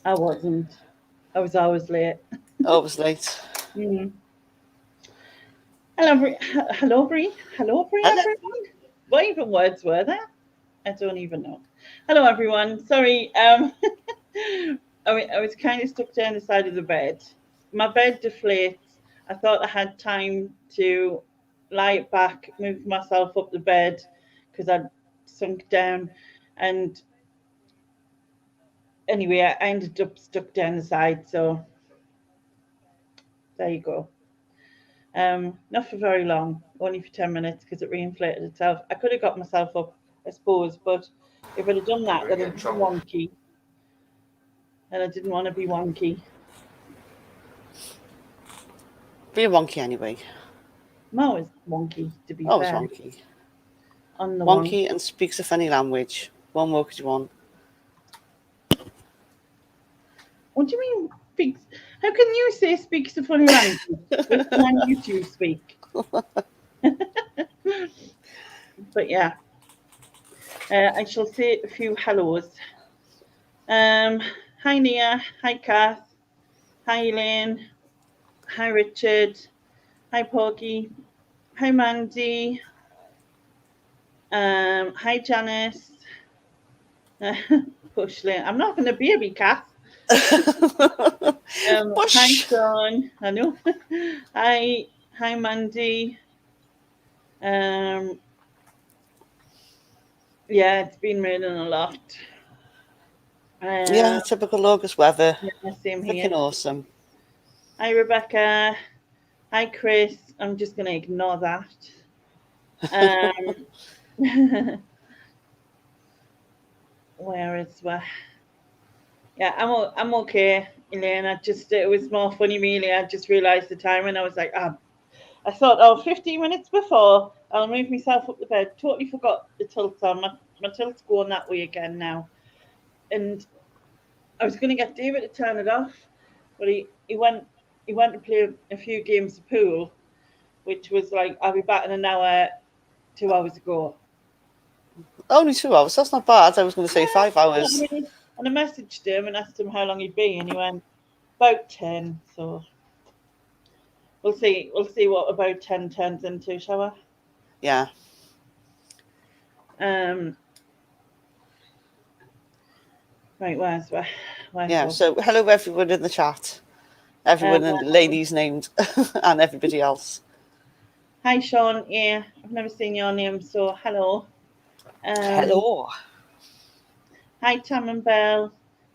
I wasn't. I was always late. Oh, it was late. Mm. Hello, hello, Bree. Hello, Bree, Hello. everyone. What even words were there? I don't even know. Hello, everyone. Sorry. I was kind of stuck down the side of the bed. My bed deflates. I thought I had time to lie it back, move myself up the bed because I'd sunk down. And anyway, I ended up stuck down the side. So there you go. Not for very long, only for 10 minutes because it reinflated itself. I could have got myself up, I suppose, but if I'd have done You're that, going to then get it'd in be trouble. wonky, and I didn't want to be wonky. Be wonky anyway. I'm always wonky, to be Always fair, wonky. on the wonk. Wonky and speaks a funny language. What more could you want? What do you mean, speaks? How can you say speaks a funny language with the language you speak? But yeah, I shall say a few hellos. Um, Hi, Nia. Hi, Kath. Hi, Elaine. Hi, Richard. Hi, Porgy. Hi, Mandy. Hi, Janice. Pushling. I'm not going to baby Kath. Hi, Bush. Sean. I know. Hi, hi, Mandy. Um, yeah, it's been raining a lot. Yeah, Um, typical August weather. yeah, same Freaking here. awesome. Hi, Rebecca. Hi, Chris. I'm just going to ignore that. Um, where is where? Yeah, I'm okay, Elaine. I just it was more funny really. I just realised the time and I was like, ah, I thought, oh, 15 minutes before I'll move myself up the bed. Totally forgot the tilt on. My tilt's going that way again now. And I was gonna get David to turn it off, but he went to play a few games of pool, which was like I'll be back in an hour, 2 hours ago. Only 2 hours. That's not bad. I was going to say Yeah, 5 hours. and I messaged him and asked him how long he'd be, and he went about 10. So we'll see. We'll see what about 10 turns into, shall Yeah. we? Right, where's Yeah. what? So, hello, everyone in the chat. Um, Everyone and ladies named and everybody else. Hi, Sean. Yeah, I've never seen your name, so hello. Um, Hello. Hi, Tam and Bell.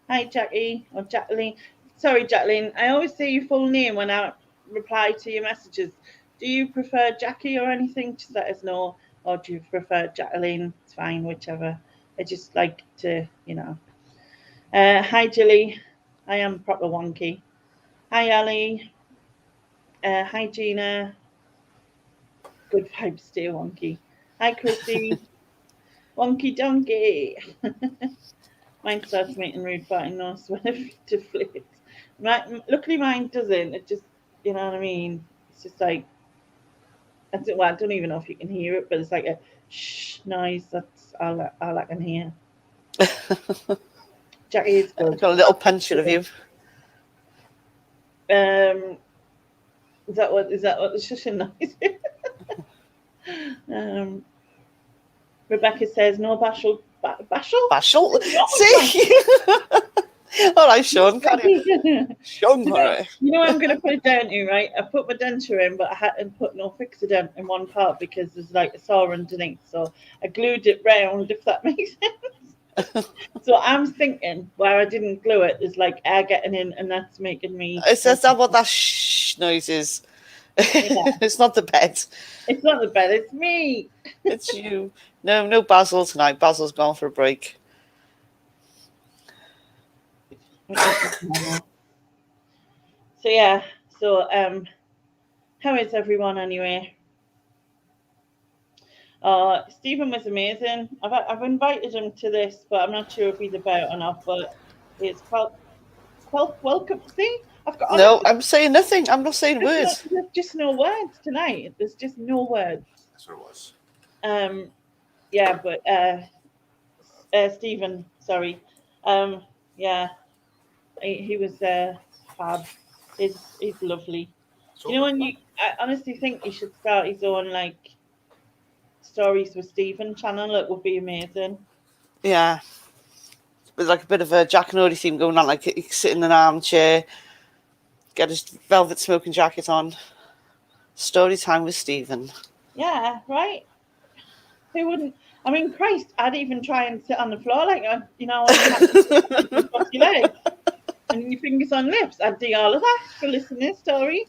Hi, Jackie or Jacqueline. Sorry, Jacqueline. I always say your full name when I reply to your messages. Do you prefer Jackie or anything? Just let us know. Or do you prefer Jacqueline? It's fine, whichever. I just like to. Hi, Jilly. I am proper wonky. Hi, Ali. Hi, Gina. Good vibes, stay wonky. Hi, Chrissy. Wonky donkey. Mine starts making rude farting noise when it deflates. Luckily, mine doesn't. It just, you know what I mean? It's just like, I don't even know if you can hear it, but it's like a shh noise. That's all I can hear. Jackie is I've good. got a little picture of Yeah. you. Um, is that what the shushing noise is? um, Rebecca says, no bashful. Bashful? Bashful. No, See? All right, Sean. Carry on. you Sean, all know, right. you know I'm going to put it down to, right? I put my denture in, but I hadn't put no fixodent in one part because there's like a saw underneath. So I glued it round, if that makes sense. So I'm thinking where I didn't glue it, there's like air getting in, and that's making me. Is that what that shh noise is? Yeah, It's not the bed. it's not the bed, it's me. It's you. No, no Basil tonight. Basil's gone for a break. So yeah, so how is everyone anyway? Stephen was amazing. I've invited him to this, but I'm not sure if he's about or not. But it's welcome. See, I've got No, honestly, I'm saying nothing. I'm not saying words. there's just no words tonight. There's just no words. That's what it was. Um, yeah, but Stephen, sorry. Yeah, He was fab. He's lovely. You know, I honestly think he should start his own like stories with Stephen channel. It would be amazing. Yeah. With like a bit of a Jack and Odie theme going on, like he sit in an armchair, get his velvet smoking jacket on. Story time with Stephen. Yeah, right. Who wouldn't? I mean, Christ, I'd even try and sit on the floor like you know when you have to cross your legs and your fingers on lips. I'd do all of that for listening stories.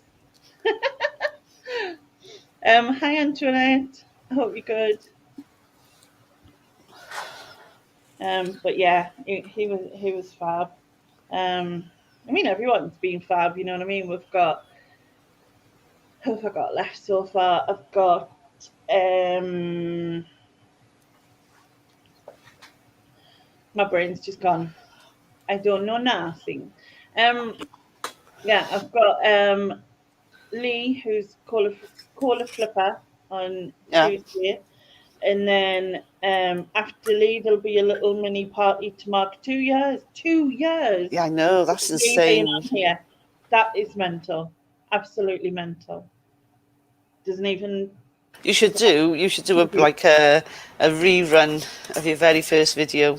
Hi Antoinette. I hope you're good. But yeah, he was fab. I mean, everyone's been fab. You know what I mean? We've got who have I got left so far? I've got my brain's just gone. I don't know nothing. Yeah, I've got Lee, who's caller flipper on Tuesday, and then after Lee, there'll be a little mini party to mark 2 years. 2 years. Yeah, I know, that's insane. Here. That is mental. Absolutely mental. Doesn't even. You should do a rerun of your very first video.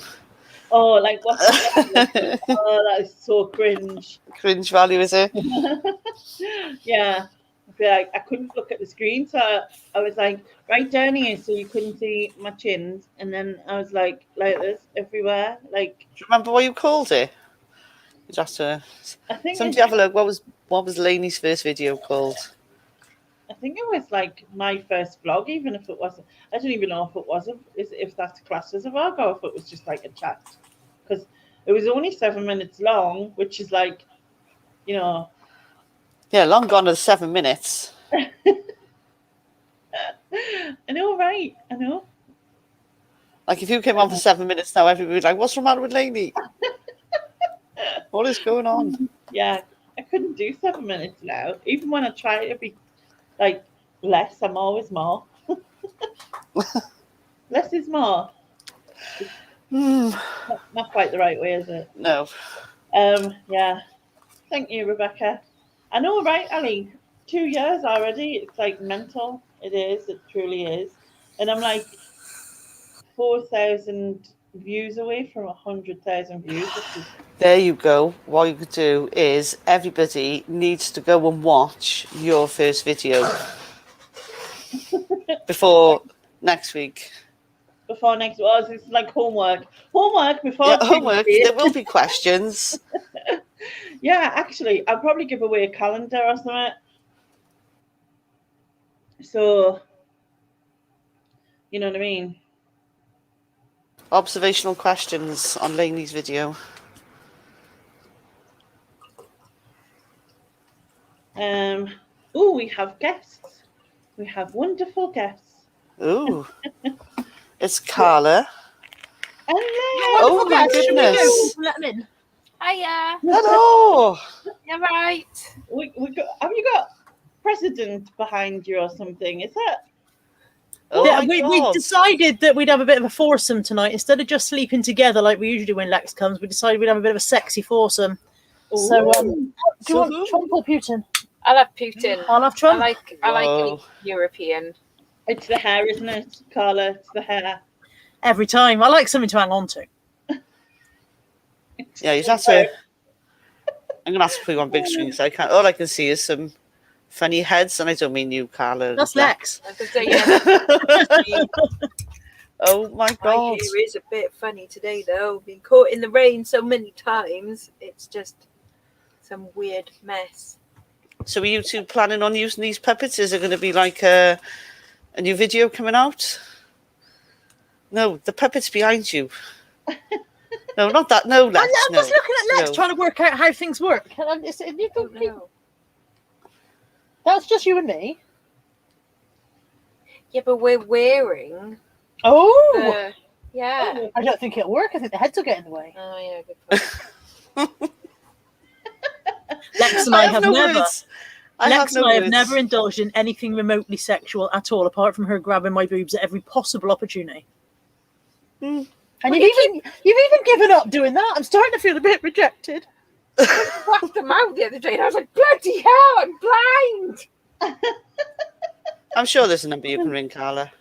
Oh, like what's that? Oh, that is so cringe. Cringe value, is it? Yeah. Like, I couldn't look at the screen, so I was like right down here, so you couldn't see my chins, and then I was like this everywhere. Like, do you remember what you called it? You'd have to. I think somebody have a look. What was Lainey's first video called? I think it was like my first vlog, even if it wasn't. I don't even know if it was if that's classed as a vlog or if it was just like a chat, because it was only 7 minutes long, which is like, you know. Yeah, long gone are the 7 minutes. I know, right? I know. Like if you came on for 7 minutes now, everybody would be like, "What's the matter with Lainey? What is going on?" Yeah, I couldn't do 7 minutes now. Even when I try to be like less, I'm always more. Less is more. Not quite the right way, is it? No. Yeah. Thank you, Rebecca. I know, right, Ali? 2 years already. It's like mental. It is. It truly is. And I'm like 4,000 views away from 100,000 views. There you go. What you could do is everybody needs to go and watch your first video before next week. Before next week. Oh, it's like homework. Homework before homework. There will be questions. Yeah, actually, I'll probably give away a calendar or something. So, you know what I mean? Observational questions on Lainey's video. Oh, we have guests. We have wonderful guests. Ooh. It's Carla. Hello. Oh my goodness. Let them in. Hiya. Hello. You're right. Have you got president behind you or something? Is that? Oh Yeah, my we God. decided that we'd have a bit of a foursome tonight. Instead of just sleeping together like we usually do when Lex comes, we decided we'd have a bit of a sexy foursome. Ooh. So, do you want Trump or Putin? I'll have Putin. I'll have Trump. I like European. It's the hair, isn't it, Carla? It's the hair. Every time. I like something to hang on to. Yeah, you have to. I'm gonna have to put you on big screen because I can't. All I can see is some funny heads, and I don't mean you, Carla. That's Lex. I could say, yeah. Oh my God! My hair is a bit funny today, though. Been caught in the rain so many times. It's just some weird mess. So, are you two planning on using these puppets? Is it going to be like a new video coming out? No, the puppets behind you. No, not that. No, Lex. I'm just looking at Lex, No. trying to work out how things work. That's just you and me. Yeah, but we're wearing. Oh! Yeah. I don't think it'll work. I think the heads will get in the way. Oh, yeah, good point. Lex and I have never. Lex and I have never indulged in anything remotely sexual at all, apart from her grabbing my boobs at every possible opportunity. And you've even given up doing that. I'm starting to feel a bit rejected. I whacked them out the other day, and I was like, bloody hell, I'm blind. I'm sure there's a number you can ring, Carla.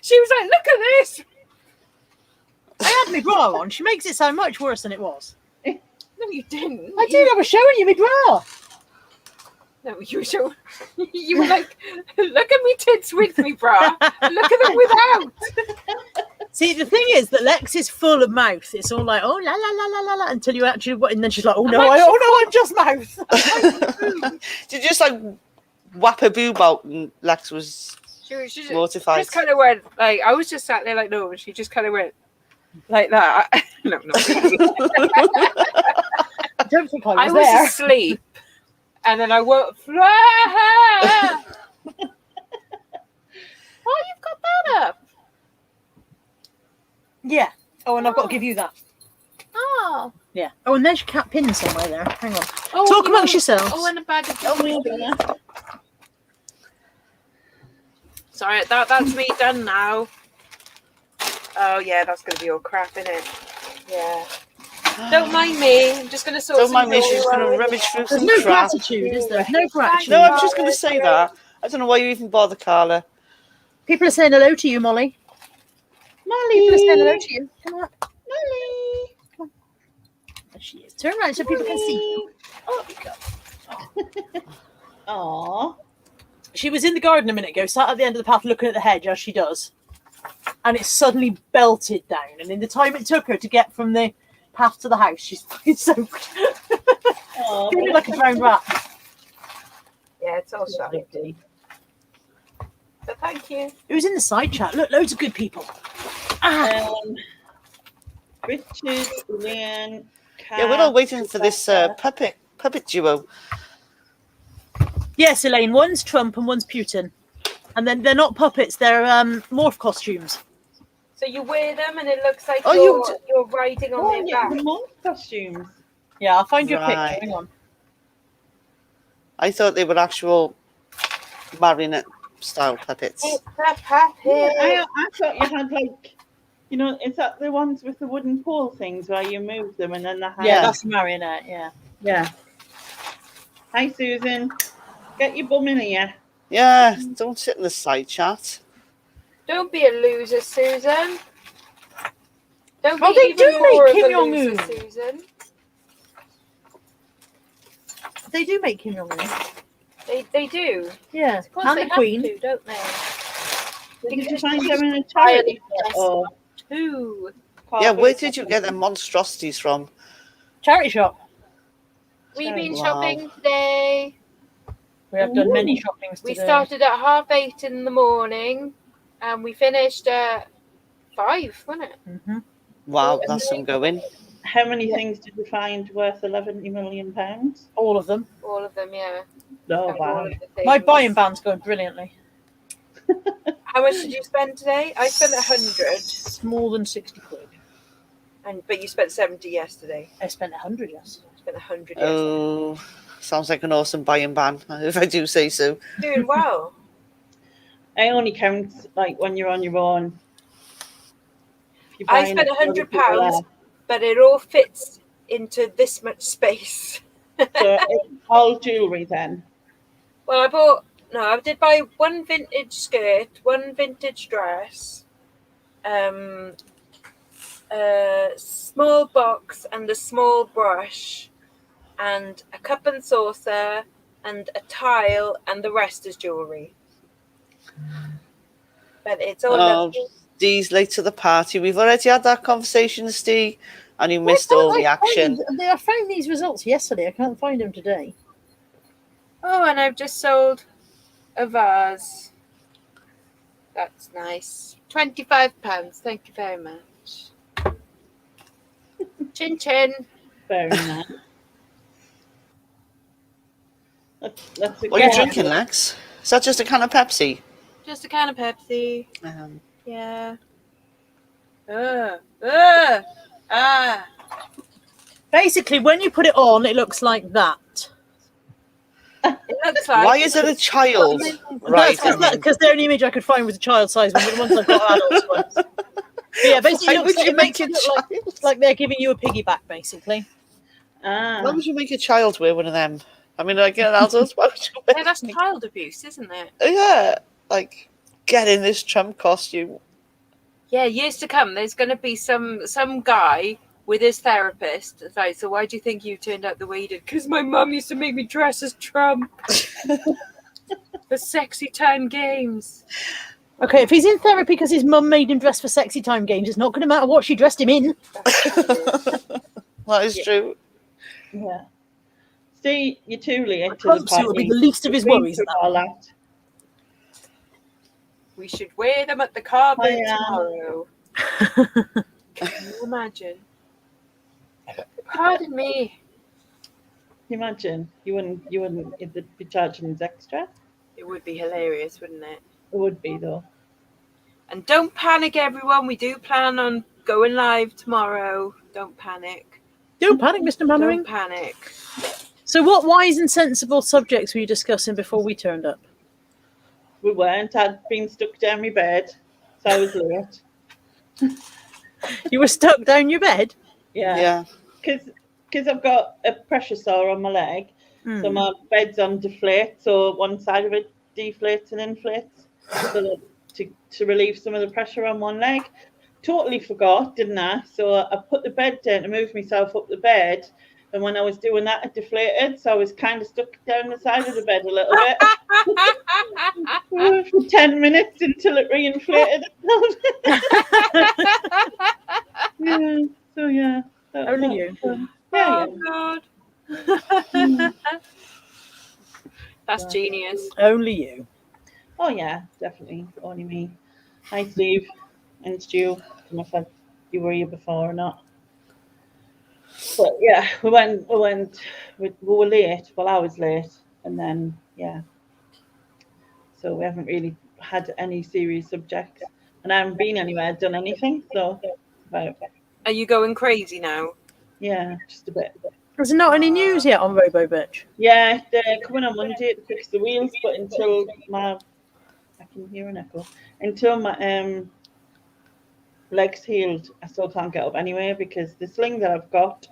She was like, look at this. I had my bra on. She makes it sound much worse than it was. No, you didn't. I did. I was showing you my bra. No, you were so. You were like, look at me tits with me, brah. Look at them without. See, the thing is that Lex is full of mouth. It's all like, oh, la, la, la, la, la, la, until you actually, and then she's like, oh, no, I'm just mouth. Did you just like whap her boob out and Lex was She just, mortified? just kind of went, like, I was just sat there like, no, and she just kind of went like that. No, not really. I don't think I I was was there. asleep. And then I woke. Oh, you've got that up. Yeah. Oh, and I've got to give you that. Oh. Yeah. Oh, and there's your cat pin somewhere there. Hang on. Oh, Talk amongst yourselves. Oh, and a bag of. Yeah. Sorry, that's me done now. Oh yeah, that's gonna be all crap, isn't it? Yeah. Don't mind me. I'm just gonna sort. Don't mind me. She's going to rummage through There's some no crap. gratitude, is there? No gratitude. No, I'm just going to say that. I don't know why you even bother, Carla. People are saying hello to you, Molly. People are saying hello Molly. to you. Come on. Molly. There she is. Turn around so people can see you. Oh, we go. Aw. She was in the garden a minute ago, sat at the end of the path looking at the hedge, as she does. And it suddenly belted down. And in the time it took her to get from the path to the house, she's soaked. Aw. Feeling like a drowned rat. Yeah, it's all shut. But thank you. It was in the side chat. Look, loads of good people. Ah. Richard, Leanne, Yeah, we're all waiting for this puppet duo. Yes, Elaine. One's Trump and one's Putin. And then they're not puppets, they're morph costumes. So you wear them, and it looks like Oh, you're riding on Oh, their yeah, back. the monk costumes. Yeah, I'll find you a Right. picture. Hang on. I thought they were actual marionette style puppets. It's a puppet. I thought you had like, you know, is that the ones with the wooden pole things where you move them and then the hand? Yeah, that's a marionette, yeah. Yeah. Hi, Susan. Get your bum in here. Yeah, don't sit in the side chat. Don't be a loser, Susan. Don't be Oh, they even do more make of Kim a Jong-un. loser, Susan. They do make Kim Jong-un. They do. Yeah, Of course and they the have Queen. to, don't they? Did you find them in a charity shop or Two. Yeah, where did you get the monstrosities from? Charity shop. We've been Wow. shopping today. We have done many Ooh. shoppings We today. started at 8:30 in the morning, and we finished at 5, wasn't it? Mm-hmm. Wow, that's some going. How many things did you find worth £11 million? All of them. All of them, yeah. Oh, All wow. of the things. My buying band's going brilliantly. How much did you spend today? I spent 100, It's more than 60 quid. but you spent 70 yesterday. I spent 100 yesterday. I spent 100 yesterday. Oh, sounds like an awesome buying ban, if I do say so. Doing well. I only count like when you're on your own. If you're I buying spent it for other people £100, but it all fits into this much space. there. So it's all jewellery then. Well, I did buy one vintage skirt, one vintage dress, a small box and a small brush, and a cup and saucer, and a tile, and the rest is jewellery. But it's all Oh, lovely. Dee's late to the party. We've already had that conversation, Steve, and you missed all the action. I found these results yesterday. I can't find them today. Oh, and I've just sold a vase. That's nice. £25. Thank you very much. Chin chin. Very nice. That's What are you drinking, Lex? Is that just a can of Pepsi? Just a can of Pepsi. Yeah. Basically, when you put it on, it looks like that. It looks like. Why is it a child? Right. Because they're an image I could find with a child size one, but the ones I've got are adult ones. But yeah, basically, Why it looks would you it make makes it look like, like they're giving you a piggyback, basically. Ah. Why would you make a child wear one of them? I mean, like an adult, why would you wear Yeah, that's child abuse, isn't it? Yeah, like, get in this Trump costume. Yeah, years to come, there's going to be some guy with his therapist. It's like, so why do you think you turned out the way you did? Because my mum used to make me dress as Trump for sexy time games. Okay, if he's in therapy because his mum made him dress for sexy time games, it's not going to matter what she dressed him in. That is true. Yeah. Steve, you're too late to the Clumsy will be party. the least of his Been worries. through all that. We should wear them at the carpet I am. tomorrow. Can you imagine? Pardon me. Imagine you wouldn't if they'd be charging us extra. It would be hilarious, wouldn't it? It would be though. And don't panic, everyone. We do plan on going live tomorrow. Don't panic. Don't panic, Mr. Mannering. Don't panic. So what wise and sensible subjects were you discussing before we turned up? We weren't. I'd been stuck down my bed, so I was late. You were stuck down your bed? Yeah. Because I've got a pressure sore on my leg, so my bed's on deflate, so one side of it deflates and inflates so that to relieve some of the pressure on one leg. Totally forgot, didn't I? So I put the bed down to move myself up the bed, and when I was doing that, it deflated, so I was kind of stuck down the side of the bed a little bit for 10 minutes until it reinflated. Yeah, so yeah. Only you. Yeah, Oh, God. That's genius. Only you. Oh yeah, definitely. Only me. Hi Steve and Stu. I don't know if you were here before or not. But yeah, we were late. Well, I was late, and then yeah. So we haven't really had any serious subjects, and I haven't been anywhere, done anything. So about Are you going crazy now? yeah, just a bit. There's not any news yet on Robo Bitch. Yeah, they're coming on Monday to fix the wheels, but until I can hear an echo. Until my legs healed, I still can't get up anyway because the sling that I've got,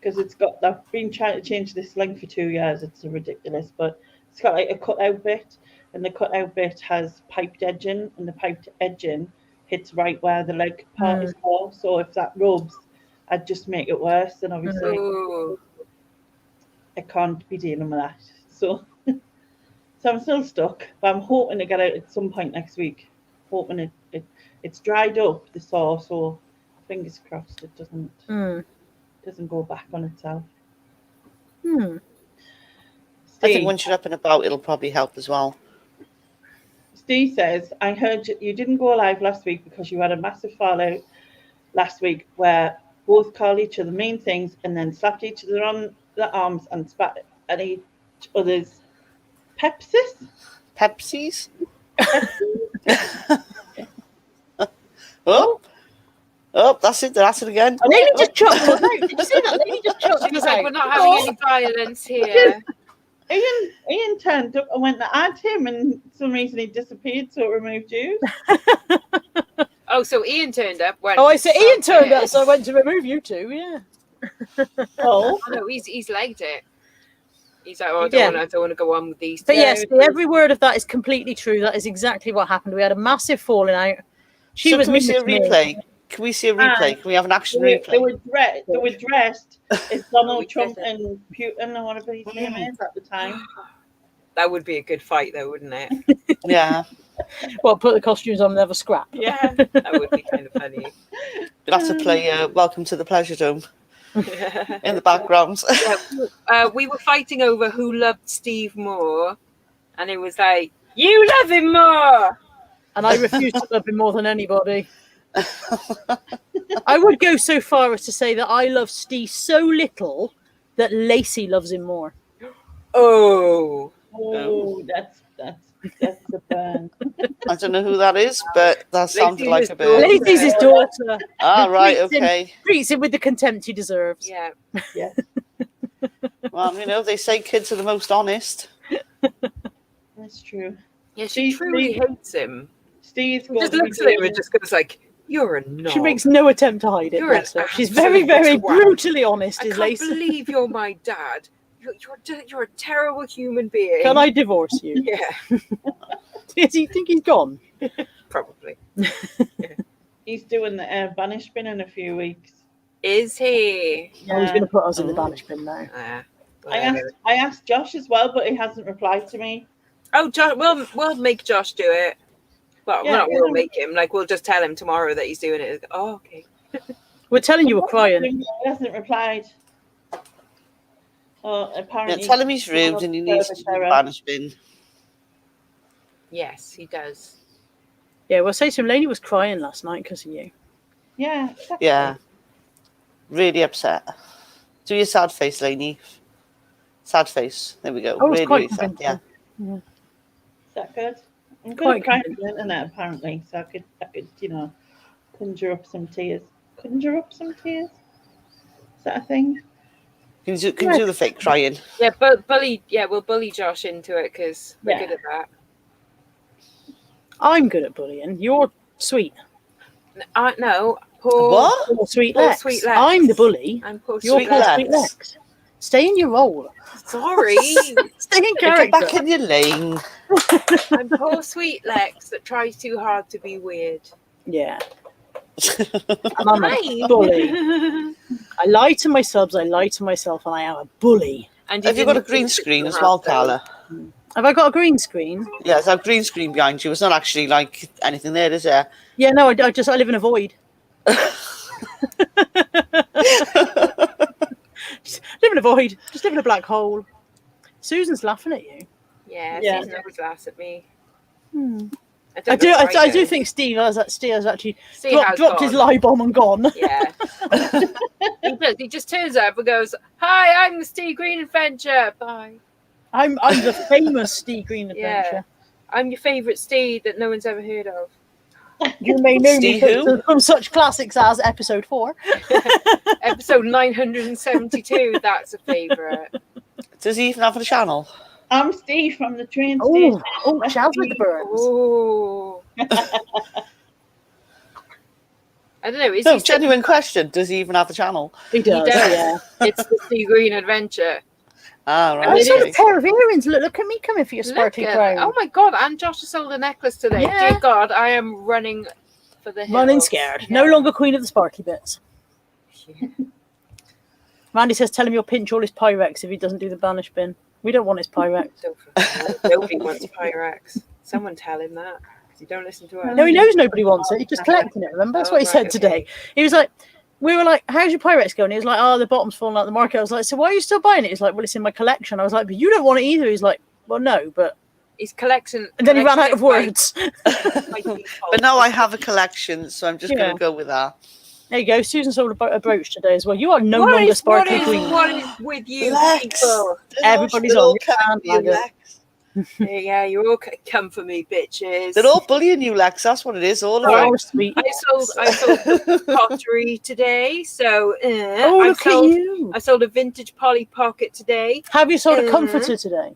I've been trying to change this sling for 2 years. It's ridiculous, but it's got like a cut-out bit, and the cut-out bit has piped edging, and the piped edging hits right where the leg part is for. So if that rubs, I'd just make it worse, and obviously Ooh. I can't be dealing with that. So I'm still stuck, but I'm hoping to get out at some point next week. Hoping it's dried up, the saw, so fingers crossed it doesn't go back on itself. I think once you're up and about, it'll probably help as well. Steve says, I heard you didn't go live last week because you had a massive fallout last week where both called each other mean things and then slapped each other on the arms and spat at each other's Pepsis? Oh, that's it again. A lady just chopped us out. Did you see that? Lady just chopped She was us like, out. we're not having any violence here. Ian turned up and went to add him, and for some reason he disappeared, so it removed you. Oh, so Ian turned up. Oh, I said Ian turned up, so I went to remove you two. Yeah. Oh, Oh no, he's legged it. He's like, oh, I don't want to go on with these. But yes, every word of that is completely true. That is exactly what happened. We had a massive falling out. So can we see a replay? Can we see a replay? Can we have an action replay? They were dressed as Donald Trump and Putin, or whatever his name is at the time. That would be a good fight, though, wouldn't it? Yeah. Well, put the costumes on and have a scrap. Yeah, that would be kind of funny. You'll have to play Welcome to the Pleasure Dome in the background. We were fighting over who loved Steve more, and it was like, you love him more! And I refuse to love him more than anybody. I would go so far as to say that I love Steve so little that Lacey loves him more. Oh, That's a burn. I don't know who that is, but that sounded like a bird. Lacey's his daughter. Ah, right, okay. Treats him with the contempt he deserves. yeah. Yeah, Well, they say kids are the most honest. that's true. Yeah, she truly hates him. Steve's Just looks at him and just goes like, You're a knob. She makes no attempt to hide it. You're bless an her. She's absolute very, very twat. brutally honest, I is can't Lace. believe you're my dad. You're a terrible human being. Can I divorce you? Yeah, Does he think he's gone? probably. He's doing the banish bin in a few weeks. Is he? Oh, he's going to put us in the Oh. banish bin now. I asked Josh as well, but he hasn't replied to me. Oh, Josh, we'll make Josh do it. Well, Yeah, we'll make him. Like, we'll just tell him tomorrow that he's doing it. Oh, okay. We're telling you we're crying. He hasn't replied. Oh, apparently. Yeah, tell him he's rude and he needs to do the banish bin. Yes, he does. Yeah, we'll say to him, Lainey was crying last night because of you. Yeah, exactly. Yeah. Really upset. Do your sad face, Lainey. Sad face. There we go. Oh, it's really, quite really sad. Yeah. convincing. Is that good? I'm Quite good at crying on the internet, apparently, so I could, conjure up some tears. Conjure up some tears? Is that a thing? Can you do the fake crying? Yeah, but we'll bully Josh into it because we're Yeah. good at that. I'm good at bullying. You're sweet. No, poor. What? Poor sweet Poor Lex. sweet Lex. I'm the bully. I'm poor You're sweet poor Lex. sweet Lex. Stay in your role. Sorry. Stay in Get character. back in your lane. I'm poor sweet Lex that tries too hard to be weird. Yeah. And I'm a Hi. bully. I lie to my subs, I lie to myself, and I am a bully. And Have you got a didn't green think screen you as had well, those. Carla? Have I got a green screen? Yeah, there's a green screen behind you. It's not actually like anything there, is there? Yeah, no, I live in a void. Just live in a void. Just live in a black hole. Susan's laughing at you. Yeah, Yeah. Susan always laughs at me. Hmm. I I know do think Steve has actually Steve has dropped his gone. lie bomb and gone. Yeah. He does. He just turns up and goes, "Hi, I'm the Steve Green Adventure. Bye. I'm the famous Steve Green Yeah. Adventure. I'm your favourite Steve that no one's ever heard of." You may know me Steve who? from such classics as episode 4. Episode 972. That's a favourite. Does he even have a channel? I'm Steve from the train station. Oh, Chaz with the burns. Oh. I don't know. Is No, he genuine question. Does he even have a channel? He does, does. yeah. It's the Steve Green Adventure. Ah, Oh, right. it's got a okay. pair of earrings. Look at me coming for your Look sparkly at- crown. Oh my god! And Josh has sold a necklace today. Yeah. Dear God, I am running for the hills. Running scared. Yeah. No longer queen of the sparkly bits. Randy says, tell him you'll pinch all his Pyrex if he doesn't do the banish bin. We don't want his Pyrex. Nobody wants Pyrex. Someone tell him that. 'Cause you don't listen to us. No, he knows nobody wants it. He's just collecting it. Remember? That's what he Oh, said right, today. okay. He was like, we were like, how's your Pyrex going? He was like, oh, the bottom's falling out the market. I was like, so why are you still buying it? He's like, well, it's in my collection. I was like, but you don't want it either. He's like, well, no, but... He's collecting. And then he ran out of collecting words. by default. But now I have a collection, so I'm just Yeah. going to go with that. There you go. Susan sold a brooch today as well. You are no What longer is- sparkly what queen. is, what is with you Lex. people? Everybody's They're on all your coming for you, bandwagon. Lex. Yeah, you all come for me, bitches. They're all bullying you, Lex. That's what it is. All of Oh, them. sweet. I sold pottery today, so Oh, I look at sold, you. I sold a vintage Polly Pocket today. Have you sold a comforter today?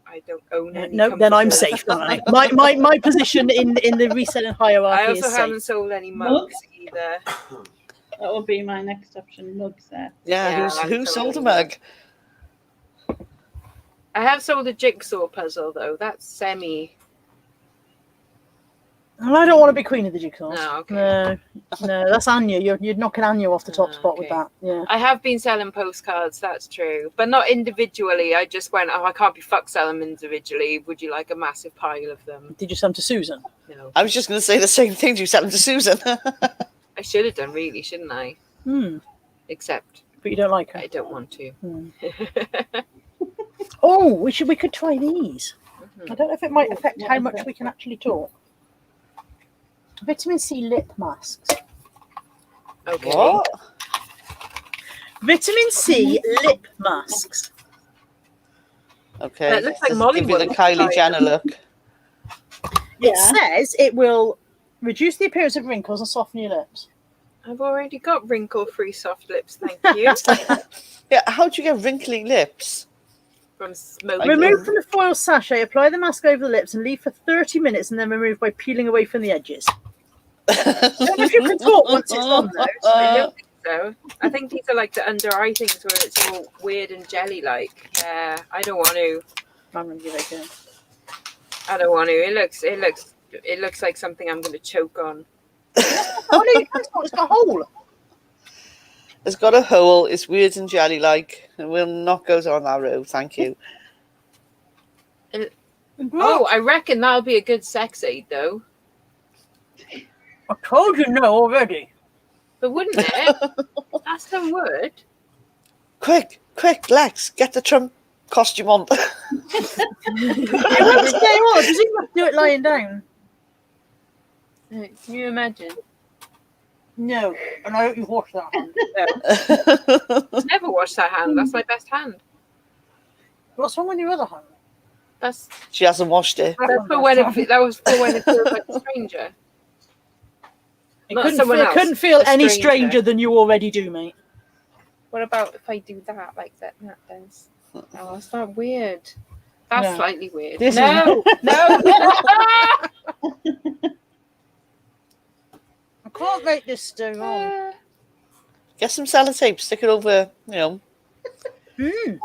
I don't own any. No, then I'm comforters. safe. Don't I? My position in the reselling hierarchy I also is haven't safe. sold any mugs either. That would be my next option, mug set. Yeah, Yeah, who I'm sold a totally- mug? I have sold a jigsaw puzzle though. That's semi. Well, I don't want to be queen of the jigsaws. No, okay. No, that's Anya. You're knocking Anya off the top Oh, spot with okay. that. Yeah. I have been selling postcards, that's true. But not individually. I just went, oh, I can't be fucked selling them individually. Would you like a massive pile of them? Did you send them to Susan? No. I was just going to say the same thing. You sent them to Susan. I should have done, really, shouldn't I? Hmm. Except But you don't like her. I don't want to. Hmm. Oh, we could try these. I don't know if it might affect how much we can actually talk. Vitamin C lip masks. Okay. What? Vitamin C lip masks. Okay. That looks like Does it Molly give you the one. Kylie Jenner look. It says it will reduce the appearance of wrinkles and soften your lips. I've already got wrinkle-free soft lips, thank you. Yeah, how do you get wrinkly lips? From smoking. Remove from the foil sachet, apply the mask over the lips and leave for 30 minutes and then remove by peeling away from the edges. I don't know if you can talk once it's on though. I don't think so. I think these are like the under eye things where it's all weird and jelly like. Yeah, I don't want to. I'm gonna give it a go. I don't want to. It looks like something I'm going to choke on. Oh no, you can't talk. It's got a hole. It's got a hole. It's weird and jelly-like. And we'll not go down that road. Thank you. Oh, I reckon that'll be a good sex aid though. I told you no already. But wouldn't it? That's the word. Quick, Lex, get the Trump costume on. It won't stay on. Does he have to do it lying down? Can you imagine? No. And I hope you wash that hand. Never wash that hand. That's my best hand. What's wrong with your other hand? That's She hasn't washed it. that was for when it feels like a stranger. Not someone else, couldn't feel a any stranger. stranger than you already do, mate. What about if I do that like that? That does. Oh, it's not weird. That's No. slightly weird. This no. I can't make this stay on. Get some sellotape, stick it over, Mm.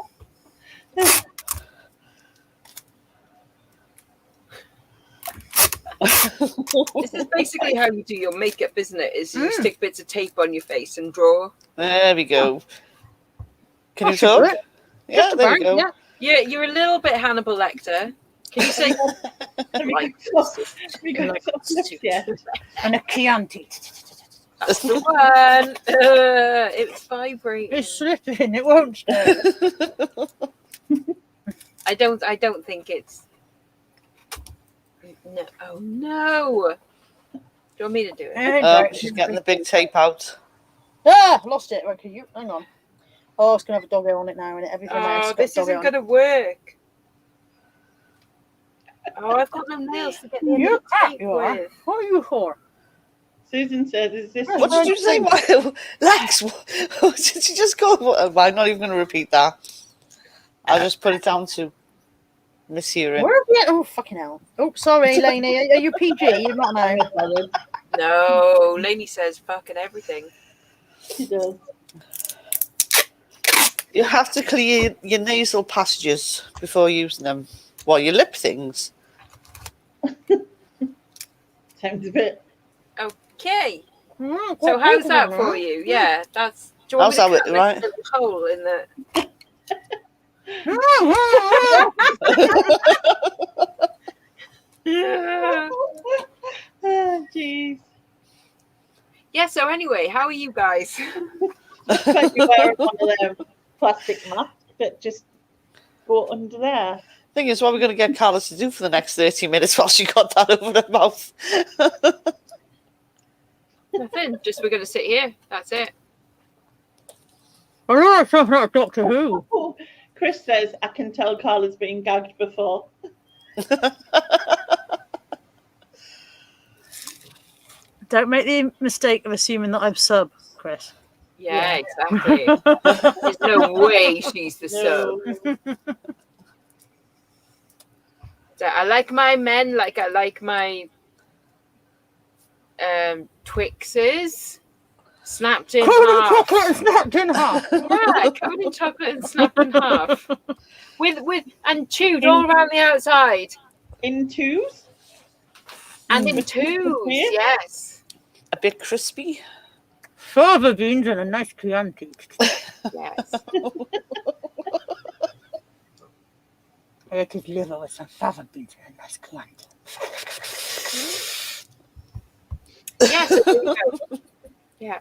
This is basically how you do your makeup, isn't it? Is you stick bits of tape on your face and draw. There we go. Can you I should do talk? it. Yeah, there you go. Yeah, you're a little bit Hannibal Lecter. Can you say like Yeah. And a Chianti. that's the one? It's vibrating. It's slipping. It won't stay. I don't think it's. No. Oh no! Do you want me to do it? She's getting the big tape out. Ah, lost it. Right, can you hang on? Oh, it's gonna have a doggo on it now, and everything else. Oh, this isn't gonna work. Oh, I've got no nails to get the end You of the tape you are. with. What are you for? Susan says, "Is this?" What did you say, Lex? What did you just go? I'm not even going to repeat that. I'll just put it down to mishearing. Where are we at? Oh, fucking hell. Oh, sorry, Lainey. Are you PG? You're not now. No, Lainey says fucking everything. She does. You have to clear your nasal passages before using them. Well, your lip things. Sounds a bit. Okay. So how's that for you? Yeah, that's. Do you want How's me to that, cut right? like a little hole in the? Oh, jeez. Yeah. So anyway, how are you guys? Looks like you're wearing one of them plastic masks that just go under there. Thing is, what we're going to get Carla to do for the next 30 minutes while she got that over her mouth. Nothing. Just we're gonna sit here. That's it. I know it's something like Doctor Who. Oh, Chris says, "I can tell Carla's been gagged before." Don't make the mistake of assuming that I'm sub, Chris. Yeah, exactly. There's no way she's the sub. No. So I like my men like I like my Twixes snapped in half. Chocolate and snapped in half. Yeah, covered in chocolate and snapped in half. With and chewed all around the outside. In twos? And in twos, yes. A bit crispy. Fava beans and a nice Chianti. Yes. I could liver with some fava beans and a nice Chianti. Yes. There you go. Yeah.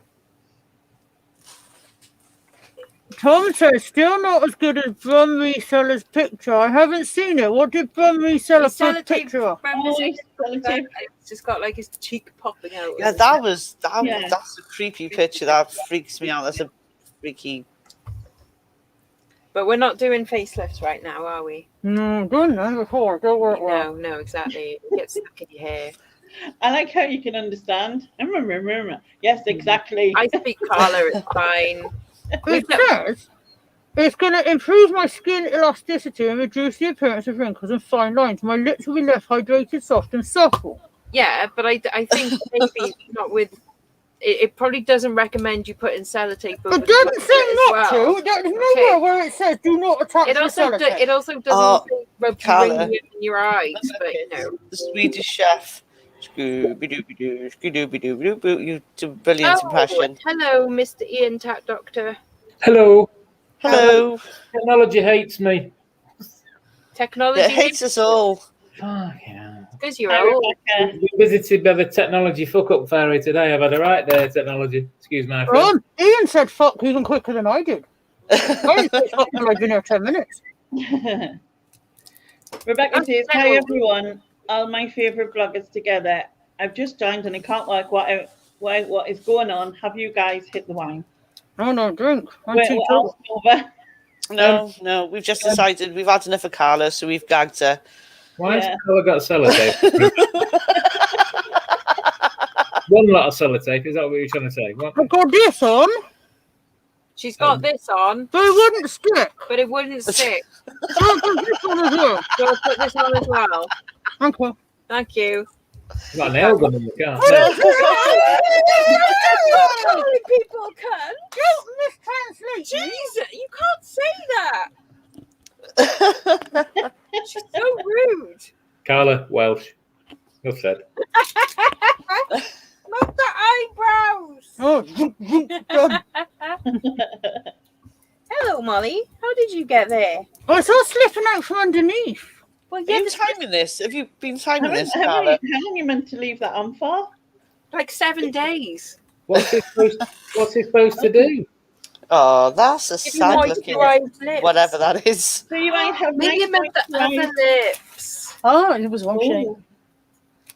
Tom says, still not as good as Brum Reseller's picture. I haven't seen it. What did Brum Reseller put Sellotape picture of? It's just got like his cheek popping out. Yeah, that's a creepy picture. That freaks me out. That's a freaky. But we're not doing facelifts right now, are we? No, done that before. Don't work well. No, exactly. It gets stuck in your hair. I like how you can understand. Yes, exactly. I speak Carla, it's fine. It says it's going to improve my skin elasticity and reduce the appearance of wrinkles and fine lines. My lips will be less hydrated, soft, and supple. Yeah, but I think maybe not with. It probably doesn't recommend you put in sellotape. It doesn't say not to. There's nowhere where it says do not attach It the also sellotape. it also doesn't Oh, say rub Carla. uranium in your eyes, but you know. The Swedish chef. Scooby-Dooby-Doo, Scooby-Dooby-Doo. You do a brilliant impression. Hello, Mr. Ian Tat Doctor. Hello. Hello. Technology hates me. Technology It hates us all. Fuck yeah. because you're Hi, old. Rebecca. We visited by the technology fuck-up fairy today. I've had a right there, technology. Excuse my friend. Ian said fuck even quicker than I did. I didn't say fuck till I'd been here 10 minutes. Rebecca says, hi everyone, all my favourite bloggers together. I've just joined and I can't work what is going on. Have you guys hit the wine? Oh no, drink. We're all over. No, we've just decided we've had enough of Carla, so we've gagged her. Why has Carla got sellotape? One lot of sellotape, is that what you're trying to say? What? I've got this on, She's got this on, but it wouldn't stick. but it wouldn't stick. I'll put this on as well. So I'll put this on as well. Okay. Thank you. You've got a nail gun in your car. People can. Don't mistranslate. Jesus, you can't say that. She's so rude. Carla, Welsh. Enough said. Not the eyebrows. Oh, God. Hello, Molly. How did you get there? Oh, it's all slipping out from underneath. Well, Are yeah, you timing this? Have you been timing this, How Carla? long are you meant to leave that on for? like 7 days. What's he supposed to do? Oh, that's a Give you sad moist looking moisturised lips. whatever that is. So you might have Maybe nice you meant the moisturised- other lips. Oh, it was one shade. Ooh.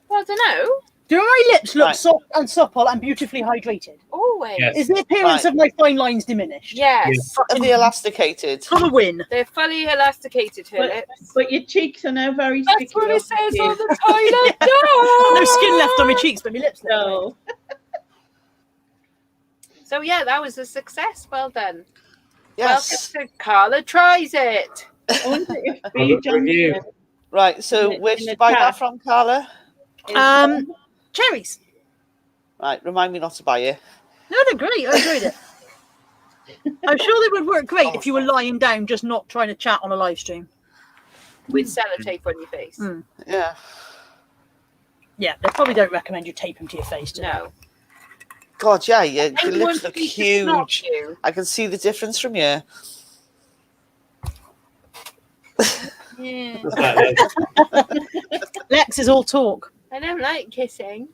Well, I don't know. Do my lips look Right. soft and supple and beautifully hydrated? Always. Yes. Is the appearance Right. of my fine lines diminished? Yes. Are they elasticated? For the win. They're fully elasticated, her But, lips. but your cheeks are now very That's sticky. what it says obviously. on the toilet door. No skin left on my cheeks, but my lips left. No. So, yeah, that was a success. Well done. Yes. Welcome to Carla Tries It. I wonder if I'll B. look for you. Johnson Right, so In the- where in did the you buy tab. that from, Carla? is Cherries. Right, remind me not to buy it. No, they're great. I enjoyed it. I'm sure they would work great if you were lying down, just not trying to chat on a live stream. With sellotape on your face. Mm. Yeah. Yeah, they probably don't recommend you tape them to your face, do they? No. God, yeah, your Anyone lips look who can knock huge. you. I can see the difference from you. Yeah. What's that, Lex is all talk. I don't like kissing.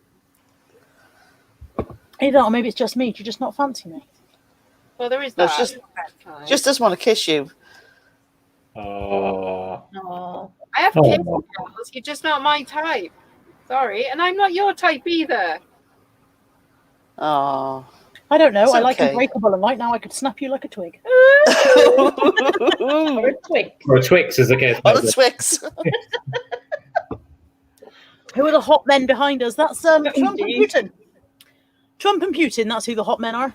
Either or maybe it's just me. Do you just not fancy me? Well, there is No, that. it's Just doesn't want to kiss you. Oh. Oh. I have Oh. kids, girls. You're just not my type. Sorry. And I'm not your type either. Oh. I don't know. It's I like okay. Unbreakable, and right now I could snap you like a twig. Or a twig. Or a Twix, as the case On may the be. Twix. Who are the hot men behind us? That's Trump and Indeed. Putin. Trump and Putin, that's who the hot men are.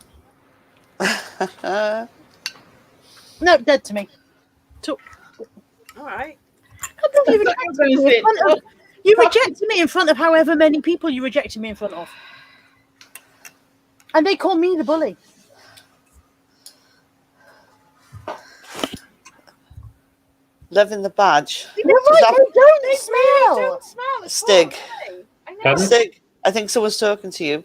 No, dead to me. All right. I don't even That's what I was gonna say. in front of, you rejected me in front of however many people you rejected me in front of. And they call me the bully. Loving the badge. You're right, that- they don't smell. Don't smell at Stig. all. I know. Pardon? Stig, I think someone's talking to you.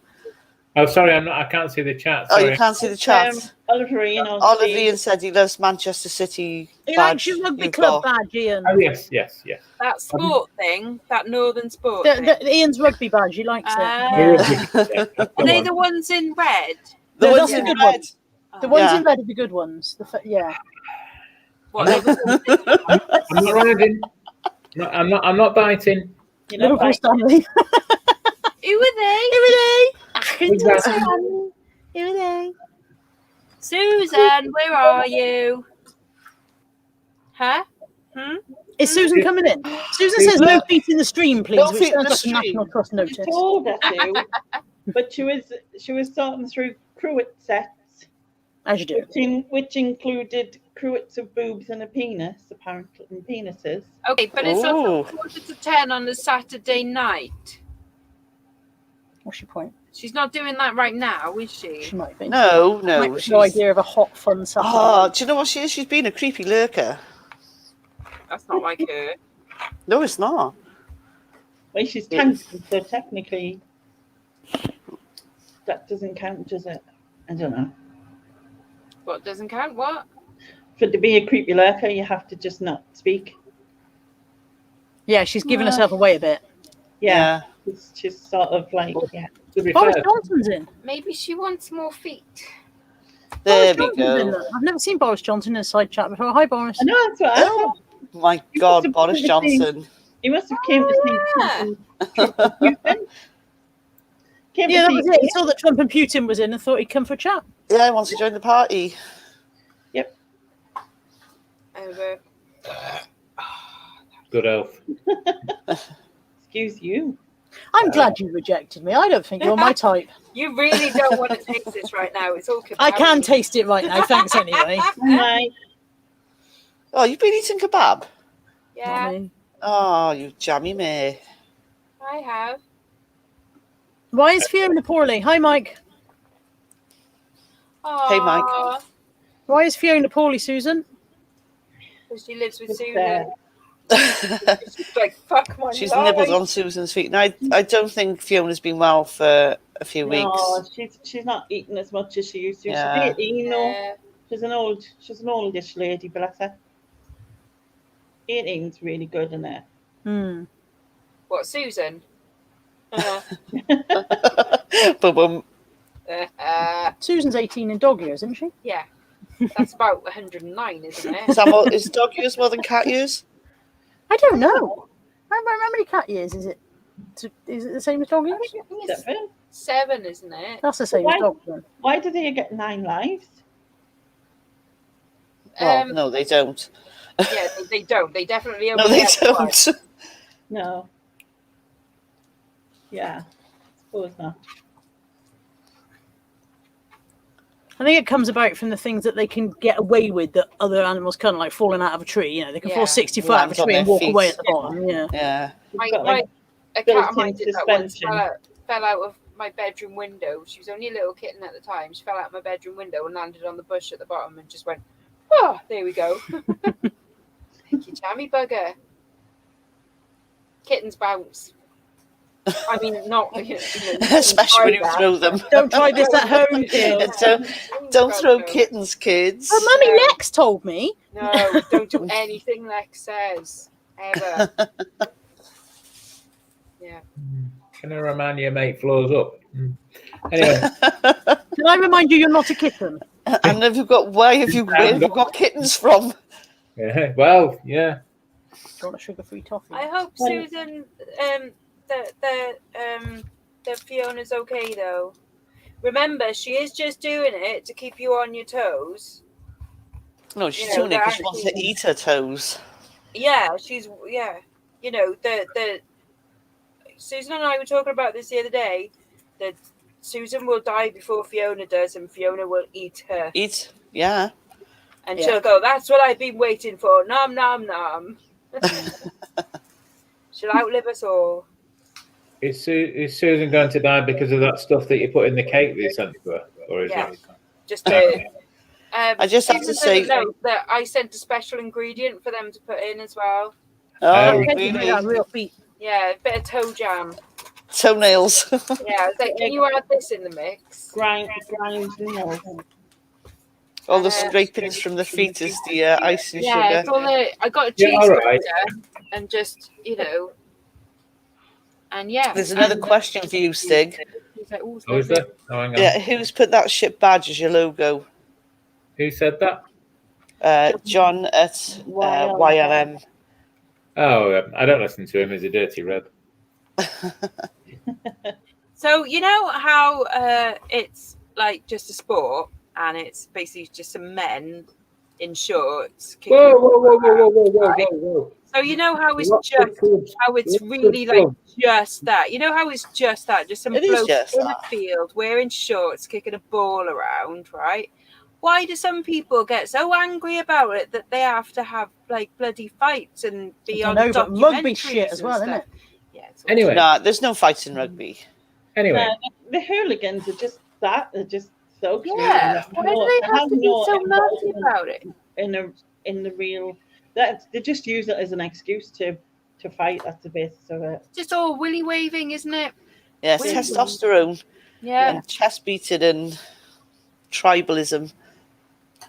Oh, sorry, I can't see the chat. Oh, Sorry. you can't see the chat. Oliver Ian. Oliver Ian said he loves Manchester City He likes badge. your rugby you've club got. badge, Ian. Oh, yes. That sport thing, that northern sport thing. Ian's rugby badge, he likes it. Yeah, Are they the ones in red? The No, ones that's in the good red. ones. The ones Yeah. in red are the good ones. Yeah. What, they were- I'm not riding. No, I'm not biting. You know, Liverpool like, Stanley. Who are they? Who are they? Who's that? Who are they? Susan, where are you? Huh? Is Susan coming in? Susan says no feet in the stream, please, No which feet in sounds the like a stream. National Trust she notice. told her to, but she was sorting through cruet sets, As you do. which included cruets of boobs and a penis, apparently, and penises. Okay, but it's Ooh. also 9:45 on a Saturday night. What's your point? She's not doing that right now, is she? She might be. No. No She's... idea of a hot, fun Saturday. Oh, do you know what she is? She's been a creepy lurker. That's not like her. No, it's not. Well, she's cancelled, so technically that doesn't count, does it? I don't know. What doesn't count? What? For to be a creepy lurker, you have to just not speak. Yeah, she's giving herself away a bit. Yeah. It's just sort of like, yeah. To be Boris fair, Johnson's in. Maybe she wants more feet. There Boris we Johnson's in go. there. I've never seen Boris Johnson in a side chat before. Hi, Boris. I know, that's what I thought. My God, Boris Johnson. He must have came to see Trump and Putin. Came Yeah, to that see was it. He saw that Trump and Putin was in and thought he'd come for a chat. Yeah, he wants to join the party. Yep. Over. good elf. Excuse you. I'm glad you rejected me. I don't think you're my type. You really don't want to taste this right now. It's all I can taste it right now. Thanks anyway. Right. Oh, you've been eating kebab? Yeah, I mean, Oh, you jammy me. I have. why is Fiona poorly? Hi, Mike. Hey, Mike. Aw, Why is Fiona poorly, Susan? 'cause she lives with Just Susan. She's like, fuck my She's life. nibbled on Susan's feet. Now, I don't think Fiona's been well for a few weeks. No, she's not eating as much as she used to. Yeah. She's 18, you know. Yeah. She's an oldish lady, bless her. 18's really good in there. Hmm. What, Susan? Boom, boom. Susan's 18 in dog years, isn't she? Yeah. That's about 109, isn't it? Is dog years more than cat years? I don't know. How many cat years is it? Is it the same as dog years? I think it's 7. 7, isn't it? That's the same Why? as dog then. Why do they get 9 lives? Well, no, they don't. Yeah, they don't. They definitely No, only they get one. don't. No. Yeah. Suppose not. I think it comes about from the things that they can get away with that other animals can't, like falling out of a tree. You know, they can Yeah. fall 60 foot out of Land a on tree and their walk feet. away at the bottom. Yeah. Yeah. Got, like, A cat of mine built-in did that once. suspension. Fell out of my bedroom window. She was only a little kitten at the time. She fell out of my bedroom window and landed on the bush at the bottom and just went, oh, there we go. Thank you, jammy bugger. Kittens bounce. I mean, not Especially when you throw them. Don't try this at home, kids. Don't throw kittens, kids. Oh, Mummy Lex told me. No, don't do anything Lex says ever. Yeah. Can I remind you, mate, floors up? Anyway, Can I remind you, you're not a kitten? And where have you got kittens from? yeah, well, yeah. Do you want a sugar-free toffee? I hope Susan, that Fiona's okay though. Remember, she is just doing it to keep you on your toes. No, she's You know, doing it because she wants to eat her toes. Yeah, you know, the Susan and I were talking about this the other day, that Susan will die before Fiona does and Fiona will eat her. Eat? Yeah. And she'll go, that's what I've been waiting for. Nom, nom, nom. She'll outlive us all. Is Susan going to die because of that stuff that you put in the cake that you sent to her? Or is Yeah. it? Just to, I just have to say- no, that I sent a special ingredient for them to put in as well. Oh, Okay, really? yeah, real feet. Yeah, a bit of toe jam. Toenails. Yeah, I was like, can you add this in the mix? Grind, All the scrapings from the feet is the ice and Yeah, sugar. it's all I got a Yeah, cheese all right. grater and just, and yeah. There's another question for you, Stig. He's like, "Oh, Oh, is there? Oh, hang on. Yeah, who's put that ship badge as your logo? Who said that? John at YLM. Oh, I don't listen to him. He's a dirty red. So you know how it's like just a sport and it's basically just some men in shorts. kicking Whoa, a whoa, ball whoa, whoa, around, whoa, whoa, right? whoa, whoa. So you know how it's What's the just club? how it's What's the really like club? just that. You know how it's just that, just some It is bloke just in that. the field wearing shorts, kicking a ball around, right? Why do some people get so angry about it that they have to have like bloody fights and be I on know, but rugby documentaries shit as and well, stuff? isn't it? Yeah. It's Anyway, Nah, there's no fights in rugby. Anyway, The hooligans are just that. They're just thugs. Yeah. Really. Why do they have to be so nasty involvement about it? in the real. They just use it as an excuse to fight. That's the basis of it. Just all willy waving, isn't it? Yeah, Really? testosterone Yeah. and chest beating and tribalism.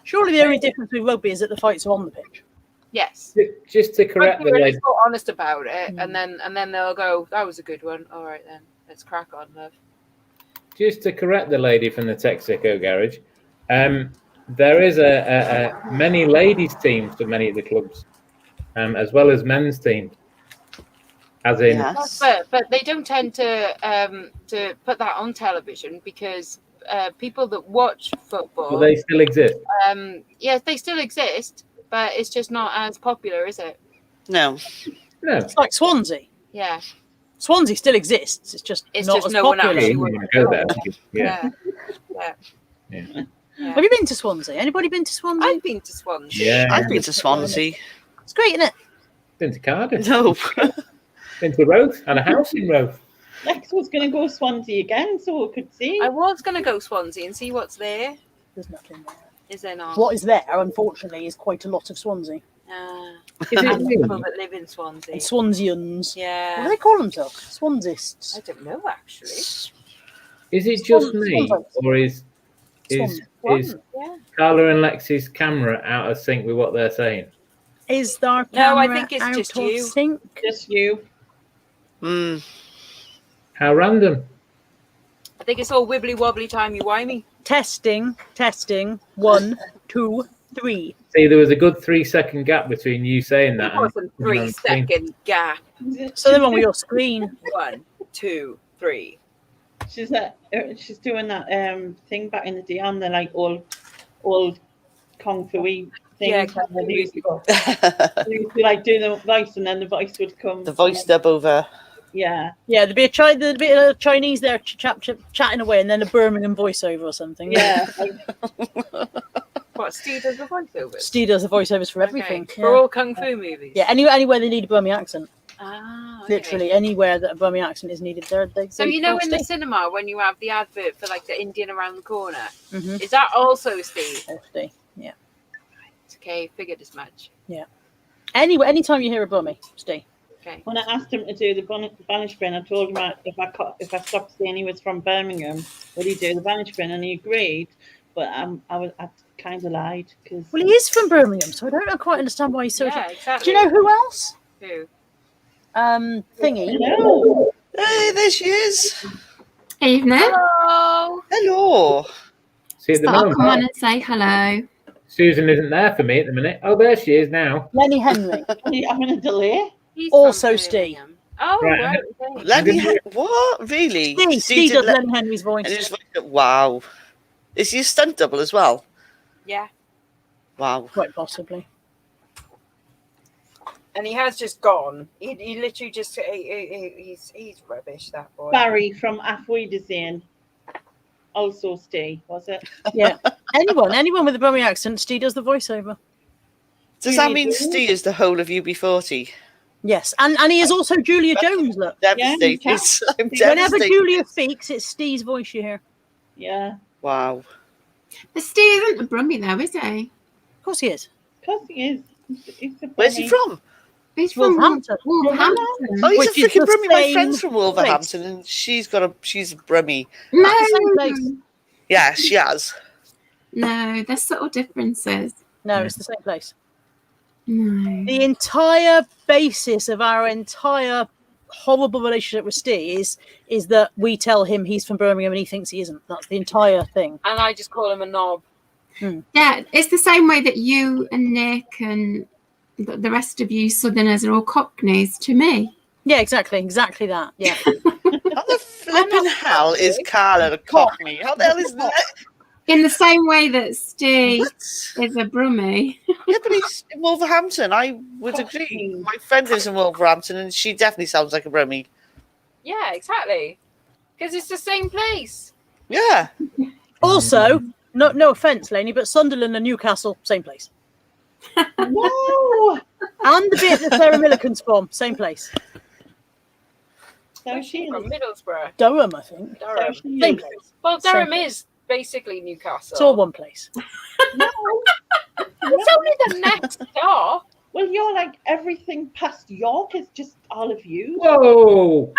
Surely the only difference with rugby is that the fights are on the pitch. Yes. just to correct the They're lady, so honest about it, and then they'll go, "That was a good one. All right, then let's crack on, love." just to correct the lady from the Texaco garage, there is a many ladies teams for many of the clubs, as well as men's teams. As in, Yes. But they don't tend to put that on television because people that watch football, well, they still exist. yes, they still exist, but it's just not as popular, is it? No. No, It's like Swansea. Yeah. Swansea still exists. It's just It's not just as no one popular. actually you would wouldn't go there. Yeah, Yeah. Have you been to Swansea? Anybody been to Swansea? I've been to Swansea. yeah. I've been to Swansea. It's great, isn't it? Been to Cardiff. No. Been to Roath and a house in Roath. Lex was going to go Swansea again, so we could see. I was going to go Swansea and see what's there. There's nothing there. Is there not? What is there, unfortunately, is quite a lot of Swansea. Is it And new? people that live in Swansea. And Swanseans. What do Yeah. they call themselves? Swanseists. I don't know, actually. Is it just Swan- me, Swan- or is Swan- Yeah. Carla and Lexi's camera out of sync with what they're saying? Is there No, I camera think it's out just of you. sync? Just you. Mm. How random! I think it's all wibbly wobbly timey-wimey. Testing. 1, 2, 3. See, there was a good 3-second gap between you saying that It was a and 3-second gap. So they're on your screen. 1, 2, 3. She's doing that thing back in the day on the like old kung fu thing. Yeah, They used to like do the voice and then the voice would come. The voice dub over. Yeah. Yeah, there'd be a Chinese there chatting away, and then a Birmingham voiceover or something. Yeah. What, Steve does the voiceovers? Steve does the voiceovers for everything. Okay. For all kung fu movies? Yeah, anywhere they need a Birmingham accent. Ah, okay. Literally anywhere that a Birmingham accent is needed, So you know in the Steve. cinema when you have the advert for like the Indian around the corner, Mhm. is that also Steve? Steve. Yeah. Okay, figured as much. Anyway, anytime you hear a Bummy, Steve. Okay. When I asked him to do the Banishbin, I told him if I stopped saying he was from Birmingham, would he do the Banishbin? And he agreed. But I kind of lied because. Well, he is from Birmingham, so I don't quite understand why he's so. Yeah, Do exactly. you know who else? Who? Thingy. No. Hey, there she is. Evening. Hello. Hello. See, at the So I'll come on moment, and say hello. Susan isn't there for me at the minute. Oh, there she is now. Lenny Henry. I'm in a delay. He's Also from Steve. Birmingham. Oh, Right. right. Okay. Lenny, what? Really? Steve did does Le- Lenny Henry's voice. and he was like, wow. Is he a stunt double as well? Yeah. Wow. Quite possibly. And he has just gone. He literally just he's rubbish, that boy. Barry from Afweedazine. Also Steve, was it? Yeah. anyone with a Birmingham accent, Steve does the voiceover. Does that mean Steve is the whole of UB40? Yes, and he is also Julia Jones. Look, Devastated. Yeah, I'm whenever devastated. Julia speaks, it's Steve's voice you hear. Yeah. Wow. But Steve isn't a Brummie though, is he? Of course he is. Of course he is. He's a Where's he bunny. from? He's from Wolverhampton. Wolverhampton. Oh, he's Which a is freaking the Brummie. My same friend's from Wolverhampton, place. and she's a Brummie. No, That's the same place. Yeah, she has. no, there's subtle differences. No, it's the same place. No. The entire basis of our entire horrible relationship with Steve is that we tell him he's from Birmingham and he thinks he isn't. That's the entire thing. And I just call him a knob. Yeah, it's the same way that you and Nick and the rest of you Southerners are all Cockneys to me. Yeah, exactly that. Yeah. How the flipping hell is Carla a Cockney? How the hell is that? In the same way that Steve What? is a Brummie. Yeah, but he's in Wolverhampton. I would agree. My friend lives in Wolverhampton, and she definitely sounds like a Brummie. Yeah, exactly. Because it's the same place. Yeah. Also, no offence, Lainey, but Sunderland and Newcastle, same place. No. And the bit that Sarah Millican's from, same place. So Where's she she from? is. Middlesbrough. Durham, I think. Durham. So she Same is. place. Well, Durham Same is basically Newcastle. It's all one place. No. It's only the next door. Well, you're like everything past York is just all of you. Whoa!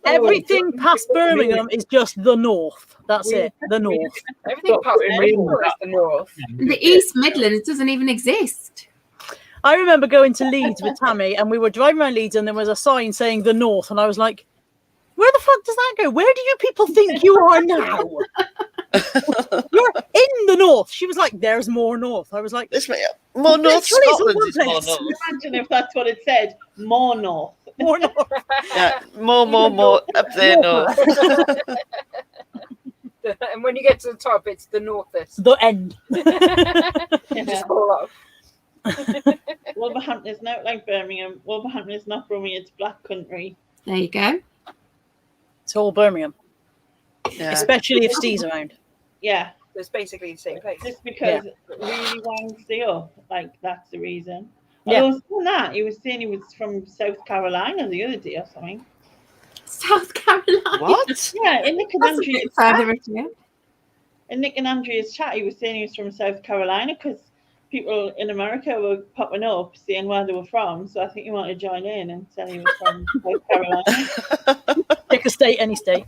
Everything past Birmingham is just the north. That's it. The north. Everything Stop past putting me in Bristol is the north. The East Midlands doesn't even exist. I remember going to Leeds with Tammy, and we were driving around Leeds, and there was a sign saying the north, and I was like, where the fuck does that go? Where do you people think you are now? You're in the north. She was like, there's more north. I was like, This more North Literally, it's Scotland one is more place. north. Imagine if that's what it said. More north. more north. Yeah, more up there north. And when you get to the top, it's the northest. The end. Just fall off. Wolverhampton is not like Birmingham. Wolverhampton is not Brummie, it's Black Country. There you go. It's all Birmingham, Yeah. especially if Steve's around. Yeah, So it's basically the same place. just because it really winds you up. Like, that's the reason. Yeah. Although, saying that, he was saying he was from South Carolina the other day or something. South Carolina. What? Yeah, in Nick and That's a Andrea's bit further afield. in Nick and Andrea's chat, he was saying he was from South Carolina because people in America were popping up saying where they were from. So I think he wanted to join in and said he was from South Carolina. Pick a state, any state.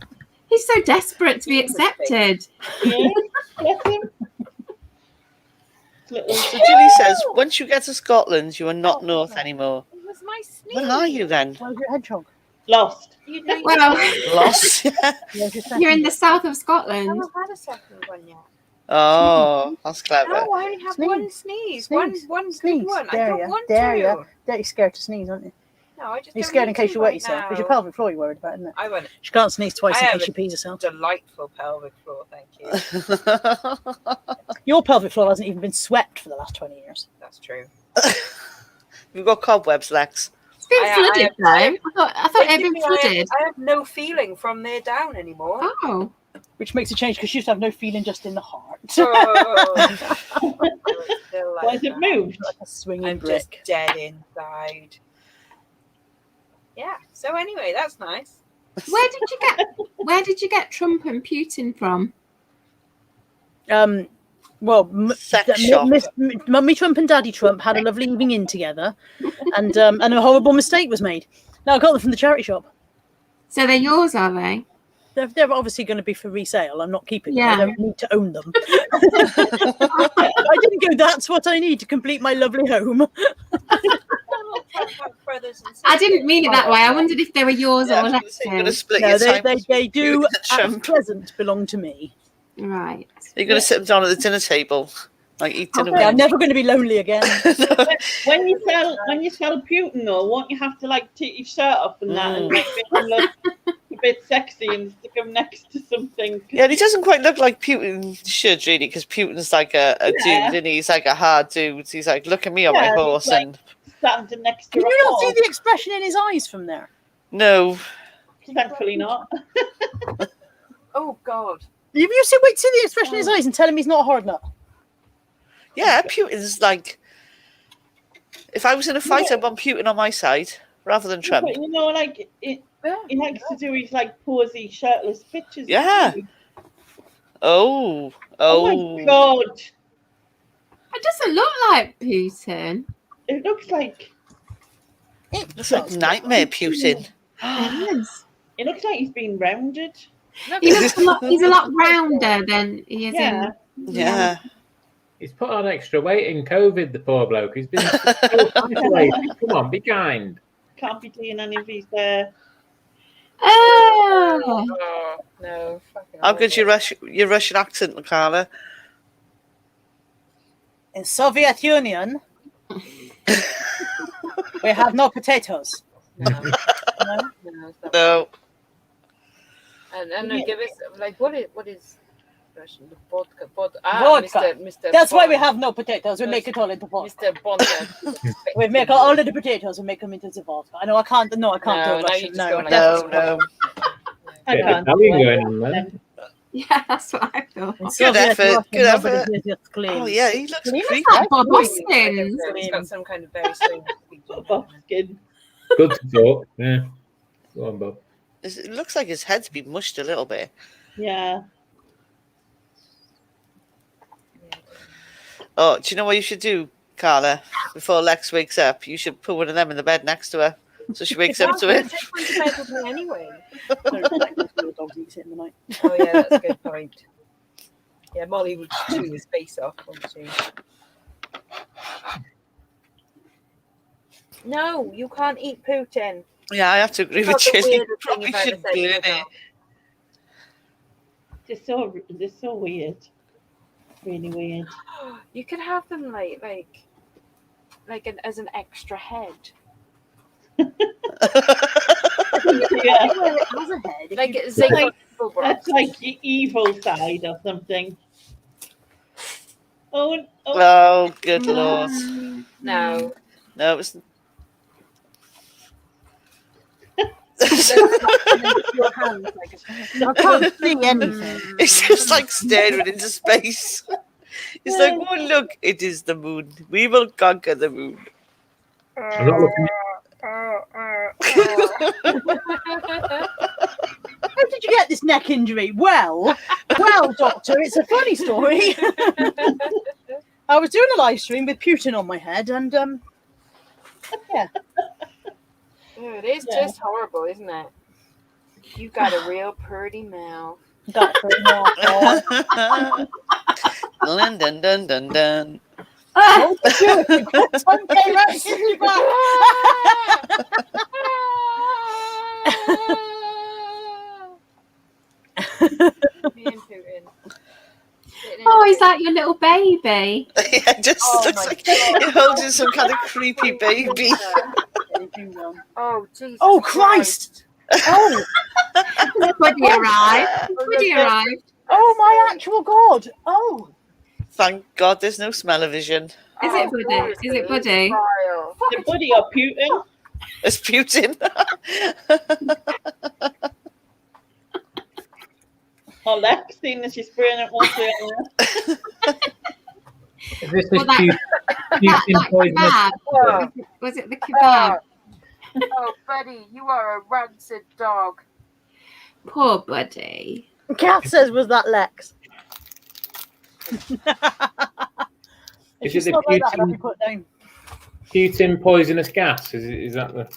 He's so desperate to be accepted. Yeah, bless him. Little, So Julie says, once you get to Scotland, you are not north anymore. It was my sneeze. Where are you then? Where's your hedgehog? lost. You know, Well, Lost? Where's your second? you're in the south of I Scotland. haven't had a second one yet. Oh, that's clever. No, I only have Sneeze. one sneeze. Sneeze. One Sneeze. good one. I There don't you want There to. you You're scared to sneeze, aren't you? No, I just You're don't scared in need case to you wet right yourself. It's your now. pelvic floor you're worried about, isn't it? I want She can't sneeze twice I in have case she a pees herself. delightful pelvic floor, thank you. Your pelvic floor hasn't even been swept for the last 20 years. That's true. You've got cobwebs, Lex. It's been I flooded though. I thought it had been Basically, flooded. I have no feeling from there down anymore. Oh, Which makes a change because she used to have no feeling just in the heart. Oh. Still like Why has it that. moved? Like a swinging I'm just brick. dead inside. Yeah. So anyway, that's nice. where did you get Trump and Putin from? Well, Sex shop. Mummy Trump and Daddy Trump had a lovely evening in together, and a horrible mistake was made. Now I got them from the charity shop. So they're yours, are they? They're obviously going to be for resale. I'm not keeping them. Yeah. I don't need to own them. I didn't go, that's what I need to complete my lovely home. I didn't mean it that way. I wondered if they were yours Yeah, I or was gonna say, you're going to Lex's. split No, your they time. do with at Trump. present belong to me. Right. You're going to sit them down at the dinner table, like eat dinner Yeah, I'm with never going to be lonely again. them. When you sell Putin though, won't you have to like take your shirt off and that and like make him look a bit sexy and stick him next to something? Yeah, and he doesn't quite look like Putin should, really, because Putin's like a dude, and he's like a hard dude. He's like, look at me on my Yeah, horse, he's like- and Standing next to Can a you not see horse. the expression in his eyes from there? no, Thankfully not. Oh God. Wait to see the expression in his eyes and tell him he's not a hard nut. yeah, Putin's like. If I was in a fight, I'd want Putin on my side rather than Trump. But, you know, like he likes to do his like posy shirtless pictures. Yeah. Oh Oh my god! It doesn't look like Putin. It looks like It's like nightmare Putin. It is. it looks like he's been rounded. He's a lot rounder than he is Yeah. Yeah. He's put on extra weight in COVID, the poor bloke. He's been so isolated. Come on, be kind. Can't be doing any of his Oh, Oh no. Fucking How good's horrible. your Russian accent, Makala? In Soviet Union, we have no potatoes. No, No? no, it's not. No. And give us like what is Russian? The vodka. Vodka. Mr. That's why we Bond. have no potatoes. We make it all into vodka. Mr. Bond. We make all of the potatoes and make them into the vodka. I know I can't. No, I can't No, do now Russian. you just No, go like No. I Bit of can't. Italian going on then. yeah, that's what I thought. In Good Soviet effort, Russia, good nobody effort. gives you clean. Oh yeah, he looks He creepy. looks like Bob He's Hoskins. got some kind of very strange feature. Buff skin. Good to talk. Yeah. Go on, Bob. It looks like his head's been mushed a little bit. Yeah. Oh, do you know what you should do, Carla? Before Lex wakes up, you should put one of them in the bed next to her, so she wakes up to it. Take one to bed with me anyway. The dogs eat it in the night. Oh yeah, that's a good point. Yeah, Molly would chew his face off, wouldn't she? No, you can't eat Putin. Yeah, I have to agree with That's the Chili. weirdest thing Probably you've ever should said burn to it. yourself. They're so weird. Really weird. You could have them as an extra head. Yeah. Well, it has a head. Like If it's Like- like That's like the evil side or something. Oh, Oh, good lord. no. No, it's Your hands like I can't see anything. it's just like staring into space. It's like, oh look, it is the moon. We will conquer the moon. I'm not looking How did you get this neck injury? Well, doctor, it's a funny story. I was doing a live stream with Putin on my head, and yeah. It is Yeah. just horrible, isn't it? You got a real pretty mouth. That's very nice. Dun, dun, dun, dun, dun. Oh, good. Tom came out and kissed me back. Me and Putin. Oh, is that your little baby? Yeah, it just Oh looks my like God. you're holding some kind of creepy baby. Oh, Jesus. Oh, Christ! Oh, Buddy arrived. Buddy arrived. oh my actual God! Oh, Thank God there's no smell-o-vision. Is it Buddy? Is it Buddy? the buddy or Putin? It's Putin. Or Lex, seeing that she's spraying it mostly on there. This is Well, that- Putin That poison. kebab. Was it the kebab? Oh, Buddy, you are a rancid dog. Poor Buddy. Kath says, was that Lex? Is If you it the smell like that, Putin- I'll be put down. Putin poisonous gas? Is that the?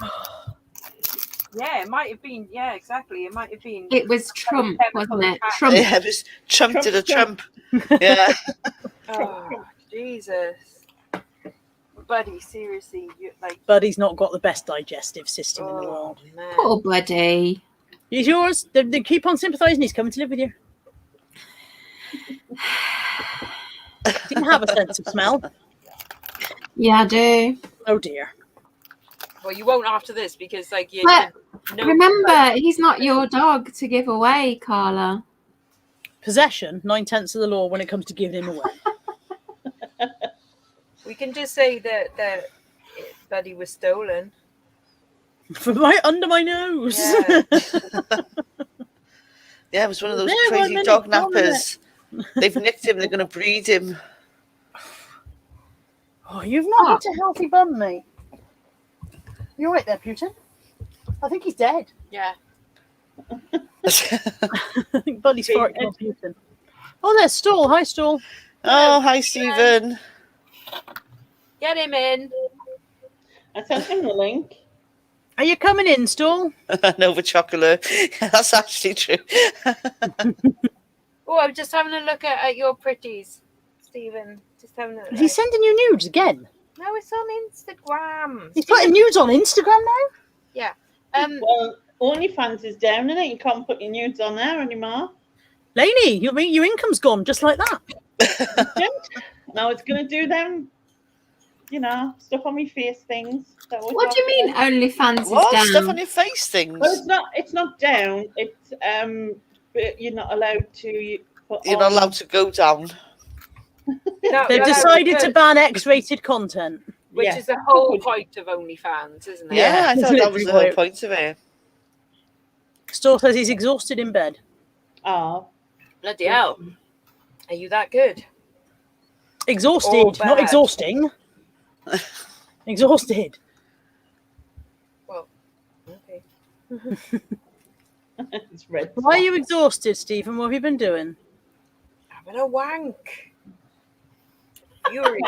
Yeah, it might have been. Yeah, exactly. It might have been. It was Trump, wasn't it? Trump. Yeah, it was Trump to the Trump. Yeah. Oh, Jesus. Buddy, seriously, you like. Buddy's not got the best digestive system in the Oh, world. man. Poor Buddy. He's yours. They keep on sympathising. He's coming to live with you. Didn't have a sense of smell. Yeah, I do. Oh dear. Well, you won't after this because, like, you. But no, remember, he's not your dog to give away, Carla. Possession, 9/10 of the law when it comes to giving him away. we can just say that Buddy was stolen. From right under my nose. Yeah. Yeah, it was one of those There, one crazy minute, dog 1 minute. nappers. They've nicked him. They're going to breed him. Oh, you've not got a healthy bum, mate. You all right there, Putin? I think he's dead. Yeah. I think Buddy's farting on Putin. Oh, there's Stool. Hi, Stool. Oh, hi, Stephen. Get him in. I sent him the link. Are you coming in, Stool? Nova chocolate. That's actually true. Oh, I'm just having a look at your pretties, Stephen. Just having a look. Is he sending you nudes again? No, it's on Instagram. He's putting nudes on Instagram now? Well, OnlyFans is down, isn't it? You can't put your nudes on there anymore. Laney, your income's gone just like that. No, it's going to do them, stuff on my face things. What do you mean OnlyFans is What? down? Stuff on your face things? Well, it's not down. It's but you're not allowed to put You're on. not allowed to go down. No, They've no, decided to because- ban X-rated content. Which Yeah. is the whole point of OnlyFans, isn't it? Yeah, I it's thought that was literally the whole what- point of it. Stool says he's exhausted in bed. Oh, Bloody hell. Are you that good? Exhausted, Or not bad. exhausting. Exhausted. Okay. It's red. Why are you exhausted, Stephen? What have you been doing? Having a wank. Fury.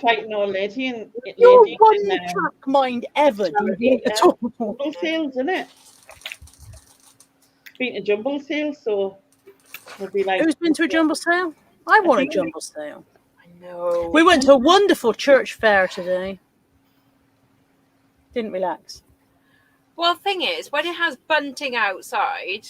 Fighting old lady and Your lady one in track mind ever, do you yeah. at all? Jumble sales, isn't it? Been to Jumble sales, so it'll be like. Who's been to a jumble sale? I want a think- jumble sale. I know. We went to a wonderful church fair today. Didn't relax. Well, the thing is, when it has bunting outside,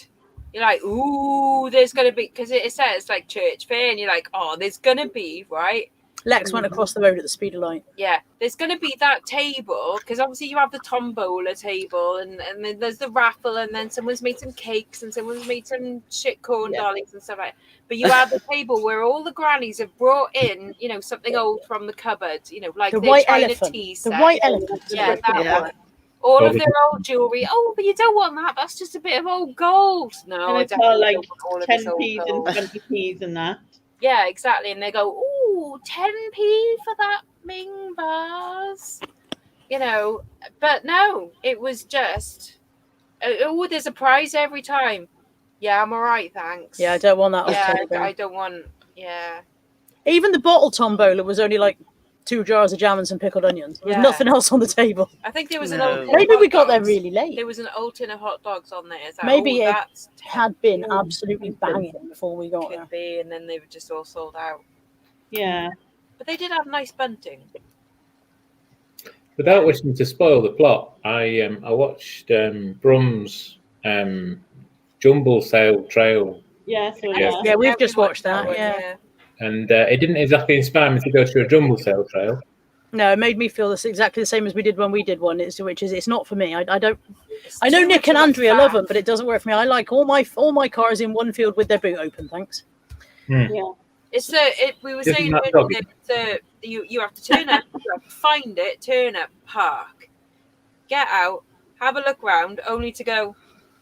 you're like, ooh, there's going to be, because it says like church fair, and you're like, oh, there's going to be, right? Lex went across the road at the speed of light. Yeah, there's going to be that table, because obviously you have the tombola table, and then there's the raffle, and then someone's made some cakes, and someone's made some shit corn dollies and stuff like that. But you have the table where all the grannies have brought in, you know, something old from the cupboard, you know, like The their white China elephant. tea The set. white elephant. Yeah, that Yeah. one. All of their old jewellery. Oh, but you don't want that. That's just a bit of old gold. No, And I it's all definitely like don't want all of this old 10p's and gold. 20p's and that. Yeah, exactly. And they go, ooh, 10p for that Ming vase. You know, but no, it was just, oh, there's a prize every time. Yeah, I'm all right, thanks. Yeah, I don't want that. Yeah, off I don't want, yeah. Even the bottle tombola was only like 2 jars of jam and some pickled onions. There was Yeah. nothing else on the table. I think there was No. an old tin Maybe of we hot got there dogs. really late. There was an old tin of hot dogs on there. It's like, Maybe oh, it that's had been absolutely banging before we got there. could be, and then they were just all sold out. Yeah. But they did have nice bunting. Without wishing to spoil the plot, I watched Brum's Jumble Sale Trail, Yeah, so Yeah. Yeah, we've we just watched that, one, yeah. and it didn't exactly inspire me to go to a Jumble Sale Trail. No, it made me feel this exactly the same as we did when we did one. It's not for me. I don't. It's I know too Nick much and of a Andrea love faff. them, but it doesn't work for me. I like all my cars in one field with their boot open. Thanks. It's we were Isn't saying that earlier doggy? that you have to turn up, you have to find it, turn up, park, get out, have a look round, only to go,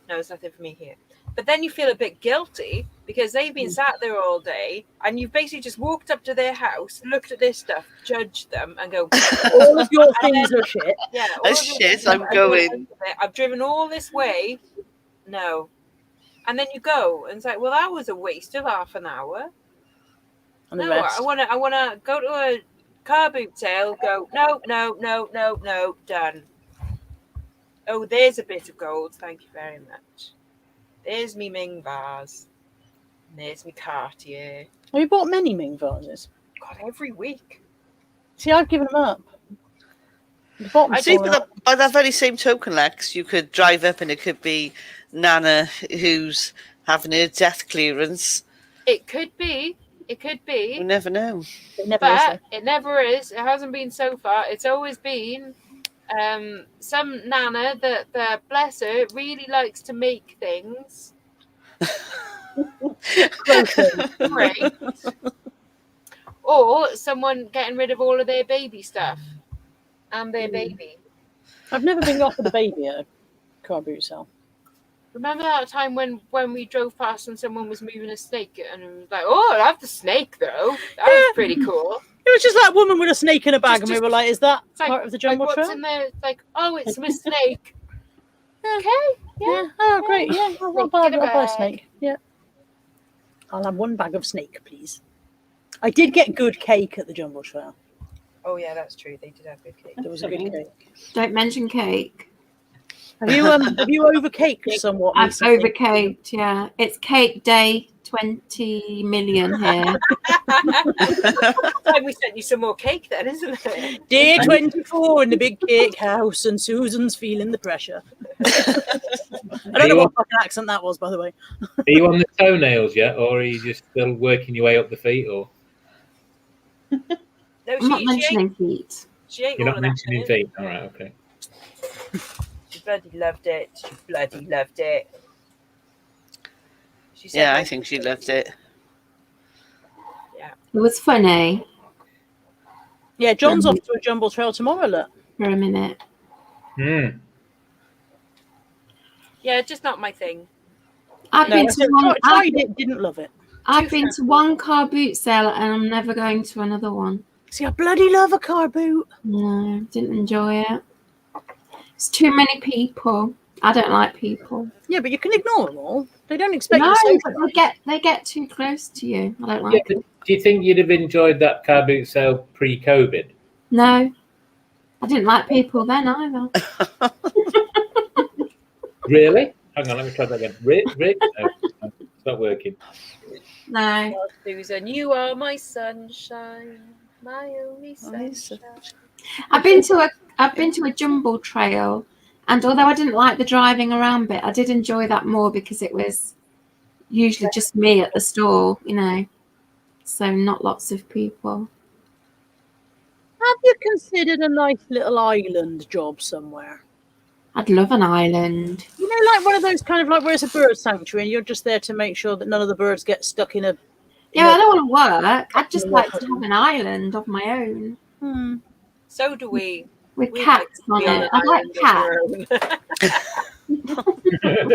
no, there's nothing for me here. But then you feel a bit guilty because they've been sat there all day, and you've basically just walked up to their house, looked at their stuff, judged them, and go, All of your things are shit. yeah, all That's of your shit, things I'm are going. I've driven all this way, no. And then you go, and it's like, well, that was a waste of half an hour. And the No, rest. I wanna go to a car boot sale. Go, no, done. Oh, there's a bit of gold. Thank you very much. There's me Ming vase. And there's me Cartier. Have you bought many Ming vases? God, every week. See, I've given them up. The bottom's See, fallen out. by that very same token, Lex, you could drive up and it could be Nana who's having her death clearance. It could be. It could You be. never know. It never is, But it never is. It hasn't been so far. It's always been some Nana that bless her, really likes to make things. Great. Or someone getting rid of all of their baby stuff and their baby. I've never been offered a baby at a car boot sale. Remember that time when we drove past and someone was moving a snake and it was like, oh, I have the snake though. That was pretty cool. It was just that woman with a snake in a bag, and we Just- were like, "Is that It's like, part of the jumble what's trail?" in there? It's like, oh, it's my snake. Yeah. Okay. Yeah. Oh, great. Yeah. I'll Snake buy in a a bag. snake. Yeah. I'll have one bag of snake, please. I did get good cake at the jumble trail. Oh yeah, that's true. They did have good cake. There was a good cake. Don't mention cake. Have you overcaked somewhat? I've recently? overcaked, yeah. It's cake day 20 million here. Time we sent you some more cake then, isn't it? Day 24 in the big cake house, and Susan's feeling the pressure. I don't know what fucking accent that was, by the way. Are you on the toenails yet, or are you just still working your way up the feet? Or No, I'm not she mentioning feet. ate you're all not of that. mentioning didn't feet? All right, okay. She bloody loved it. She bloody loved it. She said, Yeah, I think she loved it. It was funny Yeah, John's off to a jumble trail tomorrow, look. for a minute. yeah, just not my thing. I've No, been I to said, one. tried it, didn't love it. I've been to one car boot sale, and I'm never going to another one. See, I bloody love a car boot. No, didn't enjoy it. It's too many people. I don't like people. Yeah, but you can ignore them all. They don't expect No, you to but socialise. they get too close to you. I don't Yeah, like but it. do you think you'd have enjoyed that car boot sale pre-COVID? No, I didn't like people then either. Really? Hang on, let me try that again. No, it's not working. No. Susan, you are my sunshine, my only sunshine. I've been to a Jumble trail, and although I didn't like the driving around bit, I did enjoy that more because it was usually just me at the stall, you know, so not lots of people. Have you considered a nice little island job somewhere? I'd love an island. You know, like one of those kind of like where it's a bird sanctuary and you're just there to make sure that none of the birds get stuck in a... Yeah, I don't want to work. I'd just like to have an island of my own. So do we. With We'd cats like to on be it. I'd like an cats. island of our own.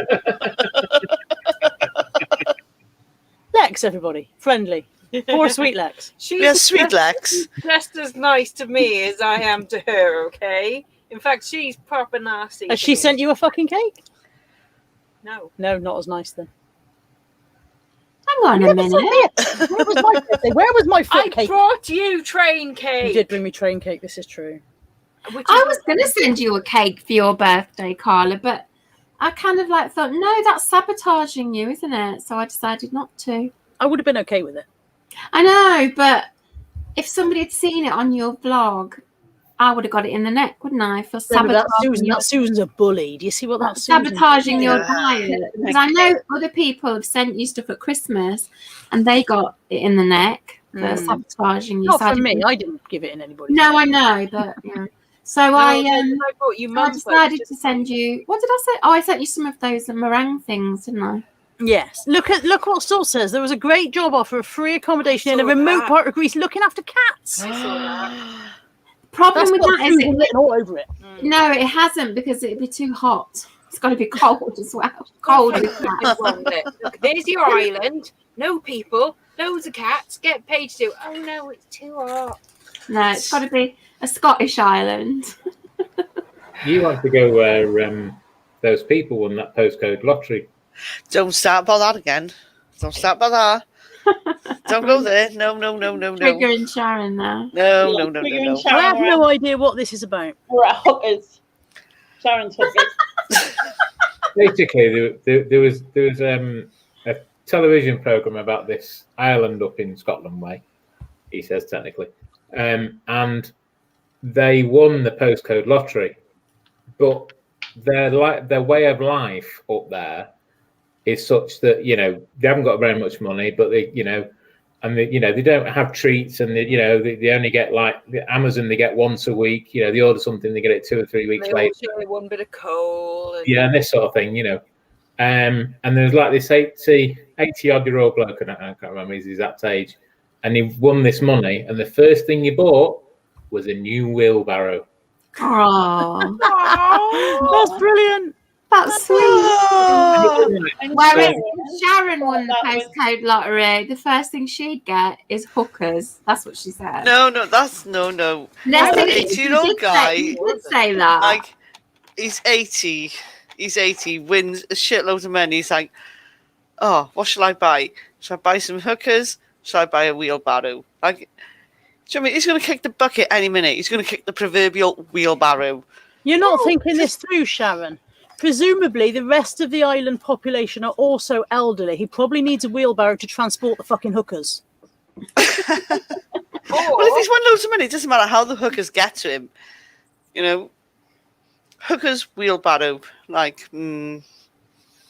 Lex, everybody. Friendly. Poor sweet Lex. She's Yeah, sweet Lex. just as nice to me as I am to her, okay? In fact, she's proper nasty. Has to she me. sent you a fucking cake? No. No, not as nice then. Hang on a minute. Where was my birthday? Where was my I foot cake? brought you train cake. You did bring me train cake, this is true. Which I is was going to send you a cake for your birthday, Carla, but I kind of like thought, no, that's sabotaging you, isn't it? So I decided not to. I would have been okay with it. I know, but if somebody had seen it on your vlog, I would have got it in the neck, wouldn't I? For Yeah, but sabotaging, Susan's a bully. Do you see what that's Susan? sabotaging your Yeah. diet. Because I know other people have sent you stuff at Christmas and they got it in the neck for sabotaging you. Not So I for me. didn't- I didn't give it in anybody. No, I know, but yeah. So I brought you I mum's decided to send you. What did I say? Oh, I sent you some of those meringue things, didn't I? Yes. Look what Saul says. There was a great job offer of free accommodation in a saw remote that. part of Greece looking after cats. I saw that. Problem That's with got that is Susan written all over it. no, it hasn't because it'd be too hot. It's got to be cold as well. Cold with that. It's wrong there. Look, there's your island. No people. Loads of cats. Get paid to do. Oh no, it's too hot. No, it's got to be a Scottish island. You want to go where those people won that postcode lottery. Don't start about that again. Don't start about that. Don't go there. No. Triggering Sharon now. No. Triggering I Sharon, have we're no idea what this is about. we're at hookers. Sharon's hookers. Basically, there was a television program about this island up in Scotland way. He says technically, and they won the postcode lottery, but their way of life up there is such that they haven't got very much money, but they they don't have treats, and they only get like the Amazon. They get once a week. They order something, they get it 2 or 3 weeks They all later. share one bit of coal. And Yeah, and this sort of thing, and there's like this 80-odd-year-old bloke, and I can't remember his exact age, and he won this money, and the first thing he bought was a new wheelbarrow. Oh, That's brilliant. that's sweet. Whereas if Sharon won the That was- postcode lottery, the first thing she'd get is hookers. That's what she said. No. That's no. No, That's an you 80-year-old did say- guy. You did say that. Like, he's 80. He's 80. Wins a shitload of money. He's like, oh, what shall I buy? Shall I buy some hookers? Shall I buy a wheelbarrow? Like, do you know what I mean? He's going to kick the bucket any minute. He's going to kick the proverbial wheelbarrow. You're not thinking this through, Sharon. Presumably, the rest of the island population are also elderly. He probably needs a wheelbarrow to transport the fucking hookers. Well, if he's won loads of money, it doesn't matter how the hookers get to him. Hookers, wheelbarrow. Like, I mean,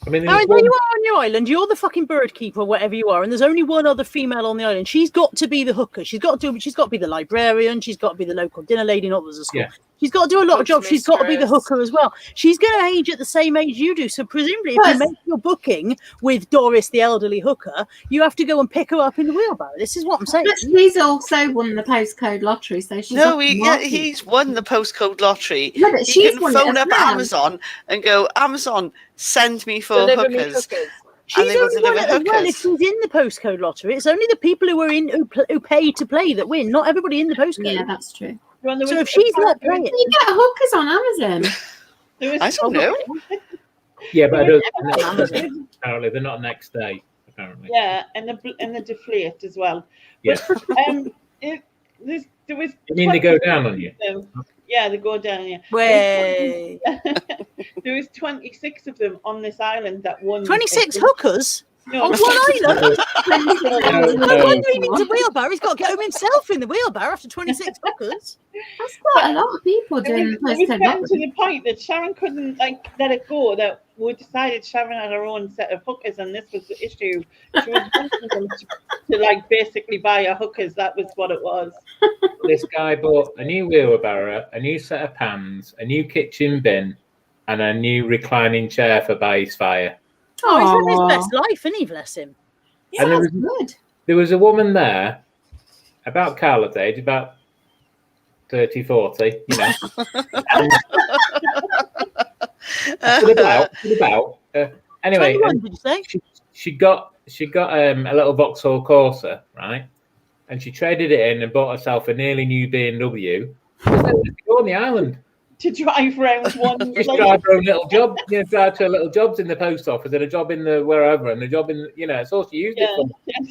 Now, when you are on your island, you're the fucking bird keeper, whatever you are, and there's only one other female on the island. She's got to be the hooker. She's got to be the librarian. She's got to be the local dinner lady, not there's a school. Yeah. She's got to do a lot of jobs. She's got to be the Postmistress. hooker as well. She's going to age at the same age you do. So presumably, if you make your booking with Doris, the elderly hooker, you have to go and pick her up in the wheelbarrow. This is what I'm saying. But he's also won the postcode lottery, so she's no, off the market. he's won the postcode lottery. Yeah, but He she's can won it phone as up well. Amazon and go, Amazon, send me 4 deliver me hookers. hookers. She's they will only won deliver it as well hookers. if she's in the postcode lottery. It's only the people who pay to play that win, not everybody in the postcode. Yeah, that's true. So if she's not playing, You get hookers on Amazon. I don't know. Yeah, but I don't. Apparently, they're not next day. Apparently. Yeah, and the deflate as well. Yeah. But, there was. You mean they go down on you? Yeah, they go down. Yeah. Way. There was 26 of them on this island that won. 26 hookers No, on one island. No No. wonder he needs a wheelbarrow. He's got to get home himself in the wheelbarrow after 26 hookers. That's quite a lot of people doing It was postcode getting to lottery. the point that Sharon couldn't let it go. That we decided Sharon had her own set of hookers, and this was the issue. She was wanting them to basically buy her hookers. That was what it was. This guy bought a new wheelbarrow, a new set of pans, a new kitchen bin, and a new reclining chair for by his fire. Oh, he's living Aw. his best life, isn't he? Bless him. And Sounds good. There was a woman there, about Carla's age, about 30, 40, you know. Anyway, 21, did you say? she got a little Vauxhall Corsa, right? And she traded it in and bought herself a nearly new BMW. Go on the island. To drive around one. Just drive her own little job. You know, drive to her little jobs in the post office and a job in the wherever and a job in, it's all she used it for. And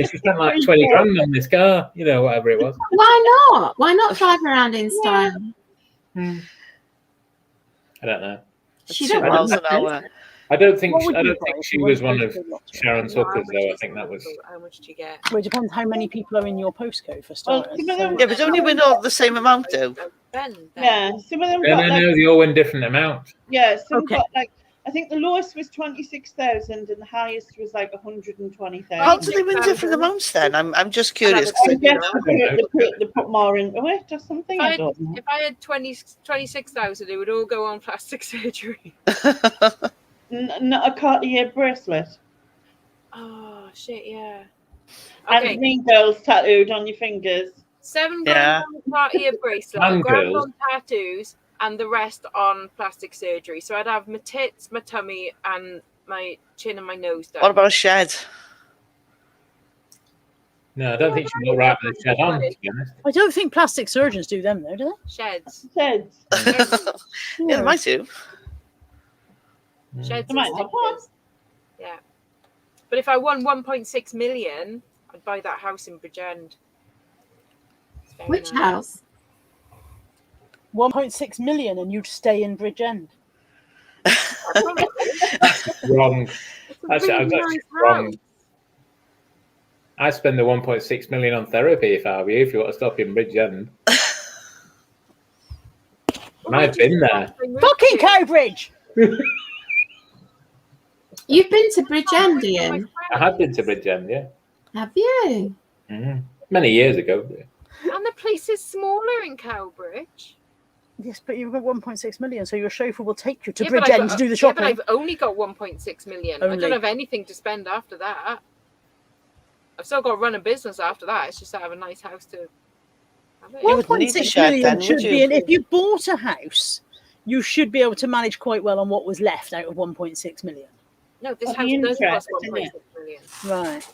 she spent like 20 grand on this car, whatever it was. Why not? Why not drive around in style? I don't know. She 2 don't miles want an that. hour. I don't think What would you buy if she you was won one of postcode lottery? Sharon's hookers, though. I think that was. How much do you get? Well, it depends how many people are in your postcode for Well, starters. some of them- Yeah, but don't you win all the same amount, though? Ben, Yeah, some of them No, got they all win different amounts. some Okay. got I think the lowest was 26,000 and the highest was 120,000. How do they win different amounts then? I'm just curious. I guess they put more into it or something. I don't know. If I had 26,000, it would all go on plastic surgery. Not a Cartier bracelet. Oh shit, yeah. And Okay, Mean Girls tattooed on your fingers. 7 Yeah. grand on party bracelet, Man grand girls. on tattoos, and the rest on plastic surgery. So I'd have my tits, my tummy, and my chin and my nose done. What about a shed? No, I don't think she got right with the shed on, to be honest. I don't think plastic surgeons do them, though, do Sheds. Sheds. Yeah, they might do. Sheds They might and have one. stickers. Yeah. But if I won 1.6 million, I'd buy that house in Bridgend. It's very Which nice. house? they? 1.6 million and you'd stay in Bridgend. Wrong. It's a That's really actually nice wrong. house. I spend the 1.6 million on therapy if I were you, if you want to stop in Bridgend. And I've been there. Fucking Cowbridge! You've been to Bridgend, Ian? I have been to Bridgend, yeah. Have you? Many years ago. And the place is smaller in Cowbridge. Yes, but you've got 1.6 million, so your chauffeur will take you to Yeah, but Bridgend to do the Yeah, shopping. but I've only got 1.6 million. I Only. don't have anything to spend after that. I've still got to run a business after that. It's just to have a nice house to have it. You wouldn't need the 1.6 shed million then, should would be, you? and if you bought a house, you should be able to manage quite well on what was left out of 1.6 million. No, this Of house the does cost interest, 1.6 million. Right.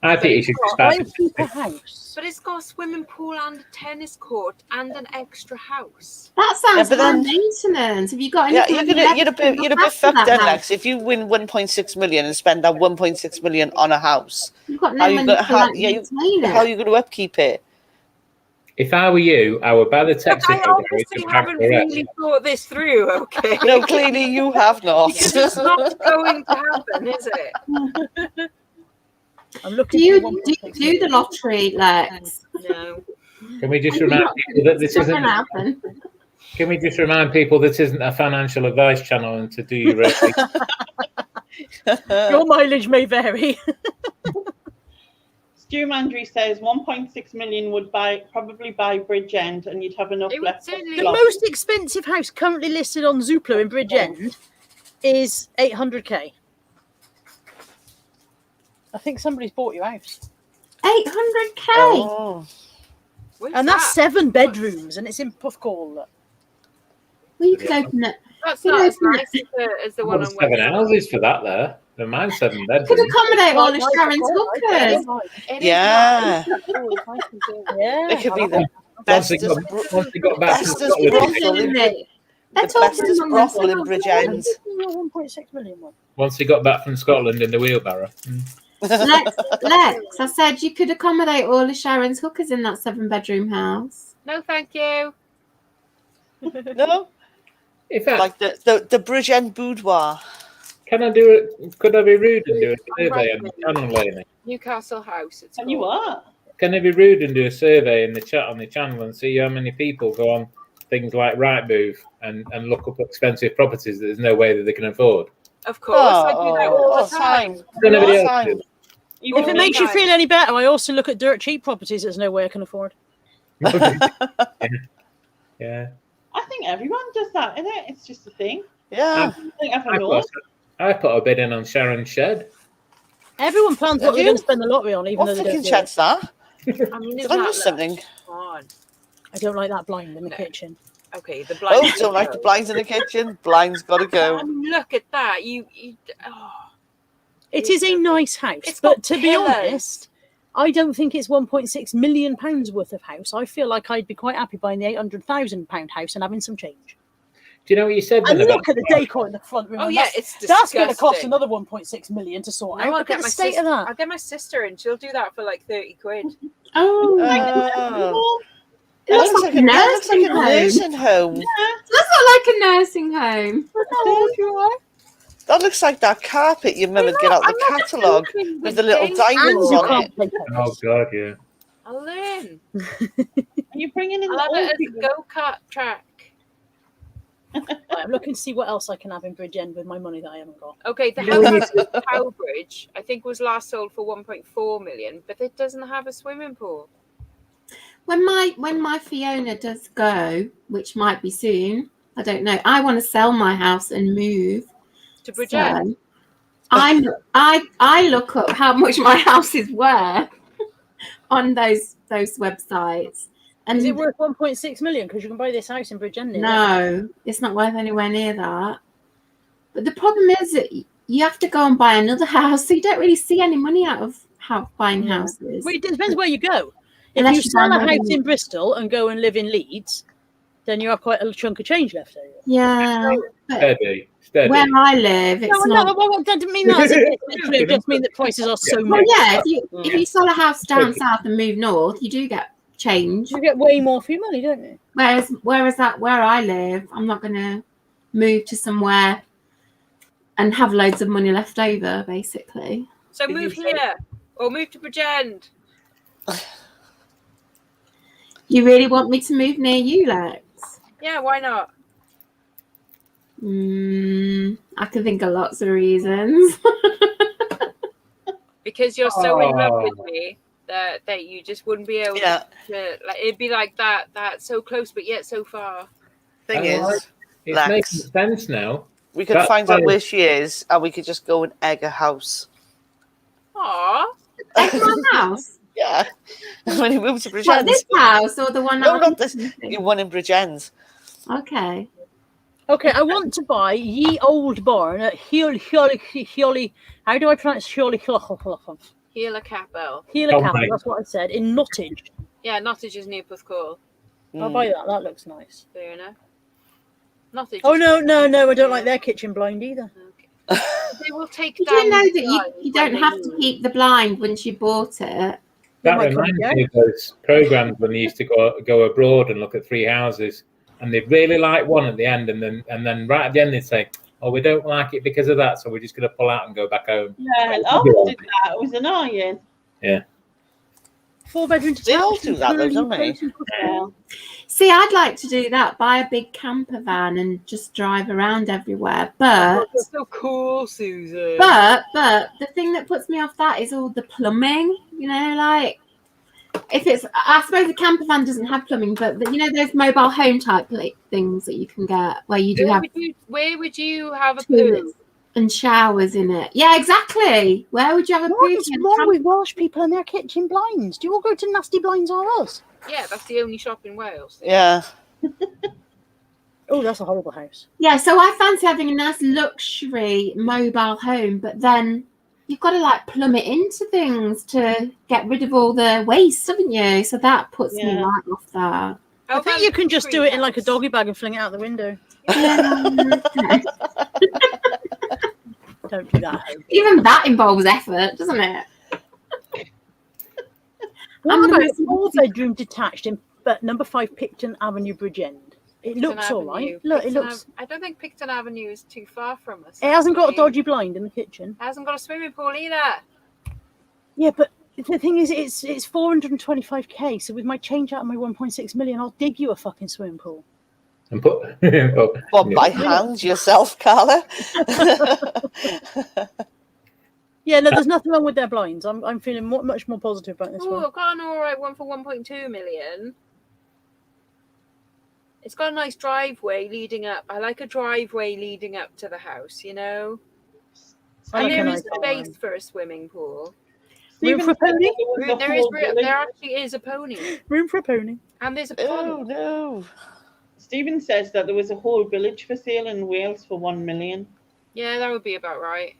I think you should Why expand. keep a house? But it's got a swimming pool and a tennis court and an extra house. That sounds but high then- maintenance. Have you got Yeah, anything you're a bit after fucked that then, house? Lex. If you win 1.6 million and spend that 1.6 million on a house, You've got how no you money got to how, like, yeah, maintain how are it. you going to upkeep it? If I were you, I would buy the Look, I Texaco garage obviously and haven't really thought this through, okay? No, clearly you have not. Because it's not going to happen, is it? I'm looking Do for you 1.6 do million. the lottery, Lex? No. Can we just remind people that this It's not isn't? gonna happen. Can we just remind people this isn't a financial advice channel and to do your research? Your mileage may vary. Stu Mandry says 1.6 million would probably buy Bridgend and you'd have enough It would left. certainly- The for most expensive house currently listed on Zoopla in Bridgend is 800k. I think somebody's bought your house. 800k. Oh. Where's And that's that? 7 bedrooms and it's in Puffcall. Well, you could open it. That's You not know, as nice as the one Well, on 7 West. houses for that there. The mine's 7 You could bedrooms. accommodate all of Sharon's hookers. It is Yeah. Yeah. It could be the Once they bestest, got back to bestest Scotland, brothel. Isn't it? They're The talking bestest among brothel in themselves. Bridgend. 1.6 million one. Once he got back from Scotland in the wheelbarrow. Lex, I said you could accommodate all of Sharon's hookers in that 7-bedroom house. No, thank you. No? In fact, Like the Bridgend boudoir. could I be rude and do a survey right on the channel, Lainey? Newcastle House. It's And you called. what? Can I be rude and do a survey in the chat on the channel and see how many people go on things like Rightmove and look up expensive properties that there's no way that they can afford? Of course, I do that all the time. Does anybody else Time. do You If it won't makes you know. feel any better, I also look at dirt cheap properties there's no way I can afford. that? Yeah. I think everyone does that, isn't it? It's just a thing. Yeah. I think I've I heard all. put a bid in on Sharon's shed. Everyone plans what Have they're you? going to spend the lottery on, even What though they freaking don't do it. shed's that? I mean, isn't Did I that miss something? Come on. I don't like that blind in the No. kitchen. Okay, the Oh, blinds. don't like the blinds in the kitchen. Blinds gotta I go. mean, look at that. Oh, It is a nice house, It's but got to be pillars. honest, I don't think it's 1.6 million pounds worth of house. I feel like I'd be quite happy buying the 800,000 pound house and having some change. Do you know what you said And then about look at the decor in the front room. Oh and yeah, that's- it's disgusting. That's going to cost another 1.6 million to sort No, out. I'll Look get at the my state sister. of that. I'll get my sister in. She'll do that for like 30 quid. Oh, Oh. it looks like a That looks like nursing a home. nursing home. It does look like a nursing home. That looks like that carpet your mum would get out the catalogue with the little diamonds You on can't it. play Oh tennis. God, yeah. I'll learn. Are you bringing in I'll the have old it as a people? go-kart track. Right, I'm looking to see what else I can have in Bridgend with my money that I haven't got. Okay, the You know, house at Cowbridge, I think, was last sold for 1.4 million, but it doesn't have a swimming pool. When my Fiona does go, which might be soon, I don't know. I want to sell my house and move. To Bridgend. So I look up how much my house is worth on those websites. And Is it worth 1.6 million? Because you can buy this house in Bridgend. no, it's not worth anywhere near that. But the problem is that you have to go and buy another house, so you don't really see any money out of buying Yeah. houses. Well, it depends where you go. If Unless you you sell a buy house in Bristol and go and live in Leeds, then you have quite a chunk of change left over. Yeah, but Steady. where I live, it's No, not. no, well, I didn't mean that as a bit. Literally, I just mean that prices are so Well, much. yeah, if you sell a house down south and move north, you do get change. You get way more for your money, don't you? Whereas where I live, I'm not going to move to somewhere and have loads of money left over, basically. So move here or move to Bridgend. You really want me to move near you, Lex? Yeah, why not? I can think of lots of reasons. Because you're so in love with Oh. me that you just wouldn't be able Yeah. to. Like, it'd be like that so close but yet so far. Thing I like- is, It's Lex. making sense now. we could That's find out fine. where she is and we could just go and egg a house. Aw. Like my house? Yeah. When you move to What, Bridgend. this house or the one No, I'm not this. thinking? You one in Bridgend. Okay. Okay, I want to buy Ye Old Barn at Hioli. How do I pronounce Hioli? Healer Capel. Hila Oh, Castle, right. that's what I said, in Nottage. Yeah, Nottage is near Puthcall. I'll buy that, that looks nice. Fair enough. Nottage. Oh, is- no, I don't like their kitchen blind either. Okay. They will take Did down you know the that you blinds don't when they have to move. keep the blind once you bought it? That might come reminds again. me of those programs when they used to go abroad and look at 3 houses, and they'd really like one at the end, and then right at the end they'd say, "Oh, we don't like it because of that, so we're just going to pull out and go back home." Yeah, I always did that. It was annoying. 4-bedroom They all detached. do that though, don't they? Yeah. See, I'd like to do that, buy a big camper van and just drive around everywhere. But That's so cool, Susan. but the thing that puts me off that is all the plumbing, you know, like if it's, I suppose the camper van doesn't have plumbing, but you know those mobile home type things that you can get where you do have Where would you have a poo? toilets and showers in it. Yeah, exactly. Where would you have a What poo? is wrong with Welsh people and their kitchen blinds? Do you all go to Nasty Blinds or us? Yeah, that's the only shop in Wales. Yeah. Oh, that's a horrible house. Yeah, so I fancy having a nice luxury mobile home, but then you've got to like plumb it into things to get rid of all the waste, haven't you? So that puts me Yeah. right off that. I think you can just do it in like a doggy bag and fling it out the window. Yeah. Don't do that. Even that involves effort, doesn't it? What the about most- a 4-bedroom detached in number 5 Picton Avenue, Bridgend? It Picton looks all Avenue. right. Look, it Picton looks. I don't think Picton Avenue is too far from us. It hasn't got a actually. dodgy blind in the kitchen. Hasn't got a swimming pool either. Yeah, but the thing is, it's 425k. So with my change out of my 1.6 million, I'll dig you a fucking swimming pool. And put Well, by hand yourself, Carla. Yeah, no, there's nothing wrong with their blinds. I'm feeling much more positive about this Oh, one. I've got an alright one for 1.2 million. It's got a nice driveway leading up. I like a driveway leading up to the house, you know? I And like there a is nice space for a swimming pool. Room for a pony? There actually is a pony. Room for a pony. And there's a Oh, pond. no. Stephen says that there was a whole village for sale in Wales for 1 million. Yeah, that would be about right.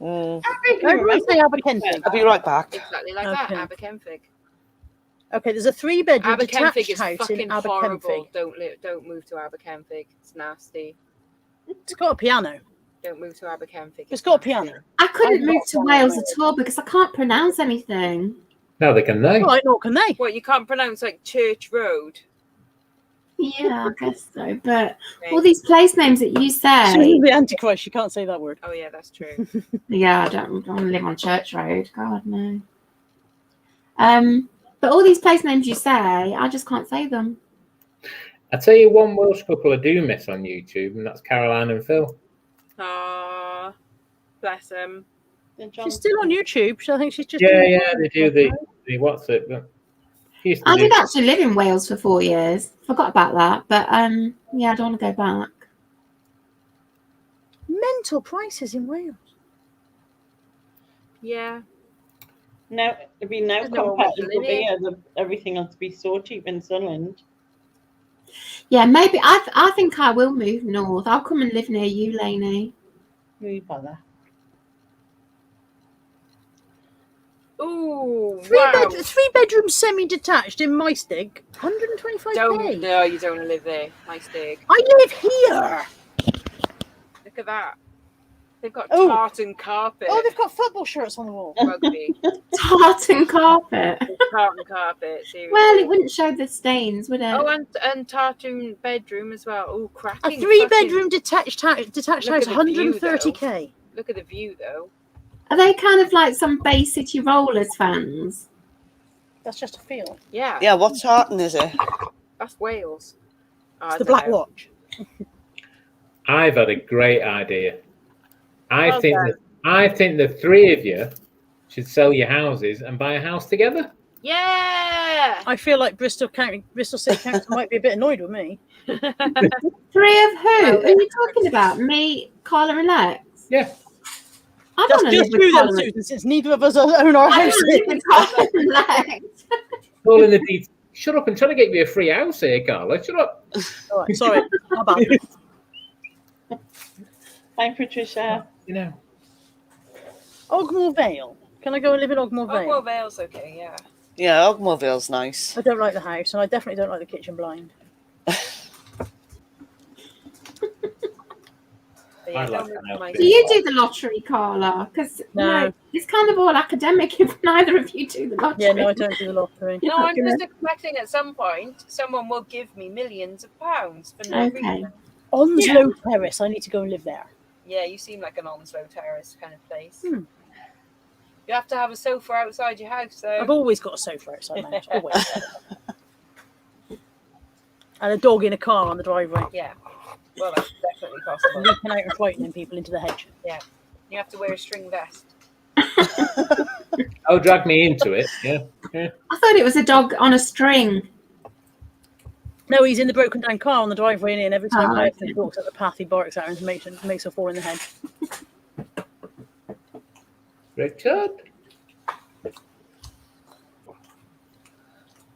Mm. I say Aberkenfig. I'll be right back. Exactly like Okay. that, Aberkenfig. Okay, there's a 3-bedroom Aberkenfig detached is house in fucking horrible. Aberkenfig. Don't move to Aberkenfig. It's nasty. It's got a piano. Don't move to Aberkenfig. It's got a piano. I couldn't I've move got to one Wales in at all because I can't pronounce anything. Neither can they. All right, nor can they. What, you can't pronounce like Church Road? Yeah, I guess so. But all these place names that you She's say, the Antichrist. She can't say that word. Oh yeah, that's true. yeah, I don't want to live on Church Road. God, no. But all these place names you say, I just can't say them. I tell you one Welsh couple I do miss on YouTube, and that's Caroline and Phil. Ah, bless him. She's still on YouTube. So I think she's just. Yeah, doing- yeah, they do the what's it? But she used to I do- did actually live in Wales for 4 years. Forgot about that. But yeah, I don't want to go back. Mental prices in Wales. Yeah. Now, it'd be now There's no compared one to living here. everything will be so cheap in Sunderland. Yeah, maybe I think I will move north. I'll come and live near you, Lainey. Really bother. Ooh, wow. 3-bedroom semi-detached in Maestig. 125k. Don't, no, you don't want to live there. Nice dig. I live here. Look at that. They've got Oh. tartan carpet. Oh, they've got football shirts on the wall. Rugby. Tartan carpet. Tartan carpet, seriously. Well, it wouldn't show the stains, would it? Oh, and tartan bedroom as well. Oh, A cracking. 3-bedroom detached house, Look at the view, 130k. Look at the view, though. Are they kind of like some Bay City Rollers fans? That's just a feel. Yeah. Yeah, what tartan is it? That's Wales. Oh, I It's the don't Black know. Watch. I've had a great idea. I Well think done. the three of you should sell your houses and buy a house together. Yeah. I feel like Bristol City Council might be a bit annoyed with me. 3 of who? Who are you talking about? Me, Carla, and Lex? Yeah. I That's don't want to just live you with then, Carla. Susan, since neither of us own our I house. don't live with Carla and Lex. All in the details. Shut up! I'm trying to get you a free house here, Carla. Shut up. All right, sorry. My bad. Hi, Patricia. You know. Ogmore Vale. Can I go and live in Ogmore Oh, Vale? well, Vale's okay, yeah. Yeah, Ogmore Vale's nice. I don't like the house, and I definitely don't like the kitchen blind. But yeah, I like don't move that to my outfit. Do you do the lottery, Carla? Because No. it's kind of all academic if neither of you do the lottery. Yeah, no, I don't do the lottery. No, I'm gonna- just expecting at some point someone will give me millions of pounds for no Okay. reason. Onslow Terrace. I need to go and live there. Yeah, you seem like an Onslow Terrace kind of place. Hmm. You have to have a sofa outside your house, I've though. always got a sofa outside my house. Always. And a dog in a car on the driveway, Yeah. Well, that's definitely possible. leaping out and frightening people into the hedge. You have to wear a string vest. Oh, drag me into it. Yeah. I thought it was a dog on a string. No, he's in the broken down car on the driveway, and every time Oh, my okay. husband walks up the path, he barks at her and makes her fall in the hedge. Richard.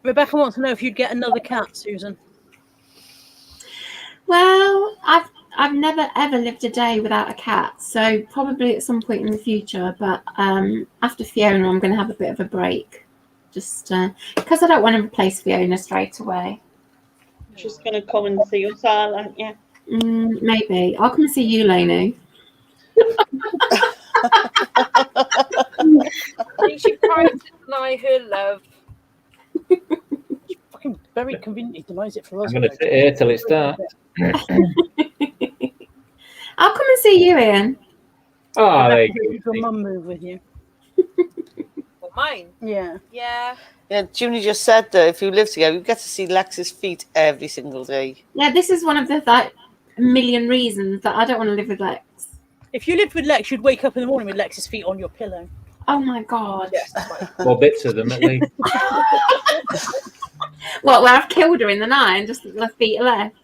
Rebecca wants to know if you'd get another cat, Susan. Well, I've never ever lived a day without a cat, so probably at some point in the future. But after Fiona, I'm going to have a bit of a break, just because I don't want to replace Fiona straight away. She's going to come and see us all, aren't you? Maybe. I'll come and see you, Lainey. I think she tried to deny her love. Fucking very conveniently denies it for us. I'm going to sit here till it starts. I'll come and see you, Ian. Oh, there Did you your go. mum move with you? Well, mine. Yeah. Yeah. Yeah, Junie just said that if you live together, you get to see Lex's feet every single day. Yeah, this is one of the like a million reasons that I don't want to live with Lex. If you lived with Lex, you'd wake up in the morning with Lex's feet on your pillow. Oh my god. Yes, that's right. Or bits of them, at least. What, where I've killed her in the night and just left feet are left?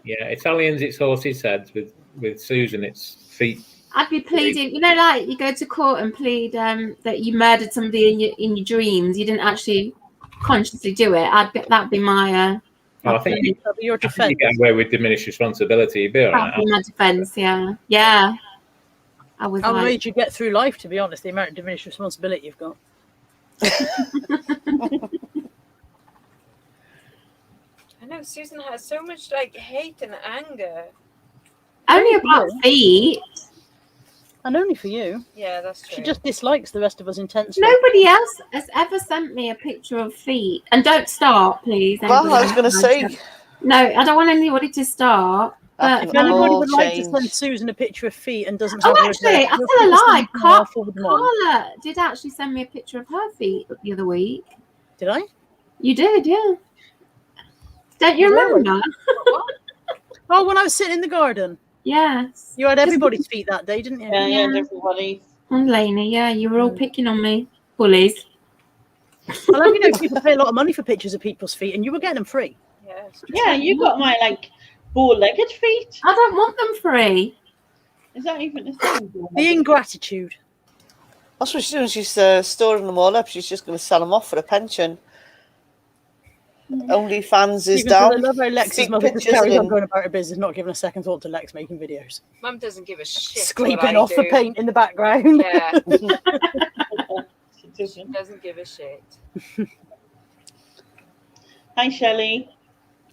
Yeah, Italians, it's horses' heads. With Susan, it's feet. I'd be pleading, you know, like you go to court and plead that you murdered somebody in your dreams. You didn't actually consciously do it. That'd be my. I think you Your defense. get away with diminished responsibility. You'd be all That'd right. be my defense. Yeah, yeah. I was How like, made you get through life, to be honest, the amount of diminished responsibility you've got. I know Susan has so much like hate and anger. only about feet. And only for you. Yeah, that's true. She just dislikes the rest of us intensely. Nobody else has ever sent me a picture of feet. And don't start, please. Well, I was going to say, No, I don't want anybody to start. that But If anybody will would like to change. send Susan a picture of feet and doesn't Oh, have her actually, address, I feel tell free a to send lie. them to me, I'll forward them on. Carla did actually send me a picture of her feet the other week. Did I? You did, yeah. Don't you Really? remember? Oh, when I was sitting in the garden. Yes. You had everybody's feet that day, didn't you? Yeah, Yeah. and everybody. And Lainey, yeah, you were all picking on me. Bullies. Well, you know, people pay a lot of money for pictures of people's feet, and you were getting them free. Yeah, it's true. Yeah, you got my like bow-legged feet. I don't want them free. Is that even a thing? The ingratitude. That's what she's doing. She's storing them all up. She's just going to sell them off for a pension. OnlyFans is Even though I down. love how Lex's Feet mother just pictures carries on in. going about her business, not giving a second thought to Lex making videos. Mum doesn't give a shit. Scraping what I off the do. paint in the background. Yeah, She doesn't. doesn't give a shit. Hi, Shelley.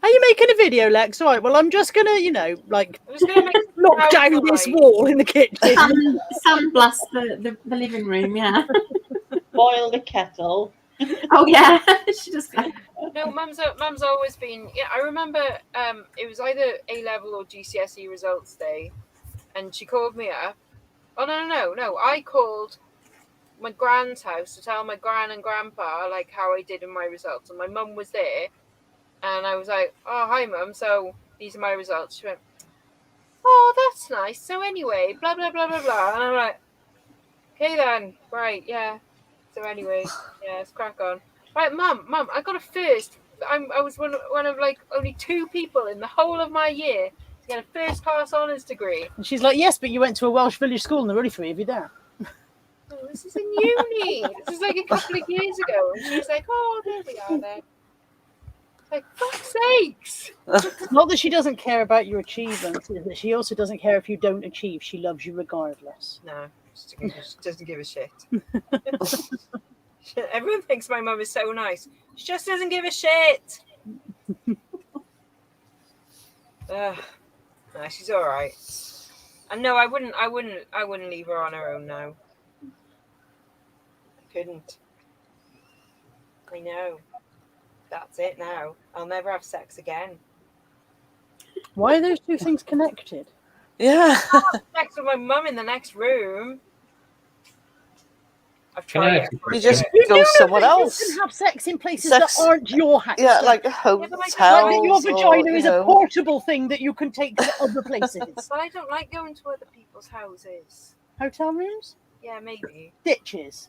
Are you making a video, Lex? All right, well, I'm just going to, you know, like, I was gonna make knock down this wall in the kitchen. Sandblast the living room, yeah. Boil the kettle. Oh, yeah. She just like, No, mum's always been. Yeah, I remember. It was either A level or GCSE results day, and she called me up. Oh no! I called my grand's house to tell my gran and grandpa like how I did in my results, and my mum was there, and I was like, "Oh, hi, mum. So these are my results." She went, "Oh, that's nice. So anyway, blah blah blah blah blah," and I'm like, "Okay then, right, yeah." So anyway, yeah, let's crack on. Right, mum, I got a first. I was one of like only 2 people in the whole of my year to get a first class honours degree. And she's like, yes, but you went to a Welsh village school and there were only 3 of you there. Oh, this is in uni. This is like a couple of years ago, and she's like, "Oh, there we are then." Like, fuck's sakes! Not that she doesn't care about your achievements, is that she also doesn't care if you don't achieve. She loves you regardless. No, she doesn't give a shit. Everyone thinks my mum is so nice. She just doesn't give a shit. No, she's all right. And no, I wouldn't leave her on her own now. I couldn't. I know. That's it now. I'll never have sex again. Why are those 2 things connected? Yeah. Sex with my mum in the next room. I've Can I tried ask it. you You just You go know somewhere that else. You can have sex in places Sex- that aren't your house. Yeah, like a but hotel. Like that your vagina or, is you a know. portable thing that you can take to other places. But I don't like going to other people's houses. Hotel rooms? Yeah, maybe. Ditches.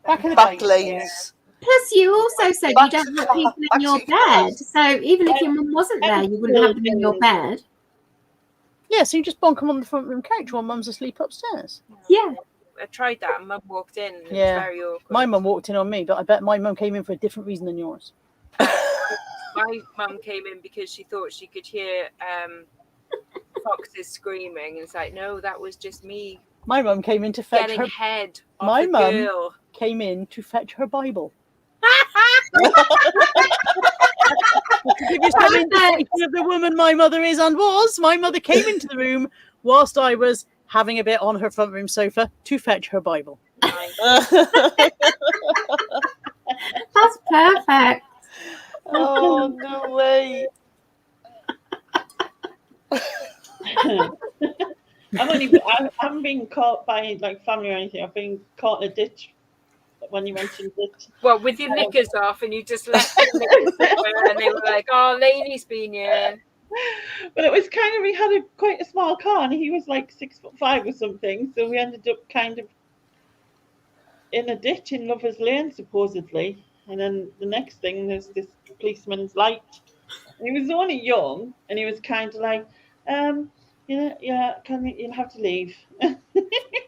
Back in the Back day. lanes. plus, you also said you don't want people in your bed. So even if your mum wasn't there, you wouldn't have them in your bed. Yeah, so you just bonk them on the front room couch while mum's asleep upstairs. Yeah. I tried that and mum walked in and it Yeah. was very awkward. My mum walked in on me, but I bet my mum came in for a different reason than yours. My mum came in because she thought she could hear foxes screaming, and it's like, no, that was just me My mum came in to fetch getting her. head off My a mum- girl. Came in to fetch her Bible. indication of the woman my mother is and was. My mother came into the room whilst I was having a bit on her front room sofa to fetch her Bible. That's perfect. Oh, no way. I haven't been caught by like family or anything. I've been caught in a ditch when you mentioned ditch. Well, with your knickers off, and you just left your knickers there, and they were like, "Oh, Lainey's been here." But it was kind of, we had quite a small car, and he was like 6'5" or something. So we ended up kind of in a ditch in Lovers Lane, supposedly. And then the next thing, there's this policeman's light. And he was only young, and he was kind of like, you'll have to leave.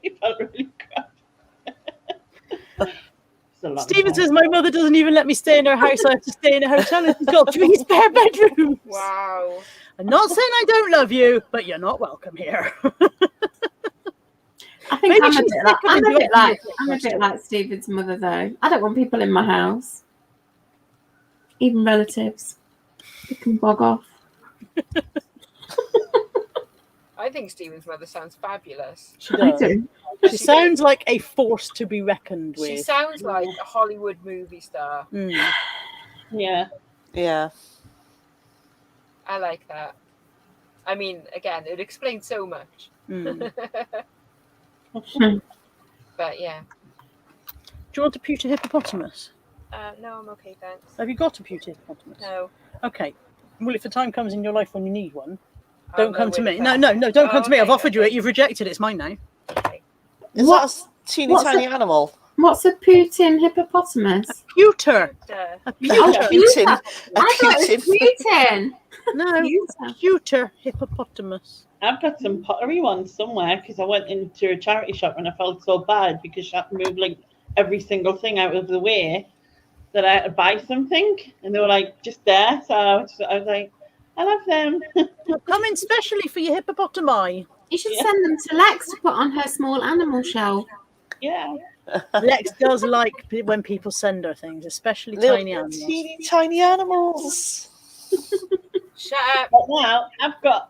He felt really crap. Stephen says my mother doesn't even let me stay in her house. I have to stay in a hotel, and she's got 3 spare bedrooms. Wow. I'm not saying I don't love you, but you're not welcome here. I think I'm a bit like Stephen's mother, though. I don't want people in my house, even relatives. You can bog off. I think Stephen's mother sounds fabulous. She does. She sounds like a force to be reckoned with. She sounds like a Hollywood movie star. Mm. Yeah. Yeah. I like that. I mean, again, it explains so much. Mm. But yeah. Do you want a pewter hippopotamus? No, I'm okay, thanks. Have you got a pewter hippopotamus? No. Okay. Well, if the time comes in your life when you need one, don't come to me. No, don't come to me. I've offered you it. You've rejected it. It's mine now. Okay. Is that a teeny tiny animal? What's a Putin hippopotamus? Pewter. A pewter. Oh, Putin. I thought it was Putin. No, pewter hippopotamus. I've got some pottery ones somewhere because I went into a charity shop and I felt so bad because I had to move like every single thing out of the way that I had to buy something, and they were like just there. So I was like, I love them. Come in specially for your hippopotami. You should send them to Lex to put on her small animal shelf. Yeah. Lex does like when people send her things, especially tiny animals. Teeny tiny animals. Shut up. But now I've got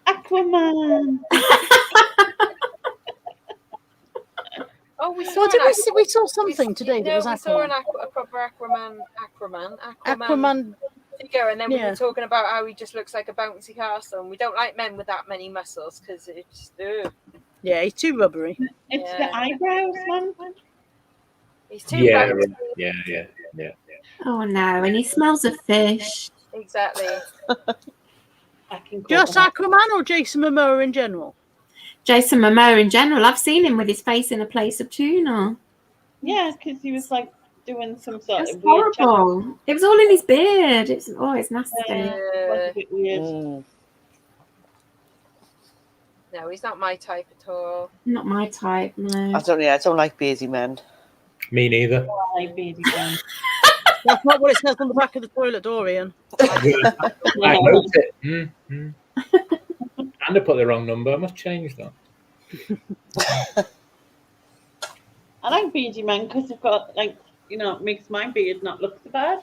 Aquaman. Oh, we saw we saw something today that was we Aquaman. saw a proper Aquaman figure, and then we were talking about how he just looks like a bouncy castle, and we don't like men with that many muscles because it's yeah, he's too rubbery. It's the eyebrows, man. He's too Yeah. Oh no, and he smells of fish. Exactly. Just Aquaman or Jason Momoa in general? Jason Momoa in general. I've seen him with his face in a place of tuna. Yeah, because he was like doing some sort It's of weird horrible. It was all in his beard. It's nasty. it was a bit weird. No, he's not my type at all. Not my type, no. I don't like beardy men. Me neither. Why, baby girl? That's not what it says on the back of the toilet door, Ian. I wrote it. And I put the wrong number. I must change that. I like beady men because they've got like, it makes my beard not look so bad.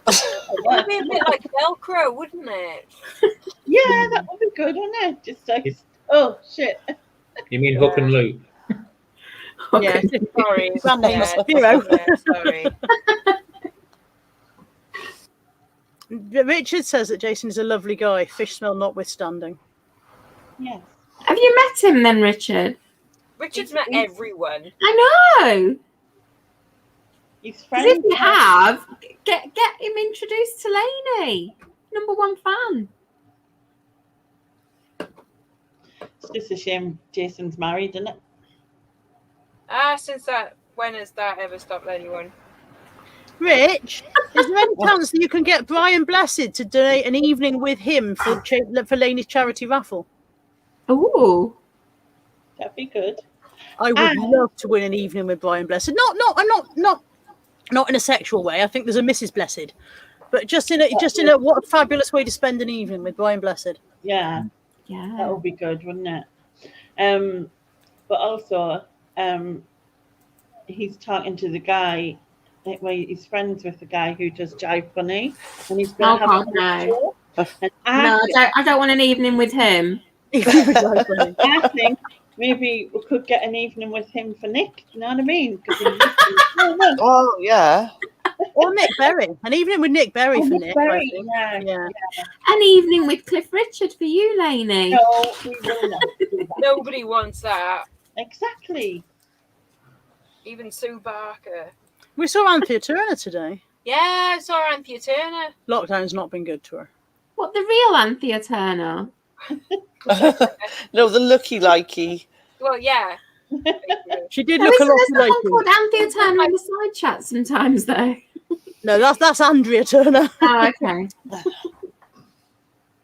It would be a bit like Velcro, wouldn't it? Yeah, that would be good, wouldn't it? Just like, oh shit. You mean hook and loop? Yeah, Sorry. brand names. Yeah, Zero. sorry. Richard says that Jason is a lovely guy, fish smell notwithstanding. Yes. Have you met him then, Richard? Richard's met everyone. I know. He's 'Cause friends. if you have, get him introduced to Lainey. #1 fan. It's just a shame Jason's married, isn't it? When has that ever stopped anyone? Rich, is there any chance that you can get Brian Blessed to donate an evening with him for Lainey's charity raffle? Ooh. That'd be good. I would love to win an evening with Brian Blessed. Not in a sexual way. I think there's a Mrs. Blessed, but just in a what a fabulous way to spend an evening with Brian Blessed. Yeah. Yeah. That would be good, wouldn't it? But also, he's talking to the guy where he's friends with the guy who does Jive Funny, and he's going Oh, to have God, a no. show. And No, I don't want an evening with him. I think maybe we could get an evening with him for Nick. You know what I mean? 'Cause he listens. Oh, yeah. Or Nick Berry. An evening with Nick Berry for Nick. I Berry, think. yeah. An evening with Cliff Richard for you, Lainey. No, we will not do that. Nobody wants that. Exactly. Even Sue Barker. We saw Anthea Turner today. Yeah, I saw Anthea Turner. Lockdown's not been good to her. What, the real Anthea Turner? No, the looky-likey. Well, yeah. She did No, look a isn't lot there like someone called Anthea Turner in the side chat sometimes, though? No, that's Andrea Turner. Oh, okay.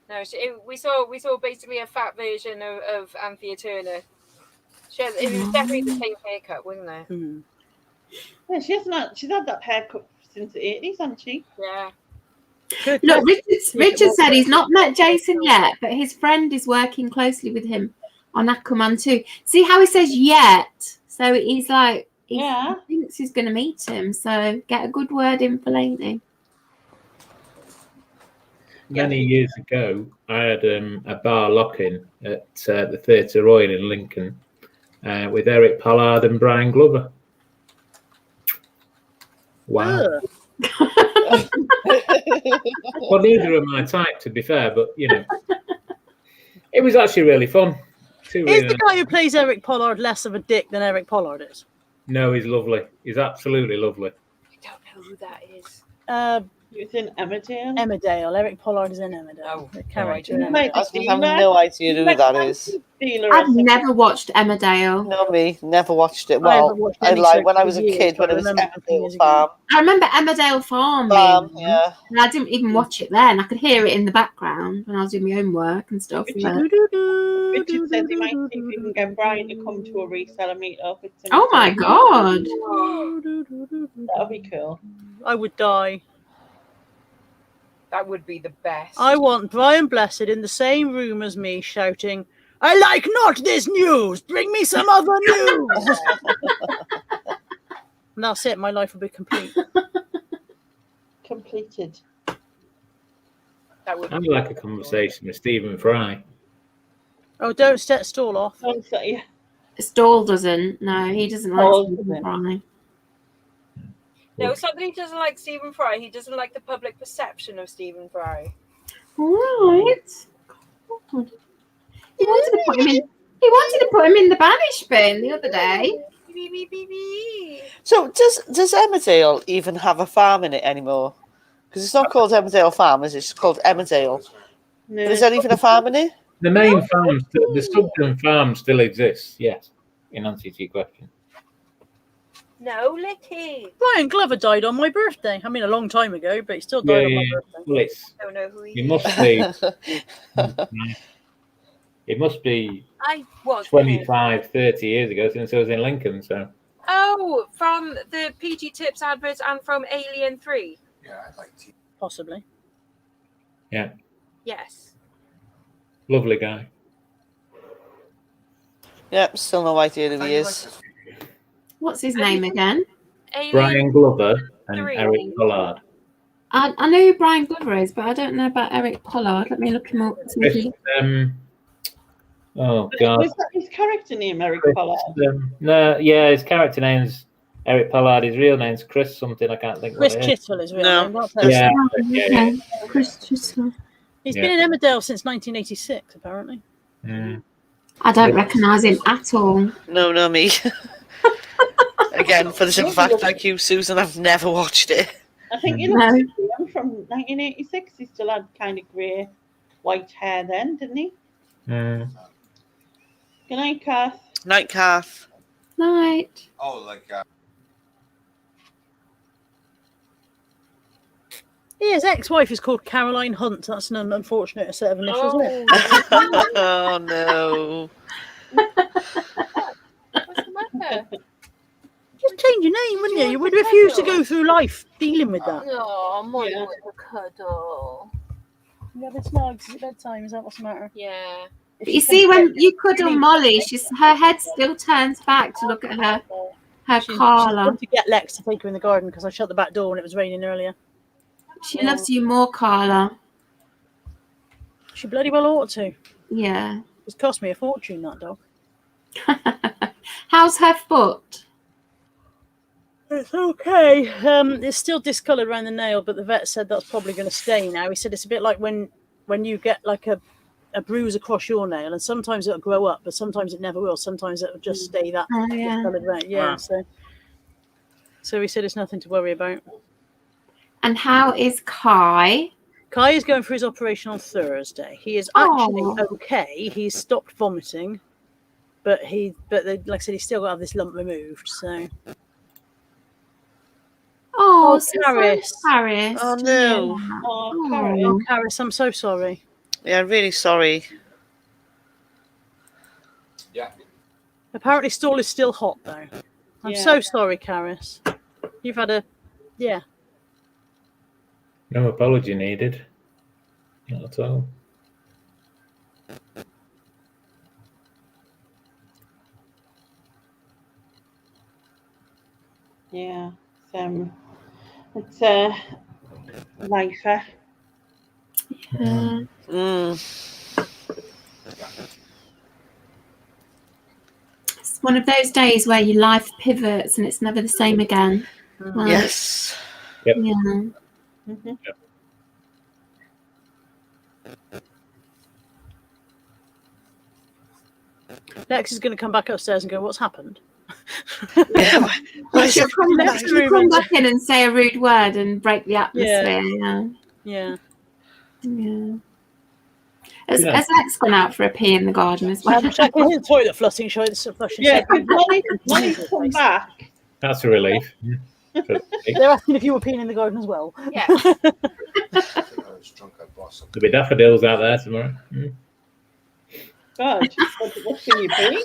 No, we saw basically a fat version of Anthea Turner. It was definitely the same haircut, wasn't it? Hmm. Yeah, she's had that haircut since the 80s, hasn't she? Yeah. Look, Richard said he's not met Jason yet, but his friend is working closely with him on Aquaman 2. See how he says yet? So he's like, he thinks he's going to meet him. So get a good word in for Lainey. Many years ago, I had a bar lock-in at the Theatre Royal in Lincoln with Eric Pollard and Brian Glover. Wow. Well, neither are my type, to be fair, but you know, it was actually really fun. Is the guy who plays Eric Pollard less of a dick than Eric Pollard is? No, he's lovely. He's absolutely lovely. I don't know who that is. He was in Emmerdale. Emmerdale. Eric Pollard is in Emmerdale. Oh, The character right. in Emmerdale. I have no idea who that is. I've never watched Emmerdale. No, me. Never watched it. I Well, haven't watched I any like soap when I for was a years, kid, but when it was I remember it Emmerdale years Farm. I remember Emmerdale Farm. Yeah. And I didn't even watch it then. I could hear it in the background when I was doing my own work and stuff. Richard says he might see if he can get Brian to come to a reseller meetup. Oh my God. That'll be cool. I would die. That would be the best. I want Brian Blessed in the same room as me shouting, "I like not this news! Bring me some other news!" And that's it. My life will be complete. Completed. That would I'd like a conversation with Stephen Fry. Oh, don't set stall off. Oh, so, yeah. Stoll doesn't. No, he doesn't like Stoll Stephen doesn't. Fry. No, something he doesn't like Stephen Fry. He doesn't like the public perception of Stephen Fry. Right. God. He wanted to put him in. He wanted to put him in the banish bin the other day. So does Emmerdale even have a farm in it anymore? Because it's not called Emmerdale Farm, is it? It's called Emmerdale. No. Is there even a farm in it? The main farm, the Sugden farm still exists, yes, in answer to your question. No, Licky. Brian Glover died on my birthday. I mean, a long time ago, but he still died on my birthday. Well, I don't know who he it is. must be, it must be I was 25, 30 years ago since I was in Lincoln, so. Oh, from the PG Tips adverts and from Alien 3. Yeah, I'd like to. Possibly. Yeah, Yes. lovely guy. Yep, still no idea who he is. What's his name again? Alien Brian Glover and 3. Eric Pollard. I know who Brian Glover is, but I don't know about Eric Pollard. Let me look him up. Oh God. Was that his character name, Eric Pollard? No, yeah, his character name's Eric Pollard. His real name's Chris something. I can't think Chris what it is. Chittle is real No. name. That's it. Yeah, Okay. Chris Chisholm. He's Yeah. been in Emmerdale since 1986, apparently. Mm. I don't recognise him at all. No, me. Again, for the simple fact, like you, Susan, I've never watched it. I think he No. looks young from 1986. He still had kind of grey, white hair then, didn't he? Mm. Good night, Kath. Night, Kath. Night. Oh, like His ex-wife is called Caroline Hunt. That's an unfortunate set of initials, isn't it? Oh, no. What's the matter? Just change your name, wouldn't you? You would refuse to go through life dealing with that. Oh, Molly Yeah. with a cuddle. You having snugs? Is it bedtime? Is that what's the matter? Yeah. But you see, when you cuddle Molly, her head still turns back to look at her Her She's Carla. going to get Lex to take her in the garden because I shut the back door when it was raining earlier. She loves you more, Carla. She bloody well ought to. Yeah. It's cost me a fortune, that dog. How's her foot? It's okay. It's still discoloured around the nail, but the vet said that's probably going to stay now. He said it's a bit like when you get like a bruise across your nail, and sometimes it'll grow up, but sometimes it never will. Sometimes it'll just stay that discoloured around. Yeah. Wow. So he said it's nothing to worry about. And how is Kai? Kai is going for his operation on Thursday. He is actually okay. He's stopped vomiting, but like I said, he's still got to have this lump removed. So. Oh, Karis. Karis. Oh no. Yeah. Oh, Karis, I'm so sorry. Yeah, really sorry. Yeah. Apparently, stall is still hot though. I'm so sorry, Karis. You've had a No apology needed. Not at all. Yeah. It's lifer. It's one of those days where your life pivots and it's never the same again. Yes. Yeah. Mm-hmm. Lex is going to come back upstairs and go, "What's happened?" Yeah. She'll come back in and say a rude word and break the atmosphere. Yeah. Has Lex gone out for a pee in the garden as well? I'm checking his toilet flushing. Yeah, when he's come back. That's a relief. They're asking if you were peeing in the garden as well. Yeah. There'll be daffodils out there tomorrow. God, what can you be?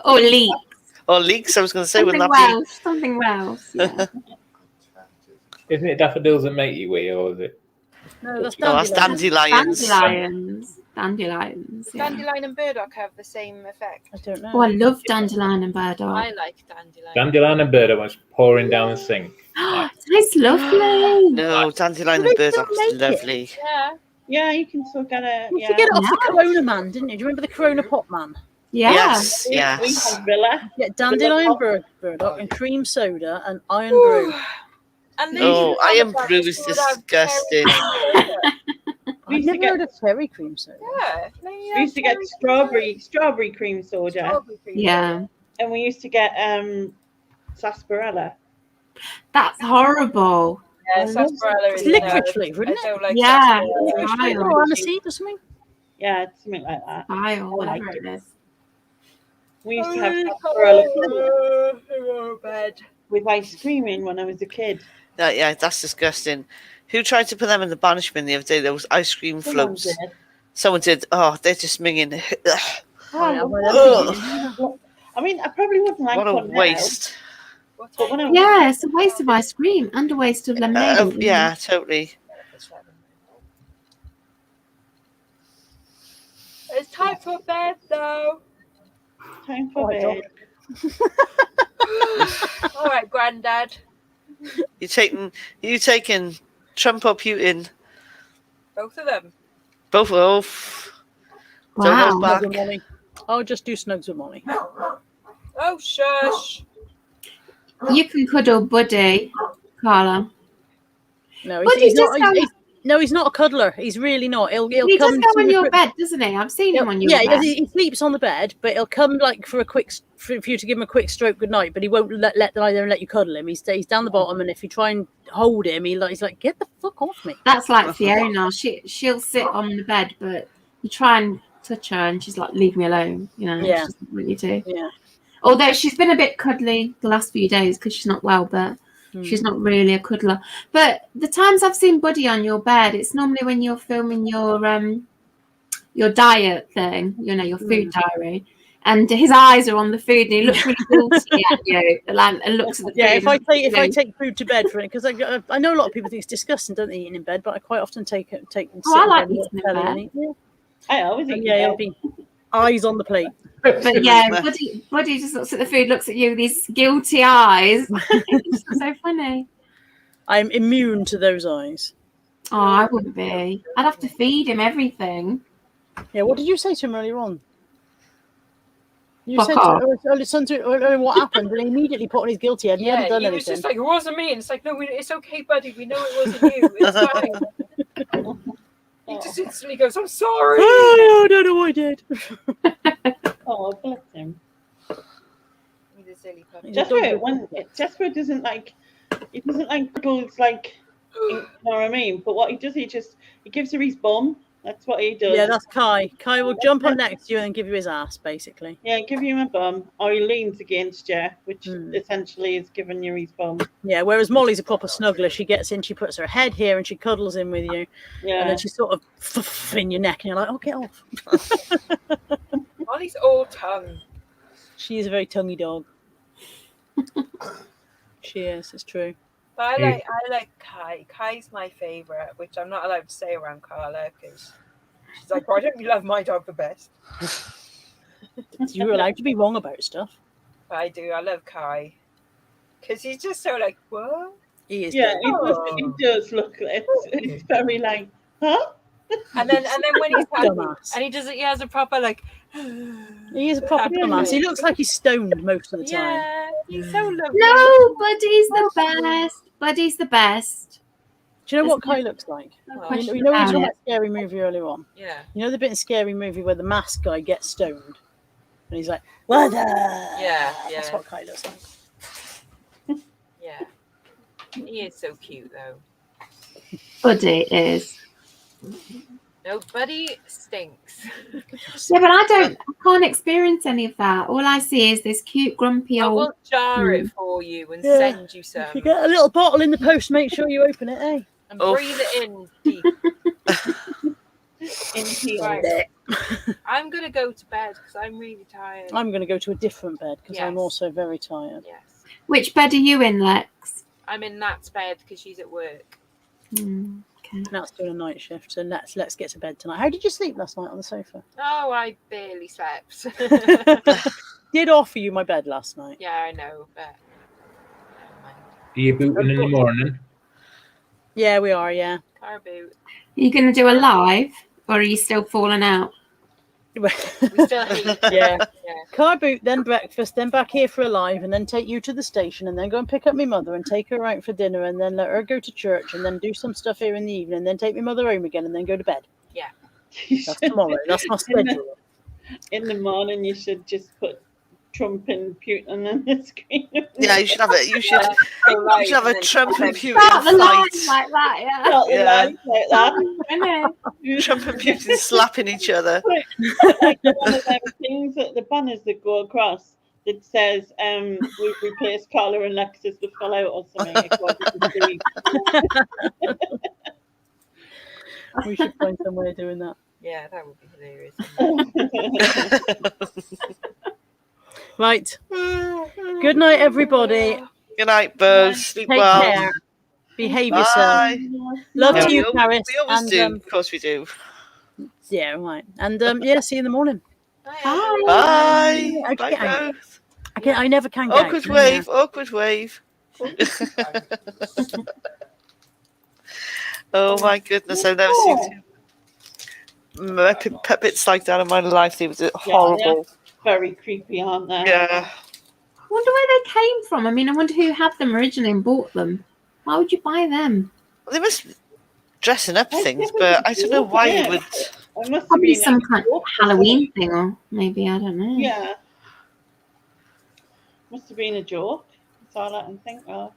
Or leaks. Or leaks, I was going to say, wouldn't that Welsh, something Welsh. Yeah. Isn't it daffodils that make you wee, or is it? No, that's dandelions. Dandelions. Yeah. Dandelion and burdock have the same effect. I don't know. Oh, I love dandelion and burdock. I like dandelion. Dandelion and burdock was pouring down the sink. It's lovely. No, dandelion and burdock's lovely. Yeah. Yeah, you can still get a. You get it off the Corona man, didn't you? Do you remember the Corona pot man? Yeah. Yes, We yes. have Villa. Yeah, dandelion burdock and cream soda and iron brew. And Oh, iron brew is disgusting. I've never heard of cherry cream soda. Yeah. We used to get strawberry cream soda, Yeah. and we used to get sarsaparilla. That's horrible. Yeah, sarsaparilla It's is liquid flavour, isn't I don't like Yeah. sarsaparilla. Or aniseed or something. Yeah, something like that. Vile, whatever it is. We used to have sarsaparilla Bed. with ice cream in when I was a kid. Yeah, that's disgusting. Who tried to put them in the banishment the other day? There was ice cream floats. Someone did. Oh, they're just minging. I mean, I probably wouldn't like What a one waste. But when I Yeah, it's a waste of ice cream and a waste of lemonade. Yeah, totally. It's time for bed, though. time for bed. All right, Grandad. You taking Trump or Putin? Both of them. Both off. Wow. Don't hold back. Molly. I'll just do snugs with Molly. Oh, shush. You can cuddle Buddy, Carla. No, Buddy he's just not. He's not a cuddler. He's really not. He'll He does come go to on the your crib- bed, doesn't he? I've seen him on your Yeah, bed. he sleeps on the bed, but he'll come like for you to give him a quick stroke good night. But he won't let lie there and let you cuddle him. He stays down the bottom, and if you try and hold him, he's like, "Get the fuck off me." That's like Fiona. She'll sit on the bed, but you try and touch her, and she's like, "Leave me alone." You know, Yeah. she doesn't want you to. Yeah. Although she's been a bit cuddly the last few days because she's not well, but she's not really a cuddler. But the times I've seen Buddy on your bed, it's normally when you're filming your diet thing, you know, your food diary, and his eyes are on the food, and he looks really guilty at you, and looks at the food. Yeah, if I take food to bed for it, because I know a lot of people think it's disgusting, don't they, eating in bed, but I quite often take. I like eating in bed. I always eat. Yeah, in Eyes on the plate. But yeah, Buddy just looks at the food, looks at you with these guilty eyes. It's so funny. I'm immune to those eyes. Oh, I wouldn't be. I'd have to feed him everything. Yeah, what did you say to him earlier on? You Fuck said off. what happened, and he immediately put on his guilty head. He hadn't done he was anything. just like, it wasn't me. And it's like, no, it's okay, buddy. We know it wasn't you. It's fine. He just instantly goes, I'm sorry. Oh, I don't know what I did. Oh, bless him. He's a silly puppy. Jasper doesn't like cuddles like, you know what I mean? But what he does, he gives her his bum. That's what he does. Yeah, that's Kai. Kai will jump up next to you and give you his ass, basically. Yeah, give you a bum, or he leans against you, which essentially is giving you his bum. Yeah, whereas Molly's a proper snuggler. She gets in, she puts her head here, and she cuddles in with you. Yeah. And then she's sort of in your neck, and you're like, oh, get off. Molly's all tongue. She is a very tonguey dog. She is, it's true. But I like Kai. Kai's my favourite, which I'm not allowed to say around Carla because she's like, why don't you love my dog the best? You're allowed to be wrong about stuff. But I do. I love Kai because he's just so like, what? He is. Yeah, he does look. It's very like, huh? And then when he's happy, Dumbass. and he has a proper like. He is a proper dumbass. He looks like he's stoned most of the time. Yeah, he's so lovely. No, Buddy's the best. Buddy's the best. Do you know what Kai looks like? No Oh, question You know when we about saw it. that Scary Movie earlier on? Yeah. You know the bit in Scary Movie where the masked guy gets stoned? And he's like, what? Yeah. That's what Kai looks like. Yeah. He is so cute though. Buddy is. No, Buddy stinks. Yeah, but I can't experience any of that. All I see is this cute, grumpy I old. will jar it for you and Yeah. send you some. If you get a little bottle in the post, make sure you open it, eh? And breathe it in deep. Right. I'm going to go to bed because I'm really tired. I'm going to go to a different bed because I'm Yes. also very tired. Yes. Which bed are you in, Lex? I'm in Nat's bed because she's at work. Okay. Nat's doing a night shift, so let's get to bed tonight. How did you sleep last night on the sofa? Oh, I barely slept. Did offer you my bed last night. Yeah, I know, but never mind. Are you booting in the morning? Yeah, we are, yeah. Car boot. Are you going to do a live, or are you still falling out? We still hate. Yeah. Yeah. Car boot, then breakfast, then back here for a live, and then take you to the station, and then go and pick up my mother and take her out for dinner, and then let her go to church, and then do some stuff here in the evening, and then take my mother home again, and then go to bed. Yeah. That's tomorrow. That's my schedule. In the morning, you should just put Trump and Putin on the screen. Yeah, you should have it. You should have a Trump and Start Putin the line fight. like that, yeah. Not the Yeah. lines like that. Innit? Trump and Putin slapping each other. Like one of them things that the banners that go across that says we've replaced Carla and Lexus with Fallout or something. We should find some way of doing that. Yeah, that would be hilarious. Right. Good night, everybody. Good night, birds. Sleep Take well. care. Behave yourself. Bye. Love Yeah, to you, we Paris. always And, do. Of course we do. yeah, right. And yeah, see you in the morning. Bye. Bye. I Bye, can't- both. I never can get Awkward wave. Awkward wave. Oh my goodness! I've never seen two puppets like that in my life. They were horrible. Very creepy, aren't they? Yeah. I wonder where they came from. I mean, I wonder who had them originally and bought them. Why would you buy them? Well, they must be dressing up things, but I don't know why you would. It must have Probably been some a kind of joke. Halloween thing, or maybe, I don't know. Yeah. Must have been a joke. That's all I can think of.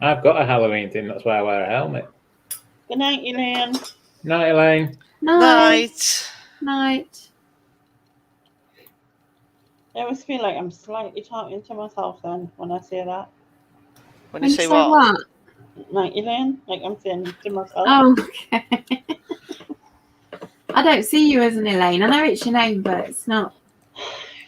I've got a Halloween thing. That's why I wear a helmet. Good night, Elaine. Night, Elaine. Night. Night. Night. I always feel like I'm slightly talking to myself then when I say that. When you say So what? Night, Elaine. Like I'm saying to myself. Oh, okay. I don't see you as an Elaine. I know it's your name, but it's not.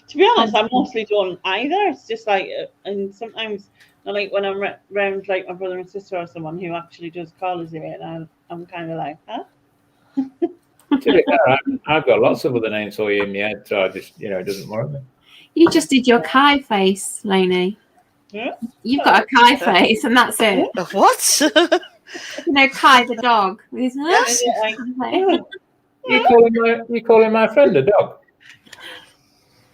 To be honest, I mostly don't either. It's just like, and sometimes, like when I'm around like my brother and sister or someone who actually does call us Elaine, I'm kind of like, huh? To be fair, I've got lots of other names for you in my head, so I just, it doesn't worry me. You just did your Kai face, Lainey. Yeah. You've got a Kai face, and that's it. What? You know, Kai the dog. With his Yes. You calling my friend a dog?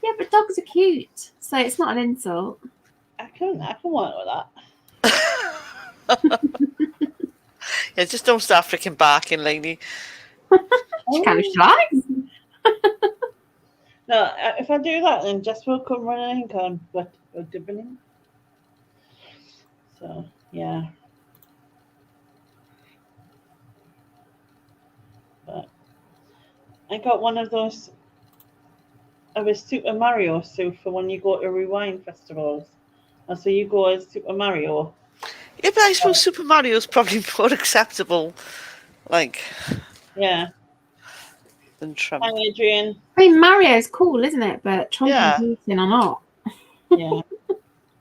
Yeah, but dogs are cute, so it's not an insult. I can work with that. Yeah, just don't start freaking barking, Lainey. She kind of likes. No, if I do that, then Jess will come running and come, but dibbling. So yeah. But I got one of those of a Super Mario suit for when you go to Rewind festivals. And so you go as Super Mario. Yeah, but I suppose Super Mario's probably more acceptable, like, than Trump. Hi, Adrian. I mean, Mario's cool, isn't it? But Trump Yeah. and Putin are not. Yeah.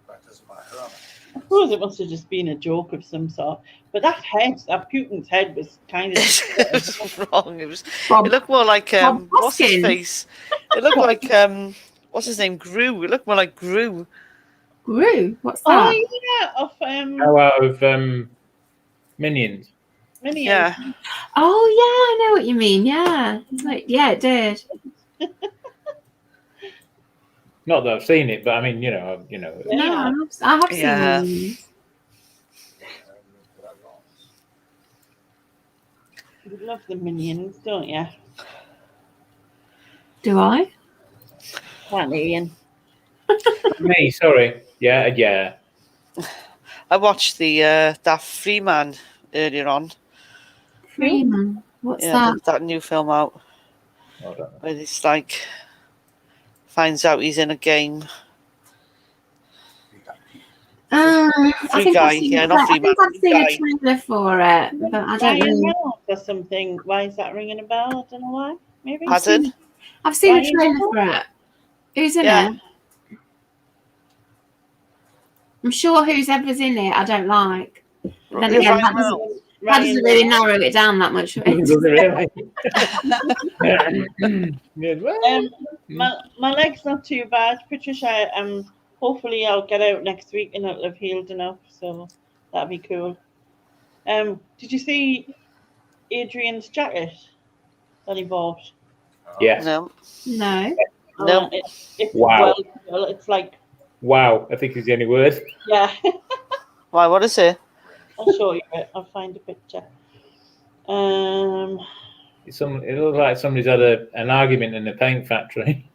I suppose it must have just been a joke of some sort. But that Putin's head was kind of It was wrong. It Bob- looked more like Bob what's his Hoskins. face? It looked like what's his name? Gru. It looked more like Gru. Gru? What's Oh that? yeah, of How out of Minions? Minions. Yeah. Oh yeah, I know what you mean. Yeah, like, yeah, it did. Not that I've seen it, but I mean, Yeah. No, I have seen Yeah. them. You love the Minions, don't you? Do I? Can't Ian. me. Sorry. Yeah. I watched the that Freeman earlier on. Freeman. What's Yeah, that? that new film out I don't know. where it's like finds out he's in a game. I Free think guy, I've seen, yeah, not I free think man, I've seen a free guy. trailer for it, but I don't Ryan know. Reynolds or something. Why is that ringing a bell? I don't know why. Maybe. Pardon? I've seen a Ryan trailer Reynolds? for it. Who's in Yeah. it? I'm sure whoever's in it, I don't like. Then Ryan again, that Reynolds. doesn't, that doesn't really narrow it down that much. Does it really? Good. Well, My leg's not too bad, Patricia. Hopefully I'll get out next week and it'll have healed enough, so that'd be cool. Did you see Adrian's jacket that he bought? yeah. No. No. No. It's Wow. well, it's like Wow. I think is the only word. yeah. Why? What is it? I'll show you it. I'll find a picture. It looks like somebody's had an argument in the paint factory.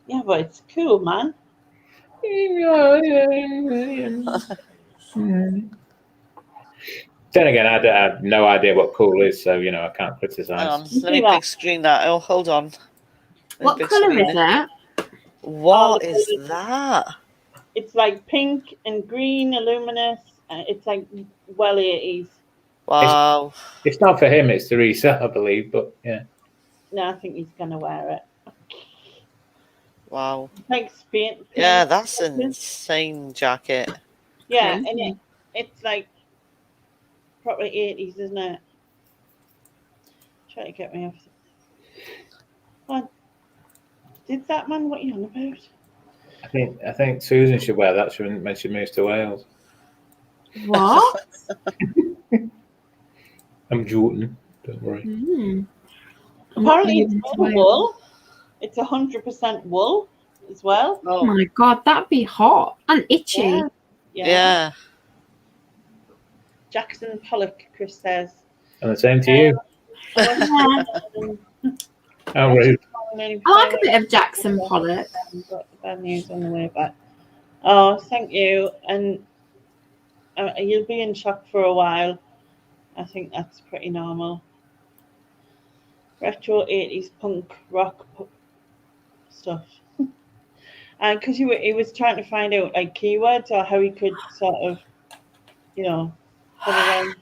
Yeah, but it's cool, man. Then again, I have no idea what cool is, so I can't Hang criticize. on. Let me big screen that. Oh, hold on. What Big colour screen is it. it? What Oh, is the- that? It's like pink and green, luminous. It's like well 80s. Wow. It's not for him; it's to resell, I believe. But yeah, No, I think he's gonna wear it. Wow. Like paint. Yeah, that's an insane jacket. Yeah, Crazy. and it's like probably 80s, isn't it? Try to get me off. What? Did that man? What are you on about? I think Susan should wear that when she moves to Wales. What? I'm joking. Don't worry. Apparently, it's all wool. It's 100% wool as well. Oh my god, that'd be hot and itchy. Yeah. Yeah. Jackson Pollock, Chris says. And the same to you. Yeah. How rude. I like a bit of Jackson Pollock. Got bad news on the way back. Oh, thank you. And you'll be in shock for a while. I think that's pretty normal. Retro 80s punk rock stuff. And because he was trying to find out like keywords or how he could sort of, put it on,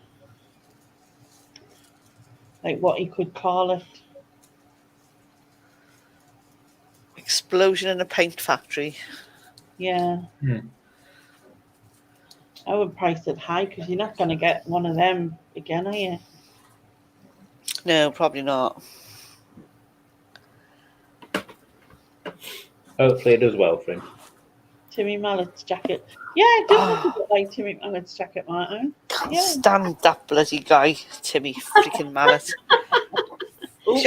like what he could call it. Explosion in a paint factory. Yeah. I would price it high because you're not going to get one of them again, are you? No, probably not. Hopefully it does well for him. Timmy Mallet's jacket. Yeah, it does look a bit like Timmy Mallet's jacket, Martin. Can't Yeah. stand that bloody guy, Timmy freaking Mallet.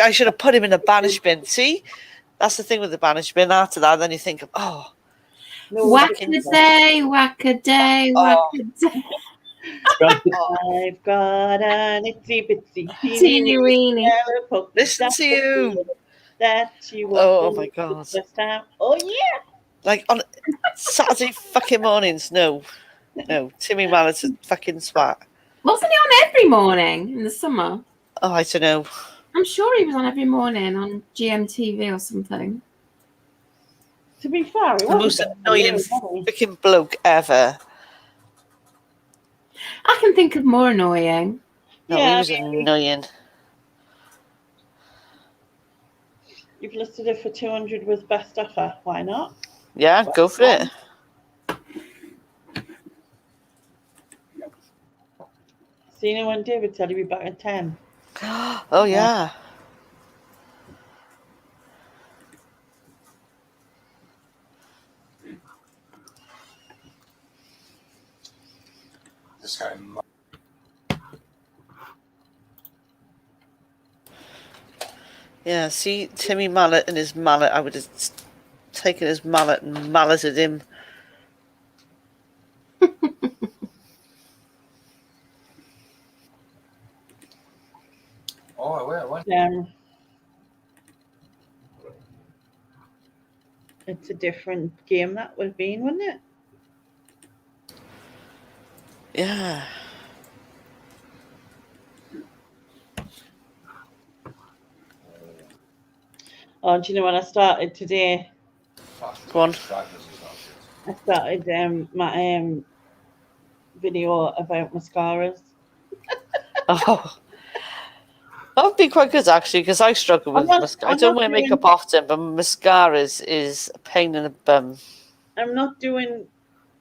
I should have put him in a banishment. See, that's the thing with the banishment. After that, then you think, oh, No, Whack-a-day, whack-a-day, whack-a-day. I've got an itsy bitsy Teeny weeny. yellow puppy. listen That's to you. that you Oh want my for God. the first time. Oh yeah. Like on Saturday fucking mornings. No, Timmy Mallet's a fucking swat. Wasn't he on every morning in the summer? Oh, I don't know. I'm sure he was on every morning on GMTV or something. To be fair, it The wasn't most that annoying weird, was it? freaking bloke ever. I can think of more annoying. No, he Yeah, was annoying. You've listed it for 200 with best offer. Why not? Yeah, go for it. See you when David said he'd be back at 10. Oh yeah. This guy. Yeah, see Timmy Mallet and his mallet. I would have taken his mallet and malleted him. Oh, what? It's a different game that would have been, wouldn't it? Yeah. Oh, do you know what I started today? Go on. I started my video about mascaras. Oh. That would be quite good actually, because I struggle with mascara. I don't wear makeup often, but mascara is a pain in the bum. I'm not doing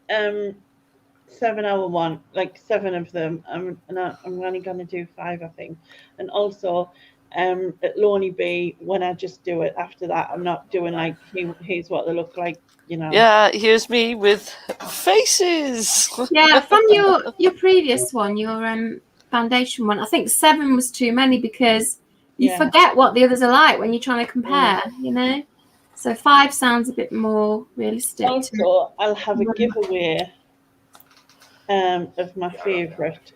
7-hour one, like 7 of them. I'm only gonna do 5, I think. And also, it'll only be when I just do it. After that, I'm not doing like here's what they look like, you know. Yeah, here's me with faces. Yeah, from your previous one, your foundation one, I think 7 was too many because you forget what the others are like when you're trying to compare, you know. So 5 sounds a bit more realistic. Also, I'll have a giveaway of my favourite.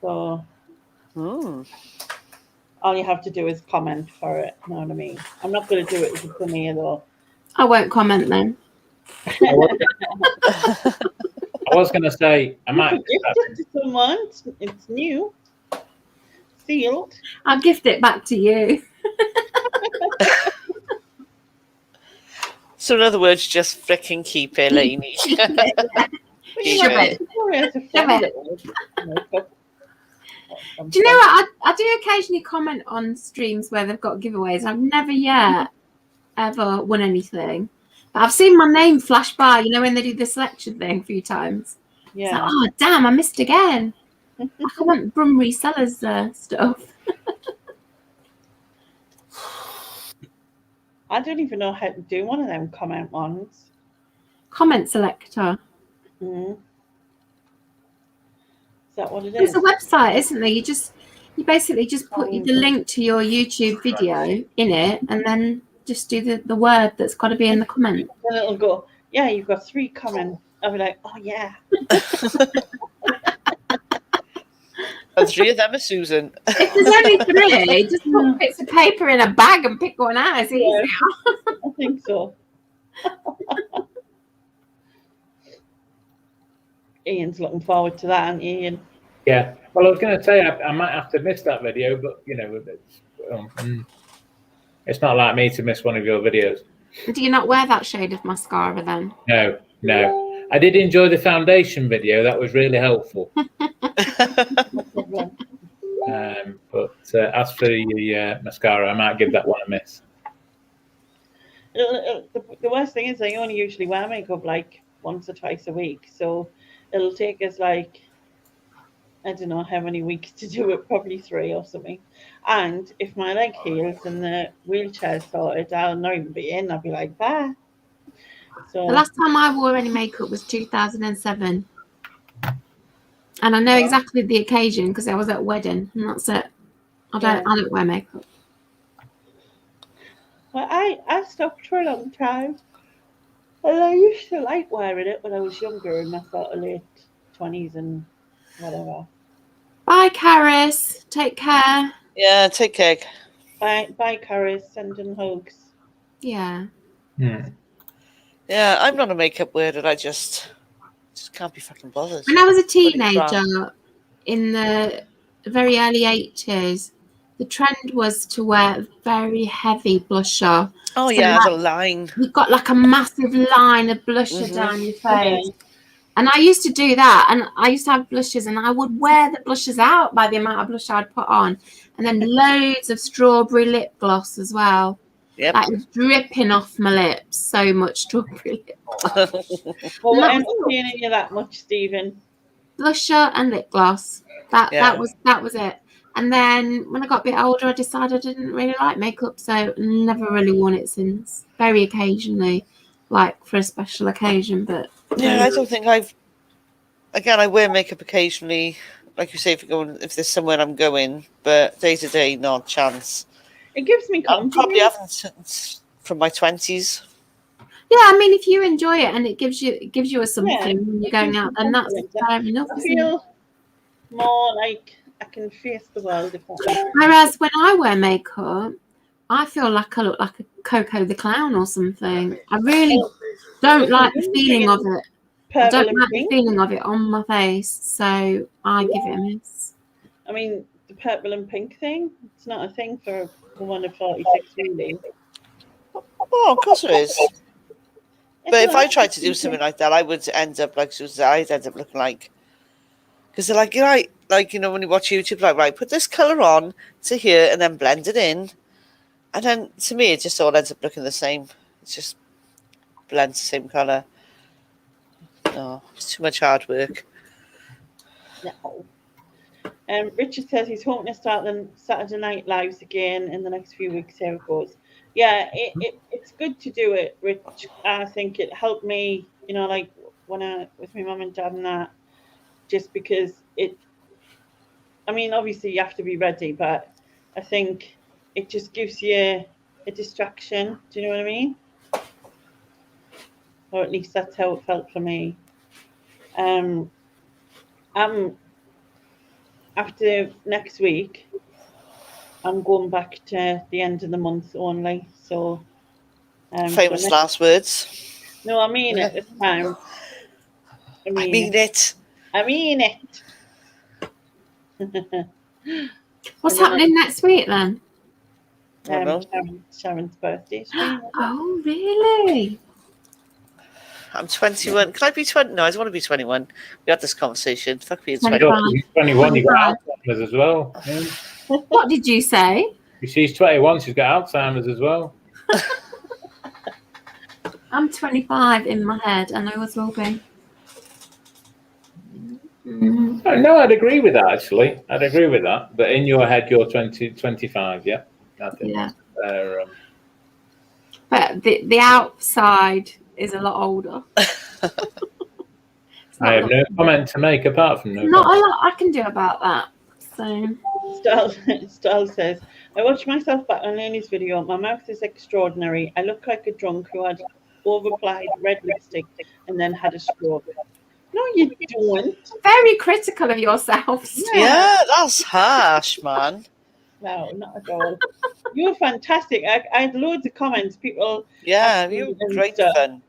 So all you have to do is comment for it. You know what I mean? I'm not going to do it as a premiere though. I won't comment then. I was going to say, I might gift it to someone. It's new, sealed. I'll gift it back to you. So in other words, just freaking keep it, Lainey. Keep it. Do you know what? I do occasionally comment on streams where they've got giveaways. I've never yet ever won anything. But I've seen my name flash by, you know, when they do the selection thing a few times. Yeah. It's like, oh, damn, I missed again. I want Brum Resellers stuff. I don't even know how to do one of them comment ones. Comment selector. Mm-hmm. Is that what it There's is? a website, isn't there? You basically just put the link to your YouTube video in it and then just do the word that's got to be in the comment. Then it'll go, yeah, you've got 3 comments. I'll be like, oh yeah. And 3 of them are Susan. If there's only 3, just put bits of paper in a bag and pick one out. It's easier. I think so. Ian's looking forward to that, aren't you, Ian? Yeah. Well, I was going to say I might have to miss that video, but you know, it's not like me to miss one of your videos. Do you not wear that shade of mascara then? No. I did enjoy the foundation video. That was really helpful. But as for the mascara, I might give that one a miss. The worst thing is I only usually wear makeup like once or twice a week, so it'll take us like I don't know how many weeks to do it, probably 3 or something. And if my leg heals and the wheelchair's sorted, I'll not even be in. I'll be like, bye. So The last time I wore any makeup was 2007. And I know exactly the occasion because I was at a wedding, and that's it. I don't wear makeup. well, I stopped for a long time. And I used to like wearing it when I was younger in my sort of late 20s and whatever. Bye, Caris. Take care. Yeah, take care. Bye, Caris. Sending hugs. Yeah. Yeah, I'm not a makeup wearer. I just can't be fucking bothered. When I was a Bloody teenager in the very early 80s, the trend was to wear very heavy blusher. Oh, So, yeah, like, the line. you've got like a massive line of blusher down your face. Yeah. And I used to do that, and I used to have blushes, and I would wear the blushes out by the amount of blush I'd put on, and then loads of strawberry lip gloss as well. Yep. Like, it was dripping off my lips, so much strawberry lip gloss. Well, Not I'm not seeing you that much, Stephen. Blusher and lip gloss. That was it. And then when I got a bit older, I decided I didn't really like makeup, so never really worn it since. Very occasionally, like for a special occasion, but Yeah, I don't think I've. Again, I wear makeup occasionally, like you say, if there's somewhere I'm going, but day to day, not a chance. It gives me I confidence. probably haven't since from my 20s. yeah, I mean, if you enjoy it and it gives you a something when you're going out, then that's fair enough. I Isn't it? feel more like I can face the world. If that makes sense. Whereas when I wear makeup, I feel like I look like a Coco the Clown or something. I really don't like the feeling of it. I Purple don't and like the pink. feeling of it on my face, so I give it a miss. I mean, the purple and pink thing, it's not a thing for a woman of 46, really. Oh, of course it is. It's But if not. I tried to do something like that, I would end up like Susan. I'd end up looking like, because they're like, you're right, like, you know, when you watch YouTube, like, right, put this color on to here and then blend it in, and then to me, it just all ends up looking the same. It's just blends the same color. No, it's too much hard work. No. Richard says he's hoping to start the Saturday Night Lives again in the next few weeks. Here it goes. Yeah, it's good to do it, Rich. I think it helped me, you know, like when I with my mum and dad and that, just because I mean, obviously you have to be ready, but I think it just gives you a distraction. Do you know what I mean? Or at least that's how it felt for me. After next week, I'm going back to the end of the month only. So, Famous last words. No, I mean it this time. I mean it. I mean it. What's happening next week then? I don't know. Sharon's birthday stream. Oh, really? I'm 21. Can I be 20? No, I don't want to be 21. We had this conversation. Fuck being 21. 21. She's 21, you got Alzheimer's as well. Yeah. What did you say? She's 21, she's got Alzheimer's as well. I'm 25 in my head, and I always will be. Mm. No, I'd agree with that, actually. I'd agree with that. But in your head, you're 25, yeah? I think Yeah. that's But the outside is a lot older. I have no comment to make apart from no Not comment. a lot I can do about that. So Stahl says, I watched myself back on Lainey's video. My mouth is extraordinary. I look like a drunk who had over-applied red lipstick and then had a stroke. No, you don't. very critical of yourself. Yeah, that's harsh, man. No, not at all. You were fantastic. I had loads of comments. People, Yeah, you were great fun.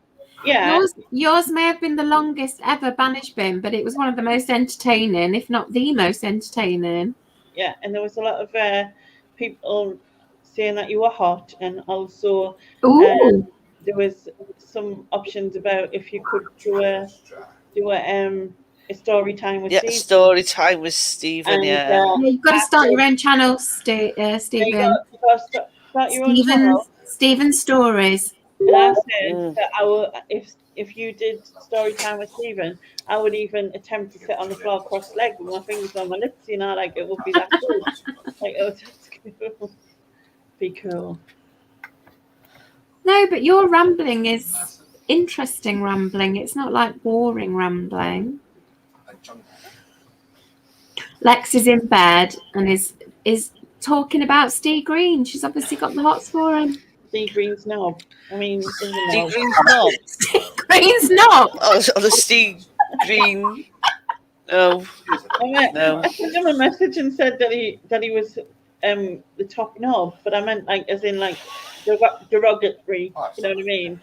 yeah. Yours may have been the longest ever banish bin, but it was one of the most entertaining, if not the most entertaining. Yeah, and there was a lot of people saying that you were hot, and also Ooh. there was some options about if you could do a story time with Yeah, Steve. story time with Stephen, And, yeah. You've got to start your own channel, Stephen. you got to start your own channel. Stephen Stories. And I said that if you did story time with Stephen, I would even attempt to sit on the floor cross-legged with my fingers on my lips, like it would be that cool. Like, oh, that's cool. Be cool. No, but your rambling is interesting rambling. It's not like boring rambling. Lex is in bed and is talking about Steve Green. She's obviously got the hots for him. Steve Green's knob. I mean, Steve Green's knob. Steve Green's knob. Oh, the Steve Green. Oh, no. I sent him a message and said that he was the top knob, but I meant like as in like derogatory. You know what I mean?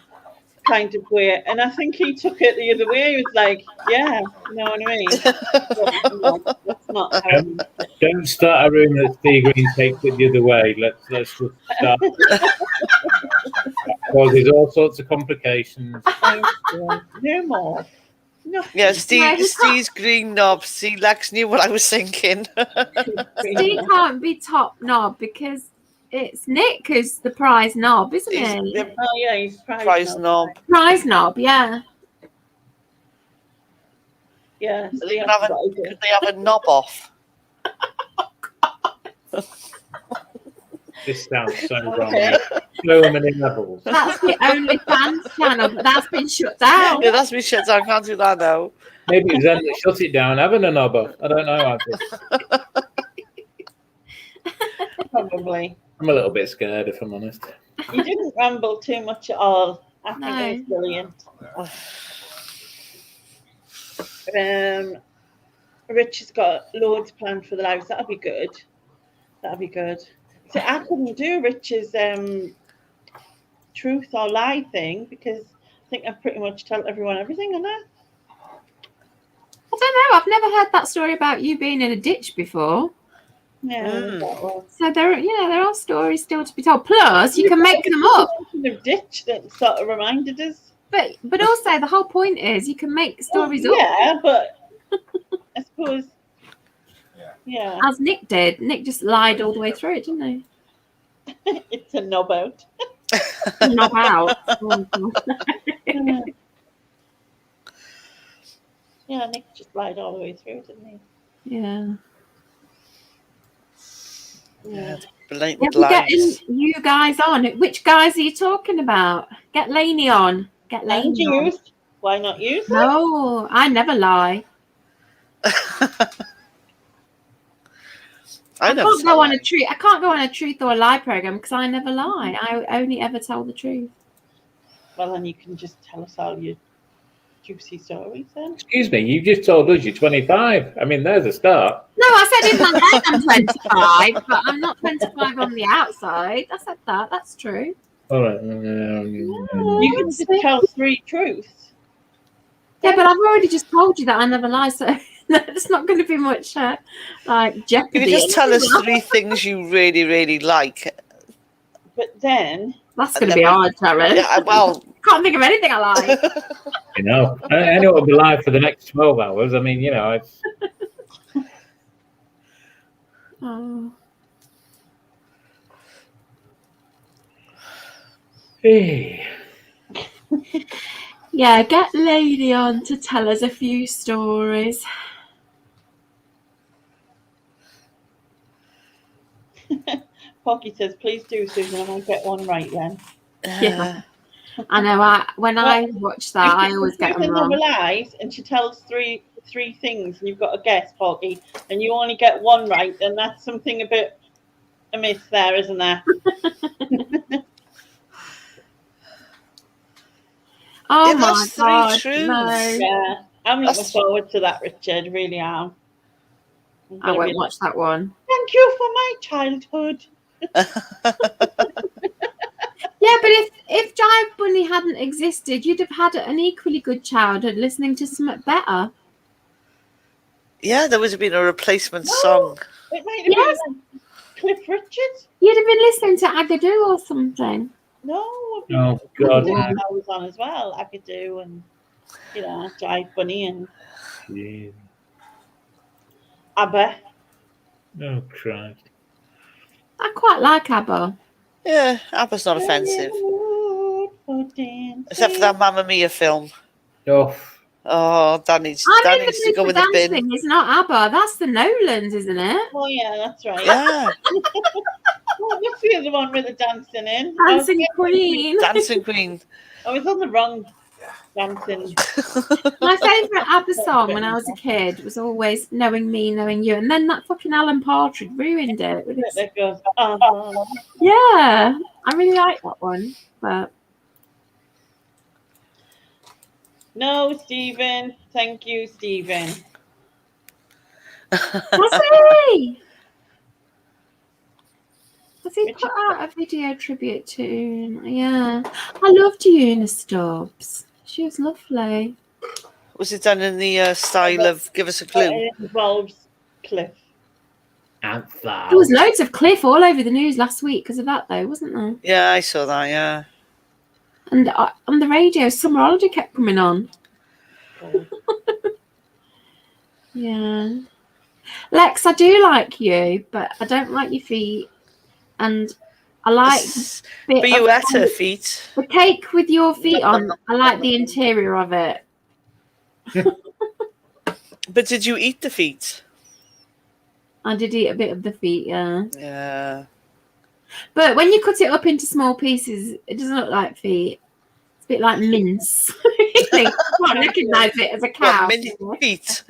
Kind of weird. And I think he took it the other way. He was like, "Yeah, you know what I mean." No, that's not how I mean it. Don't start a room that Steve Green takes it the other way. Let's just start. That causes all sorts of complications. No more. No. Yeah, Steve's green knob. See, Lex knew what I was thinking. Steve can't be top knob because it's Nick who's the prize knob, isn't he? Oh yeah, he's Prize knob. Prize knob, yeah. Yeah. Could they have a knob off? This sounds so wrong. So many levels. That's the only fans channel, but that's been shut down. Yeah, that's been shut down. Can't do that now. Maybe it was them that shut it down having a knob off. I don't know. Probably. I'm a little bit scared, if I'm honest. You didn't ramble too much at all. I think No. it was brilliant. Rich has got loads planned for the lives. That'll be good. So I couldn't do Rich's truth or lie thing because I think I've pretty much told everyone everything on that. I don't know. I've never heard that story about you being in a ditch before. Yeah. That was. So there are stories still to be told. Plus, you can make them up. The ditch that sort of reminded us. But also the whole point is you can make stories up. Yeah, but I suppose. Yeah. As Nick did. Nick just lied all the way through it, didn't he? It's a knob out. Knob out. Yeah, Nick just lied all the way through, didn't he? Yeah. Yeah. Blatant We're lies. getting you guys on. Which guys are you talking about? Get Lainey on. Get And Lainey on. used. Why not use it? No, I never lie. I can't go on a truth or a lie program because I never lie. I only ever tell the truth. Well, then you can just tell us all your juicy stories then. Excuse me, you just told us you're 25. I mean, there's a start. No, I said in my head I'm 25, but I'm not 25 on the outside. I said that. That's true. All right. You can just tell 3 truths. Yeah, but I've already just told you that I never lie, so there's not going to be much like jeopardy. Can you just tell us 3 things you really, really like? But then That's going to be hard, Sharon. Yeah, well, Can't think of anything I like. You know, I know it'll be live for the next 12 hours. I mean, it's. Oh. Hey. Yeah, get Lady on to tell us a few stories. Pocky says, please do, Susan, and I'll get one right then. Yeah. I know. When I watch that, I always get them wrong. Never lies, and she tells three things, and you've got to guess, Pocky, and you only get one right, and that's something a bit amiss there, isn't there? Oh Yeah, my that's God! 3 truths. No, Yeah, I'm looking That's- forward to that, Richard. Really am. I'm I gonna won't be watch that one. Thank you for my childhood. Yeah, but if Jive Bunny hadn't existed, you'd have had an equally good childhood listening to something better. Yeah, there would have been a replacement song. It might have Yes. been Cliff Richard. You'd have been listening to Agadoo or something. No. Oh, God. I was on as well. I could do, and Jive Bunny and Yeah. ABBA. Oh, Christ. I quite like ABBA. Yeah, ABBA's not offensive. for dancing. Except for that Mamma Mia film. Oh, Oh, Dan needs I'm in to the go mood with for the bin. dancing. It's not ABBA. That's the Nolans, isn't it? Oh yeah, that's right. Yeah, What's the other one with the dancing in? Dancing Queen. Dancing Queen. I was on the wrong dancing. My favourite ABBA song when I was a kid was always Knowing Me, Knowing You. And then that fucking Alan Partridge ruined it. With its... That goes, Yeah, I really like that one. But no, Stephen. Thank you, Stephen. has he put out a video tribute to? Yeah, I loved Una Stubbs. She was lovely. Was it done in the style of Give Us a Clue? It involves Cliff. and that. There was loads of Cliff all over the news last week because of that, though, wasn't there? Yeah, I saw that, yeah. And on the radio, Summer Holiday kept coming on. Yeah. Lex, I do like you, but I don't like your feet. And I like But you ate her feet. the cake with your feet on. I like the interior of it. But did you eat the feet? I did eat a bit of the feet, yeah. Yeah. But when you cut it up into small pieces, it doesn't look like feet. It's a bit like mince. You can't recognise it as a cow. What, mince feet?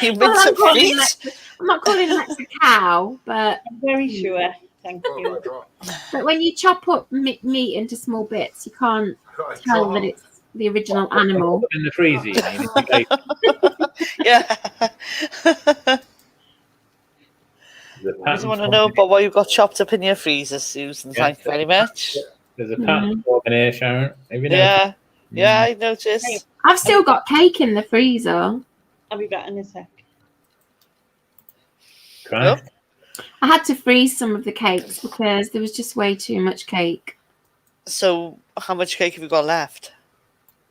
You Well, mince some feet? I'm not calling Lex a cow, but I'm very sure. Thank you. but when you chop up meat into small bits, you can't tell that it's the original animal. In the freezer, you mean? Okay. Yeah. There's a I just pattern want to know about what you got chopped up in your freezer, Susan. Yeah. Thank you very much. There's a pattern forming here, Sharon. Have you noticed? Yeah. Yeah, I noticed. I've still got cake in the freezer. I'll be back in a sec. Christ. I had to freeze some of the cakes because there was just way too much cake. So, how much cake have you got left?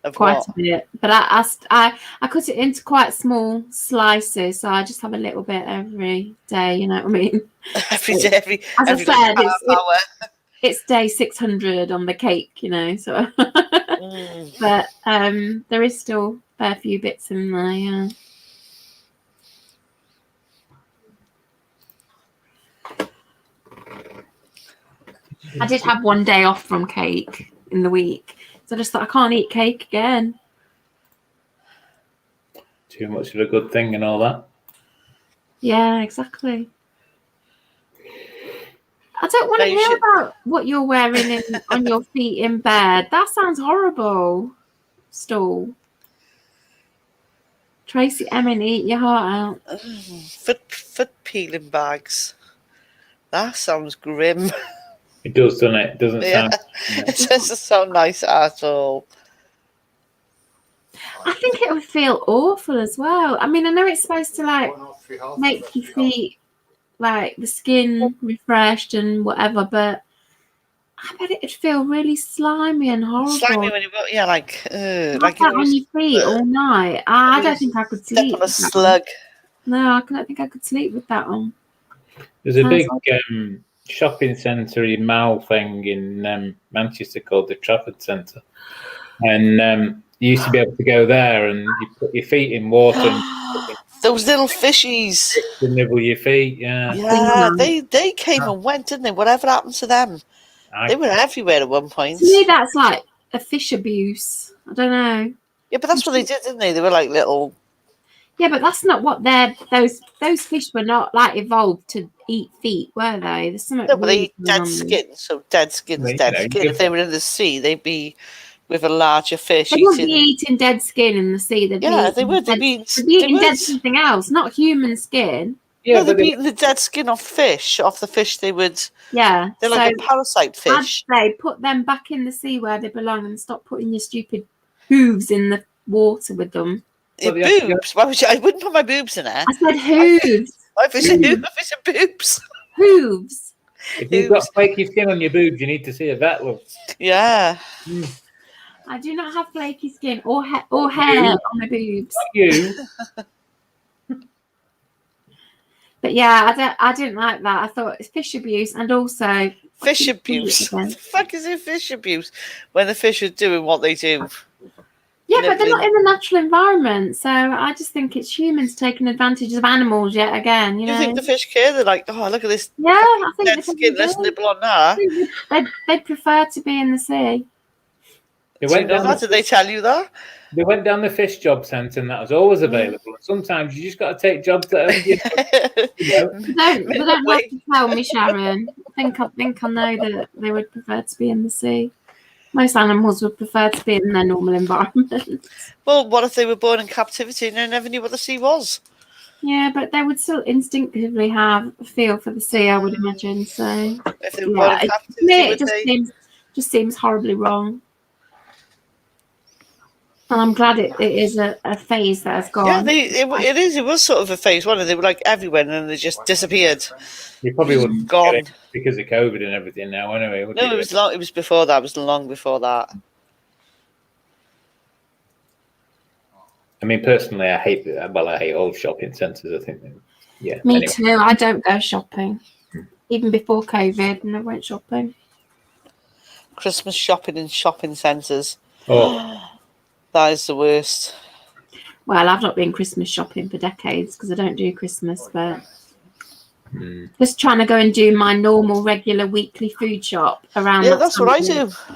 Of Quite what? a bit. But I cut it into quite small slices, so I just have a little bit every day, you know what I mean? Every day, every As I every said, half hour. it's day 600 on the cake, you know, so but there is still a fair few bits in there, yeah. I did have one day off from cake in the week, so I just thought I can't eat cake again. Too much of a good thing and all that. Yeah, exactly. I don't want No, to you hear should- about what you're wearing on your feet in bed. That sounds horrible. Stool. Tracy Emin, eat your heart out. Foot peeling bags. That sounds grim. It does, doesn't it? It doesn't Yeah. sound. It doesn't sound nice at all. I think it would feel awful as well. I mean, I know it's supposed to like make your feet like the skin refreshed and whatever, but I bet it'd feel really slimy and horrible. Slimy when you go, yeah, like Have you that on your feet all night. I don't think I could step sleep. on a with that on. slug. No, I don't think I could sleep with that on. There's a Sounds big like- shopping centre in Mall thing in Manchester called the Trafford Centre. And you used to be able to go there and you put your feet in water and Those little fishies. to nibble your feet. Yeah. Yeah, they came and went, didn't they? Whatever happened to them? They were everywhere at one point. To me, that's like a fish abuse. I don't know. Yeah, but that's what they did, didn't they? They were like little. Yeah, but that's not what they're. Those fish were not like evolved to eat feet, were they? There's something. No, but they weird eat going dead on there. skin. So dead skin's Right, dead no, skin. give- If they were in the sea, they'd be with a larger fish They wouldn't be eating. eating dead skin in the sea. They'd be Yeah, eating they would. They'd Dead, be. they'd be eating They dead would. something else, not human skin. Yeah, No, they'd but be they, eating the dead skin off fish, off the fish. They would. Yeah. They're like a parasite I'd fish. say put them back in the sea where they belong and stop putting your stupid hooves in the water with them. Your Well, they have to go- boobs. Why would you? I wouldn't put my boobs in there. I said hooves. Why if it's a hoof? If it's a boobs? Hooves. if you've got flaky skin on your boobs, you need to see a vet. Look. Yeah. I do not have flaky skin or hair on my boobs. You. But yeah, I didn't like that. I thought it's fish abuse, and also Fish abuse. What the fuck is it, fish abuse? When the fish are doing what they do. Yeah, but they're Nibbling. not in the natural environment, so I just think it's humans taking advantage of animals yet again. You Do you know? think the fish care? They're like, oh, look at this Yeah, I think dead they skin. Let's probably nibble on that. do. They'd prefer to be in the sea. They Do you went know down that? Did they tell you that? They went down the fish job centre, and that was always available. And sometimes you just got to take jobs that are, you know. They don't have to tell me, Sharon. I think I know that they would prefer to be in the sea. Most animals would prefer to be in their normal environment. Well, what if they were born in captivity and they never knew what the sea was? Yeah, but they would still instinctively have a feel for the sea, I would imagine. So If they were born in to captivity, me, would it they? just seems horribly wrong. And I'm glad it is a phase that has gone. Yeah, it was sort of a phase one, and they were like everywhere, and then they just disappeared. You probably wouldn't Gone. get it because of COVID and everything now, anyway. Would No, you? it was long. It was before that. It was long before that. I mean, personally, I hate all shopping centres. I think, yeah. Me anyway. too. I don't go shopping. Even before COVID, and I went shopping. Christmas shopping in shopping centres. Oh, That is the worst. Well, I've not been Christmas shopping for decades because I don't do Christmas, but just trying to go and do my normal, regular weekly food shop around. Yeah, that that's time what I of year. do.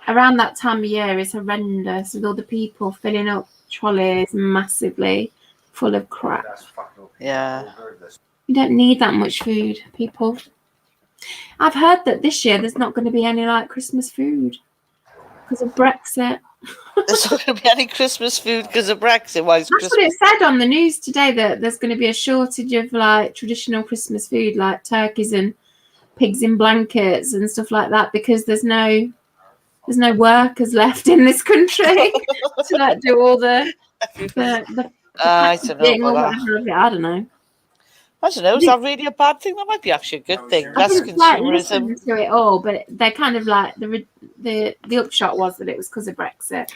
Around that time of year is horrendous with all the people filling up trolleys massively full of crap. Yeah. You don't need that much food, people. I've heard that this year there's not going to be any like Christmas food because of Brexit. There's not going to be any Christmas food because of Brexit. Why is That's Christmas? what it said on the news today, that there's going to be a shortage of like traditional Christmas food like turkeys and pigs in blankets and stuff like that because there's no workers left in this country to like do all the I don't packaging know or about that. whatever of it. I don't know. I don't know. Is that really a bad thing? That might be actually a good thing. I Less didn't like consumerism. listen to it all, but they're kind of like the upshot was that it was because of Brexit.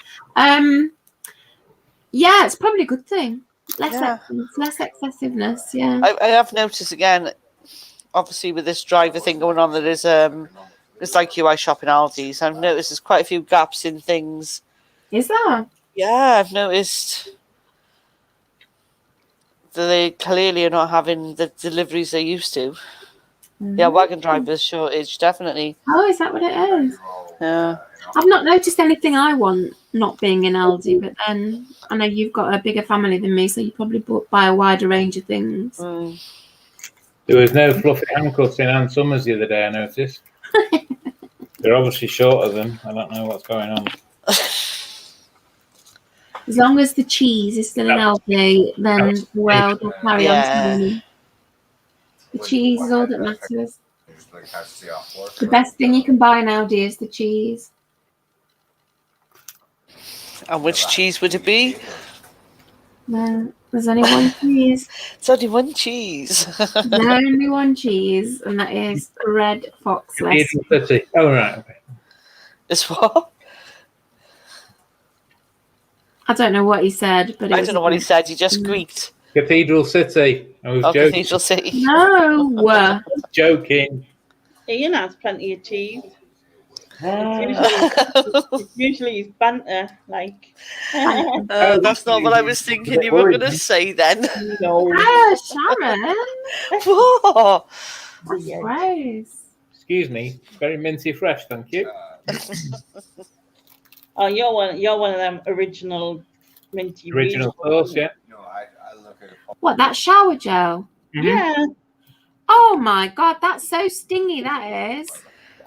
Yeah, it's probably a good thing. Less excessiveness. Yeah. I have noticed again, obviously with this driver thing going on, that is it's like you, I shop in Aldi's. I've noticed there's quite a few gaps in things. Is that? Yeah, I've noticed that they clearly are not having the deliveries they used to. Yeah, wagon drivers shortage, definitely. Oh, is that what it is? Yeah. I've not noticed anything I want not being in Aldi, but then I know you've got a bigger family than me, so you probably buy a wider range of things. there was no fluffy handcuffs in Ann Summers the other day, I noticed. They're obviously short of them. I don't know what's going on. As long as the cheese is still in Aldi, then the world will carry on turning. The cheese is all that matters. The best thing you can buy in Aldi is the cheese. And which cheese would it be? No, there's only one cheese. It's only one cheese. There's only one cheese, and that is red foxless. City. Oh, right. Okay. It's what? I don't know what he said, but I don't know what he said. He just squeaked. Cathedral City. I was joking. Cathedral City. No. Joking. Ian has plenty of cheese. It's usually his banter, like. That's not what I was thinking you were going to say then. No. Sharon. What? That's gross. Excuse me. Very minty fresh, thank you. Oh, you're one of them original minty. Original sauce, yeah. What, that shower gel? Yeah, Oh my god, that's so stingy, that is.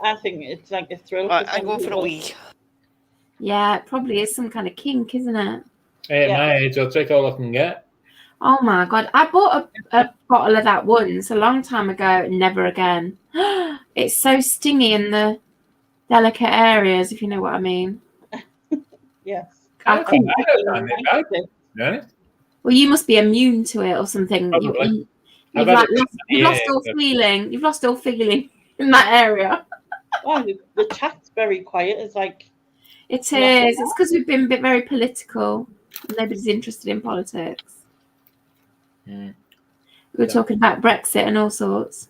I think it's like a thrill. Right, I'm going for a wee. Yeah, it probably is some kind of kink, isn't it? Hey, at my age, I'll take all I can get. Oh my god, I bought a bottle of that once a long time ago, never again. It's so stingy in the delicate areas, if you know what I mean. Yes. I couldn't. I don't find it bad, to be honest. Well, you must be immune to it or something. Probably. You've lost all feeling. You've lost all feeling in that area. Wow, the chat's very quiet. It's like It is. It's because we've been very political. Nobody's interested in politics. Mm. We were talking about Brexit and all sorts.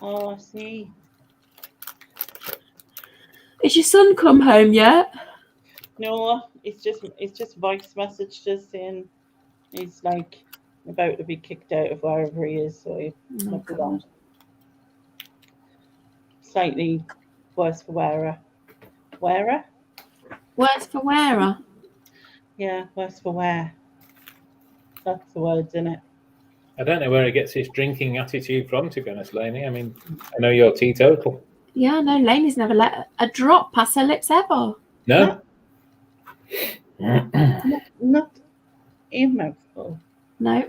Oh, I see. Has your son come home yet? No, it's just voice message just saying he's like about to be kicked out of wherever he is, so he must be gone. Slightly worse for wearer. Wearer? Worse for wearer. Yeah, worse for wear. That's the words, isn't it? I don't know where he gets his drinking attitude from, to be honest, Lainey. I mean, I know you're teetotal. Yeah, no, Lainey's never let a drop pass her lips ever. No? Not a mouthful. No.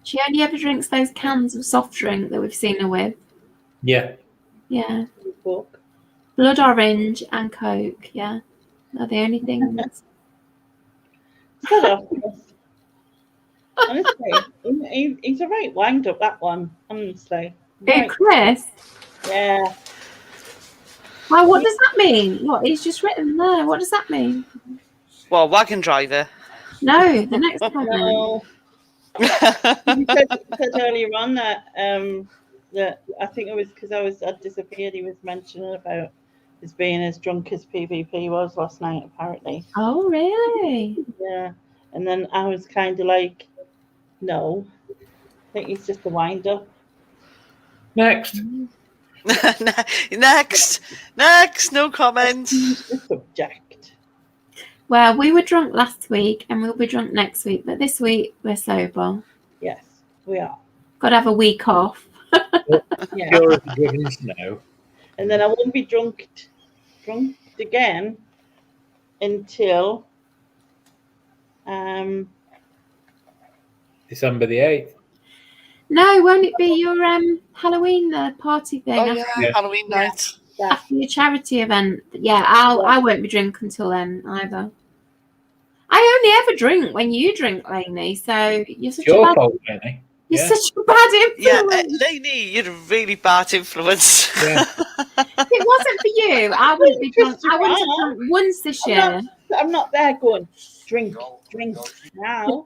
She only ever drinks those cans of soft drink that we've seen her with. Yeah. Yeah. Book. Blood orange and Coke, yeah. They're the only things. Shut up. Honestly, he's a right wind up, that one. Honestly. Hey, Right. Chris. Yeah. Well, what does that mean? What he's just written there? What does that mean? Well, wagon driver. No, the next comment. No. You said earlier on that I think it was because I'd disappeared. He was mentioning about his being as drunk as PvP was last night, apparently. Oh, really? Yeah. And then I was kind of like, no, I think he's just a wind up. Next. Next, no comment. He's the subject. Well, we were drunk last week and we'll be drunk next week, but this week we're sober. Yes, we are. Got to have a week off. Yeah. Pure as the driven snow. And then I won't be drunk again until December the 8th. No, won't it be your Halloween party thing Oh yeah, Halloween night. after your charity event? Yeah, I won't be drunk until then either. I only ever drink when you drink, Lainey. So you're such Your a bad, fault, Lainey. you're such a bad influence. Yeah, Lainey, you're a really bad influence. Yeah. If it wasn't for you, I wouldn't be drunk. I wouldn't have drunk once this year. I'm not there going drink now.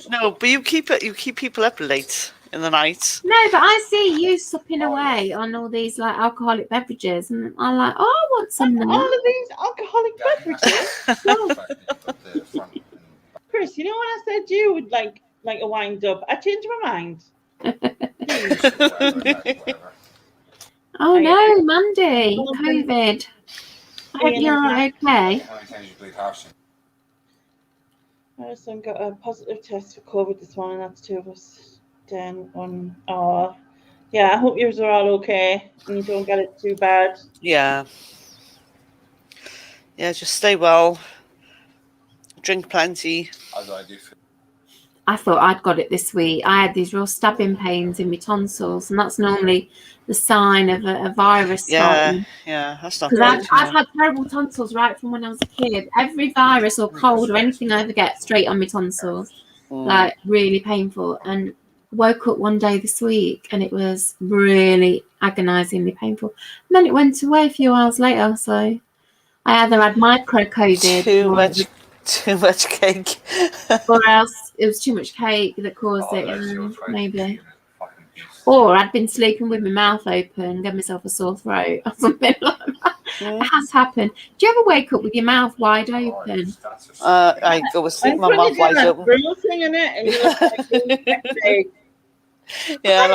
No, but you keep people up late in the night. No, but I see you supping away on all these like alcoholic beverages, and I'm like, oh, I want some now. All of these alcoholic beverages. Chris, you know when I said you would like a wind up, I changed my mind. Oh no, Mandy, COVID. I hope you're okay. My son got a positive test for COVID this morning. That's two of us. Then on. Oh, yeah. I hope yours are all okay and you don't get it too bad. Yeah. Yeah, just stay well. Drink plenty. I thought I'd got it this week. I had these real stabbing pains in my tonsils, and that's normally the sign of a virus starting. Yeah, that's not Because good. I've had terrible tonsils right from when I was a kid. Every virus or cold or anything I ever get straight on my tonsils, like really painful. And woke up one day this week and it was really agonisingly painful. And then it went away a few hours later. So I either had micro COVID, Too much cake. or else it was too much cake that caused it. Maybe. Or I'd been sleeping with my mouth open, get myself a sore throat or something like that. It has happened. Do you ever wake up with your mouth wide open? I go to sleep, my mouth wide open. Thing in it, and you're like, Yeah,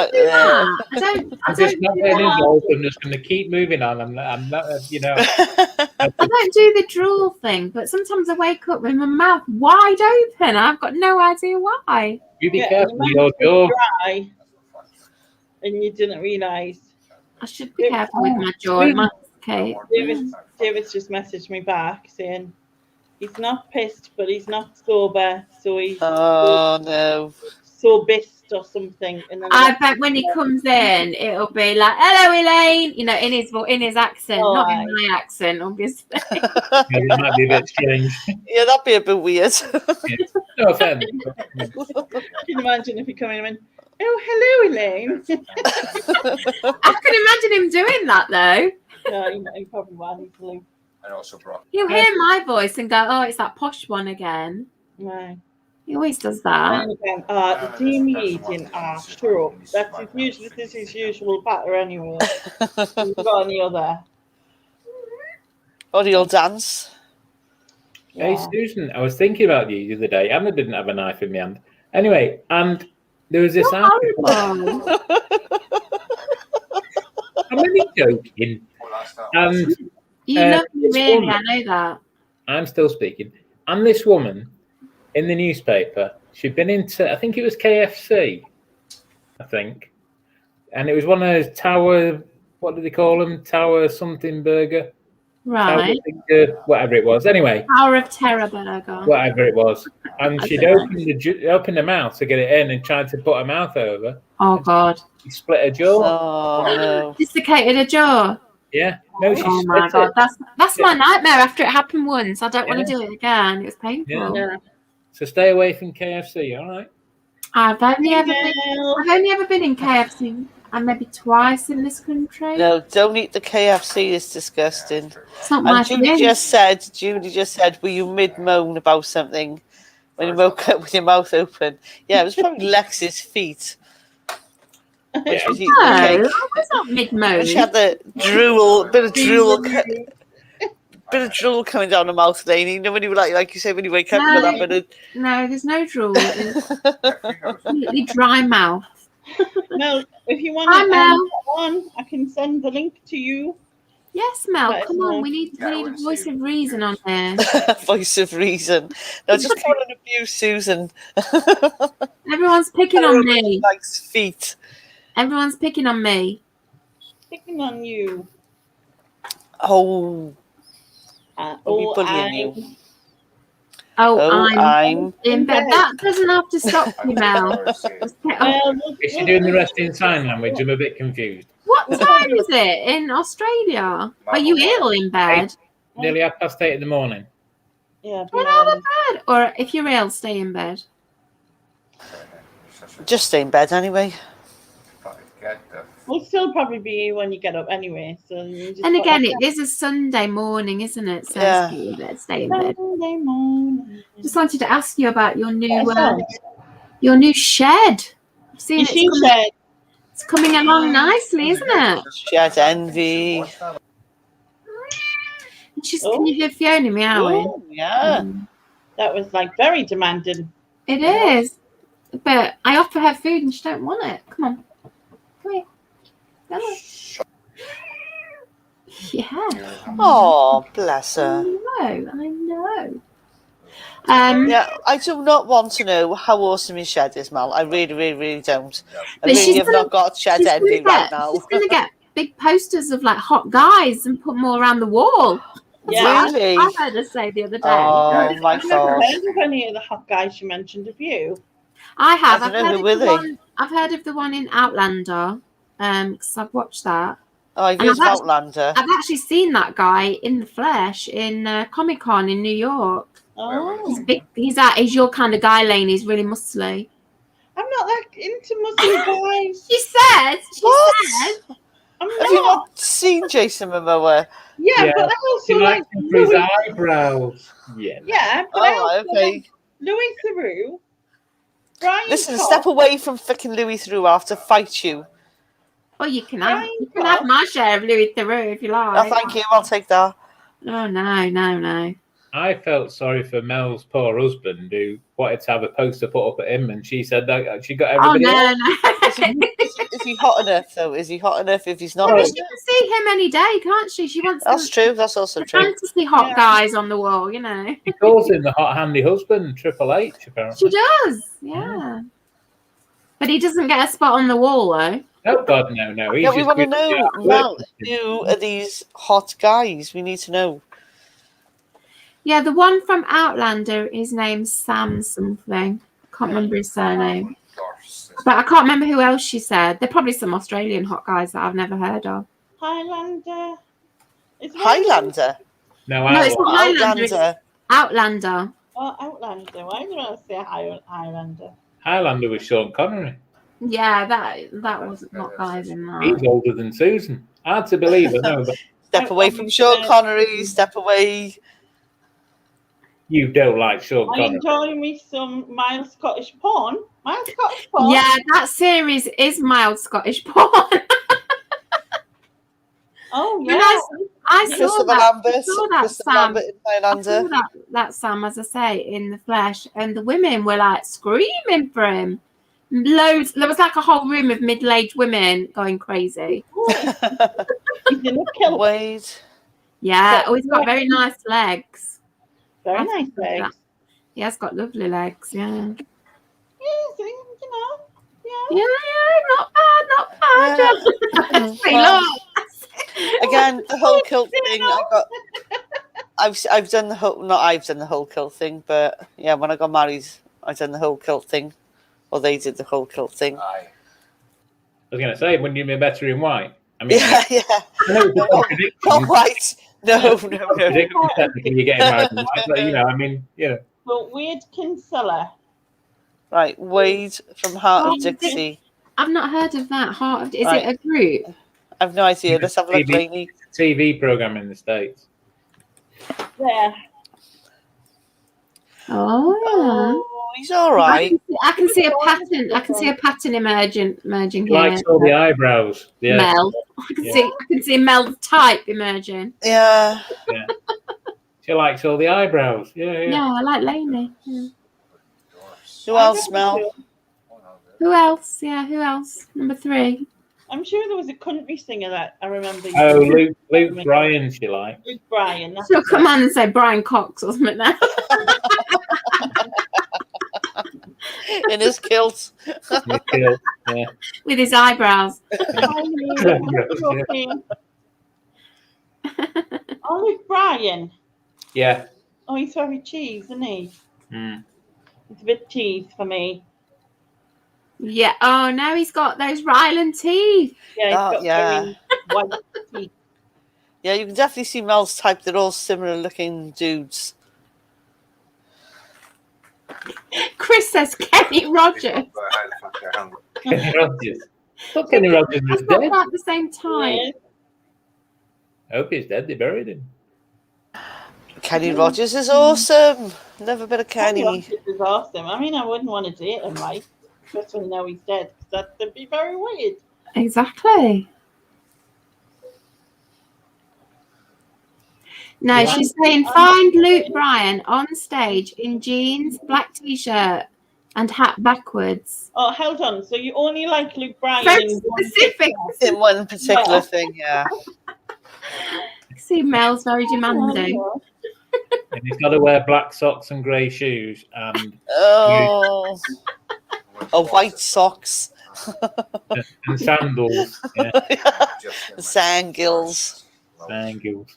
I don't I'm just do not getting that. involved. I'm just going to keep moving on. I'm not, you know. I don't do the drool thing, but sometimes I wake up with my mouth wide open. I've got no idea why. You be Yeah, careful and with your jaw. dry, and you didn't realise. I should be careful with my jaw. Okay. David's just messaged me back saying he's not pissed, but he's not sober, so he's no. sobist or something. And then I bet when he comes in, it'll be like, "Hello, Elaine," you know, in his accent, not in my accent, obviously. Yeah, it might be a bit strange. Yeah, that'd be a bit weird. No offense. Can you imagine if he come in and went, "Oh, hello, Elaine"? I can imagine him doing that though. No, he probably won't. He'll hear my voice and go, "Oh, it's that posh one again." No. He always does that. And again, the team eating sure. This is his usual batter anyway. You've got any other? Or he'll dance. Hey, Yeah. Susan, I was thinking about you the other day. Anna didn't have a knife in my hand. Anyway, and there was this article. Horrible. I'm only joking. And You love me, this really. woman- I know that. I'm still speaking. And this woman in the newspaper, she'd been into, I think it was KFC, I think. And it was one of those tower, what do they call them? Tower something burger? Right. Tower, whatever it was. Anyway, Power of Terror burger. whatever it was. And she'd opened her mouth to get it in and tried to put her mouth over. Oh, God. She split her jaw. Oh, no. Dislocated a jaw. Yeah. No, she Oh, split my God. it. That's my nightmare after it happened once. I don't want to Yeah. do it again. It was painful. Yeah. So stay away from KFC, all right? I've only ever been in KFC and maybe twice in this country. No, don't eat the KFC. It's disgusting. It's not my And Julie thing. just said, were you mid-moan about something when you woke up with your mouth open? Yeah, it was probably Lex's feet. When she was eating No, the I cake. was not mid-moan. She had the bit of drool coming down her mouth, Lainey. You know when you like you say when you wake up, you got that bit of... No, there's no drool. It's completely dry mouth. Mel, if you want Hi, to Mel. on, I can send the link to you. Yes, Mel, Right, come Mel. on. We need a voice of reason on here. Voice of reason. No, just come on and abuse Susan. Everyone's picking on me. Likes feet. Everyone's picking on me. Picking on you. Oh, Oh, bullying you. I'm in bed. That doesn't have to stop you, Mel. Is she doing the rest in sign language? I'm a bit confused. What time is it in Australia? Are you ill in bed? Nearly 8:30 in the morning. Yeah, Get out of bed. Or if you're ill, stay in bed. Just stay in bed anyway. We'll still probably be when you get up anyway. So And again, it is a Sunday morning, isn't it? So Yeah. stay in bed. Sunday morning. Just wanted to ask you about your new shed. I've seen it's coming along nicely, isn't it? She had envy. And can you hear Fiona meowing? Oh, yeah. That was like very demanding. It is. But I offer her food and she don't want it. Come on. Come here. Come on. Yeah. Oh, bless her. I know. Yeah, I do not want to know how awesome his shed is, Mal. I really, really, really don't. I But really she's have gonna- not got shed envy right now. She's going to get big posters of like hot guys and put more around the wall. That's Yeah. what Really? I heard her say the other day. Oh, my I've never God. heard of any of the hot guys you mentioned. Have you? I have. I I've don't know, heard, who were of the they? one, I've heard of the one in Outlander because I've watched that. Oh, I've And heard of I've Outlander. I've actually seen that guy in the flesh in Comic-Con in New York. Oh, He's big. He's your kind of guy, Lane. He's really muscly. I'm not that into muscle guys. She said. What? I'm Have you not. not seen Jason Momoa? Yeah, Yeah. but I She also like likes him for his Louis. eyebrows. Yeah. Yeah, but Oh, I also okay. like Louis Theroux. Brian Listen, Cox. step away from fucking Louis Theroux. I have to fight you. Oh, you can have. Brian You can have my share of Louis Theroux if you like. Oh, thank you. I'll take that. Oh no. I felt sorry for Mel's poor husband who wanted to have a poster put up at him, and she said that she got Oh everybody. else. no. Is he hot enough, though? Is he hot enough if he's not? But she can see him any day, can't she? She wants That's true. That's also the true. fantasy hot Yeah. guys on the wall, you know. She calls him the hot handy husband, Triple H, apparently. She does, yeah. But he doesn't get a spot on the wall, though. Oh God, no. He's Yeah, we just want to good know, at work. Mel, who are these hot guys? We need to know. Yeah, the one from Outlander, his name's Sam something. I can't remember his surname. But I can't remember who else she said. They're probably some Australian hot guys that I've never heard of. Highlander. Is it Highlander? No, No, it's Outlaw. not Highlander. It's Outlander. Outlander. Oh, Outlander. Why did I say Highlander? Highlander was Sean Connery. Yeah, that was not guys in that. He's older than Susan. Hard to believe, I know. But Step away from Sean Connery. Step away. You don't like Sean I Connery. enjoy me some mild Scottish porn. Mild Scottish porn. Yeah, that series is mild Scottish porn. Oh When yeah. I saw Christopher that, Lambert, Sam. Lambert in I Highlander. saw that Sam, as I say, in the flesh, and the women were like screaming for him. Loads. There was like a whole room of middle-aged women going crazy. He's in a kilt. Wade. Yeah. Oh, he's got very nice legs. Very I nice forgot that. legs. He has got lovely legs. Yeah. Yeah, so, you know. Yeah. Not bad. Yeah. That's pretty Well, long. Again, the whole kilt thing. I've done the whole. Not I've done the whole kilt thing, but yeah, when I got married, I done the whole kilt thing, or they did the whole kilt thing. I was going to say, wouldn't you be better in white? I mean, Yeah. I know it's a contradiction. Not white. No. Technically, you're getting married in white, but I mean, But Wade Kinsella. Right, Wade from Heart of Dixie. I've not heard of that. Heart of. Is Right. it a group? I've no idea. Let's have a look, Lainey. TV program in the States. There. Oh. Oh, he's all right. I can see a pattern. I can see a pattern emerging He here. likes all the eyebrows. Yeah. Mel. I can see Mel's type emerging. Yeah. She likes all the eyebrows. Yeah. Yeah, I like Lainey. Yeah. Who else, Mel? Who else? Yeah, who else? Number 3. I'm sure there was a country singer that I remember. Oh, Luke Bryan, she likes. Luke Bryan. That's She'll come on and say Brian Cox or something now. In his kilt. Yeah. With his eyebrows. Oh, Luke Bryan. Yeah. Oh, he's very cheese, isn't he? Mm. It's a bit cheese for me. Yeah. Oh, now he's got those Ryland teeth. Yeah, he's got yeah. very white teeth. Yeah, you can definitely see Mel's type. They're all similar looking dudes. Chris says Kenny Rogers. Kenny Rogers. Thought Kenny Rogers was Not dead. about the same time. Yeah. I hope he's dead. They buried him. Kenny Rogers is awesome. Love a bit of Kenny Kenny. Rogers is awesome. I mean, I wouldn't want to date him, right? Especially now he's dead. That'd be very weird. Exactly. No, Yeah. she's saying find Luke Bryan on stage in jeans, black t-shirt, and hat backwards. Oh, hold on. So you only like Luke Bryan Very in one specific. picture? In one particular thing, yeah. See, Mel's very demanding. And he's got to wear black socks and grey shoes and Oh. White socks. and sandals. Yeah, Sandgills. sandals.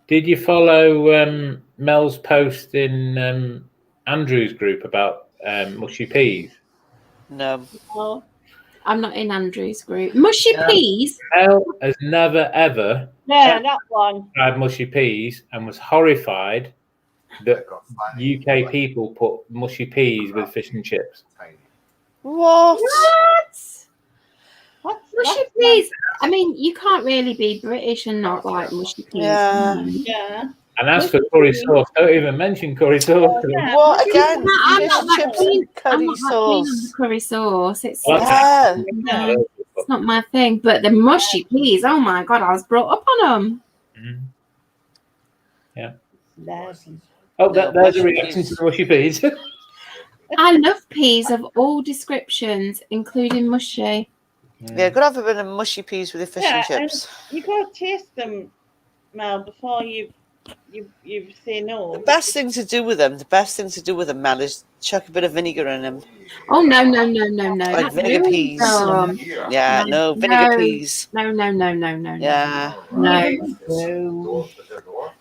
Did you follow Mel's post in Andrew's group about mushy peas? No. Oh, I'm not in Andrew's group. Mushy peas. Mel has never ever yeah, that one. tried mushy peas and was horrified that UK people put mushy peas with fish and chips. What? Mushy peas. I mean, you can't really be British and not like mushy peas. Yeah. can you? Yeah. And as for curry sauce, don't even mention curry sauce. Yeah. What again? I'm Fish, not that chips, keen. and curry I'm not that keen on the sauce. curry sauce. It's Yeah. no, it's not my thing. But the mushy peas, oh my god, I was brought up on them. Mhm. Lovely. Oh, No, there's a mushy reaction peas. to the mushy peas. I love peas of all descriptions, including mushy. Yeah, could have a bit of mushy peas with your fish and chips. You gotta taste them, Mel, before you say no. The best thing to do with them, Mel, is chuck a bit of vinegar in them. Oh no. Like That's vinegar really peas. dumb. Yeah, no, vinegar peas. No. Yeah. No.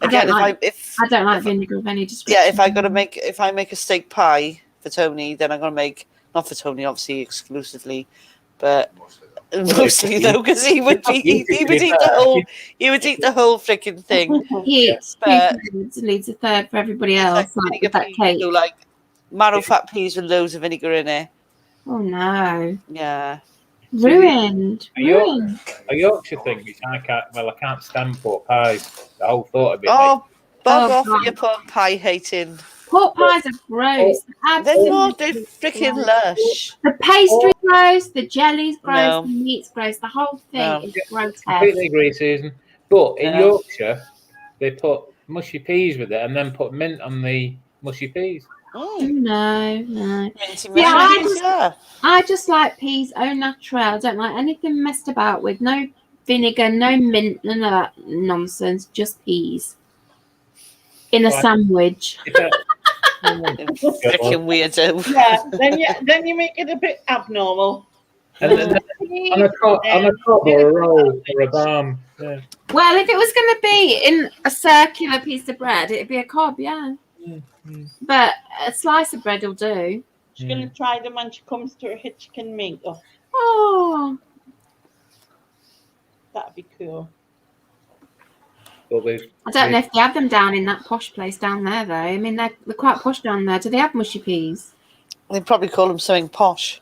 Again, I if don't like vinegar of any description. yeah, if I make a steak pie for Tony, then I'm gonna make, not for Tony, obviously exclusively, but mostly though, because he would eat the whole freaking thing. He eats But- 2 thirds and leaves a third for everybody else, like vinegar with that peas, cake. so like marrow fat peas with loads of vinegar in it. Oh no. Yeah. Ruined. A York- Ruined. A Yorkshire thing, which I can't stand pork pies. The whole thought of it. Oh, bug Oh, off God. with your pork pie hating. Pork pies are gross. They're not. They're Absolutely freaking gross. lush. The pastry gross, the jelly's gross, No. the meat's gross. The whole thing No. is grotesque. completely agree, Susan. But in Yeah. Yorkshire, they put mushy peas with it and then put mint on the mushy peas. Mm. No. Minty Yeah, mushrooms, yeah. I just like peas au naturel. I don't like anything messed about with. No vinegar, no mint, none of that nonsense. Just peas in a Right. sandwich. Freaking weirdo. Yeah, then you make it a bit abnormal. And then on a cob or a roll or a balm. Yeah. Well, if it was going to be in a circular piece of bread, it'd be a cob, yeah. But a slice of bread will do. She's going to try them when she comes to her chicken meatloaf. Oh, That'd be cool. I don't know if they have them down in that posh place down there, though. I mean, they're quite posh down there. Do they have mushy peas? They probably call them something posh.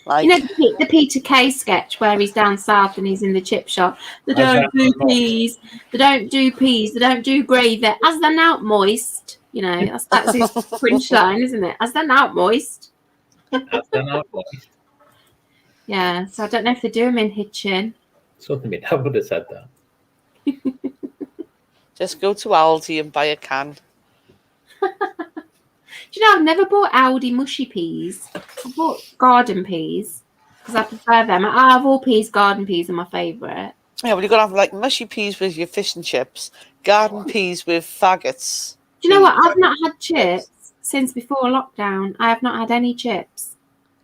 Like, You know the Peter Kay sketch where he's down south and he's in the chip shop. They don't do peas. They don't do peas. They don't do gravy. As they're now moist, you know, that's his punch line, isn't it? As they're now moist. Yeah, so I don't know if they do them in Hitchin. Something me dad would have said that. just go to Aldi and buy a can. Do you know, I've never bought Aldi mushy peas. I bought garden peas because I prefer them. Out of all peas, garden peas are my favourite. Yeah, well, you've got to have like mushy peas with your fish and chips, garden peas with faggots. Do you know what? I've not had chips since before lockdown. I have not had any chips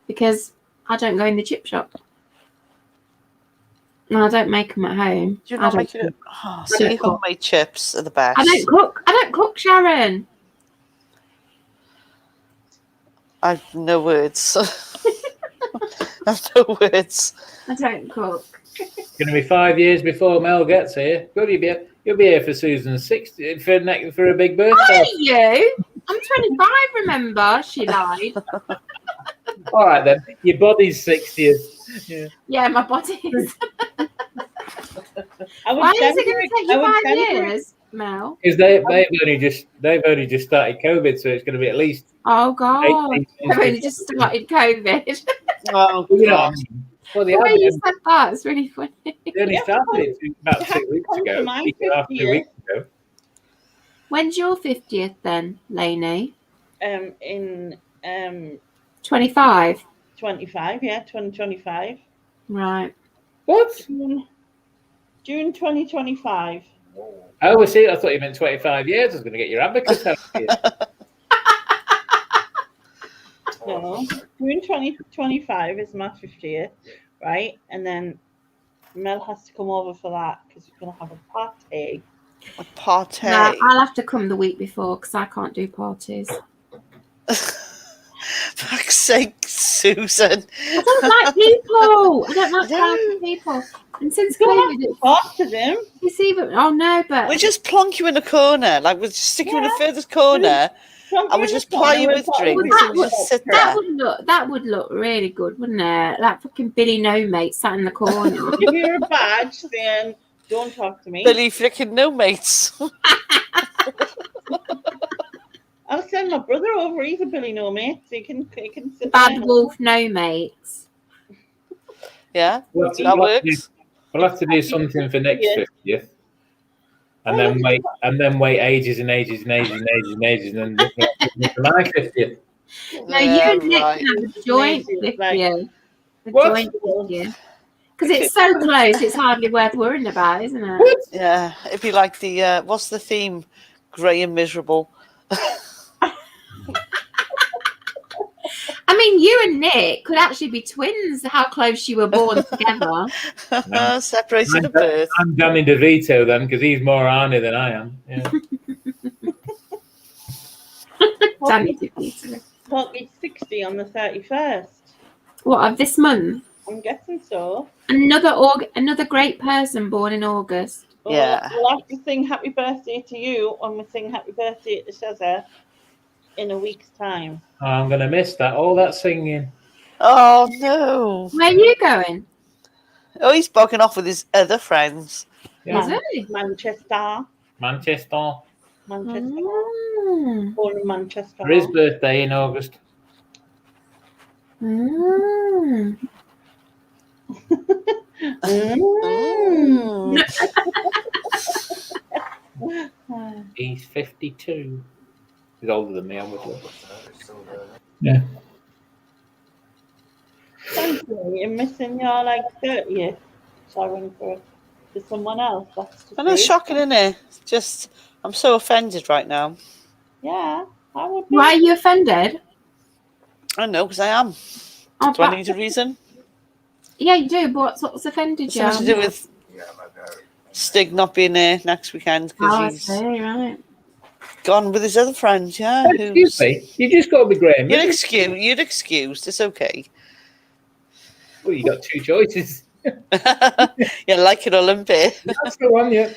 because I don't go in the chip shop. No, I don't make them at home. Do you I not don't make it? cook. Oh, see, homemade chips are the best. I don't cook, Sharon. I've no words. I've no words. I don't cook. It's going to be 5 years before Mel gets here. Good, you'll be here for Susan's 60th for a big birthday. Are you? I'm 25. Remember, she lied. All right then, your body's 60th. Yeah, my body is. I would Why is send it going her- to take I you would 5 send her- years, Mel? Because they've only just started COVID, so it's going to be at least Oh God, 18 I've months only before- just started COVID. Oh, You know what I God. mean? Well, The way you said that, it's really funny. they only started it about You have 2 to weeks come to ago. my Week and a half, 2 50th. weeks ago. When's your 50th then, Lainey? in 25. 25, yeah, 2025. Right. What? June 2025. Oh, I see. I thought you meant 25 years. I was going to get your abacus out here. No, June 2025 is my 50th, right? And then Mel has to come over for that because we're going to have a party. A party. No, I'll have to come the week before because I can't do parties. Fuck's sake, Susan. I don't like people. I don't like crowds of people. And since COVID, Talk to them. it's even. Oh no, but We'll just plonk you in a corner. Like, we'll just stick you in the furthest corner and we'll just ply you with drinks and we'll just sit there. that would look really good, wouldn't it? That fucking Billy No Mate sat in the corner. Give you a badge saying, don't talk to me. Billy flicking no mates. I'll send my brother over. He's a Billy No Mate. So he can sit Bad there. Wolf No Mates. Yeah, We'll that works. have to do something for next 50th. And then wait ages and ages and ages and ages and ages and then for my 50th. No, you and Nick right. can have a joint Amazing, 50th. A What? joint 50th. Because it's so close, it's hardly worth worrying about, isn't it? Yeah, it'd be like the, what's the theme? Grey and miserable. I mean, you and Nick could actually be twins, how close you were born together. Separated at birth. I'm Danny DeVito then because he's more Arnie than I am. Yeah. Danny DeVito. Well, he's 60 on the 31st. What, of this month? I'm guessing so. Another great person born in August. Well, Yeah. We'll have to sing happy birthday to you when we sing happy birthday to Shazza in a week's time. Oh, I'm going to miss that. All that singing. Oh, no. Where are you going? Oh, he's bogging off with his other friends. Yeah. Is it? Manchester. Manchester. Manchester. Mm. Born in Manchester. For his birthday in August. Mm. Mm. He's 52. He's older than me, obviously. Yeah. Thank you. You're missing your like 30th. Showing for someone else. That's just I know, rude. shocking, isn't it? Just, I'm so offended right now. Yeah, I would be. Why are you offended? I know, because I am. Oh, Do I but- need a reason? yeah, you do. But what's offended you? Something to do with Stig not being there next weekend Oh, I because he's see, right. gone with his other friend. Yeah, Excuse me. You just got to be Graham. You're excused. It's okay. Well, you got two choices. Yeah, like it or lump it. That's the one. Yeah.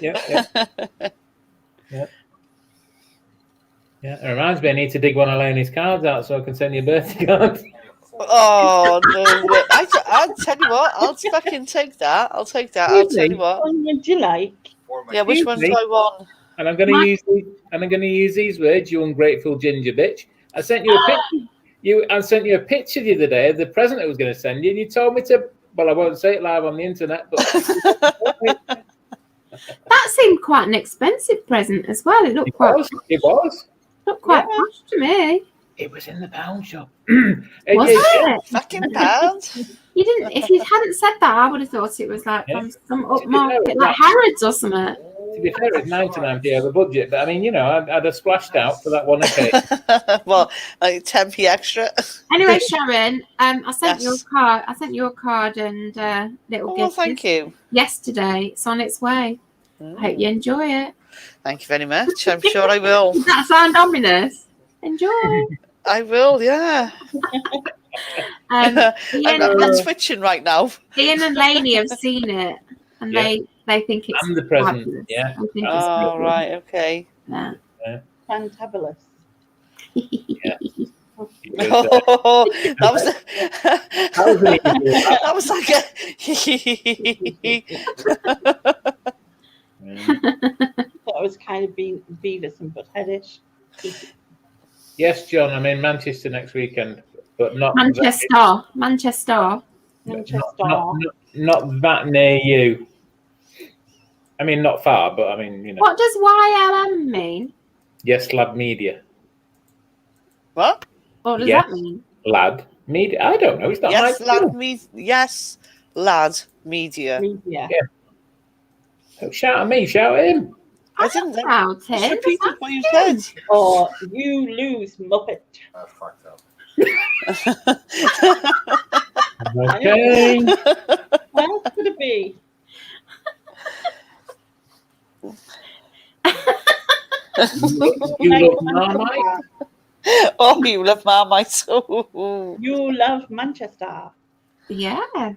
Yeah, it reminds me, I need to dig one of Leonie's cards out so I can send you a birthday card. Oh no! I'll tell you what. I'll fucking take that. I'll take that. I'll tell you what. What would you like? Yeah, which one do I want? And I'm going to use these words. You ungrateful ginger bitch. I sent you a picture. I sent you a picture the other day of the present I was going to send you, and you told me to. Well, I won't say it live on the internet, but That seemed quite an expensive present as well. It looked it quite was. posh to me. It was in the pound shop. Was it? Fucking pound. You didn't. If you hadn't said that, I would have thought it was like from some upmarket, like Harrods or something. To be fair, it's 99p over budget, but I mean, you know, I'd have splashed out for that one occasion. Well, like 10p extra. Anyway, Sharon, I sent Yes. you a card. I sent you a card and little Oh, gift thank you. yesterday. It's on its way. I hope you enjoy it. Thank you very much. I'm sure I will. Does that sound ominous? Enjoy. I will. Yeah. Ian, I'm not switching right now. Ian and Lainey have seen it, and Yeah. they think it's And the present, fabulous. yeah. I think Oh, it's right. Okay. yeah. Fantabulous. Oh, that was that was like Thought I was kind of being Beavis and Buttheadish. Yes, John, I'm in Manchester next weekend, but not Manchester. Manchester. not that near you. I mean, not far, but I mean, you know. What does YLM mean? Yes, Lad Media. what? What does Yes. that mean? Lad Media. I don't know. It's not Yes, my lad. Yes, lad. Media. Media. Yeah. Don't shout at me. Shout at him. I didn't think. About Just it. repeated what you said. Or you lose, Muppet. Fucked up. Okay. What else could it be? You love Marmite? Oh, you love Marmite. Oh. You love Manchester. Yeah. I'm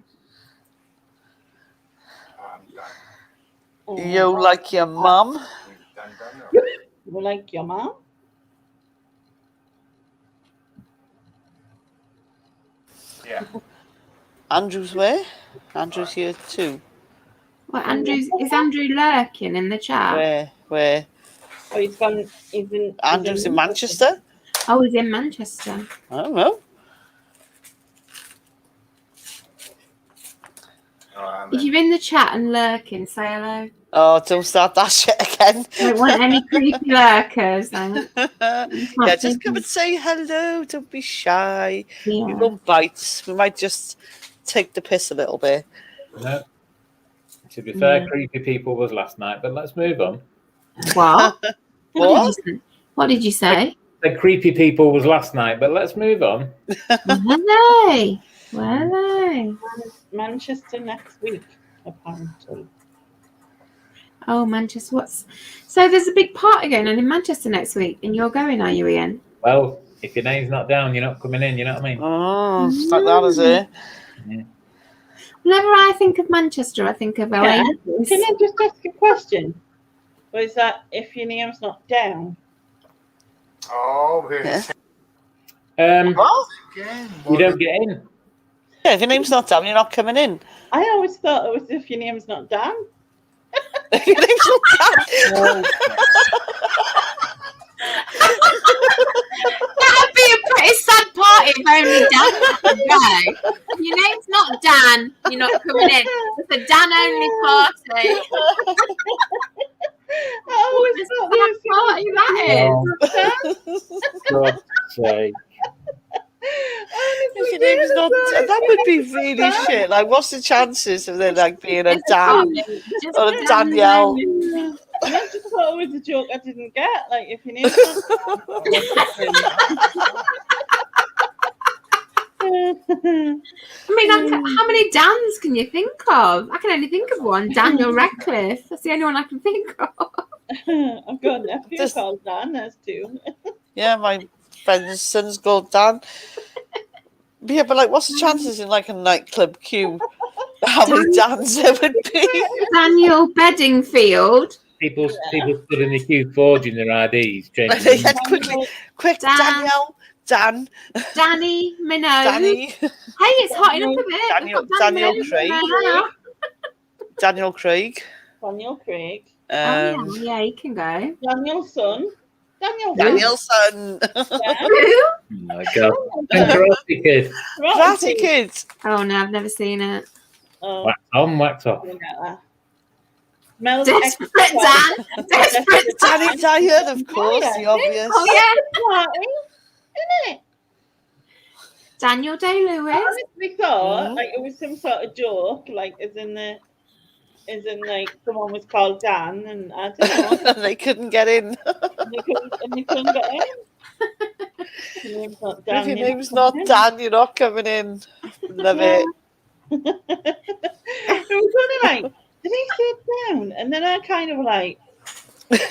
done. You like your mum? Done now. You like your mom? Yeah. Andrew's where? Andrew's here too. Well, is Andrew lurking in the chat? Where? Oh, he's gone. He's in. Andrew's in Manchester? Oh, he's in Manchester. I don't know. If you're in the chat and lurking, say hello. Oh, don't start that shit again. Don't want any creepy lurkers. Then. Yeah, just come and say hello. Don't be shy. We Yeah. won't bite. We might just take the piss a little bit. No. To be fair, creepy people was last night, but let's move on. What? What? What did you say? The creepy people was last night, but let's move on. Were they? Were they? Manchester next week, apparently. Oh, Manchester. So there's a big party going on in Manchester next week, and you're going, are you, Ian? Well, if your name's not down, you're not coming in, you know what I mean? Oh, it's like that, is it? Whenever I think of Manchester, I think of LA. Can I just ask a question? Or is that if your name's not down? Oh, Yeah. again. You don't get in. Yeah, if your name's not Dan, you're not coming in. I always thought it was if your name's not Dan. If your name's not Dan. That'd be a pretty sad party if only Dan could go. If your name's not Dan, you're not coming in. It's a Dan only party. I always thought there was Sad party that is. God's sake. If your name's not Dan, that would be really shit. Like, what's the chances of there like being a Dan Just or a Danielle? I just thought it was a joke I didn't get. Like, if your name's not I mean, how many Dans can you think of? I can only think of one. Daniel Radcliffe. That's the only one I can think of. I've got a nephew Just- called Dan. There's two. Yeah, my friend's son's called Dan. Yeah, but like, what's the chances in like a nightclub queue? How many Dans there would be? Daniel Bedingfield. People stood in the queue forging their IDs. They changing had quick, Dan. Danielle, Dan, Danny Minogue. Danny, Hey, it's hotting up a bit. We've got Daniel Minogue Craig. now. Daniel Craig. Daniel Craig. Yeah, he can go. Daniel's son. Danielson. Yeah. Oh my God. And Karate Kid. Karate Kid. Oh no, I've never seen it. Oh, Wax on, wax off. I didn't get that. Mel's Desperate ex-wife. Dan. Desperate Dan. Danny Dyer, of course, the obvious. Oh yeah, Party, isn't it? Daniel Day I Lewis. honestly thought Mhm. like it was some sort of joke, like as in like someone was called Dan, and I don't know, They couldn't get in. and they couldn't get in. Your name's not Dan, If your you're name's not coming Dan, you're not coming in. Love it. in. It was only like, did he sit down? And then I kind of like sit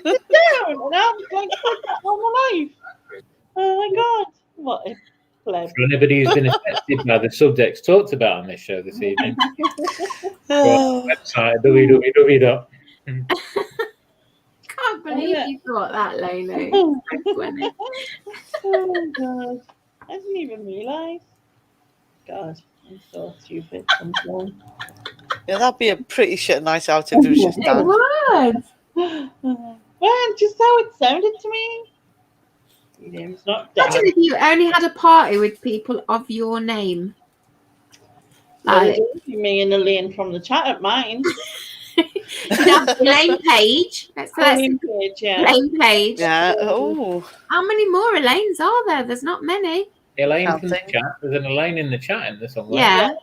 down, and I was like, all my life. Oh my God, what a pleb. For anybody who's been affected by the subjects talked about on this show this evening, go on the website www. Can't believe you thought that, Lolo. Funny. Oh God, I didn't even realise. God, I'm so stupid sometimes. Yeah, that'd be a pretty shit night out if it was just It Dan. was. Well, just how it sounded to me. Your name's not Dan. Imagine if you only had a party with people of your name. Like, Me and Elaine from the chat at mine. you'd have Elaine Page. Let's Elaine Page, yeah. Elaine Page. Yeah. Oh. How many more Elaines are there? There's not many. Elaine from the Counting. chat. There's an Elaine in the chat in this one. Yeah.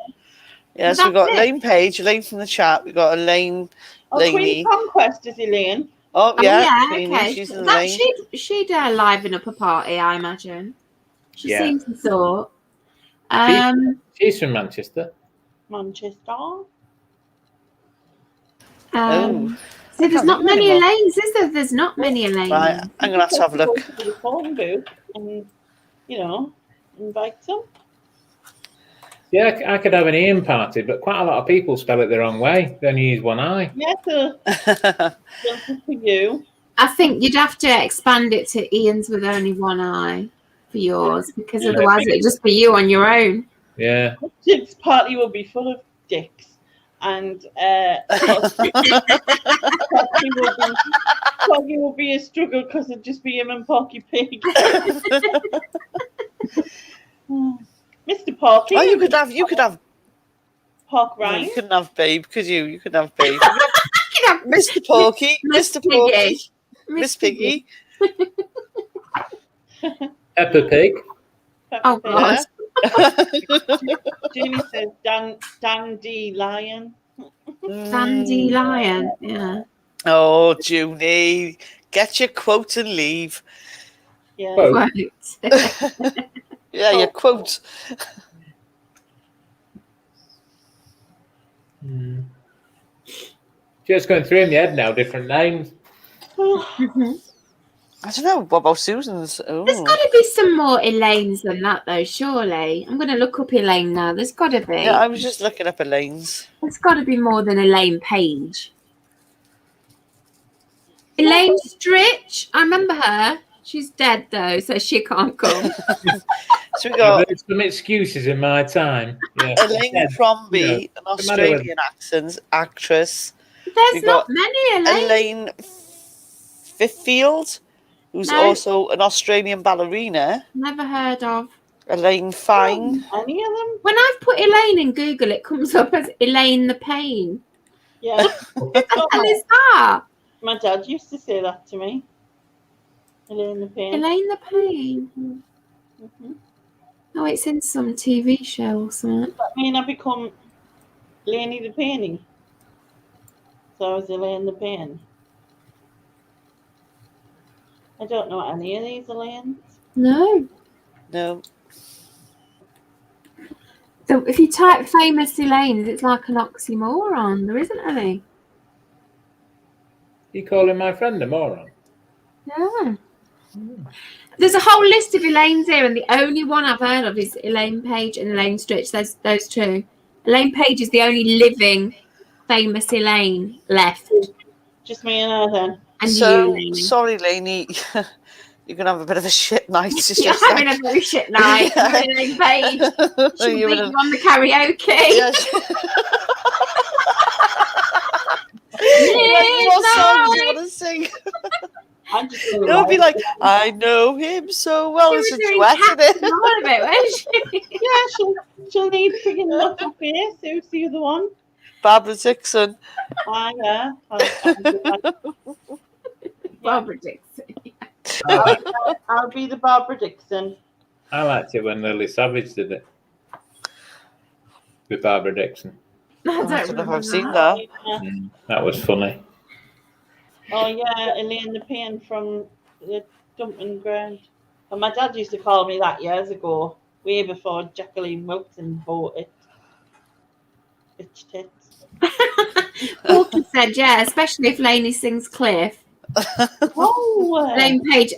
Yeah, so we've That's got it. Elaine Page, Elaine from the chat. We've got Elaine. Oh, Laney. Queen Conquest is Elaine. Oh, yeah. Oh, Queenie, okay. she's an That, Elaine. she'd liven up a party, I imagine. She Yeah. seems to sort. She's from Manchester. Manchester. Oh. So there's can't not think many anymore. Elaines, is there? There's not many Elaines. Right, I'm going to have to have a look. Go to the phone book and, invite them. Yeah, I could have an Ian party, but quite a lot of people spell it the wrong way. They only use one eye. Yeah, so something for you. I think you'd have to expand it to Ian's with only one eye for yours, because Yeah. otherwise it'd just be you on your own. Yeah. Chip's party will be full of dicks. And Porky will be a struggle because it'd just be him and Porky Pig. Mr. Porky. Oh, you could have. Pork No, Ryan. you couldn't have Babe, could you? You couldn't have Babe. You know, Mr. Porky, Miss Mr. Porky, Piggy. Miss Piggy. Peppa Pig. Oh, God. Julie says Dandelion. Dandelion, yeah. Oh, Junie, get your quote and leave. Yeah. Oh. Quote. Yeah, your quote. Just going through in the head now, different names. I don't know. What about Susan's? Oh. There's got to be some more Elaines than that, though, surely. I'm going to look up Elaine now. There's got to be. Yeah, I was just looking up Elaine's. There's got to be more than Elaine Page. Elaine Stritch. I remember her. She's dead though, so she can't come. So we I've got heard some excuses in my time. Yeah. Elaine Dead, Crombie, you know, an no matter what. Australian accent actress. There's We not got many, Elaine. Elaine Fifield, who's No. also an Australian ballerina. Never heard of. Elaine Fine. Any of them? When I've put Elaine in Google, it comes up as Elaine the Pain. Yeah. Who the hell is that? My dad used to say that to me. Elaine the Pain. Elaine the Pain. Mhm. Oh, it's in some TV show or something. Does that mean I become Laney the Painting? So I was Elaine the Pain. I don't know any of these Elaines. No. No. So if you type famous Elaines, it's like an oxymoron. There isn't any. You calling my friend a moron? Yeah. There's a whole list of Elaines here, and the only one I've heard of is Elaine Page and Elaine Stritch. There's those two. Elaine Page is the only living famous Elaine left. Just me and her then. And So, you, Lainey. sorry, Lainey. You're going to have a bit of a shit night. It's You're just having a very shit night. Yeah. Elaine Page. She'll You're beat in a- you on the karaoke. Yes. What song do you want to sing? I'm just It'll be like, I know him so well. She It's was a doing duet, isn't Captain it? All of it, wasn't she? yeah, she'll need friggin' Little Face. Who's the other one? Barbara Dixon. Yeah. Barbara Dixon. I'll be the Barbara Dixon. I liked it when Lily Savage did it with Barbara Dixon. I I don't know if remember I've seen that. that. Yeah. That was funny. Oh yeah, Elaine the Pain from the dumping ground. And my dad used to call me that years ago, way before Jacqueline Wilson bought it. Bitch tits. Walker said, yeah, especially if Lainey sings Cliff. Oh,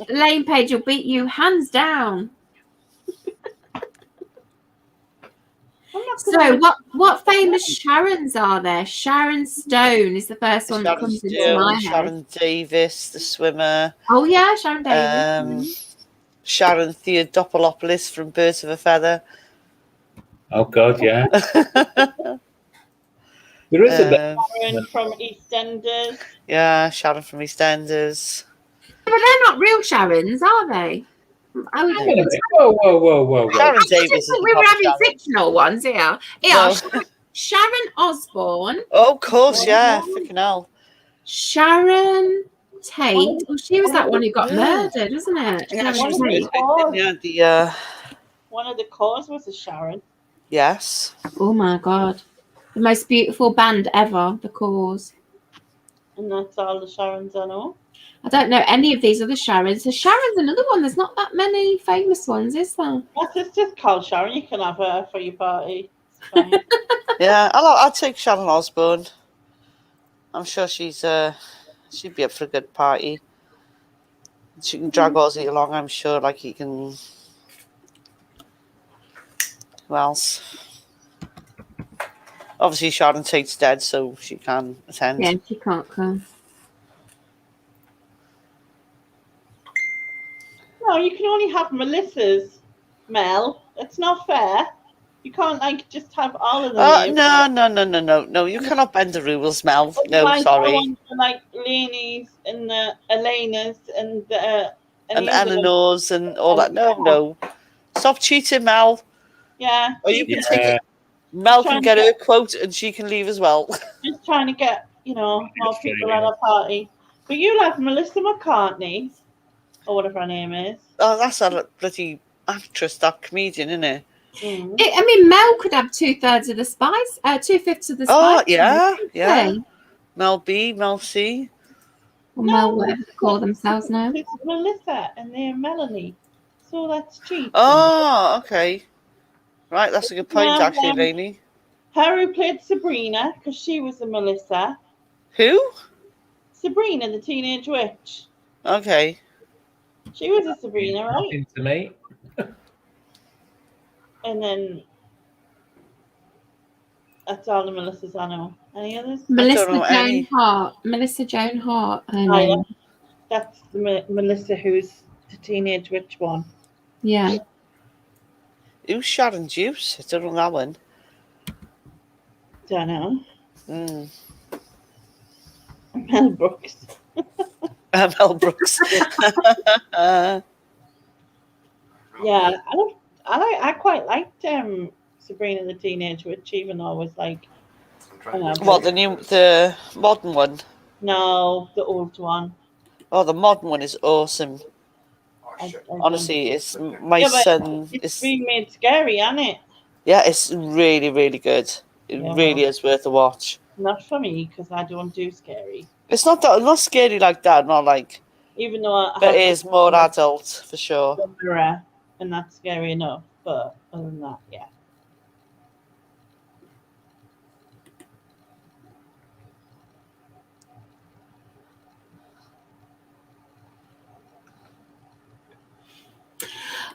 Elaine Page will beat you hands down. So what famous Sharons are there? Sharon Stone is the first one that Sharon comes into Stone, my head. Sharon Davis, the swimmer. Oh yeah, Sharon Davis. Sharon Theodopoulos from Birds of a Feather. Oh God, yeah. There is a bit. Sharon from EastEnders. Yeah, Sharon from EastEnders. But they're not real Sharons, are they? I would Hang on a minute. Whoa. Sharon I Davis didn't is think the we were proper having Sharon. fictional ones here. No. Sharon Osbourne, Oh, of course, yeah. Freaking hell. Sharon Tate. Well, she was that one who got Yeah. murdered, wasn't it? Yeah, Sharon she was Tate. good. Yeah, One of the cause was a Sharon. yes. Oh my god. The most beautiful band ever, The Cause. And that's all the Sharons I know. I don't know any of these other Sharons. So Sharon's another one. There's not that many famous ones, is there? That's just called Sharon. You can have her for your party. It's fine. Yeah, I'll take Sharon Osbourne. I'm sure she'd be up for a good party. She can drag Ozzy along, I'm sure, like he can. Who else? Obviously, Sharon Tate's dead, so she can attend. Yeah, she can't come. No, you can only have Melissa's, Mel. It's not fair. You can't just have all of them. No. You cannot bend the rules, Mel. No, I sorry. want Lainey's and the Elena's and And Eleanor's and all that. No. Stop cheating, Mel. Yeah. Or you can Yeah. take it. Mel can get her quote and she can leave as well. Just trying to get, more people at a party. But you'll have Melissa McCartney, or whatever her name is. Oh, that's a bloody actress, that comedian, isn't it? Mm. I mean, Mel could have 2/3 of the spice, 2/5 of the spice. Oh, yeah. They? Mel B, Mel C. Or Mel, whatever they call themselves now. It's Melissa and they're Melanie. So that's cheap. Oh, okay. Right, that's a good point, Well, actually, Lainey. Her who played Sabrina, because she was a Melissa. Who? Sabrina, the Teenage Witch. Okay. She was a Sabrina, right? Nothing to me. And then that's all the Melissas I know. Any others? Melissa know any. Joan Hart. Melissa Joan Hart. Her Oh, yeah. name. That's the Melissa who's The Teenage Witch one. Yeah. Who's Sharon Juice? I don't know that one. Don't know. Mm. Mel Brooks. Mel Brooks. Yeah, I quite liked Sabrina the Teenage Witch, even though I was like, What, the modern one? no, the old one. Oh, the modern one is awesome. I Honestly, it's my Yeah, but son. it's remade scary, isn't it? Yeah, it's really, really good. It Yeah, really is worth a watch. Not for me because I don't do scary. It's not scary like that. Not like, Even though I but have it is more adult for sure. the mirror, and that's scary enough. But other than that, yeah.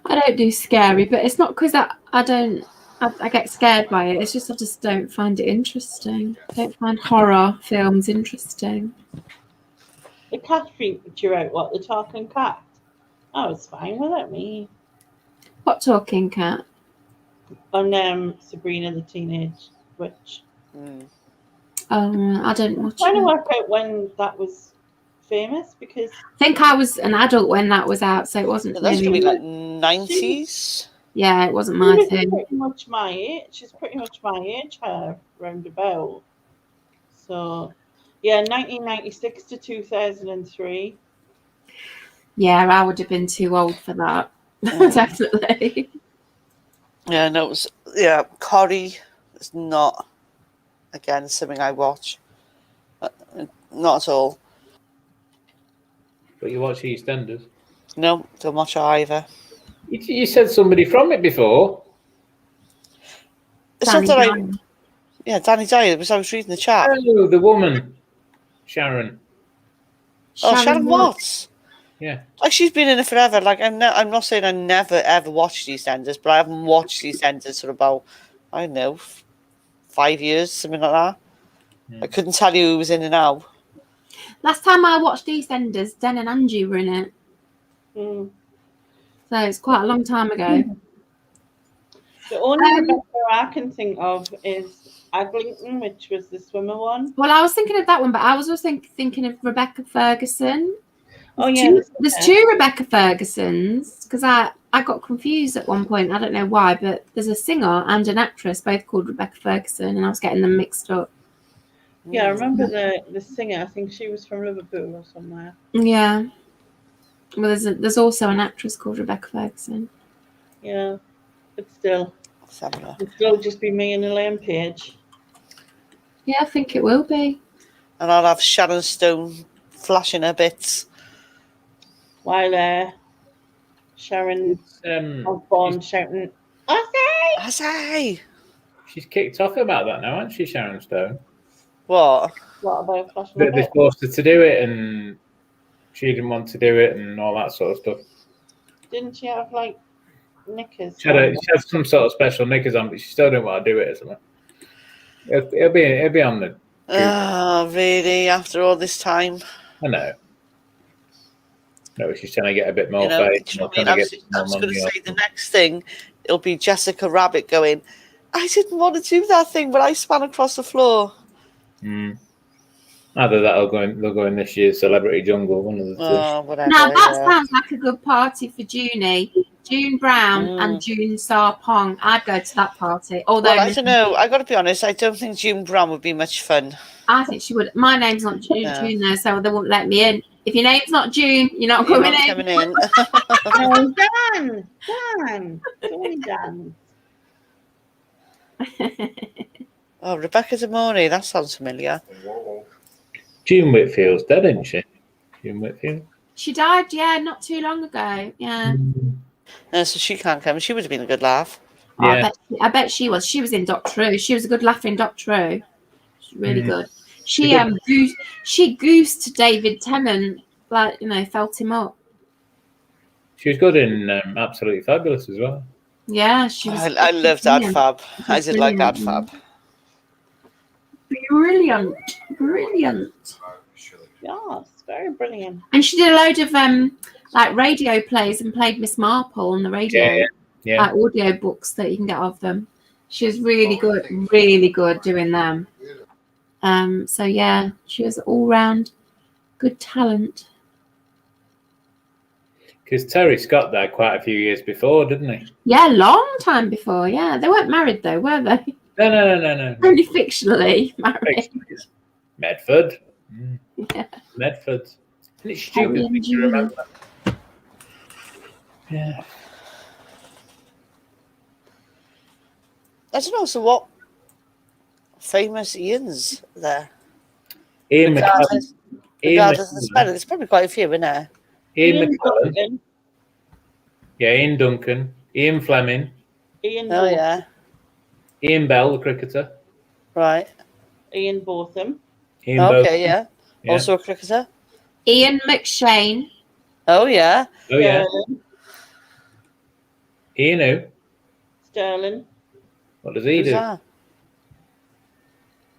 I don't do scary, but it's not because I get scared by it. It's just I just don't find it interesting. I don't find horror films interesting. The cat freaked you out. What, the talking cat? I was fine without me. What talking cat? On Sabrina the Teenage Witch. Mm. I don't I'm watch trying to it. work out when that was famous because I think I was an adult when that was out, so it wasn't That's gonna be really. like 90s. Yeah, it wasn't my she's thing. pretty much my age. She's pretty much my age, her roundabout. So, yeah, 1996 to 2003. Yeah, I would have been too old for that. Mm. Definitely. Yeah, no, it was, Corrie is not, again, something I watch. Not at all. But you watch EastEnders. No, don't watch it either. You said somebody from it before. It's Danny not that Dyer. Danny Dyer, because I was reading the chat. Oh, the woman, Sharon. Sharon Watts. Yeah. Like, she's been in it forever. Like, I'm not saying I never, ever watched EastEnders, but I haven't watched EastEnders for about, I don't know, 5 years, something like that. I couldn't tell you who was in and out. Last time I watched EastEnders, Den and Angie were in it. Mm. So it's quite a long time ago. The only Rebecca I can think of is Aglington, which was the swimmer one. Well, I was thinking of that one, but I was also thinking of Rebecca Ferguson. Oh, yeah. There's two Rebecca Fergusons, because I got confused at one point. I don't know why, but there's a singer and an actress, both called Rebecca Ferguson, and I was getting them mixed up. Yeah, I remember the singer. I think she was from Liverpool or somewhere. Yeah. Well, there's also an actress called Rebecca Ferguson. Yeah, but still, Let's have a look. it'll still just be me and Elaine Page. Yeah, I think it will be. And I'll have Sharon Stone flashing her bits. While Sharon Osbourne shouting, "Ozzy!" I say. She's kicked off about that now, hasn't she, Sharon Stone? What? What about flashing That my they bit? forced her to do it, and she didn't want to do it, and all that sort of stuff. Didn't she have like knickers? She had some sort of special knickers on, but she still didn't want to do it or something. It'll be on the. Oh, really? After all this time? I know. No, she's trying to get a bit more You know, faith. do you know Trying what I mean? to get I was more going to money say the next thing, it'll be Jessica Rabbit going, I didn't want to do that thing, but I span across the floor. Either that or they'll go in this year's Celebrity Jungle, one of the two. Oh, whatever. Now that yeah. sounds like a good party for Junie. June Brown and June Sarpong. I'd go to that party. Although Well, I don't know. I got to be honest. I don't think June Brown would be much fun. I think she would. My name's not June, Yeah. June though, so they won't let me in. If your name's not June, you're not coming in. Coming in. Oh, Dan, Tony Dan. Oh, Rebecca De Mornay. That sounds familiar. Whoa. June Whitfield's dead, isn't she? June Whitfield. She died, not too long ago. Yeah. So she can't come. She would have been a good laugh. Oh, Yeah. I bet she was. She was in Doctor Who. She was a good laugh in Doctor Who. She's really good. She she goosed David Tennant, felt him up. She was good in Absolutely Fabulous as well. Yeah, she was. I loved Adfab. I did like brilliant. Adfab. Brilliant. Yes, very brilliant. And she did a load of like radio plays and played Miss Marple on the radio. Yeah. Like audio books that you can get of them. She was really good doing them. So yeah, she was all round good talent. Because Terry Scott died quite a few years before, didn't he? Yeah, long time before. Yeah, they weren't married though, were they? No. Only fictionally married. Medford. Yeah. Medford. Isn't it Terry stupid and thing to Julie. remember? Yeah. I don't know. So what famous Ian's there? Ian McKellen. Regardless of the spelling, there's probably quite a few, isn't there? Ian McKellen. Duncan, Yeah, Ian Duncan. Ian Fleming. Ian, Oh yeah, Ian Bell, the cricketer. right. Ian Botham, Ian Okay, Botham. yeah. Yeah. Also a cricketer. Ian McShane. Oh yeah. Oh, yeah. Sterling, Ian who? Sterling. What does he Who's do? that?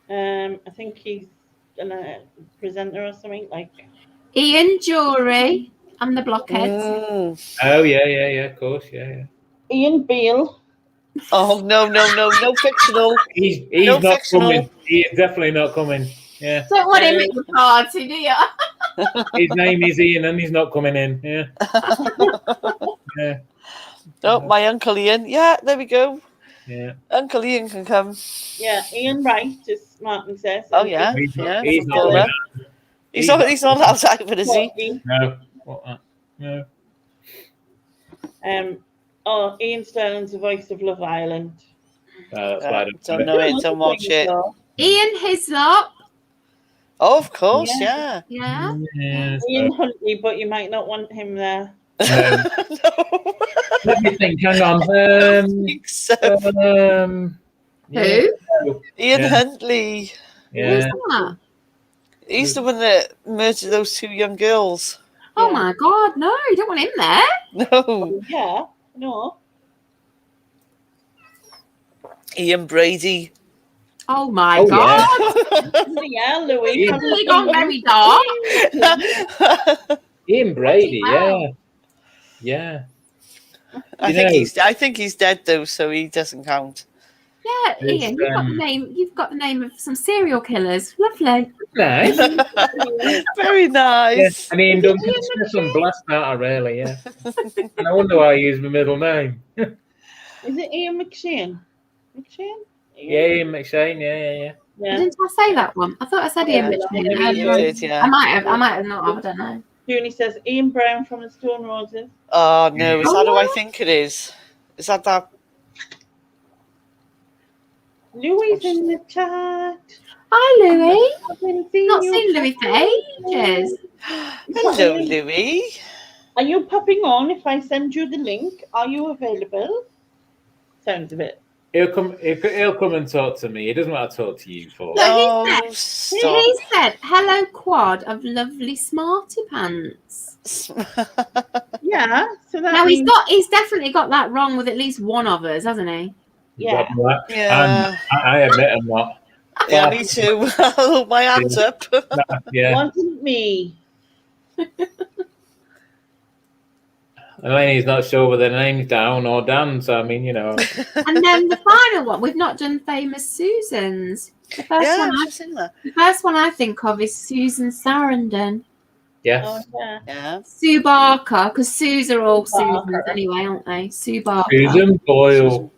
I think he's a presenter or something like. Ian Jury and the Blockheads. Mm. Oh, yeah, of course, yeah. Ian Beale. Oh no fictional. He's No not fictional. coming. He is definitely not coming. Yeah. Don't want him at your party, do you? His name is Ian and he's not coming in. Yeah. Yeah. Oh, my Uncle Ian. Yeah, there we go. Yeah. Uncle Ian can come. Yeah, Ian Wright, as Martin says. Oh yeah, He's not, yeah. he's not footballer. coming. He's not allowed either, is he? Courtney. No. What, no. Ian Sterling's the voice of Love Island. That's why I Don't know it. Don't watch it. Ian Hislop. Oh, of course, yeah. Yeah. Yeah, Ian Huntley, but you might not want him there. no. No. Let me think. Hang on. I think so. Yeah. Who? Ian Yeah. Huntley. Who's Yeah. that? He's the one that murdered those two young girls. Oh my God, no, you don't want him there. No. Yeah, no. Ian Brady. Oh my Oh, God. Yeah, Louis. Ian. have Really you gone seen very dark. Ian Brady. Wow. Yeah. I think he's dead though, so he doesn't count. Yeah, It's, Ian, you've got the name of some serial killers. Lovely. Nice. Very nice. And Ian Duncan Smith and blast out really, yeah. And I wonder why I use my middle name. Is it Ian McShane? McShane? Yeah, Ian McShane, yeah. Yeah. Didn't I say that one? I thought I said Ian Yeah, McShane. you did, yeah. I might have not. I don't know. Junie says Ian Brown from the Stone Roses. Oh no, is that who I Oh. think it is? Is that? Louis in the chat. Hi, Louis. I've been seeing Not you. seen Louis for ages. Hello, Louis. Are you popping on if I send you the link? Are you available? Sounds a bit. He'll come and talk to me. He doesn't want to talk to you for. No, He stop. said, "Hello, quad of lovely smarty pants." Yeah. So that Now means, he's definitely got that wrong with at least one of us, hasn't he? yeah. Yeah. I admit I'm not. Yeah, me too. I'll hold my hands up. Yeah. Wasn't me. Elaine's not sure whether the name's down or Dan, so I mean, you know. And then the final one, we've not done famous Susans. The first, Yeah, one, I've seen that. the first one I think of is Susan Sarandon. Yes. Oh, yeah. Yeah. Sue Barker, because Sue's are all Susans Barker. anyway, aren't they? Sue Barker. Susan Boyle.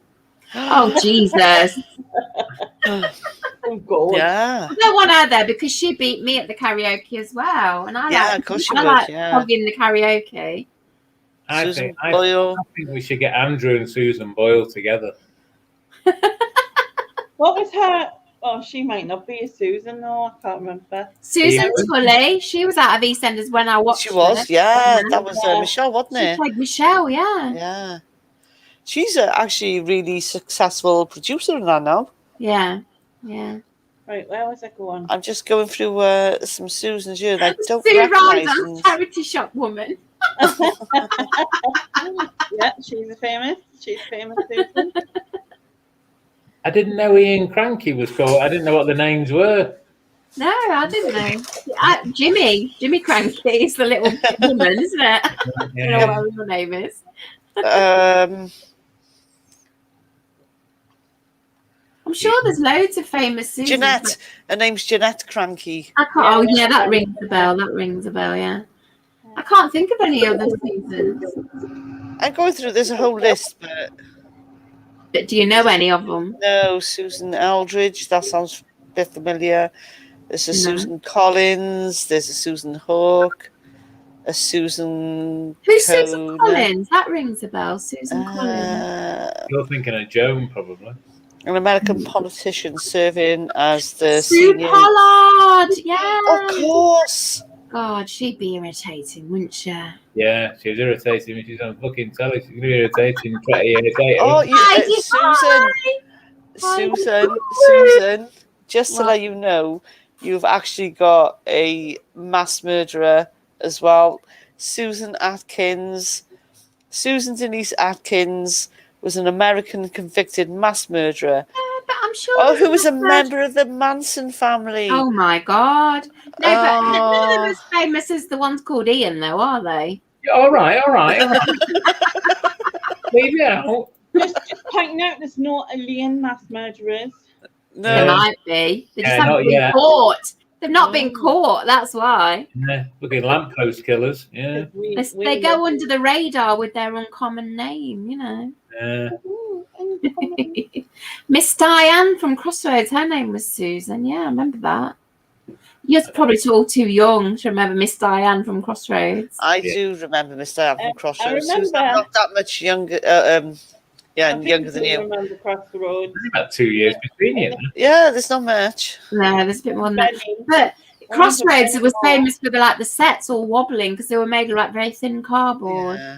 Oh, Jesus. Oh, God. Yeah. I don't want her there because she beat me at the karaoke as well. And I Yeah, like, of course she I would, like yeah. hogging the karaoke. I Susan think Boyle. we should get Andrew and Susan Boyle together. What was her? Oh, she might not be a Susan, though. I can't remember. Susan Yeah. Tully, she was out of EastEnders when I watched She was, her. yeah. That was Yeah. Michelle, wasn't She it? played Michelle, yeah. Yeah. She's actually a really successful producer in that now. Yeah, yeah. Right, where was I going? I'm just going through some Susans here that I don't Sue recognise. Ryder, and- charity shop woman. Yeah, she's a famous Susan. I didn't know Ian Cranky was called. I didn't know what the names were. No, I didn't know. Jimmy Cranky is the little woman, isn't it? I don't know Yeah. what her name is. I'm sure there's loads of famous Susans. Jeanette. Her name's Jeanette Cranky. I can't, oh yeah, that rings a bell. That rings a bell. Yeah, I can't think of any other Susans. I'm going through. There's a whole list, But do you know any of them? no. Susan Eldridge. That sounds a bit familiar. There's a No. Susan Collins. There's a Susan Hawke. A Susan. Who's Susan Conan. Collins? That rings a bell. Susan Collins. You're thinking of Joan, probably. An American politician serving as the Sue senior. Pollard. Yeah. Of course. God, she'd be irritating, wouldn't she? Yeah, she was irritating when she's on fucking telly. She's going to be irritating 20 years later. Oh, Susan. Just to What? let you know, you've actually got a mass murderer as well. Susan Atkins. Susan Denise Atkins was an American convicted mass murderer. But I'm sure. Oh, who was a there's member of the Manson family. Oh my God. No, but none of them Oh. as famous as the ones called Ian, though, are they? All right. Leave it out. Just pointing out there's no alien mass murderers. There No. might be. They just Yeah, haven't not been yet. caught. They've not been caught. That's why. Yeah, fucking lamppost killers. Yeah. They go under the radar with their uncommon name, you know. Yeah. Miss Diane from Crossroads, her name was Susan. Yeah, I remember that. You're probably all too young to remember Miss Diane from Crossroads. I do remember Miss Diane from Crossroads. remember. Susan, I'm not that much younger. Younger than you. Remember Crossroads. Only about 2 years between you. Yeah, there's not much. No, there's a bit more than that. Benny. But Crossroads was famous for the sets all wobbling because they were made of very thin cardboard, Yeah.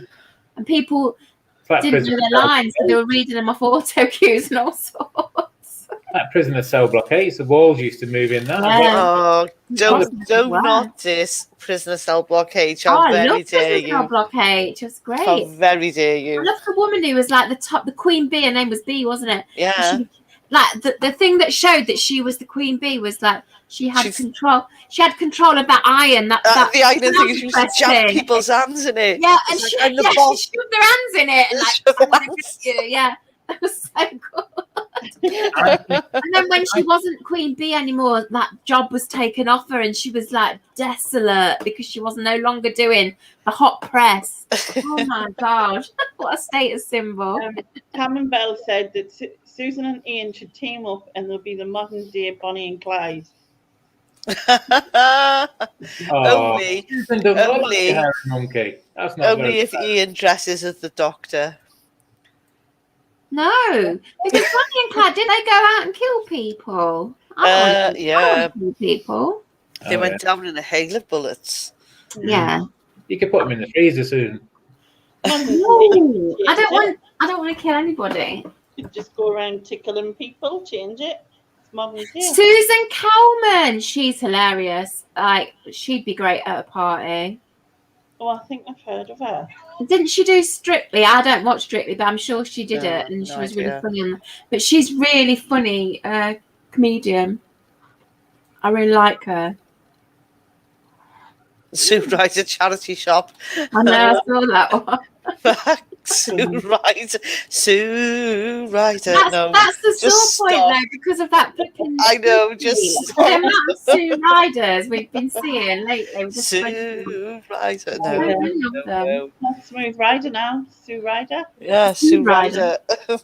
and people It's like didn't know their lines, so they were reading them off auto cues and all sorts. That prisoner cell block 8, the walls used to move in that. Yeah. Oh, don't Wow. not this prisoner cell block H. Oh, How I very love dare Prisoner Cell you? Block 8. It was great. How very dare I you? love the woman who was like the Queen Bee. Her name was Bee, wasn't it? Yeah. She, like the thing that showed that she was the Queen Bee was like she had She's- control. She had control of that iron. That The iron thing is used to jab pressing. people's hands in it. Yeah, and It's she, like, I'm the yeah, she boss. shoved their hands in it. And Shove their hands. yeah, that was so cool. And then when she wasn't Queen Bee anymore, that job was taken off her, and she was like desolate because she was no longer doing the hot press. Oh my God, what a status symbol! Cameron Bell said that Susan and Ian should team up and they'll be the modern day Bonnie and Clyde. Oh, Only Susan doesn't look like only- a hairy monkey. That's not only very if fair. Ian dresses as the Doctor. No, because Bonnie and Clyde, did they go out and kill people? I don't Yeah. kill people. They Oh, went down in a hail of bullets. Yeah. You could put them in the freezer, Susan. No, I don't want to kill anybody. You just go around tickling people, change it. It's modern day. Susan Cowman, she's hilarious. Like, she'd be great at a party. Oh, I think I've heard of her. Didn't she do Strictly? I don't watch Strictly, but I'm sure she did No, it, and she no was idea. really funny on that. But she's really funny comedian. I really like her. Sue Ryder charity shop. I know, I saw that one. Sue Ryder. Sue Ryder. No. That's the just sore point, stop. though, because of that flipping. I know, just the stop. amount of Sue Riders we've been seeing lately. With Sue Ryder. I No. really love No, them. no. Not Smooth Rider now. Sue Rider. Yeah, Sue Sue Ryder. Ryder.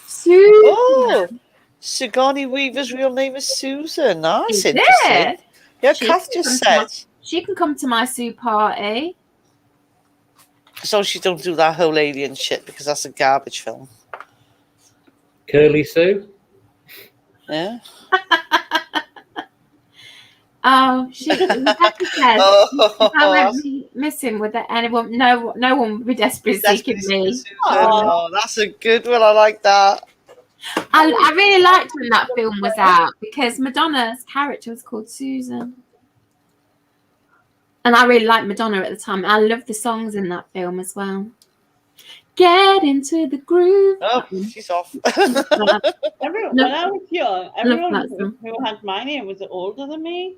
Sue. Oh, Sigourney Weaver's real name is Susan. That's Is interesting. it? Yeah, She Kath can just come to said. She can come to my Sue party. So she don't do that whole alien shit because that's a garbage film. Curly Sue. Yeah. Oh, Rebecca says, Oh, I won't be missing with anyone. No one would be desperately seeking me. Susan. Oh, that's a good one. I like that. I really liked when that film was out because Madonna's character was called Susan. And I really liked Madonna at the time. I loved the songs in that film as well. Get into the groove. Oh, she's off. Everyone, No. when I was young, love everyone that song. who had my name was older than me.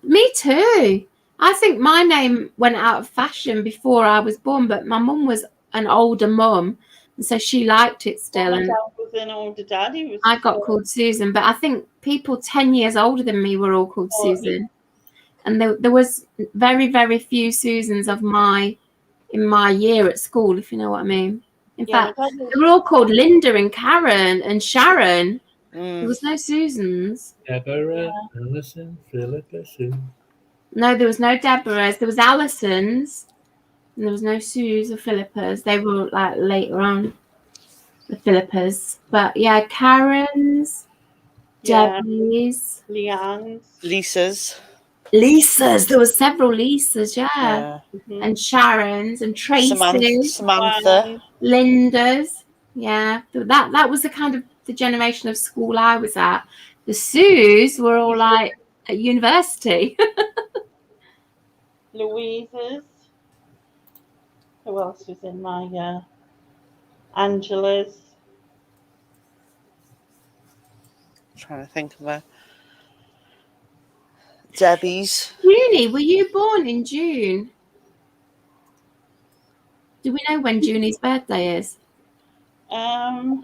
Me too. I think my name went out of fashion before I was born, but my mum was an older mum, and so she liked it still. My And dad was an older dad. He was. I got called Susan, but I think people 10 years older than me were all called Oh, Susan. And there was very, very few Susans in my year at school, if you know what I mean. In fact, they were all called Linda and Karen and Sharon. There was no Susans. Deborah, Alison, Philippa, Sue. No, there was no Deborahs. There was Alisons. And there was no Sues or Philippas. They were like later on, the Philippas. But yeah, Karens, Yeah. Debbies, Leanne's. Lisas. There were several Lisas, yeah. Mhm. And Sharons and Tracy's, Samantha. Linda's. Yeah. That was the kind of the generation of school I was at. The Sues were all like at university. Louise's. Who else was in my Angela's? Trying to think of her. Debbie's. Junie, were you born in June? Do we know when Junie's birthday is? Oh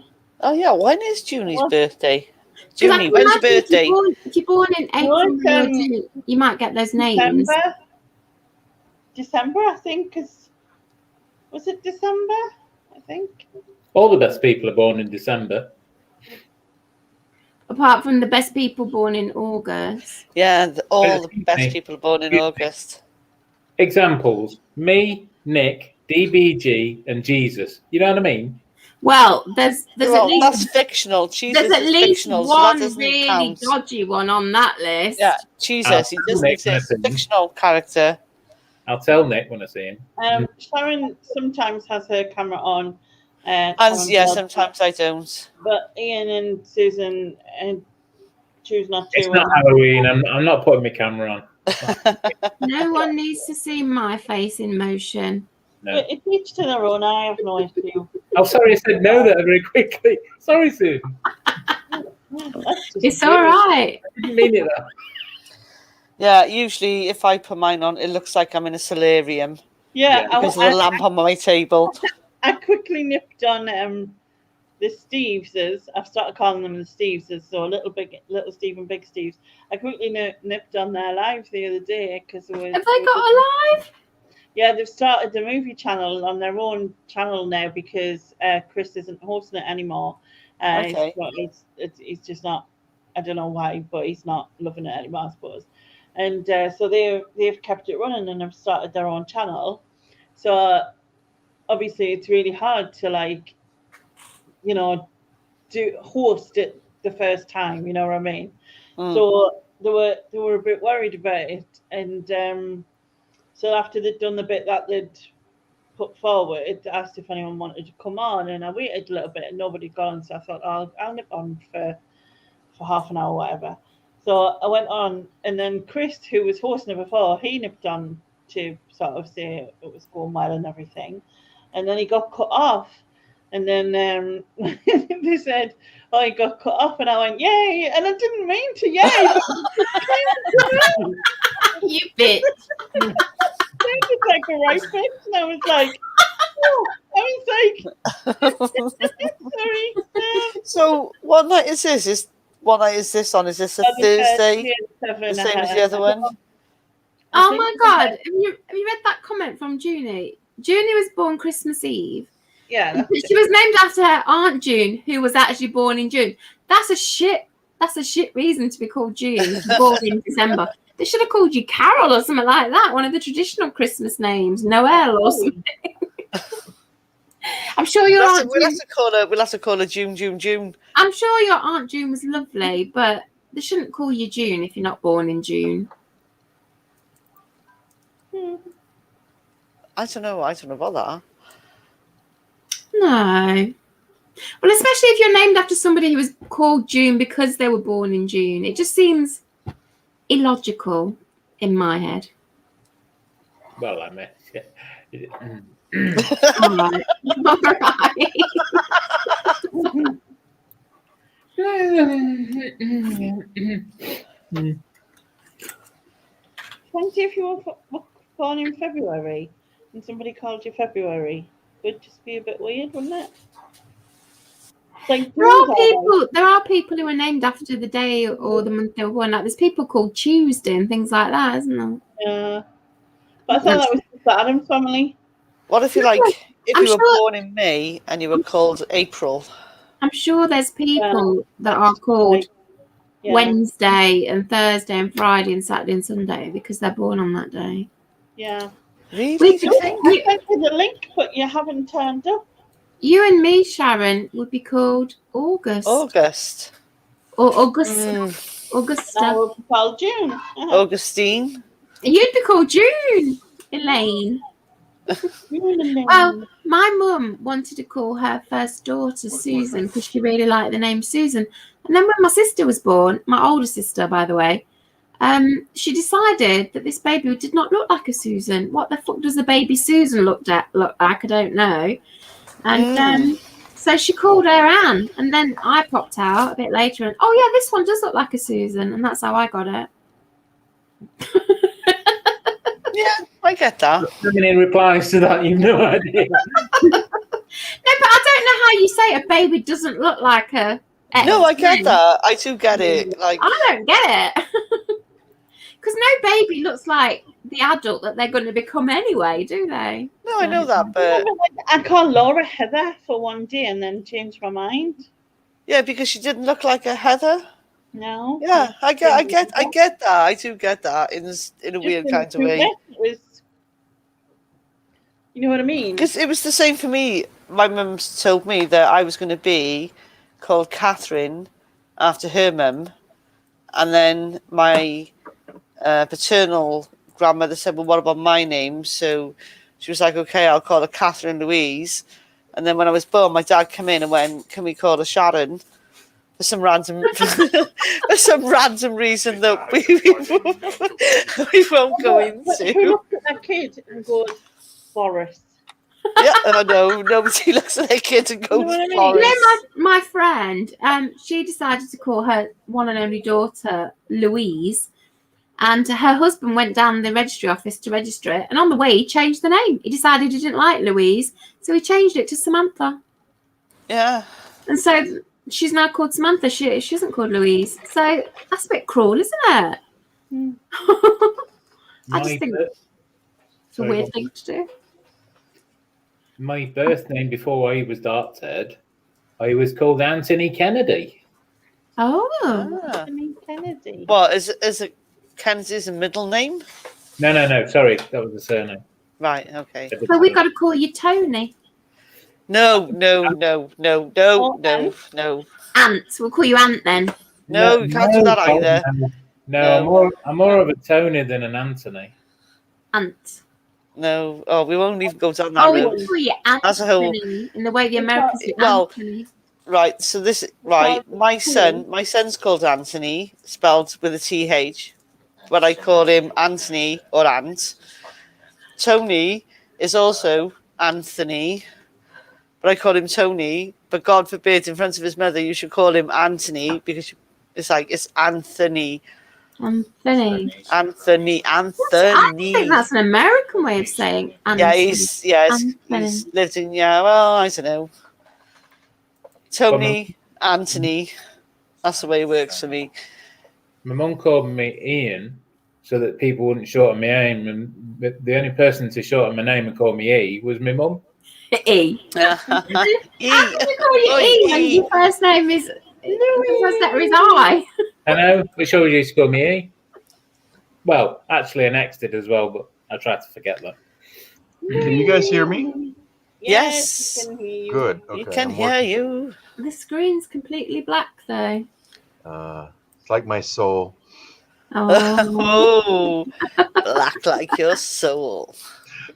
yeah, when is Junie's What? birthday? 'Cause I Junie, can when's your imagine birthday? If you're born in April Well, or June, you might get those names. December, I think. Was it December? I think. All the best people are born in December. Apart from the best people born in August. Yeah, all the Excuse best me. people born in Excuse me. August. Examples: me, Nick, DBG, and Jesus. You know what I mean? Well, there's Well, at least that's fictional. Jesus there's at is least fictional, so that one doesn't really count. dodgy one on that list. Yeah, Jesus, he doesn't Nick exist. Merton. Fictional character. I'll tell Nick when I see him. Sharon sometimes has her camera on. And Karen yeah, does, sometimes I don't. but Ian and Susan choose not to. It's not Halloween. I'm not putting my camera on. No one needs to see my face in motion. No. But it's each to their own. I have no issue. Oh, sorry, I said no there very quickly. Sorry, Susan. That's just It's weird. all right. I didn't mean it that. Yeah, usually if I put mine on, it looks like I'm in a solarium Yeah, because of the lamp on my table. I quickly nipped on the Steveses. I've started calling them the Steveses, so little Steve and big Steves. I quickly nipped on their live the other day because Have they got a live? Yeah, they've started the movie channel on their own channel now because Chris isn't hosting it anymore. Okay. He's just not. I don't know why, but he's not loving it anymore, I suppose. And so they've kept it running and have started their own channel. So obviously it's really hard to host it the first time. You know what I mean? So they were a bit worried about it, and so after they'd done the bit that they'd put forward, it asked if anyone wanted to come on, and I waited a little bit and nobody got on, so I thought, I'll nip on for half an hour or whatever. So I went on, and then Chris, who was hosting it before, he nipped on to sort of say it was going well and everything, and then he got cut off, and then they said, oh, he got cut off, and I went, yay, and I didn't mean to yay. You bitch. Sounded like a right bitch, and I was like, sorry. So what night is this? What night is this on? Is this a Thursday? The same as the other one? Oh my God. Have you read that comment from Junie? Junie was born Christmas Eve. Yeah. She was named after her Aunt June, who was actually born in June. That's a shit reason to be called June, born in December. They should have called you Carol or something like that, one of the traditional Christmas names, Noel or something. I'm sure your Aunt We'll June, have to call her June. I'm sure your Aunt June was lovely, but they shouldn't call you June if you're not born in June. I don't know about that. No. Well, especially if you're named after somebody who was called June because they were born in June. It just seems illogical in my head. Well, I mean, All right. All right. Fancy if you were born in February and somebody called you February. Would just be a bit weird, wouldn't it? Like There are people who are named after the day or the month they were born. Like there's people called Tuesday and things like that, isn't there? Yeah. But I thought that was the Adams family. What if you if I'm you were sure- born in May and you were called April? I'm sure there's people that are called Yeah. Wednesday and Thursday and Friday and Saturday and Sunday because they're born on that day. Yeah. Really? We- do you think? I sent you the link, but you haven't turned up. You and me, Sharon, would be called August August. or August. Mm, Augusta. Now we'll be called June. Augustine. You'd be called June, Elaine. Well, my mum wanted to call her first daughter Susan because she really liked the name Susan. And then when my sister was born, my older sister, by the way, she decided that this baby did not look like a Susan. What the fuck does a baby Susan look like? I don't know. And so she called her Anne. And then I popped out a bit later and, oh, yeah, this one does look like a Susan. And that's how I got it. Yeah, I get that. Having in replies to that, you've no idea. No, but I don't know how you say a baby doesn't look like a. No, I get that. I do get it. Like, I don't get it. Because no baby looks like the adult that they're going to become anyway, do they? no, I know that, but I called Laura Heather for one day and then changed my mind. yeah, because she didn't look like a Heather. No. Yeah, I get that. I do get that in a weird kind of way. It was, you know what I mean? Because it was the same for me. My mum told me that I was going to be called Catherine after her mum, and then my paternal grandmother said, "Well, what about my name?" So she was like, "Okay, I'll call her Catherine Louise." And then when I was born, my dad came in and went, "Can we call her Sharon?" For some random reason that we won't go Who into. looks at their kid and goes, Boris? Yeah, I know. Nobody looks at their kid and goes, You know what I mean? Boris. You know, my friend, she decided to call her one and only daughter Louise. And her husband went down the registry office to register it. And on the way, he changed the name. He decided he didn't like Louise. So he changed it to Samantha. Yeah. And so she's now called Samantha. She isn't called Louise. So that's a bit cruel, isn't it? Mm. I just think it's a weird thing to do. My birth name before I was dark-haired, I was called Anthony Kennedy. Oh. Ah. Anthony Kennedy. What, is it Kennedy's a middle name? No. Sorry, that was the surname. Right, okay. So we got to call you Tony. No. Ant. We'll call you Ant then. No, you can't do that either. No, I'm more of a Tony than an Anthony. Ant. No. Oh, we won't even go down that We'll road. call you That's a whole- Anthony in the way the Americans do Well, Anthony. Right, so my son's called Anthony, spelled with a TH, but I call him Anthony or Ant. Tony is also Anthony, but I call him Tony, but God forbid in front of his mother you should call him Anthony because it's Anthony. Anthony. I think that's an American way of saying Anthony. He's lived in, I don't know. Tony, Anthony, that's the way it works for me. My mum called me Ian so that people wouldn't shorten my name, and the only person to shorten my name and call me E was my mum. E. E. How can we call you E when your first name is the first letter is I? I know, but she always used to call me E. Well, actually, an ex did as well, but I tried to forget that. Can you guys hear me? Yes. we can hear you. Good. Okay. You can I'm hear working. you. The screen's completely black though. It's like my soul. Oh. Oh, black like your soul.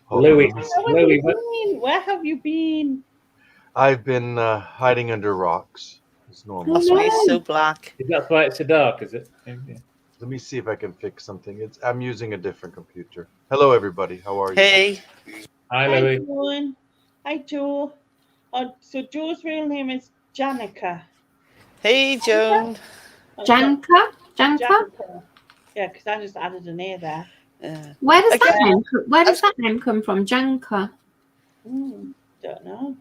Hold Louis, on. Where have you been? I've been hiding under rocks. It's normal. That's why it's so black. that's why it's so dark, is it? Yeah. Let me see if I can fix something. I'm using a different computer. Hello, everybody. How are you? Hey, Hi, Hi, Louis. Joan. Hi, Joe. So Joe's real name is Janica. Hey, Joan. Janka? Janka? Janica. Yeah, because I just added an A there. Where does Okay. that name come from? Janka. Don't know.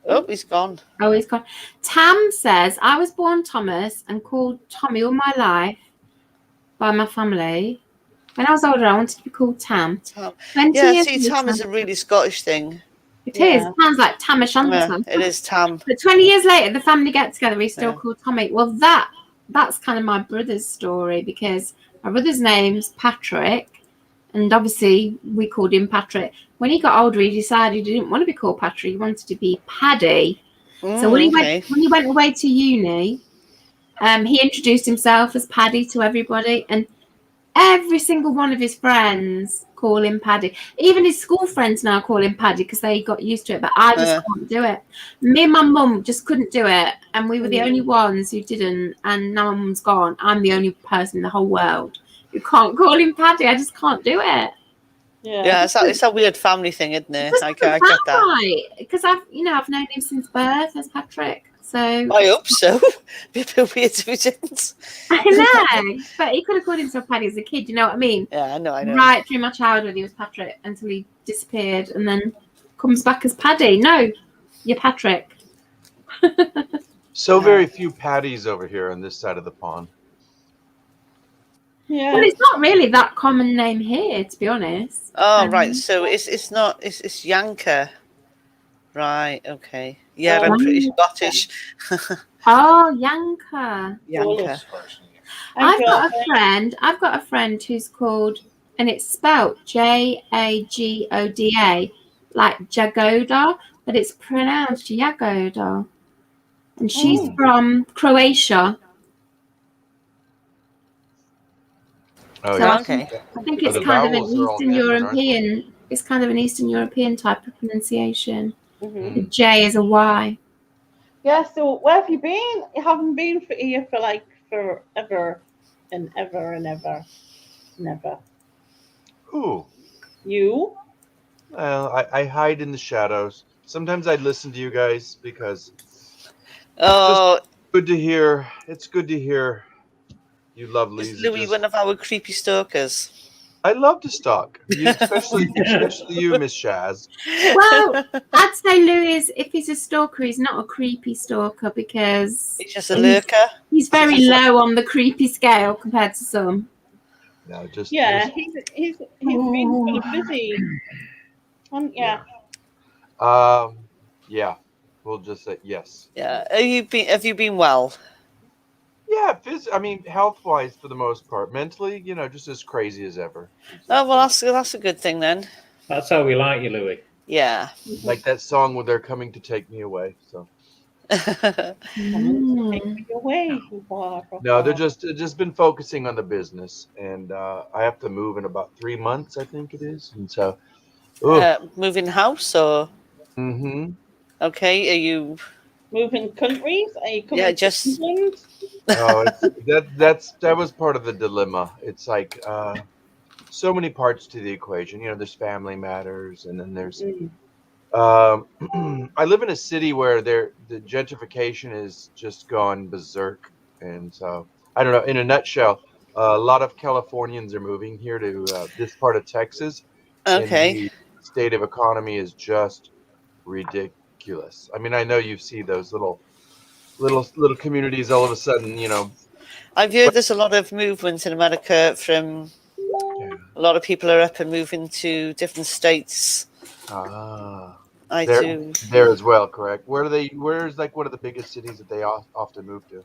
Oh, he's gone. Oh, he's gone. Tam says, I was born Thomas and called Tommy all my life by my family. When I was older, I wanted to be called Tam. Tam. 20 Yeah, years see, later, Tam is a really Scottish thing. It is. Yeah. Sounds like Tamashanta. Yeah, it is Tam. But 20 years later, the family get together. He's still Yeah. called Tommy. Well, that's kind of my brother's story because my brother's name's Patrick, and obviously we called him Patrick. When he got older, he decided he didn't want to be called Patrick. He wanted to be Paddy. So when he went away to uni, he introduced himself as Paddy to everybody, and every single one of his friends call him Paddy. Even his school friends now call him Paddy because they got used to it. But I just can't do it. Me and my mum just couldn't do it, and we were the only ones who didn't. And now my mum's gone. I'm the only person in the whole world who can't call him Paddy. I just can't do it. Yeah, it's a weird family thing, isn't it? I get that. Right, because I've known him since birth as Patrick. So I hope so. Be a bit weird if he didn't. I know, but he could have called himself Paddy as a kid. You know what I mean? Yeah, I know. Right through my childhood, he was Patrick until he disappeared, and then comes back as Paddy. No, you're Patrick. So very few Paddies over here on this side of the pond. Yeah. Well, it's not really that common name here, to be honest. Oh, right. So it's not. It's Yanka. Right. Okay. Yeah, I'm pretty Scottish. Oh, Yanka. Yanka. I've got a friend who's called, and it's spelt Jagoda, like Jagoda, but it's pronounced Jagoda. And she's from Croatia. Oh, So yeah. Okay. I think So it's the kind of an vowels are all Eastern different, aren't they? European. It's kind of an Eastern European type of pronunciation. Mhm. The J is a Y. Yeah, so where have you been? You haven't been here for like forever and ever and ever. Never. Ooh. You? Well, I hide in the shadows. Sometimes I listen to you guys because Oh, good to hear. It's good to hear you lovelies. is Louis one of our creepy stalkers? I love to stalk, especially you, Miss Shaz. Well, I'd say Louis, if he's a stalker, he's not a creepy stalker because He's just a lurker. he's very low on the creepy scale compared to some. No, just Yeah, he's been sort of busy. Yeah. yeah. We'll just say yes. Yeah. Have you been well? Yeah, I mean, health-wise for the most part. Mentally, just as crazy as ever. Oh well, that's a good thing then. That's how we like you, Louis. Yeah. Like that song where they're coming to take me away. So Take me away. no, they're just been focusing on the business, and I have to move in about 3 months, I think it is, and so. Moving house or? Mm-hmm. Okay. Are you moving countries? Are you coming Yeah, to just- England? Oh, that was part of the dilemma. It's like so many parts to the equation. There's family matters, and then there's. I live in a city where the gentrification is just gone berserk, and so I don't know. In a nutshell, a lot of Californians are moving here to this part of Texas. Okay. And the state of economy is just ridiculous. I mean, I know you see those little communities all of a sudden, I've heard there's a lot of movement in America from a lot of people are up and moving to different states. I do. There as well, correct? Where's like one of the biggest cities that they often move to?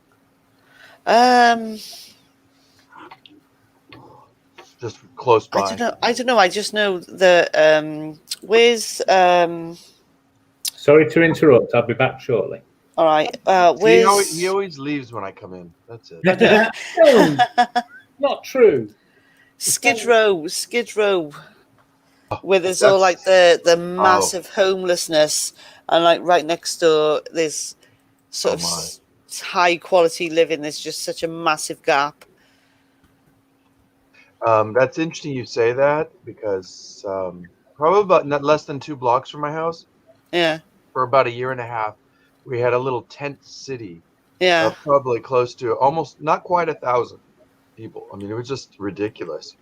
Just close by. I don't know. I just know that where's Sorry to interrupt. I'll be back shortly. all right. He always leaves when I come in. That's it. No, not true. Skid Row, where there's all like the massive homelessness, and like right next door there's sort of high quality living. There's just such a massive gap. That's interesting you say that because probably about not less than 2 blocks from my house, Yeah, for about a year and a half, we had a little tent city yeah. of probably close to almost not quite 1,000 people. I mean, it was just ridiculous.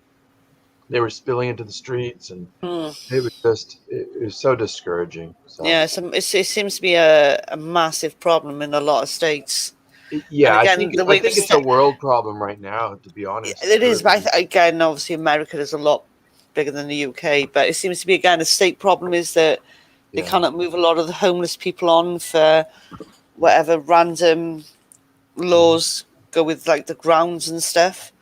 They were spilling into the streets, and Mm. it was so discouraging. So Yeah, it seems to be a massive problem in a lot of states. And yeah, again, the I way the think it's a world problem right now, to be honest. it is, but again, obviously, America is a lot bigger than the UK. But it seems to be again a state problem is that they Yeah. cannot move a lot of the homeless people on for whatever random laws go with like the grounds and stuff.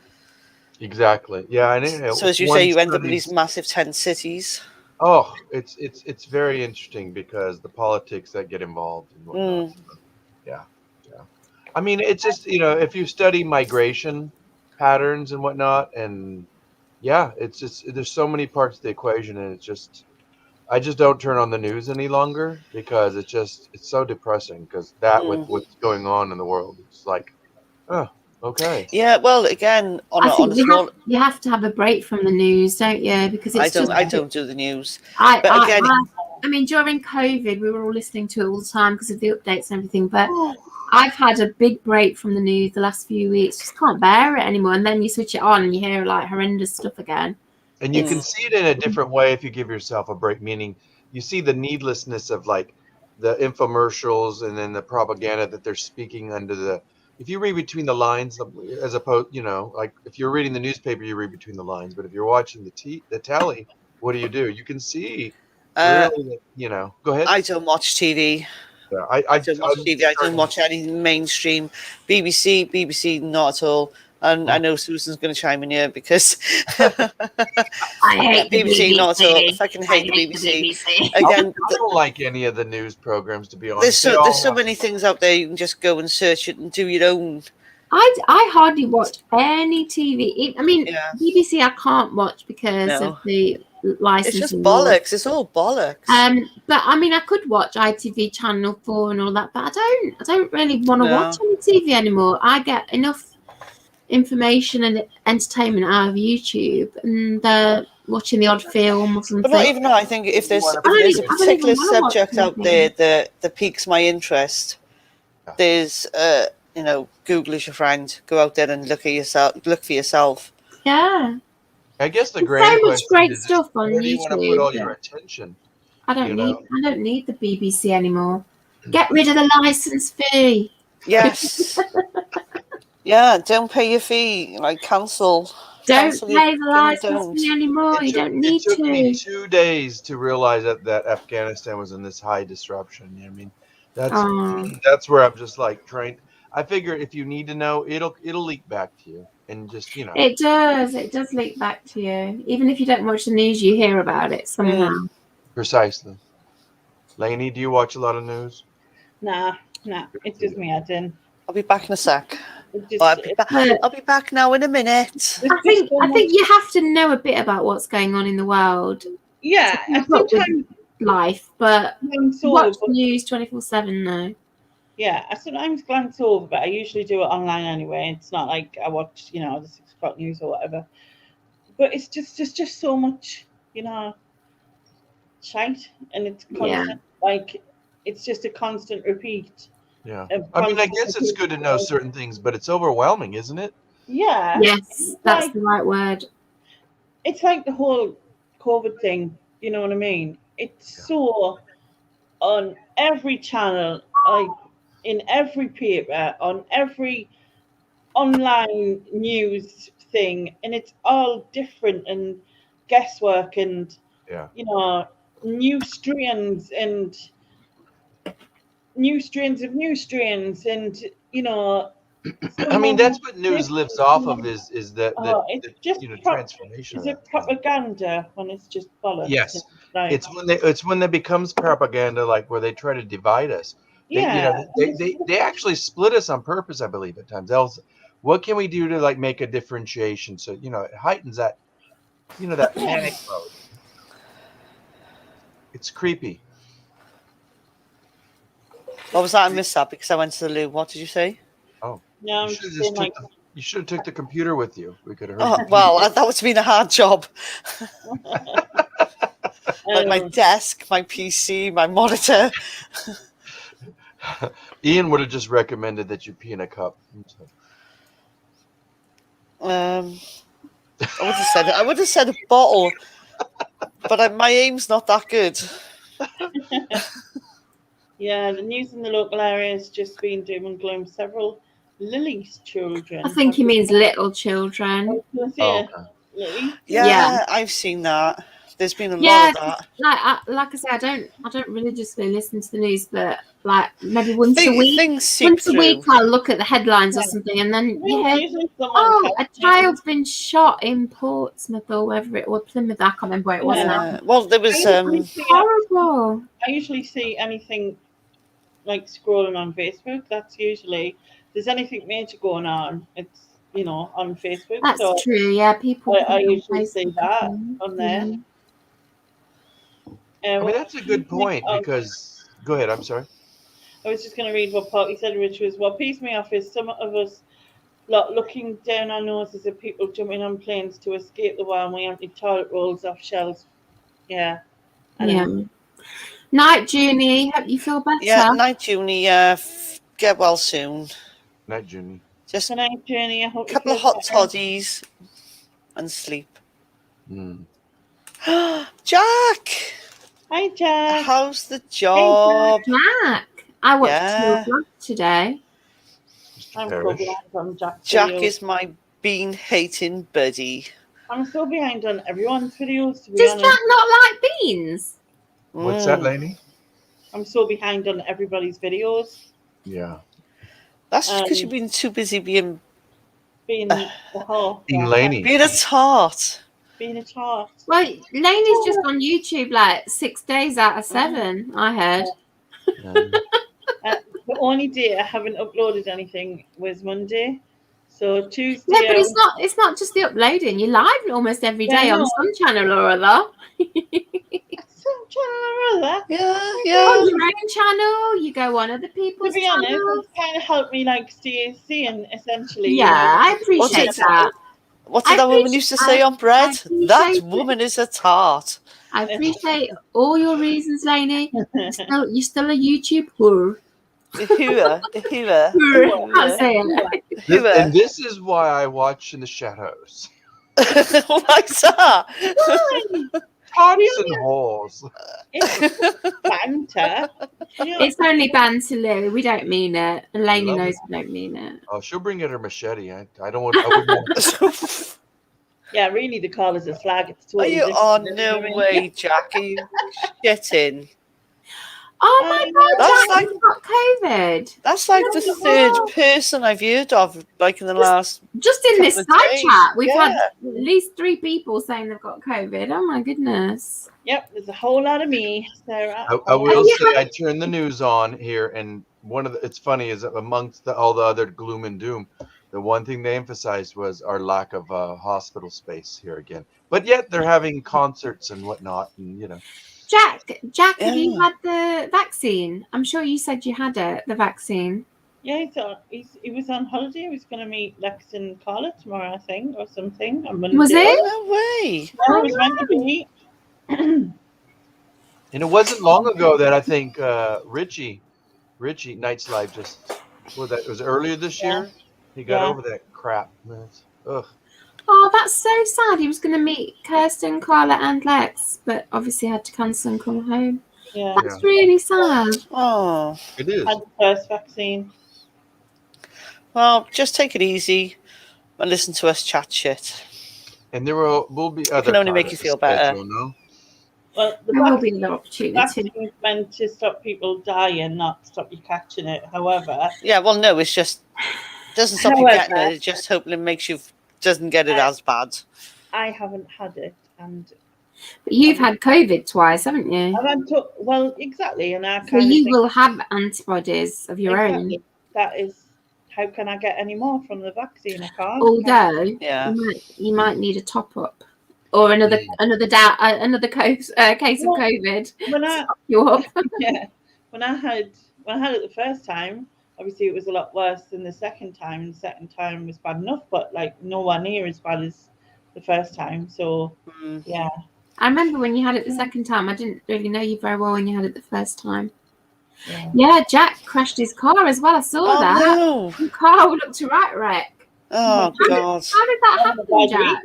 Exactly. Yeah, and So as you say, you end up in these massive tent cities. Oh, it's very interesting because the politics that get involved and whatnot. Mm. Yeah, yeah. I mean, it's just if you study migration patterns and whatnot, and yeah, it's just there's so many parts of the equation, and it's just I just don't turn on the news any longer because it's so depressing because that with Mm. what's going on in the world, it's like, oh, okay. Yeah, well, again, on I a think small, you have to have a break from the news, don't you? Because it's I don't do the news. I, But again, I mean, during COVID, we were all listening to it all the time because of the updates and everything. But I've had a big break from the news the last few weeks. Just can't bear it anymore. And then you switch it on and you hear like horrendous stuff again. And you can see it in a different way if you give yourself a break, meaning you see the needlessness of like the infomercials and then the propaganda that they're speaking under the. If you read between the lines, as opposed, like if you're reading the newspaper, you read between the lines. But if you're watching the tally, what do? You can see really, Go ahead. I don't watch TV. Yeah, I don't watch TV. I don't watch anything mainstream. BBC, not at all. And I know Susan's going to chime in here because I hate the BBC. Not at all. If I can hate the BBC. Again, I don't like any of the news programs, to be honest. There's so many things out there. You can just go and search it and do your own. I hardly watch any TV. I mean, BBC I can't watch because of the licensing. It's just bollocks. It's all bollocks. But I mean, I could watch ITV Channel 4 and all that, but I don't really want to watch any TV anymore. I get enough information and entertainment out of YouTube and watching the odd film or something. But not even that. I think if there's a particular subject out there that piques my interest, there's Google is your friend. Go out there and look for yourself. Yeah. I guess the great so much great stuff on YouTube. Where do you want to put all your attention? I don't need the BBC anymore. Get rid of the license fee. Yes. Yeah, don't pay your fee. Like cancel. Don't pay the license fee anymore. You don't need to. It took me 2 days to realize that Afghanistan was in this high disruption. I mean, that's where I'm just like trying. I figure if you need to know, it'll leak back to you, and just It does leak back to you. Even if you don't watch the news, you hear about it somehow. Precisely. Lainey, do you watch a lot of news? Nah. It's just me, Adam. I'll be back in a sec. I'll be back now in a minute. I think you have to know a bit about what's going on in the world. Yeah, sometimes life, but watch news 24/7 now. Yeah, I sometimes glance over, but I usually do it online anyway. It's not like I watch, the 6 o'clock news or whatever. But it's just so much, shite, and it's constant. Like it's just a constant repeat. Yeah, I mean, I guess it's good to know certain things, but it's overwhelming, isn't it? Yeah. Yes, that's the right word. It's like the whole COVID thing. You know what I mean? It's so on every channel, like in every paper, on every online news thing, and it's all different and guesswork and new strains and new strains of new strains and I mean, that's what news lives off of is that transformation. Is it propaganda when it's just bollocks? Yes, it's when it becomes propaganda, like where they try to divide us. They actually split us on purpose, I believe, at times. Else, what can we do to like make a differentiation? So it heightens that that panic mode. It's creepy. What was that? I missed that because I went to the loo. What did you say? Oh, no, I'm just saying, like You should have took the computer with you. We could have heard. Oh, you. well, that would have been a hard job. Like my desk, my PC, my monitor. Ian would have just recommended that you pee in a cup. I would have said a bottle, but my aim's not that good. Yeah, the news in the local area has just been doom and gloom. Several Lily's children. I think he means little children. Oh, okay. Lily. Yeah, I've seen that. There's been a lot Yeah, of that. like I say, I don't religiously listen to the news, but like maybe once a week. Things seep Once a through. week, I'll look at the headlines or something, and then you hear, Usually someone "Oh, a tells me. child's been shot in Portsmouth or wherever it was, Plymouth." I can't remember where it was now. Well, there was Horrible. I usually see anything like scrolling on Facebook. That's usually if there's anything major going on. It's on Facebook. That's so true. Yeah, people. I put it on usually see Facebook, that yeah. on there. Yeah. I mean, that's a good point because. Go ahead. I'm sorry. I was just going to read what Parky said, which was, what pees me off is some of us looking down our noses at people jumping on planes to escape the war, and we empty toilet rolls off shelves. Yeah. Yeah. Night, Junie. Hope you feel better. Yeah, night, Junie. Get well soon. Night, Junie. Just Good night, Jenny. I hope a couple you of feel hot better. toddies and sleep. Mm. Jack, Hi, Jack. how's the job? Jack. I watched Yeah. Two O'Clock today. I'm so Parrish. behind on Jack's Jack videos. is my bean hating buddy. I'm so behind on everyone's videos, to be Does honest. Jack not like beans? What's that, lady? I'm so behind on everybody's videos. Yeah. That's because you've been too busy being Being the whole. Being Laney. a tart. Being a tart. Well, Laney's just on YouTube like 6 days out of 7. I heard. The only day I haven't uploaded anything was Monday. So Tuesday. No, but it's not just the uploading. You're live almost every day Yeah, I on know. some channel or other. Some channel or other. Yeah. On your own channel, you go on other To people's be honest, channels. it's kind of helped me stay sane, essentially. Yeah, I appreciate that. What did that woman used to say on bread? appreciate That it. woman is a tart. I appreciate all your reasons, Lainey. You're still a YouTube whore. Hoover. Can't say it. And this is why I watch in the shadows. Why's that? Tarts and holes. It's banter. It's only banter, Lou. We don't mean it. And Lainey Love knows it. we don't mean it. Oh, she'll bring in her machete. I don't want. I wouldn't want Yeah, really, the call is a slag. It's Are totally you? different, Oh, you know no what I mean? way, Jack. Are you shitting? Oh my God, That's Jack, like- you've got COVID. That's like the third person I've heard of, like in the last. Just in this couple of side days. chat, we've had Yeah. at least 3 people saying they've got COVID. Oh my goodness. Yep, there's a whole lot of me, Sarah. I will say I turned the news on here, and it's funny is that amongst all the other gloom and doom, the one thing they emphasized was our lack of hospital space here again. But yet they're having concerts and whatnot, and Jack, have you Yeah. had the vaccine? I'm sure you said you had the vaccine. Yeah, he was on holiday. He was going to meet Lex and Carla tomorrow, I think, or something. On Monday. Was it? No way. Yeah, it was meant to be. And it wasn't long ago that I think Richie Night's Live it was earlier this year. He got Yeah. over that crap. Ugh. Oh, that's so sad. He was going to meet Kirsten, Carla, and Lex, but obviously had to cancel and come home. Yeah, That's really sad. Oh, It is. had the first vaccine. well, just take it easy and listen to us chat shit. And there will be other. can only make times you to feel better. schedule, no? Well, the There will be another opportunity. vaccine meant to stop people dying, not stop you catching it. However, Yeah, well, no, it's just doesn't stop you However- getting it. It just hopefully makes you doesn't get it as bad. I haven't had it, and But you've had COVID twice, haven't you? I've had well, exactly, and I So kind of you think will have antibodies of your own. exactly, that is, how can I get any more from the vaccine? I can't. Although Yeah. you might need a top up or another case of COVID. when I You up? yeah, when I had it the first time, obviously it was a lot worse than the second time. The second time was bad enough, but like nowhere near as bad as the first time. So yeah. I remember when you had it the second time. I didn't really know you very well when you had it the first time. Yeah. Yeah, Jack crashed his car as well. I saw that. No. Your car looked to right wreck. Oh, God. How did that Having a happen, bad Jack?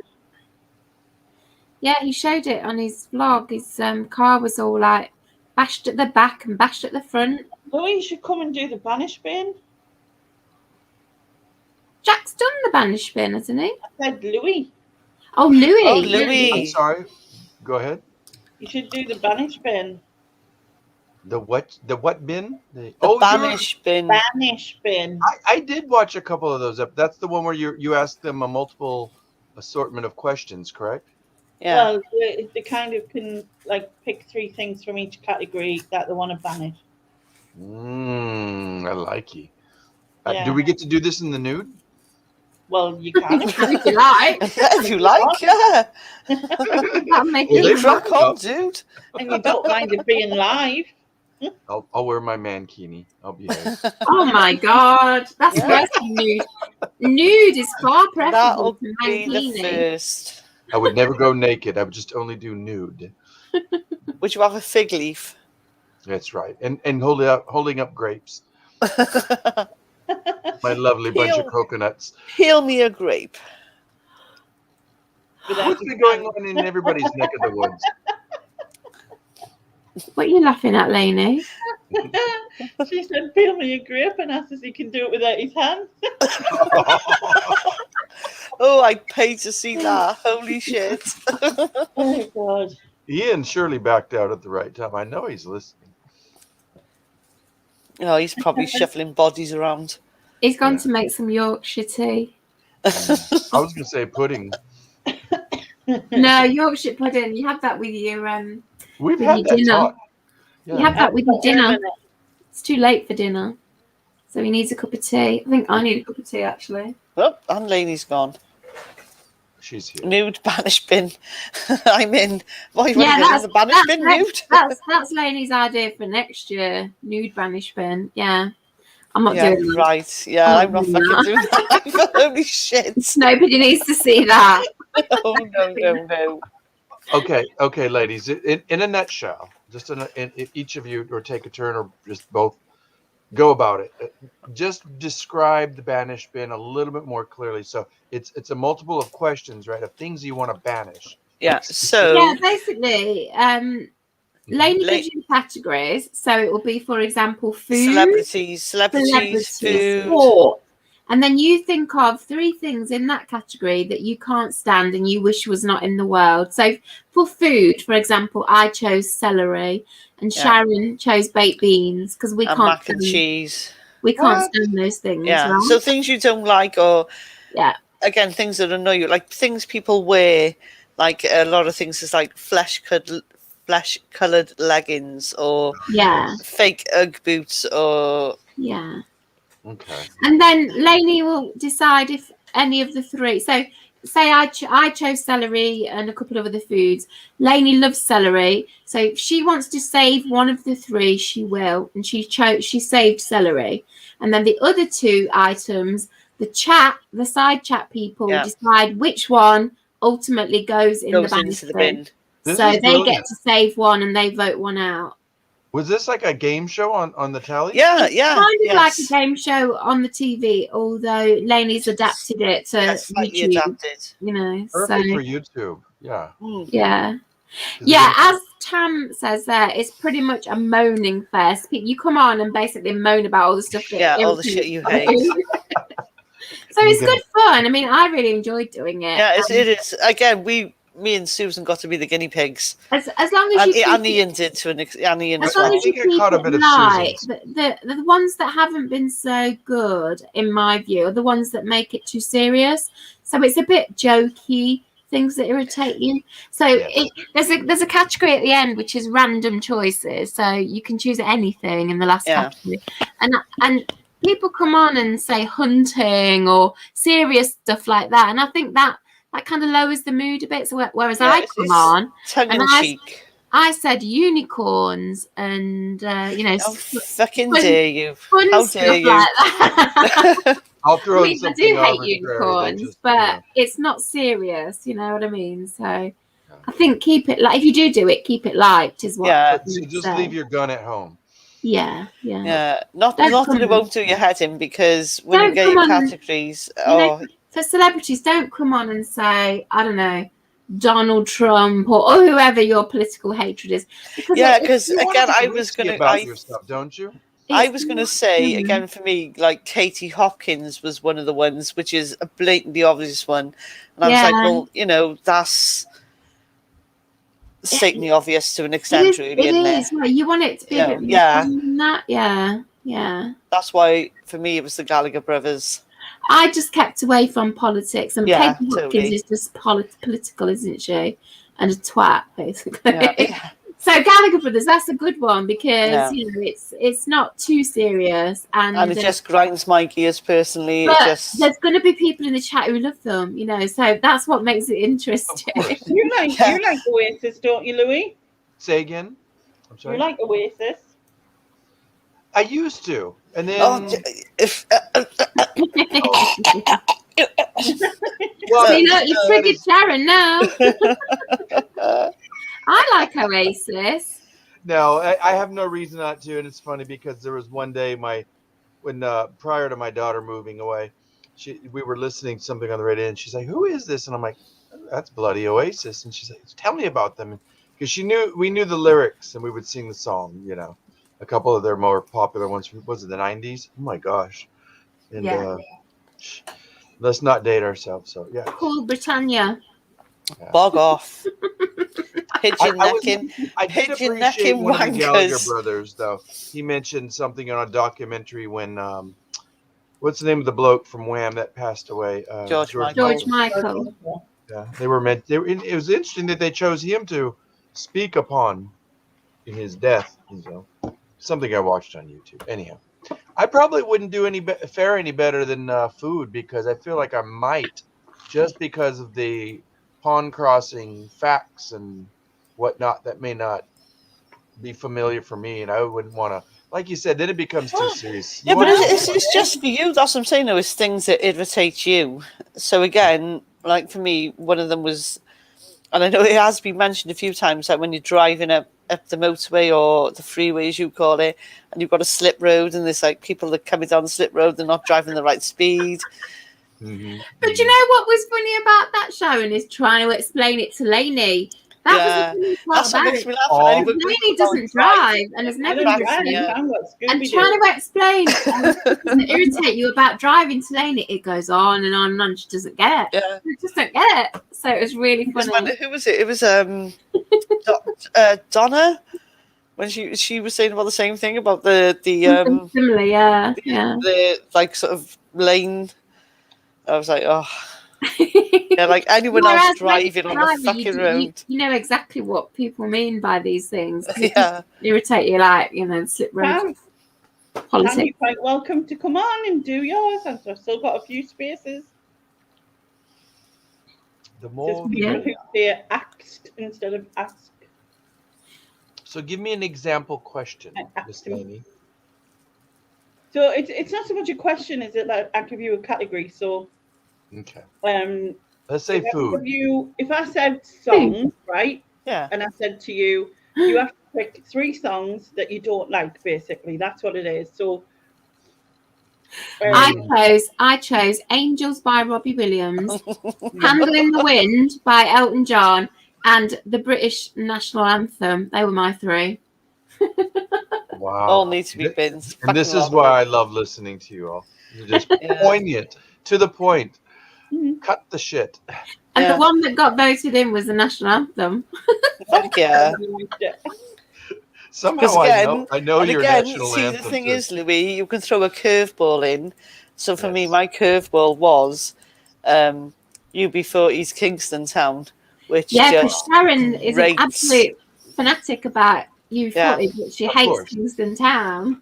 Yeah, he showed it on his vlog. His car was all like bashed at the back and bashed at the front. Louis, you should come and do the banish bin. Jack's done the banish bin, hasn't he? I said Louis. Oh, Louis. Oh, Louis. I'm sorry. Go ahead. You should do the banish bin. The what? The what bin? The Banish bin. Banish bin. I did watch a couple of those. That's the one where you ask them a multiple assortment of questions, correct? Yeah. Well, they kind of can like pick 3 things from each category that they want to banish. I like you. Yeah. Do we get to do this in the nude? Well, you can. If you like. If you like, yeah. That'll make Well, it they- Crack on, dude. And you don't mind it being live. I'll wear my mankini. I'll be there. Oh my God, that's worse than nude. Nude is far That'll preferable to be the mankini. first. I would never go naked. I would just only do nude. Would you have a fig leaf? That's right. And holding up grapes. My lovely bunch of coconuts. Peel me a grape. What's been going on in everybody's neck of the woods? What are you laughing at, Lainey? She said, peel me a grape, and asked if he can do it without his hands. Oh, I'd pay to see that. Holy shit. Oh, God. Ian surely backed out at the right time. I know he's listening. Oh, he's probably shuffling bodies around. He's gone to make some Yorkshire tea. I was going to say pudding. No, Yorkshire pudding. You have that with your We've with had your that dinner. talk. You Yeah. have that with your dinner. It's too late for dinner, so he needs a cup of tea. I think I need a cup of tea actually. Oh, and Lainey's gone. She's here. Nude banish bin. I'm in. Why you Yeah, want to get in the banish bin nude? That's Lainey's idea for next year. Nude banish bin. Yeah, I'm not Yeah, doing that. right. Yeah, I'm not doing fucking doing that. Holy shit. Nobody needs to see that. Oh, no. Okay, ladies. In a nutshell, just in each of you, or take a turn, or just both, go about it. Just describe the banish bin a little bit more clearly. So it's a multiple of questions, right? Of things you want to banish. Yeah, so... Yeah, basically, Lainey gives you categories. So it will be, for example, food, Celebrities, food. sport. And then you think of 3 things in that category that you can't stand and you wish was not in the world. So for food, for example, I chose celery and Sharon chose baked beans because we And can't mac and cheese. We can't stand those things. Yeah, Right? so things you don't like, or again, things that annoy you, like things people wear, like a lot of things is like flesh-coloured leggings, or fake Ugg boots, or Okay. And then Lainey will decide if any of the 3. So say I chose celery and a couple of other foods. Lainey loves celery, so if she wants to save one of the 3, she will, and she saved celery. And then the other 2 items, the side chat people decide which one ultimately goes in the bin. So they get to save one and they vote one out. Was this like a game show on the telly? Yeah. Kind of like a game show on the TV, although Lainey's adapted it to YouTube. Adapted. You know, Perfect for YouTube. Yeah. Yeah. As Tam says there, it's pretty much a moaning fest. You come on and basically moan about all the stuff that all the shit you hate. So it's good fun. I mean, I really enjoyed doing it. Yeah, it is. Again, me and Susan got to be the guinea pigs. As long as you and Ian did to an extent. As long as you keep it light. The ones that haven't been so good, in my view, are the ones that make it too serious. So it's a bit jokey, things that irritate you. So there's a category at the end which is random choices. So you can choose anything in the last category, and people come on and say hunting or serious stuff like that, and I think that kind of lowers the mood a bit. So whereas I come on tongue in cheek. I said unicorns and How fucking fun- dare you? fun How stuff dare you? like that. I'll throw I in mean, I something do hate arbitrary that unicorns, just, but it's not serious. You know what I mean? So I think keep it like if you do it, keep it light is what. Yeah. So I'd just say. leave your gun at home. Yeah. Yeah, not Don't that it come- won't do your head in, because when you Don't get come your on. categories, You know, for celebrities, don't come on and say, I don't know, Donald Trump or whoever your political hatred is. Because yeah, because You again, want to I be was risky gonna, about your stuff, don't you? I was gonna say Mhm. again, for me, like Katie Hopkins was one of the ones, which is a blatantly obvious one, and I was like, Yeah. well, that's blatantly obvious to an It extent, is. really, It isn't is. it? Like, you want it to be a bit more Yeah. fun than that. Yeah. That's why, for me, it was the Gallagher brothers. I just kept away from politics, and Yeah, Katie Hopkins totally. is just political, isn't she? And a twat, basically. Yeah. So Gallagher Brothers, that's a good one because Yeah. it's not too serious, And it just grinds my gears personally. but It just there's going to be people in the chat who love them, so that's what makes it interesting. You like Oasis, don't you, Louis? Say again. I'm sorry. You like Oasis? I used to, and then if well, So you that triggered is- Sharon now. I like Oasis. No, I have no reason not to, and it's funny because there was one day when prior to my daughter moving away, we were listening to something on the radio, and she's like, "Who is this?" And I'm like, "That's Bloody Oasis." And she's like, "Tell me about them," because we knew the lyrics, and we would sing the song. A couple of their more popular ones. Was it the '90s? Oh my gosh! And Yeah. let's not date ourselves. So yeah. Cool Britannia. bog off. Pigeon I necking. did Pigeon appreciate necking one of the Gallagher wankers. brothers, though. He mentioned something on a documentary when what's the name of the bloke from Wham that passed away? George Michael. George Michael. Yeah, they were meant. It was interesting that they chose him to speak upon in his death. Something I watched on YouTube. Anyhow, I probably wouldn't do fare any better than food because I feel like I might, just because of the pond crossing facts and whatnot that may not be familiar for me, and I wouldn't want to. Like you said, then it becomes too serious. Yeah, but it's just for you. That's what I'm saying, though. It's things that irritate you. So again, like for me, one of them was, and I know it has been mentioned a few times, like when you're driving up the motorway or the freeway, as you call it, and you've got a slip road, and there's like people that coming down the slip road, they're not driving the right speed. Mm-hmm. But you know what was funny about that, Sharon, is trying to explain it to Lainey. That was the funny part That's what about makes it. me laugh. Oh. Anybody Lainey doesn't drive and has never I don't driven. understand what And Scooby trying do. to explain to irritate you about driving to Lainey, it goes on and on and on. She doesn't get it. Yeah. She just don't get it. So it was really funny. Who was it? It was Donna, when she was saying about the same thing about the Something similar, yeah. the like sort of lane. I was like, oh. Yeah, like anyone Whereas else driving on the driver, fucking road. You know exactly what people mean by these things. Yeah. Irritate you, like, slip road Pam, Pam, politics. you're quite welcome to come on and do yours. I've still got a few spaces. The Just more, people who say axed instead of ask. so give me an example question, Miss Lainey. So it's not so much a question, is it? Like I give you a category. So Okay. if Let's say I food. give you, if I said songs, right? Yeah. And I said to you, you have to pick 3 songs that you don't like. Basically, that's what it is. So I chose Angels by Robbie Williams, Candle in the Wind by Elton John, and the British national anthem. They were my 3. Wow. All need to be bins. And this is why I love listening to you all. You're just poignant, to the point. Mhm. Cut the shit. And Yeah. the one that got voted in was the national anthem. Fuck yeah. Somehow Because again, I know and your again, national see, anthem. the thing too. is, Louis, you can throw a curveball in. So for me, Yes. my curveball was UB40's Kingston Town, which Yeah, because just Sharon is an rates. absolute fanatic about U40, Yeah. but she Of hates course. Kingston Town.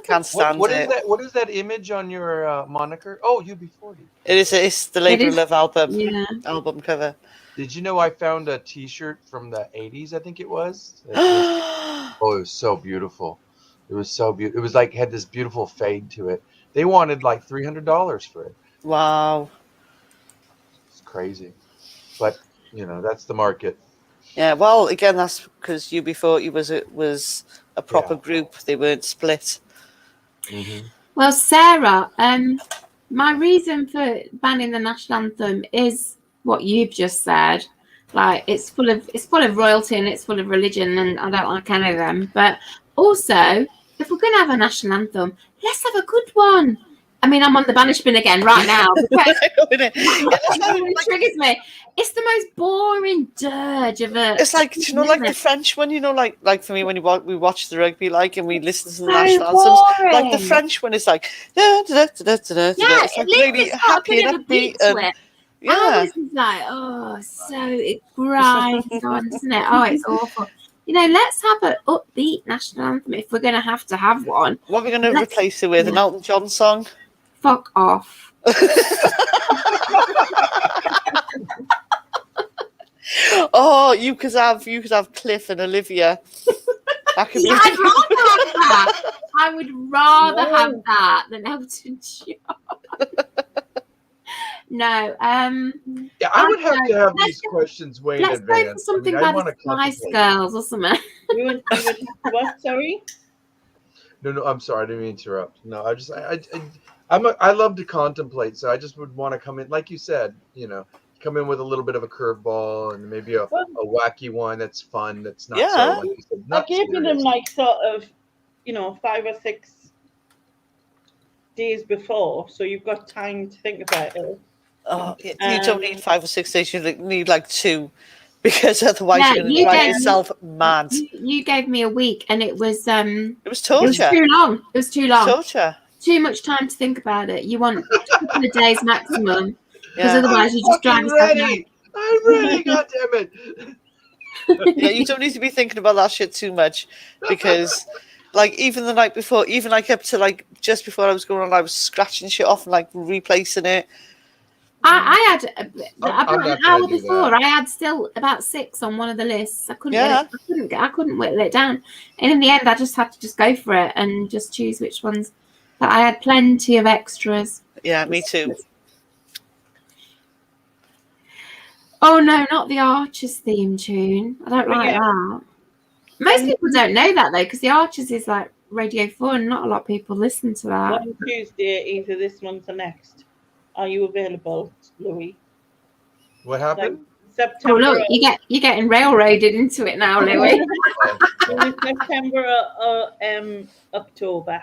can't stand What it. is that? What is that image on your moniker? Oh, UB40. It's the Labour is, of Love album yeah. album cover. Did you know I found a T-shirt from the 80s? I think it was. Oh, it was so beautiful. It was so beautiful. It was like had this beautiful fade to it. They wanted like $300 for it. Wow. It's crazy, but that's the market. Yeah. Well, again, that's because UB40 was a proper group. They weren't split. Mm-hmm. Well, Sarah, my reason for banning the national anthem is what you've just said. Like it's full of royalty and it's full of religion, and I don't like any of them. But also, if we're going to have a national anthem, let's have a good one. I mean, I'm on the banishment again right now. It triggers me. It's the most boring dirge of a. It's like, like the French one, like for me when we watch the rugby, and we listen to the national anthems, like the French one is like, it's like really happy and upbeat, and ours is like, so it grinds on, doesn't it? Oh, it's awful. Let's have an upbeat national anthem if we're going to have one. What are we going to replace it with? An Elton John song? Fuck off. Oh, you could have Cliff and Olivia. I'd rather have that. I would rather have that than Elton John. No. Yeah, I would have to have these questions way in advance. Let's go for something by the Spice Girls or something. You would have to what? Sorry. No, I'm sorry. I didn't mean to interrupt. No, I love to contemplate, so I just would want to come in, like you said, come in with a little bit of a curveball and maybe a wacky one that's fun, that's not so, like you said, I gave them like sort of, 5 or 6 days before, so you've got time to think about it. Oh, you don't need 5 or 6 days. You need like 2, because otherwise you're going to drive yourself mad. You gave me a week, and it was torture. It was too long. Torture. Too much time to think about it. You want a couple of days maximum, because otherwise you just drive yourself mad. I'm ready. God damn it. Yeah, you don't need to be thinking about that shit too much, because even the night before, even up to just before I was going on, I was scratching shit off and replacing it. I had about an hour before. I had still about 6 on one of the lists. I couldn't get it. I couldn't whittle it down. And in the end, I just had to go for it and just choose which ones. But I had plenty of extras. Yeah, me too. Oh no, not the Archers theme tune. I don't like that. Most people don't know that though, because the Archers is like Radio 4, and not a lot of people listen to that. On Tuesday, either this month or next. Are you available, Louis? What happened? September. Oh look, you're getting railroaded into it now, Louis. September or October.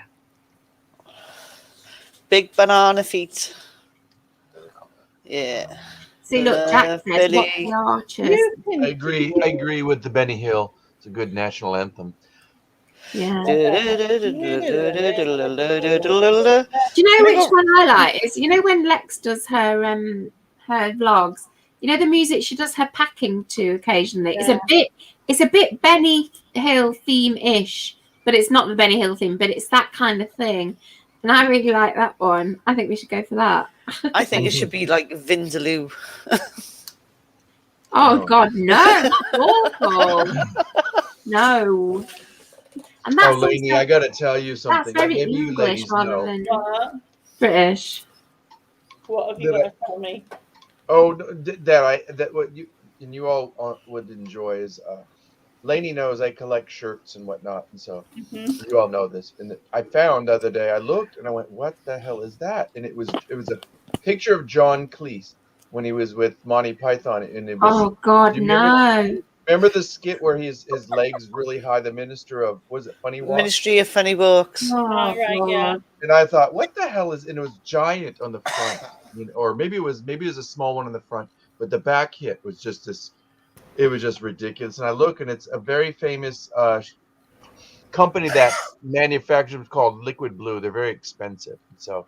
Big banana feet. Yeah. See, look, Jack says, "What's the Archers?" I agree with the Benny Hill. It's a good national anthem. Yeah. Do you know which one I like? Is when Lex does her vlogs. The music she does her packing to occasionally. Yeah. It's a bit Benny Hill theme-ish, but it's not the Benny Hill theme, but it's that kind of thing. And I really like that one. I think we should go for that. I think it should be like Vindaloo. Oh God, no! That's awful. No. And that's Lainey, I got to tell you something. That's very Maybe you English ladies rather know. than British. What have you got to tell me? Oh, that what you all would enjoy is Lainey knows I collect shirts and whatnot, and so you all know this. And I found the other day, I looked and I went, "What the hell is that?" And it was a picture of John Cleese when he was with Monty Python, and it was. Oh God, no! Remember the skit where his legs really high? The Minister of Funny Walks? Ministry of Funny Walks. Oh, right, yeah. And I thought, what the hell is? And it was giant on the front, or maybe it was a small one on the front, but the back hit was just this. It was just ridiculous. And I look, and it's a very famous company that manufactures called Liquid Blue. They're very expensive, so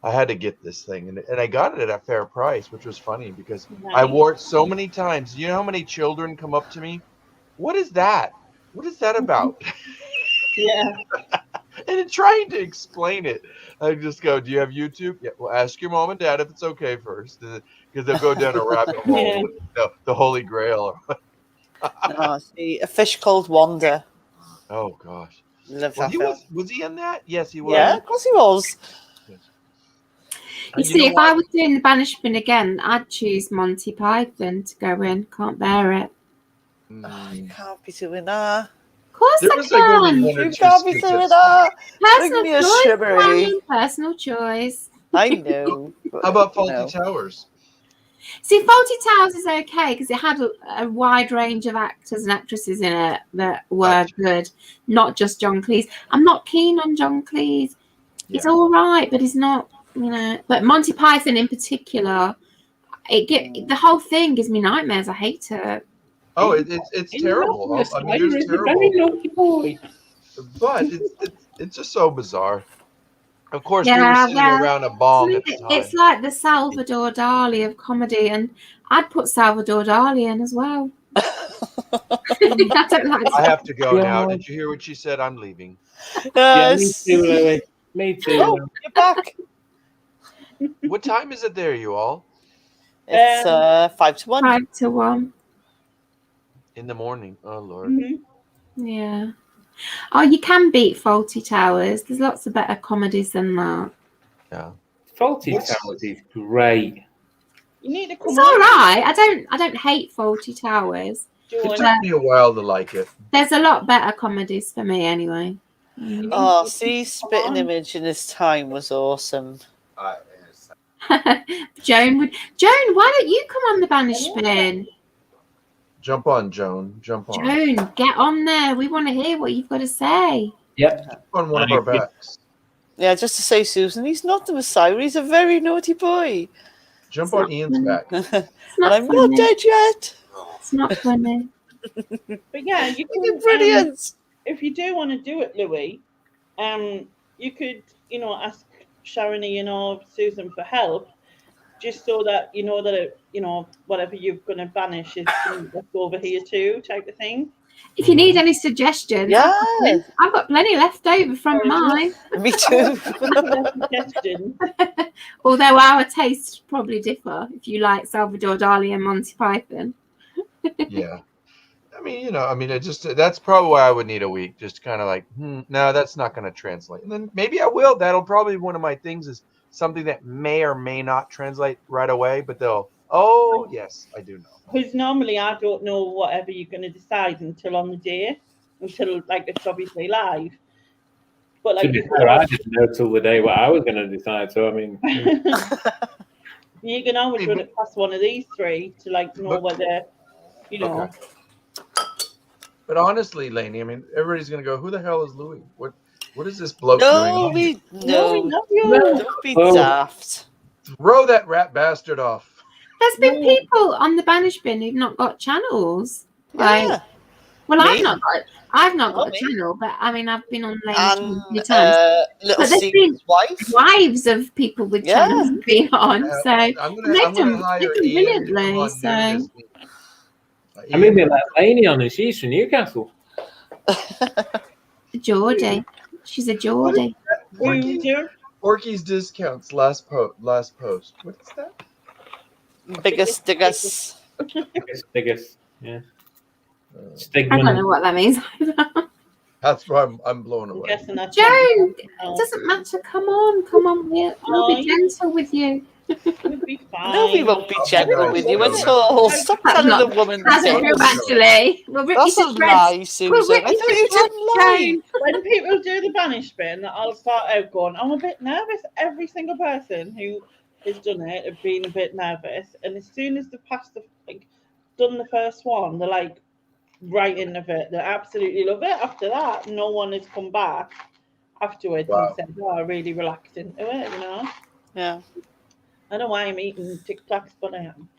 I had to get this thing, and I got it at a fair price, which was funny because I wore it so many times. You know how many children come up to me? What is that? What is that about? Yeah. And trying to explain it, I just go, "Do you have YouTube?" Yeah. Well, ask your mom and dad if it's okay first, because they'll go down a rabbit hole Yeah. with the Holy Grail. Oh, see, A Fish Called Wanda. Oh gosh. Love Well, that film. was he in that? Yes, he was. Yeah, of course he was. Yes. You see, if I was doing the banishment again, I'd choose Monty Python to go in. Can't bear it. Oh, you can't be doing that. Of course There I was like only can. one or You two can't be skits doing that's- that. Bring Personal me a choice, sugary. Ryan, personal choice. I know. but, How about you Faulty know. Towers? See, Faulty Towers is okay because it had a wide range of actors and actresses in it that were good, not just John Cleese. I'm not keen on John Cleese. He's Yeah. all right, but he's not, But Monty Python in particular, the whole thing gives me nightmares. I hate it. Oh, it's terrible. I mean, there's terrible, naughty boy. but it's just so bizarre. Of course, we were Yeah, sitting well, around a bong at the time. it's like the Salvador Dali of comedy, and I'd put Salvador Dali in as well. I don't like I have to go now. God. Did you hear what she said? I'm leaving. Yeah, me Yes. too, Louis. Me too. Oh, you're back. What time is it there, you all? It's 5 to 1. 5 to 1. In the morning. Oh Lord. Mhm. Yeah. Oh, you can beat Faulty Towers. There's lots of better comedies than that. Yeah. Faulty Towers is great. You need to come It's all right. I don't hate Faulty Towers. It Join. took me a while to like it. There's a lot better comedies for me anyway. Oh, see, Spitting Image in his time was awesome. Joan, why don't you come on the Banished Spin? Jump on, Joan. Jump on. Joan, get on there. We want to hear what you've got to say. Yep. Jump on one of our backs. Yeah, just to say, Susan, he's not the Messiah. He's a very naughty boy. Jump on Ian's back. And It's not I'm funny. not dead yet. It's not funny. But yeah, you can. You're brilliant. If you do want to do it, Louis, you could, ask Sharon, Susan for help, just so that you know that whatever you're going to banish is left over here too, type of thing. If you need any suggestions, Yeah. I've got plenty left over from mine. Me too. Suggestion. Although our tastes probably differ. If you like Salvador Dali and Monty Python. Yeah. I mean, that's probably why I would need a week. Just kind of like, no, that's not going to translate. And then maybe I will. That'll probably be one of my things is something that may or may not translate right away, but yes, I do know. Because normally I don't know whatever you're going to decide until on the day, until it's obviously live. But To be fair, I didn't know till the day what I was going to decide. So I mean, you can always run it past one of these three to know whether Okay. But honestly, Lainey, everybody's going to go, who the hell is Louis? What is this bloke doing? No, we no. love you. Don't be Oh. daft. Throw that rat bastard off. There's been people on the Banished Bin who've not got channels. Yeah. Well, Me. I've not got a me. channel, but I've been on Lane's And channel a few times. Little But there's Steve's wife. Wives of people with Yeah. channels have been on, so I'm they've gonna done hire brilliantly. Ian to come on So during this week. I mean, we let Lainey on, and she's from Newcastle. Geordie, she's a Geordie. Porky's discounts last post. What's that? Biggest diggers. Biggest, yeah. I don't Stigma. know what that means. That's why I'm blown I'm away. guessing that's Joan, it doesn't matter. Come on, we'll be gentle with you. We'll be fine. No, we won't be gentle Oh, with you no. at all. Stop That's telling not- the woman That's the true, things. actually. We'll rip you That's a to shreds. lie, We'll Susan. rip I you thought to you shreds, didn't lie. When people do the banishment, I'll start out going, I'm a bit nervous. Every single person who has done it have been a bit nervous. And as soon as they've passed done the first one, they're right into it. They absolutely love it. After that, no one has come back afterwards Wow. and said, I really relaxed into it, Yeah. I don't know why I'm eating Tic Tacs, but I am.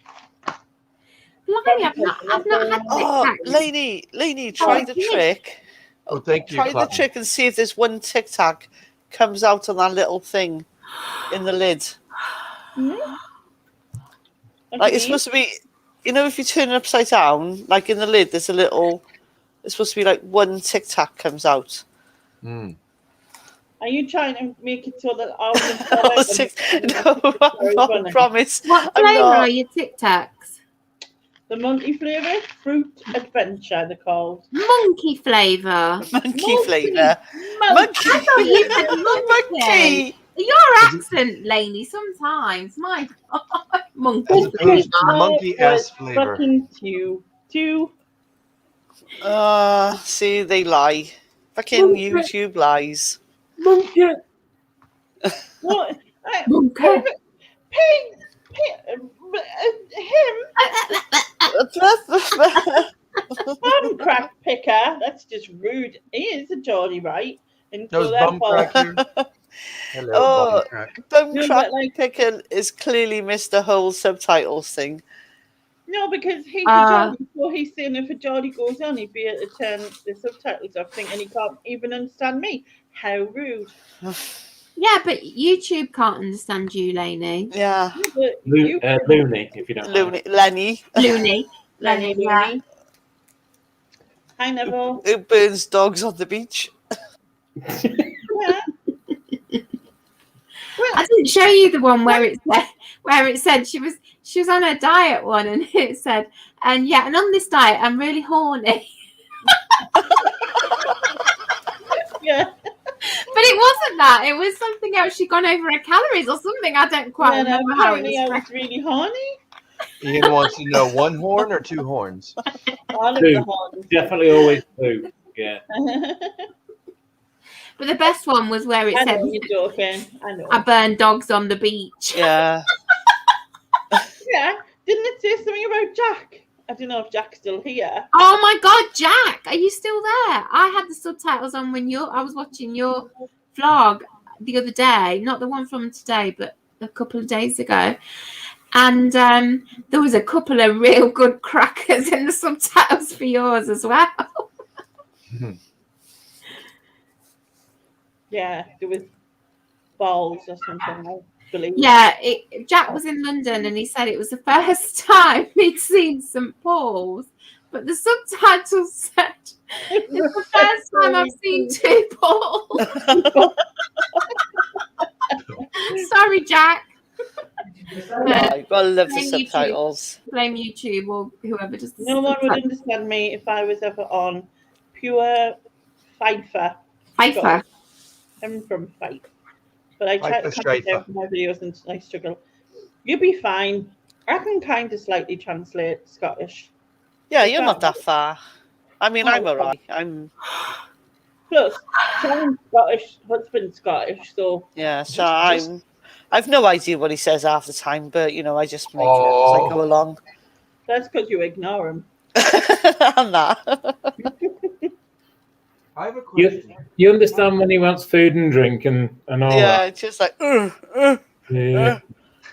Blimey, I've not had Oh, Tic Tacs. Lainey, try the yes. trick. Oh, thank you. Try the Cotton. trick and see if there's one Tic Tac comes out on that little thing in the lid. It's supposed to be, if you turn it upside down, in the lid, there's it's supposed to be one Tic Tac comes out. Mm. Are you trying to make it so that all of them Oh, no, I'm not, I promise. What I'm flavour not. are your Tic Tacs? The monkey flavour, fruit adventure, they're called. Monkey flavour. Monkey flavour. Monkey. I thought you said monkey. Monkey. Your accent, Lainey, sometimes. My God. Monkey As opposed to flavour. monkey ass flavor. Fucking two. See, they lie. Fucking YouTube lies. Monkey. What? Monkey. Bum crack picker. That's just rude. He is a Geordie, right? And Those so that bum falls- cracker. Hello, Oh. bum crack. Bum No, crack but like- picker is clearly missed the whole subtitles thing. No, because he's a Geordie, so he's saying if a Geordie goes on, he'd be able to turn the subtitles off, thinking he can't even understand me. How rude. Yeah, but YouTube can't understand you, Lainey. Yeah. But you, Looney, if you don't mind. Lenny, Looney. Lenny, yeah. Looney. Hi, Neville. who burns dogs on the beach. Yeah. I didn't show you the one where it said she was on a diet one, and it said, and on this diet I'm really horny. Yeah. But it wasn't that. It was something else. She'd gone over her calories or something. I don't quite And remember how it apparently I was. was really horny. Ian wants to know one horn or two horns. All of Two. the horns. Definitely always two. Yeah. But the best one was where it I said, know you're joking. I know. I burn dogs on the beach. Yeah. Yeah. Didn't it say something about Jack? I don't know if Jack's still here. Oh my God, Jack, are you still there? I had the subtitles on when I was watching your vlog the other day, not the one from today, but a couple of days ago. And there was a couple of real good crackers in the subtitles for yours as well. Yeah, there was balls or something, I believe. Yeah, Jack was in London and he said it was the first time he'd seen St. Paul's, but the subtitles said it's the first time I've seen two balls. Sorry, Jack. I love the Blame YouTube. subtitles. Blame YouTube or whoever does the No one would subtitles. understand me if I was ever on pure Fifer. Pfeiffer. I'm from Fife. But I try to Fifer, cut it down Strifer. from my videos and I struggle. You'll be fine. I can kind of slightly translate Scottish. Yeah, you're not that far. I mean, Oh, I'm alright. I'm Plus, Sean's Scottish, husband's Scottish, so yeah. So I've no idea what he says half the time, but I just make it up as I go along. that's because you ignore him. And that. I have a question. You understand when he wants food and drink and all Yeah, that? it's just like Yeah.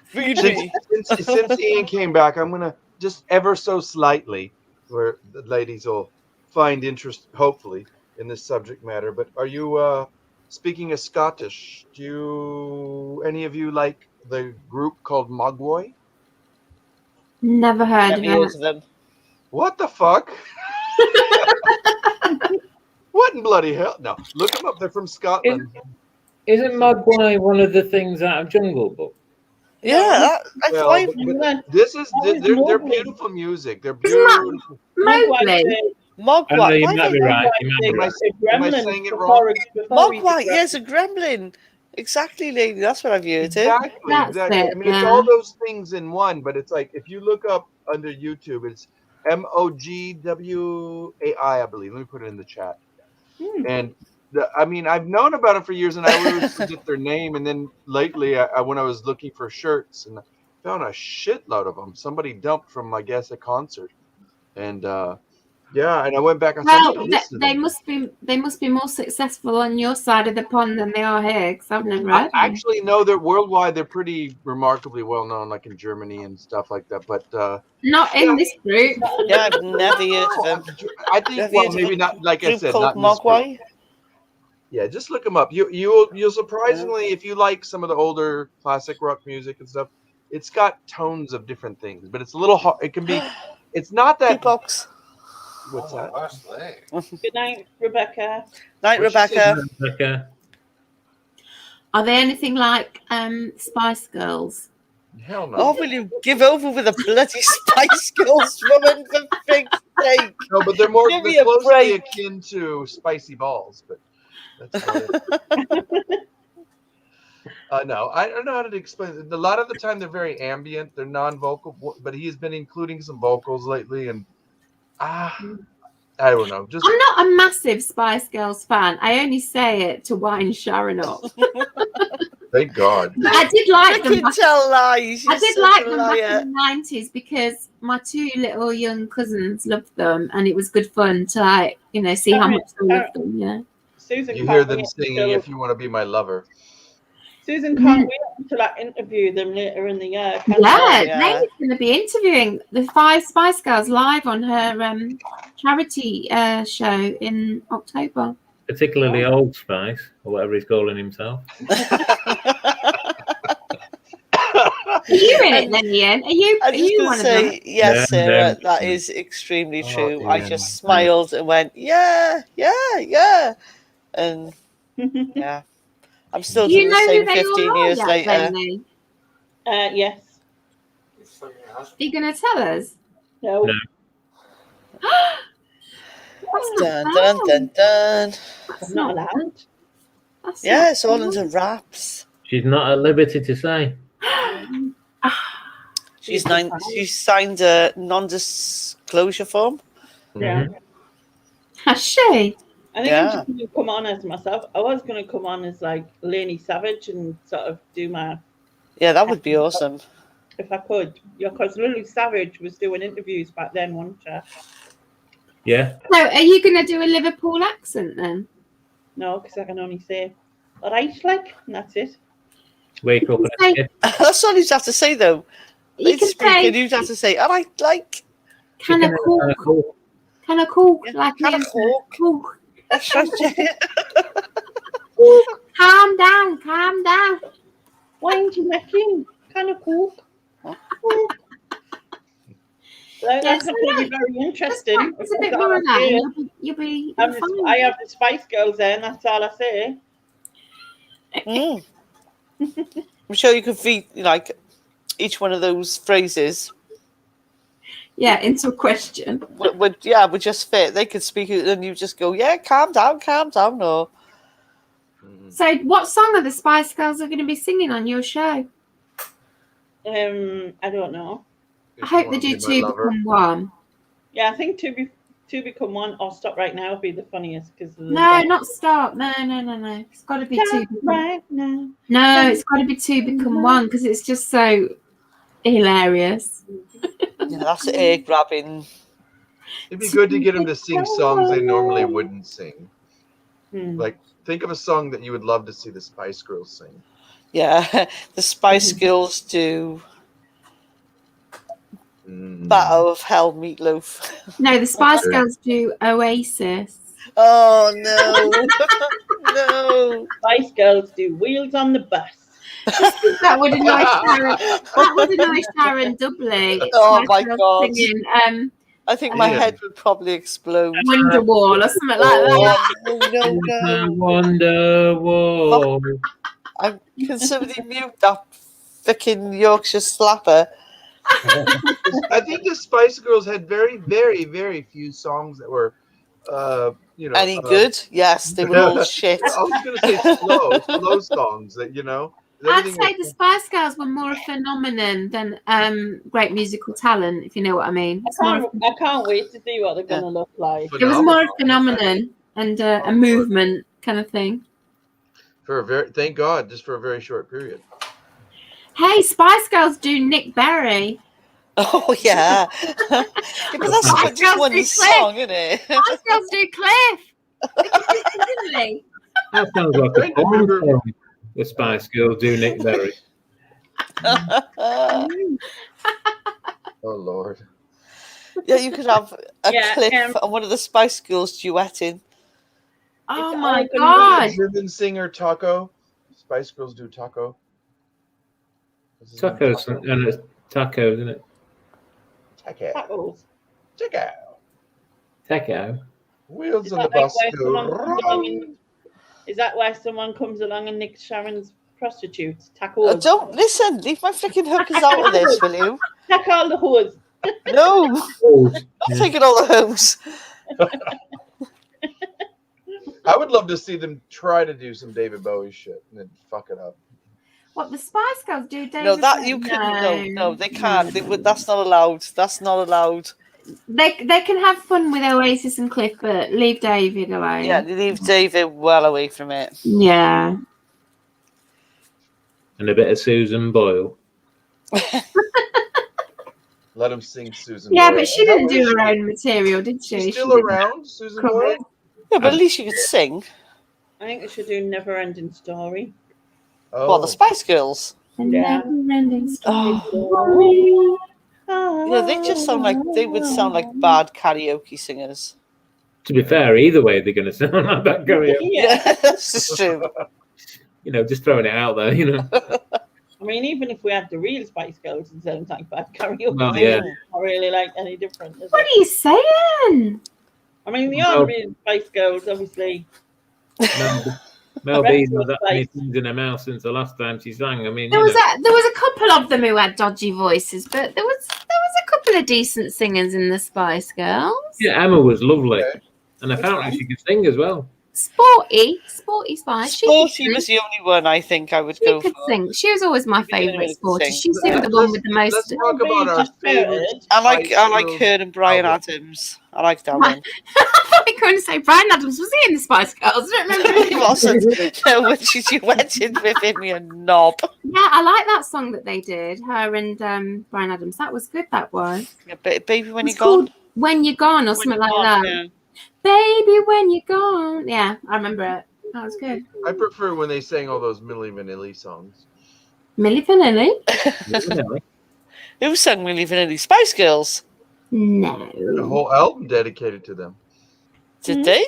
feed me. Since Ian came back, I'm gonna just ever so slightly, where the ladies will find interest, hopefully, in this subject matter. But are you speaking of Scottish? Do any of you like the group called Mogwai? Never heard of Never it. heard of them. What the fuck? What in bloody hell? No, look them up. They're from Scotland. Isn't Mogwai one of the things out of Jungle Book? Yeah, I Well, thought but this is they're Mowgli. beautiful music. They're Isn't that- beautiful. Mowgli. Mogwai. You Why might be they- right. You might be right. Am I saying it wrong? Mogwai, yes, a gremlin. Exactly, lady. That's what I've heard. Exactly, That's exactly. it, I mean, it's yeah. all those things in one, but it's like if you look up under YouTube, it's Mogwai, I believe. Let me put it in the chat. And I mean, I've known about them for years, and I always forget their name. And then lately, when I was looking for shirts, and I found a shitload of them. Somebody dumped from, I guess, a concert, and yeah, and I went back. I Well, said, they must be more successful on your side of the pond than they are here, because I've never I heard. actually know that worldwide they're pretty remarkably well known, like in Germany and stuff like that. But Not in this group. Yeah, I've never heard of them. I think, Have well, you- maybe not. Like I Group said, called not in this group. Mogwai. Yeah, just look them up. You'll surprisingly, if you like some of the older classic rock music and stuff, it's got tones of different things, but it's a little hard. It can be. It's not that. Box. What's that? Last leg. Good night, Rebecca. Night, What'd she say? Rebecca. Rebecca. Are they anything like Spice Girls? Hell no. Oh, will you give over with a bloody Spice Girls woman for fig's sake? No, but they're more Give me they're a closely break. akin to spicy balls, but that's about it. No, I don't know how to explain it. A lot of the time they're very ambient, they're non-vocal, but he has been including some vocals lately, and I don't know. Just I'm not a massive Spice Girls fan. I only say it to wind Sharon up. thank God. But I did like them. You can tell lies. I You're did such like a them back liar. in the 90s because my 2 little young cousins loved them, and it was good fun to, like, you know, see how much they loved them. Yeah. Susan You can't hear them wait singing until- "If You Want to Be My Lover." Susan can't wait until I interview them later in the year. Can Yeah, yeah. Lainey's going to be interviewing the 5 Spice Girls live on her charity show in October. Particularly Old Spice, or whatever he's calling himself. Are you in it then, Ian? Are you, I'm are just you going one to of them? say, yes, Yeah, Sarah, yeah. that is extremely Oh, true. I yeah. just smiled and went, yeah, yeah, yeah. And yeah, I'm still Do you doing the know who same they 15 all are years yet, later. Lainey? Yes. Are you going to tell us? No. No. That's Dun, not dun, fair. dun, dun. That's I'm not not allowed. That's Yeah, not it's all fair. into wraps. She's not at liberty to say. She's signed a non-disclosure form. Yeah. Mhm. Has she? I think I'm Yeah. just going to come on as myself. I was going to come on as like Lainey Savage and sort of do my, Yeah, that would be awesome. if I could. Yeah, because Lily Savage was doing interviews back then, wasn't she? Yeah. So, are you going to do a Liverpool accent then? No, because I can only say, all right, like, and that's it. Wake up and Say- skip. That's all you'd have to say, though. You Late can speaking, say, you'd have to say, all right, like, can I cook? Can I cook? Yeah, Like, can I Liz, cook? cook. that's right. Calm down, calm down. Why you making? Kind of cool. That's Yes, not going to be very interesting. There's a That's bit all more I of that, say. and you'll be fine. I have the Spice Girls there, and that's all I say. Mm. I'm sure you could feed, like, each one of those phrases Yeah, into a question. would just fit. They could speak it, and you just go, yeah, calm down, or So, what song are the Spice Girls are going to be singing on your show? I don't know. I hope they do 2 Become One. Yeah, I think two become one or stop right now would be the funniest because No, not stop. No. It's got to be 2 Become right now. No, it's got to be 2 Become One because it's just so hilarious. yeah, that's air grabbing. It'd be good to get them to sing songs they normally wouldn't sing. Like, think of a song that you would love to see the Spice Girls sing. Yeah, the Spice Girls do Battle of Hell Meatloaf. No, the Spice Girls do Oasis. Oh no, no. Spice Girls do Wheels on the Bus. That would annoy Sharon. That would annoy Sharon doubly. Oh Spice my Girls God. Singing, I think my Yeah. head would probably explode. Wonderwall or something like that. Oh, no. Wonderwall. Can somebody mute that fucking Yorkshire slapper? I think the Spice Girls had very, very, very few songs that were, Any good? Yes, they were all shit. I was going to say slow songs that, I'd everything say the was- Spice Girls were more a phenomenon than great musical talent, if you know what I mean. It's more, I can't wait to see what they're going to look like. it was more a phenomenon and a movement kind of thing. thank God, just for a very short period. Hey, Spice Girls do Nick Berry. Oh, yeah. Yeah, but that's Spice not just Girls one do song, isn't it? Spice Girls do Cliff. Really? That sounds like a porn song. The Spice Girls do Nick Berry. Oh, Lord. Yeah, you could have a Yeah, clip on one of the Spice Girls duetting. Oh It's my all God. Driven singer Taco. Spice Girls do Taco. What's his name? Tacos, and it's tacos, isn't it? Taco. Tacos. Taco. Taco. Wheels Is on the that like bus where go someone comes along round. and, is that where someone comes along and nicks Sharon's prostitutes. Take whores. Don't listen. Leave my freaking hookers out of this, will you? Take all the whores. No, Oh, I'm taking all the homes. I would love to see them try to do some David Bowie shit and then fuck it up. What the Spice Girls do, David? No, that you couldn't. No, they can't. They would. That's not allowed. That's not allowed. They can have fun with Oasis and Cliff, but leave David alone. Yeah, leave David well away from it. Yeah. and a bit of Susan Boyle. Let him sing Susan. Yeah, Boyle. but she How didn't do is her she? own material, did she? She's still She didn't around, Susan cover Boyle? it. Yeah, but at least you could sing. I think they should do Never Ending Story. Oh. What, the Spice Girls? A Yeah. never-ending story. Oh. Yeah, they just sound like they would sound like bad karaoke singers. To be fair, either way, they're going to sound like that karaoke. Yeah, that's just true. You know, just throwing it out there, you know. I mean, even if we had the real Spice Girls, it sounds like bad karaoke. Well, yeah. Not really like any different. Is What it? are you saying? I mean, the other real Spice Girls, obviously. Mel Rest B's was not that many like- things in her mouth since the last time she sang. I mean, There you was know. there was a couple of them who had dodgy voices, but there was a couple of decent singers in the Spice Girls. Yeah, Emma was lovely. Okay. And apparently she could sing as well. Sporty Spice. Sporty was the only one I think I would She go could for. sing. She was always my She could favourite really Sporty. sing. She sang the one with the Let's most. talk about our favorite. I like Spice her and Brian album. Adams. I like that Right. one. I thought you were going to say Brian Adams. Was he in the Spice Girls? I don't remember. He wasn't. No, when she went in with him, you knob. Yeah, I like that song that they did. Her and Brian Adams. That was good. That was. Yeah, baby, when It's you're gone. called When You're Gone or When something You're like Gone, that. yeah. Baby, when you're gone. Yeah, I remember it. That was good. I prefer when they sang all those Milli Vanilli songs. Milli Vanilli? Definitely. Who sang Milli Vanilli? Spice Girls. No. There's a whole album dedicated to them. Did they?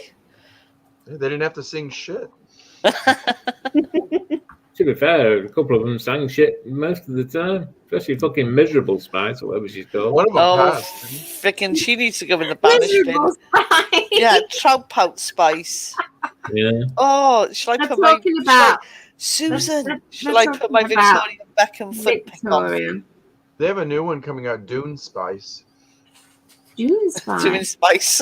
They didn't have to sing shit. To be fair, a couple of them sang shit most of the time. Especially fucking Miserable Spice, or whatever she's called. One of them Oh, passed. freaking! She needs to go in the banishment. Miserable Spice. Yeah, trout pout Spice. Yeah. Oh, shall I We're put my talking about Susan? Let's- Shall let's I put my talking about Victoria Beckham foot pick on? Victoria. They have a new one coming out, Dune Spice. June Spice. Doing Spice.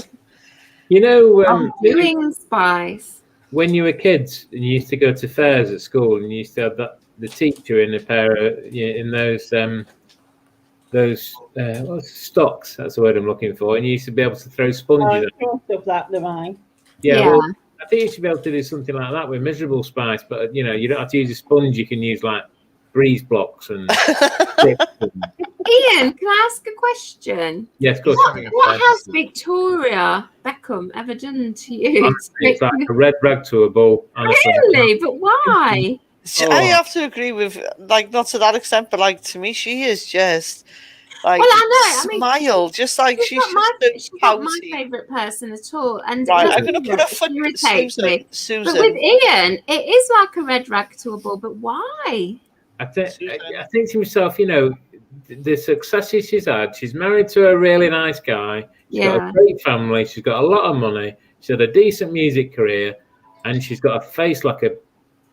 You know, Doing Spice. when you were kids and you used to go to fairs at school and you used to have the teacher in a pair of, in those what's stocks, that's the word I'm looking for, and you used to be able to throw sponges at. Stuff like the mine. Yeah, well, I think you should be able to do something like that with Miserable Spice, but you don't have to use a sponge. You can use like breeze blocks and sticks and- Ian, can I ask a question? yes, of course. What has Victoria Beckham ever done to you? It's like a red rag to a bull. Honestly. Really? But why? I have to agree with, like, not to that extent, but like to me, she is just like Well, I know, I mean, smile, just like she's She's not my pouty. favourite person at all. And Right, it I'm gonna put a doesn't foot irritate Susan. me. But Susan. with Ian, it is like a red rag to a bull. But why? I think to myself, the successes she's had. She's married to a really nice guy. She's got Yeah. a great family. She's got a lot of money. She's had a decent music career, and she's got a face like a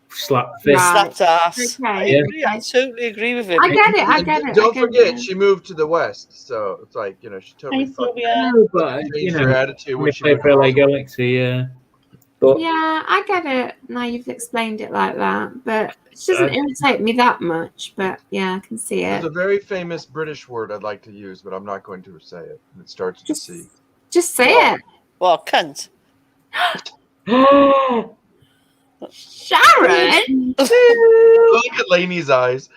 slap fist. Right. Slapped ass. Okay. I agree. I totally agree with him. I get it. I get it. Don't I get forget, it. she moved to the West, so it's like she totally Hey, fucking Sylvia. No, but changed her attitude when we she play went for LA home. Galaxy. But Yeah, I get it. Now you've explained it like that, but it doesn't irritate me that much. But yeah, I can see it. There's a very famous British word I'd like to use, but I'm not going to say it. It starts with a Just, C. just say it, Well, cunt. Sharon. Look at Lainey's eyes.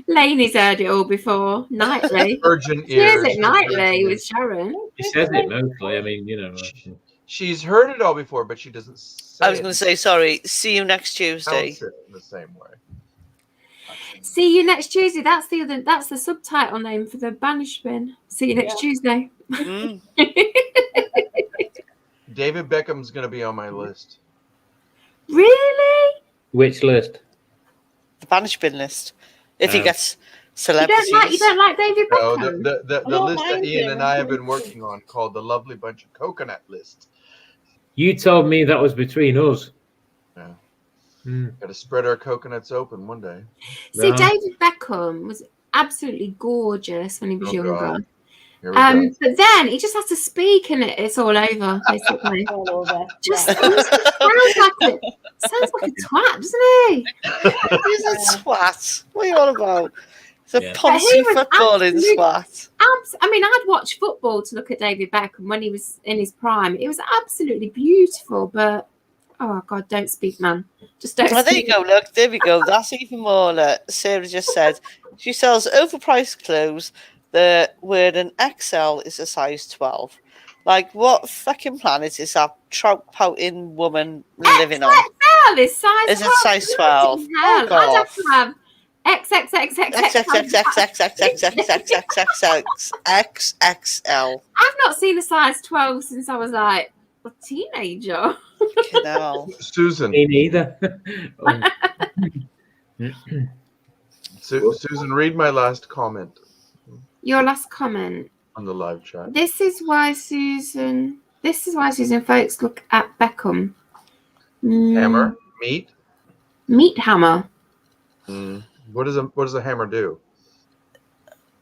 Lainey's heard it all before. Nightly. Virgin She hears ears. it nightly with Sharon. she says it mostly. I mean, She's heard it all before, but she doesn't say I was it. going to say, sorry, see you next Tuesday. Pronounce it in the same way. See you next Tuesday. That's the subtitle name for the banishment. See you next Tuesday. Mm. David Beckham's going to be on my list. Really? which list? The banishment list. If he gets You celebrities. don't like David No, Beckham? the don't list that mind Ian him. and I have been working on called the Lovely Bunch of Coconut list. You told me that was between us. Yeah. Got to spread our coconuts open one day. See, Yeah. David Beckham was absolutely gorgeous when he was Oh, younger. God. Here we go. But then he just has to speak and it's all over, basically. All over. Just Yeah. sounds like a twat, doesn't he? He's a twat. What are you on about? It's a Yeah. But he poncy was footballing absolute- twat. I mean, I'd watch football to look at David Beckham when he was in his prime. It was absolutely beautiful, but oh God, don't speak, man. Just don't. Well, there you speak. go. Look, there we go. That's even more. Sarah just said she sells overpriced clothes. The word an XL is a size 12. Like, what fucking planet is that trout pouting woman living on? XXL is size. Is it 12. size 12? Hell, Oh, I'd have God. to have XXL. I've not seen a size 12 since I was like a teenager. You know. Susan. Me neither. Susan, read my last comment Your last comment. on the live chat. This is why Susan folks look at Beckham. Hammer, meat. Meat hammer. What does a hammer do?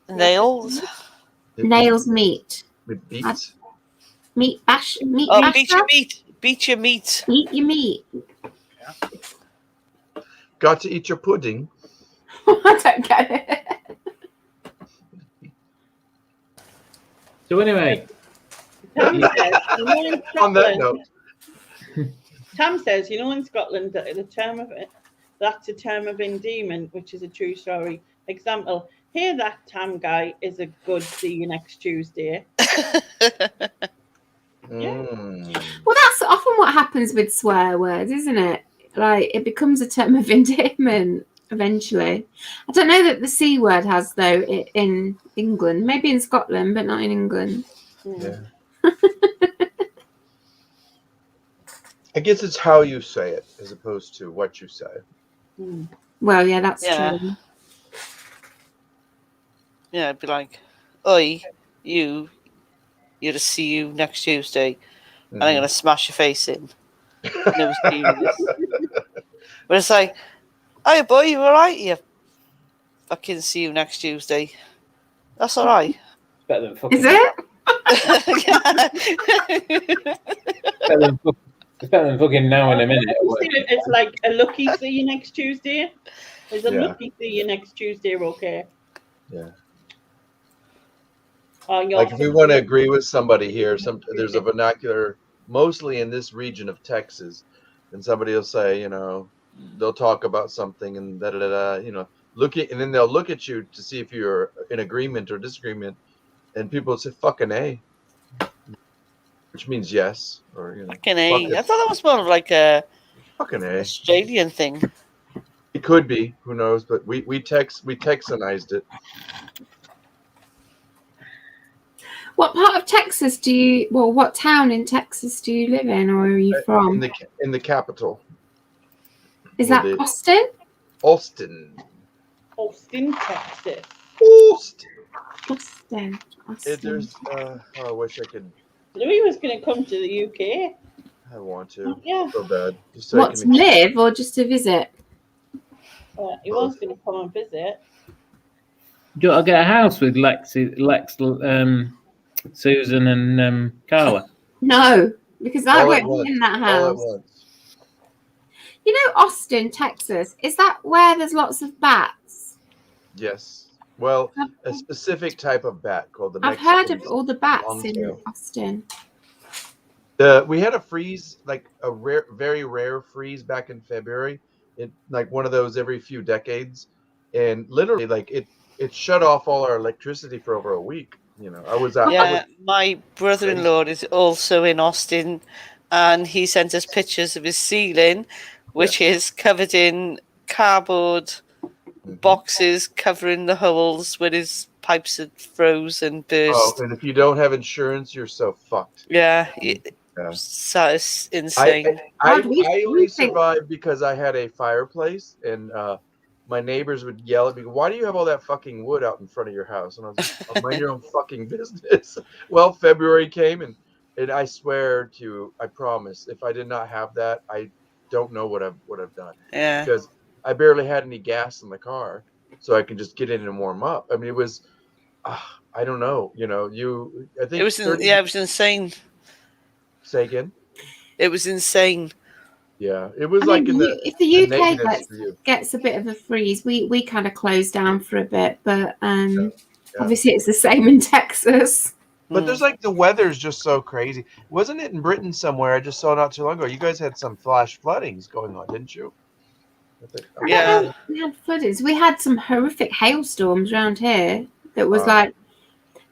Nails. Nails meat. It beats. Meat bash. Meat Oh, basher. beat your meat. Beat your meat. Eat your meat. Got to eat your pudding. I don't get it. So anyway, Tam says, you know, in On that Scotland, note, Tam says, you know, in Scotland, the term of it, that's a term of endearment, which is a true story. Example, here that Tam guy is a good see you next Tuesday. Well, that's often what happens with swear words, isn't it? Like, it becomes a term of endearment eventually. I don't know that the C word has, though, in England. Maybe in Scotland, but not in England. Yeah. I guess it's how you say it as opposed to what you say. Well, yeah, that's Yeah. true. Yeah, it'd be like, oi, you're to see you next Tuesday, and I'm going to smash your face in. No serious. But it's like, hey, boy, you all right? You fucking see you next Tuesday. That's all right. it's better than fucking. Is it? It's better than fucking now in a minute. It's like a lucky see you next Tuesday. Is a Yeah. lucky see you next Tuesday okay? Yeah. Oh, Like if we want to agree with somebody here, there's a vernacular mostly in this region of Texas, and somebody will say, you know, they'll talk about something and you know, and then they'll look at you to see if you're in agreement or disagreement, and people will say fucking A, which means yes, or you know, Fucking A. fuck it. I thought that was more of like a fucking A. Australian thing. It could be, who knows? But we Texanized it. What part of Texas what town in Texas do you live in, or are you from? in the capital, Is that Well, Austin? Austin. Austin, Texas. Austin. There's I wish I could. Louis was going to come to the UK. I want to. Yeah. So bad. Just so What, to live or just to visit? He was going to come and visit. Do I get a house with Lex, Susan, and Carla? No, because I All at won't be in that all at house. once. You know, Austin, Texas, is that where there's lots of bats? Yes. Well, a specific type of bat called the I've heard of Mexicans. all the bats in Longtail. Austin. We had a freeze, like a very rare freeze back in February. It like one of those every few decades, and literally like it shut off all our electricity for over a week. You know, I was out. Yeah, my brother-in-law is also in Austin, and he sent us pictures of his ceiling, which is covered in cardboard boxes covering the holes where his pipes had froze and burst. Oh, and if you don't have insurance, you're so fucked. Yeah, Yeah. that is insane. I only survived because I had a fireplace, and my neighbors would yell at me, "Why do you have all that fucking wood out in front of your house?" And I was like, "Oh, mind your own fucking business." Well, February came, and I swear to you, I promise, if I did not have that, don't know what I've done. Yeah. Because I barely had any gas in the car, so I can just get in and warm up. I mean, it was, I don't know. I think It was it was insane. Say again. It was insane. Yeah, it was I like mean, if the a UK negative review. gets a bit of a freeze, we kind of closed down for a bit, but Yeah. obviously it's the same in Texas. But there's like the weather's just so crazy. Wasn't it in Britain somewhere? I just saw not too long ago. You guys had some flash floodings going on, didn't you? I don't know if we had floodings. We had some horrific hailstorms around here. That was like,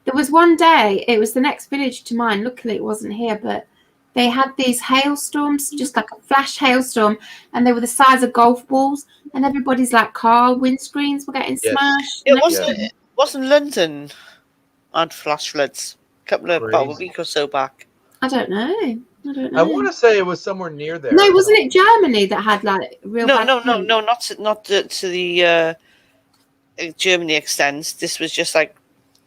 there was one day. It was the next village to mine. Luckily, it wasn't here, but they had these hailstorms, just like a flash hailstorm, and they were the size of golf balls. And everybody's like car windscreens were getting smashed. It wasn't London had flash floods about a week or so back. I don't know. I want to say it was somewhere near there. No, wasn't it Germany that had like real? No, not to the Germany extents. This was just like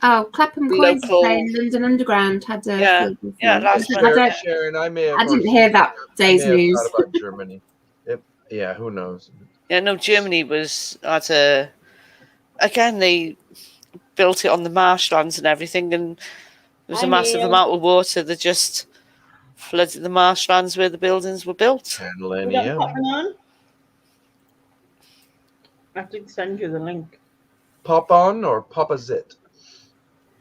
Clapham Coins saying London Underground had a last month. Sharon, I didn't hear that day's news. About Germany. Who knows? Yeah, no, Germany was again they built it on the marshlands and everything, and there was a massive amount of water that just flooded the marshlands where the buildings were built. On? I did send you the link. Pop on or Pop-a-zit?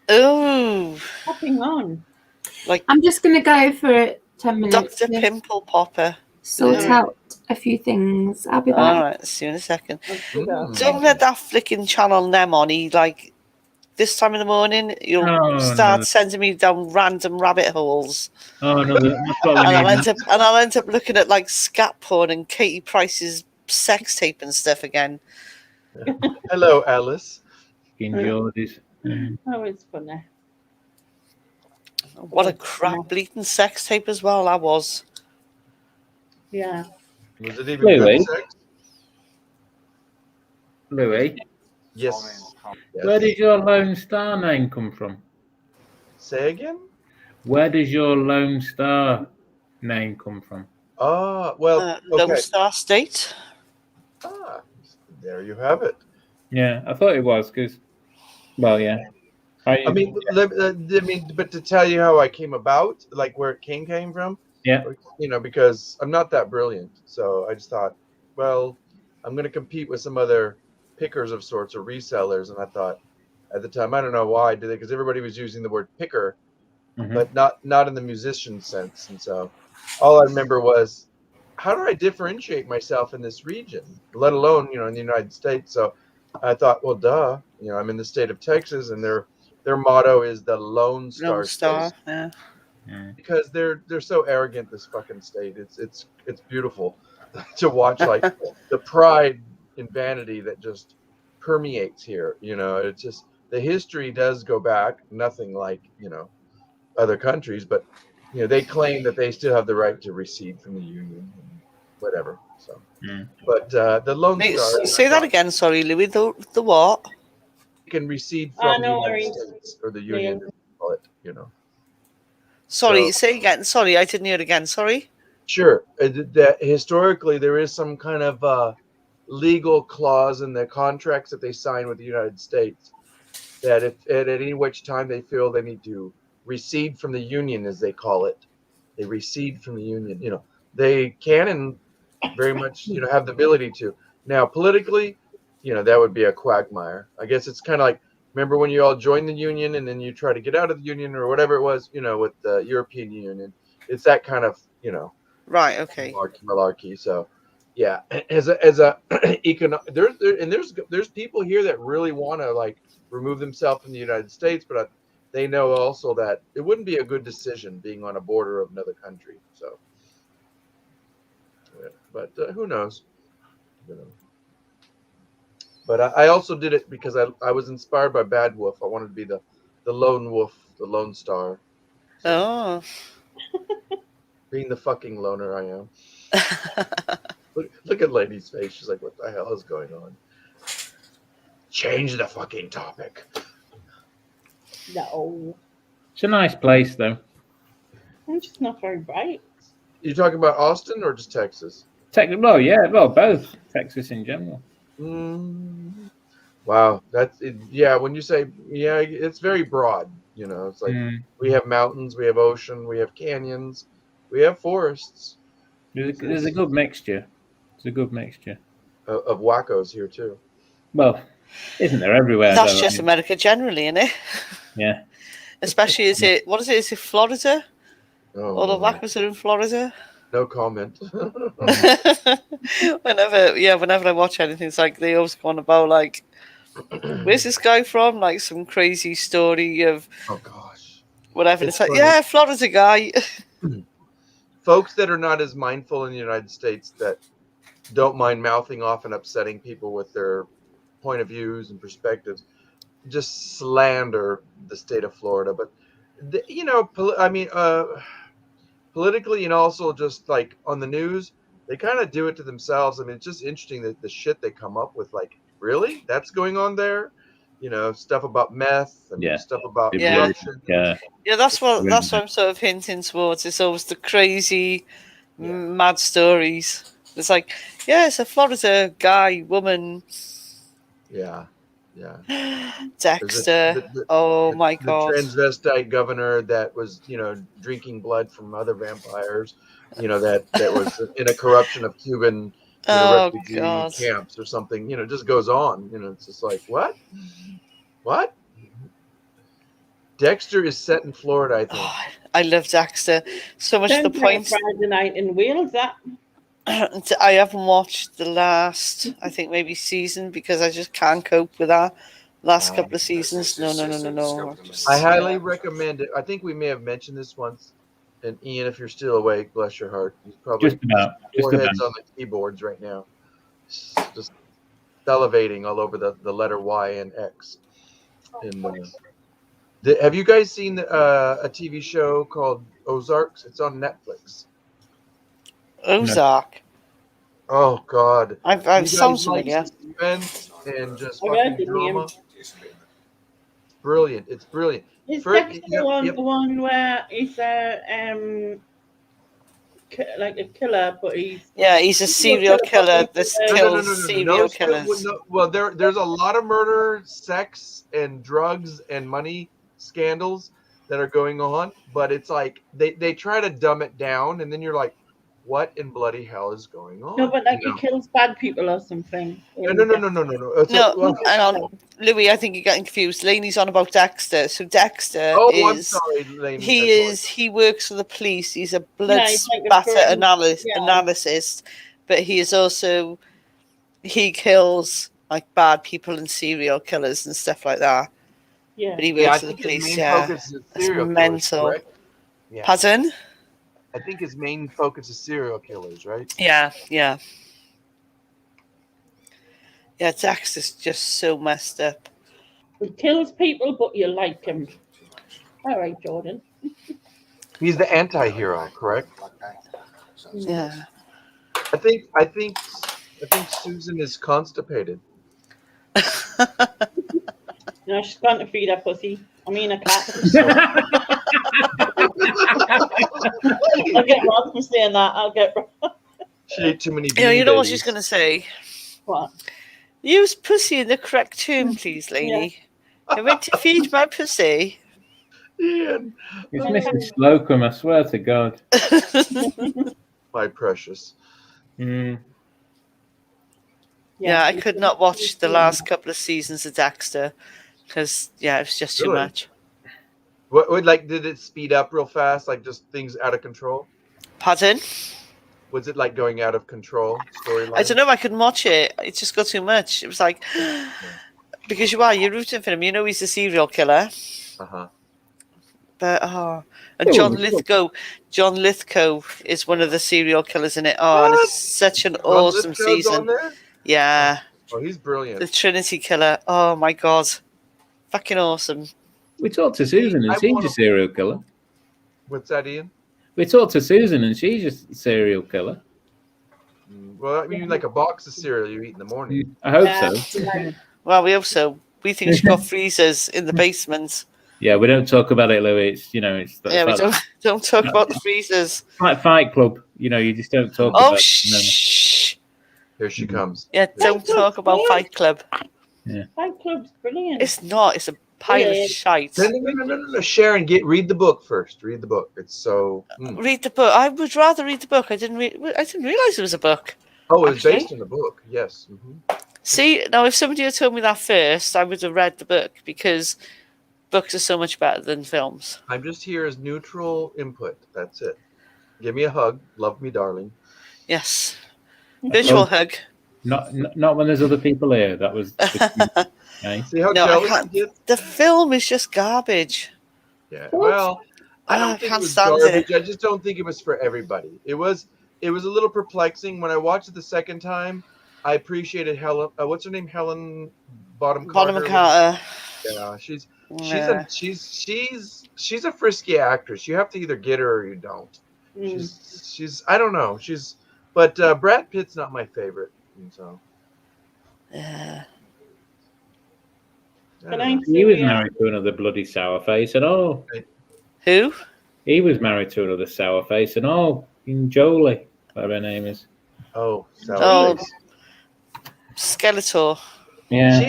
Oh, Popping on. Like I'm just gonna go for 10 minutes. Dr. Pimple Popper. Sort out a few things. I'll be back. All right, see you in a second. Don't let that flicking channel them on. This time in the morning, you'll start sending me down random rabbit holes. Oh no! And I'll end up looking at like scat porn and Katie Price's sex tape and stuff again. Hello, Alice. Geordies. Oh, it's funny. What a crap bleating sex tape as well that was. Yeah. Was it even good sex? Louis? Yes. Where did your Lone Star name come from? Say again? Where does your Lone Star name come from? Lone Star State. There you have it. Yeah, I thought it was because, well, yeah. I mean, but to tell you how I came about, like where it came from, because I'm not that brilliant, so I just thought, well, I'm going to compete with some other pickers of sorts or resellers, and I thought at the time, I don't know why I did it, because everybody was using the word picker, but not in the musician sense, and so all I remember was, how do I differentiate myself in this region, let alone in the United States? So I thought, well, duh, I'm in the state of Texas, and their motto is the Lone Star. Lone Star, because they're so arrogant. This fucking state, it's beautiful to watch, like the pride and vanity that just permeates here. It's just the history does go back, nothing like other countries, but they claim that they still have the right to recede from the Union, whatever. So, but the Lone Star. Say that again, sorry, Louis. The what? Can recede from the United States or the Union, call it, Sorry, say again. Sorry, I didn't hear it again. Sorry. Sure. That historically there is some kind of legal clause in the contracts that they sign with the United States that if at any which time they feel they need to recede from the Union, as they call it, they recede from the Union. They can and very much have the ability to. Now politically, that would be a quagmire. I guess it's kind of like, remember when you all joined the Union and then you try to get out of the Union or whatever it was, with the European Union. It's that kind of, right, okay, malarkey. So, yeah, as a there's people here that really want to like remove themselves from the United States, but they know also that it wouldn't be a good decision being on a border of another country. So, yeah, but who knows? But I also did it because I was inspired by Bad Wolf. I wanted to be the lone wolf, the Lone Star. So, being the fucking loner I am. Look at Lady's face. She's like, what the hell is going on? Change the fucking topic. No. It's a nice place, though. I'm just not very bright. You talking about Austin or just Texas? Well, yeah, well, both. Texas in general. Wow, that's it. Yeah. When you say it's very broad. You know, it's like we have mountains, we have ocean, we have canyons, we have forests. There's a good mixture. It's a good mixture of wackos here too. Well, isn't there everywhere? That's though, just America generally, isn't it? Yeah. Especially, is it Florida? Oh, All the wackos are in Florida. No comment. whenever I watch anything, it's like they always go on about like, where's this guy from? Like some crazy story of whatever. It's like, funny. yeah, Florida guy. Folks that are not as mindful in the United States that don't mind mouthing off and upsetting people with their point of views and perspectives just slander the state of Florida. But politically and also just like on the news, they kind of do it to themselves. I mean, it's just interesting that the shit they come up with, like, really, that's going on there. You know, stuff about meth and stuff about corruption. Yeah, that's what I'm sort of hinting towards. It's always the crazy, mad stories. It's like, yeah, it's a Florida guy, woman. Yeah. Dexter. My God. The transvestite governor that was, drinking blood from other vampires, that was in a corruption of Cuban refugee camps or something, just goes on. It's just like, what? What? Dexter is set in Florida, I think. Oh, I love Dexter. So much to the point. Friday night in Wales, that. I haven't watched the last, I think maybe season, because I just can't cope with that. Last couple of seasons, no. I highly recommend it. I think we may have mentioned this once. And Ian, if you're still awake, bless your heart, he's probably just about heads on the keyboards right now, just salivating all over the letter Y and X. Have you guys seen a TV show called Ozarks? It's on Netflix. Ozark. Oh God! I've sounds familiar. Suspense and just fucking drama. Brilliant! It's brilliant. Is Dexter the one where he's like a killer, but he's a serial killer that kills serial killers. Well, there's a lot of murder, sex, and drugs and money scandals that are going on, but it's like they try to dumb it down, and then you're like, what in bloody hell is going on? No, but like he kills bad people or something. No. No, hang on, Louis. I think you're getting confused. Lainey's on about Dexter. So Dexter I'm sorry, Lainey. He works for the police. He's a blood spatter analyst, but he is also he kills like bad people and serial killers and stuff like that. Yeah, but he works for the police. It's mental. Yeah. Pardon? I think his main focus is serial killers, right? Yeah. Dexter's just so messed up. He kills people, but you like him. All right, Jordan. He's the anti-hero, correct? Yeah. I think Susan is constipated. No, she's going to feed her pussy. I mean, a cat. I'll get Rob for saying that. She ate too many. You know what she's going to say? What? Use pussy in the correct term, please, Lainey. I went to feed my pussy. Ian. It's Mrs. Slocum, I swear to God. My precious. Yeah, I could not watch the last couple of seasons of Dexter because, it was just too much. What did it speed up real fast? Like just things out of control? Pardon? Was it like going out of control storyline? I don't know. I couldn't watch it. It just got too much. It was like, because you're rooting for him. You know he's a serial killer. Uh-huh. But, and John Lithgow is one of the serial killers in it. Oh, and it's such an awesome season. Yeah. Oh, he's brilliant. The Trinity Killer. Oh, my God. Fucking awesome. We talked to Susan and she's a serial killer. What's that, Ian? We talked to Susan and she's a serial killer. Well, I mean, like a box of cereal you eat in the morning. I hope so. Well, we hope so. We think she's got freezers in the basement. Yeah, we don't talk about it, Louis. We don't talk about the freezers. Like Fight Club, you just don't talk about it. Here she comes. Yeah, don't talk about Fight Club. Fight Club's brilliant. It's not. It's a pile of shite. No. Sharon, read the book first. Read the book. It's so. Read the book. I would rather read the book. I didn't realize it was a book. Oh, it was based on the book. Yes. See, now if somebody had told me that first, I would have read the book because books are so much better than films. I'm just here as neutral input. That's it. Give me a hug. Love me, darling. Yes. Visual hug. Not when there's other people here. That was. Okay. See how jealous you get? The film is just garbage. Yeah. Well, I don't think it was garbage. I just don't think it was for everybody. It was a little perplexing when I watched it the second time. I appreciated Helen. What's her name? Helen Bottom Carter. Yeah, she's a frisky actress. You have to either get her or you don't. She's I don't know. But Brad Pitt's not my favorite. So. Yeah. He was married to another bloody sour face, and who? He was married to another sour face, and Jolie, whatever her name is. Oh, sour face. Skeletor. Yeah. She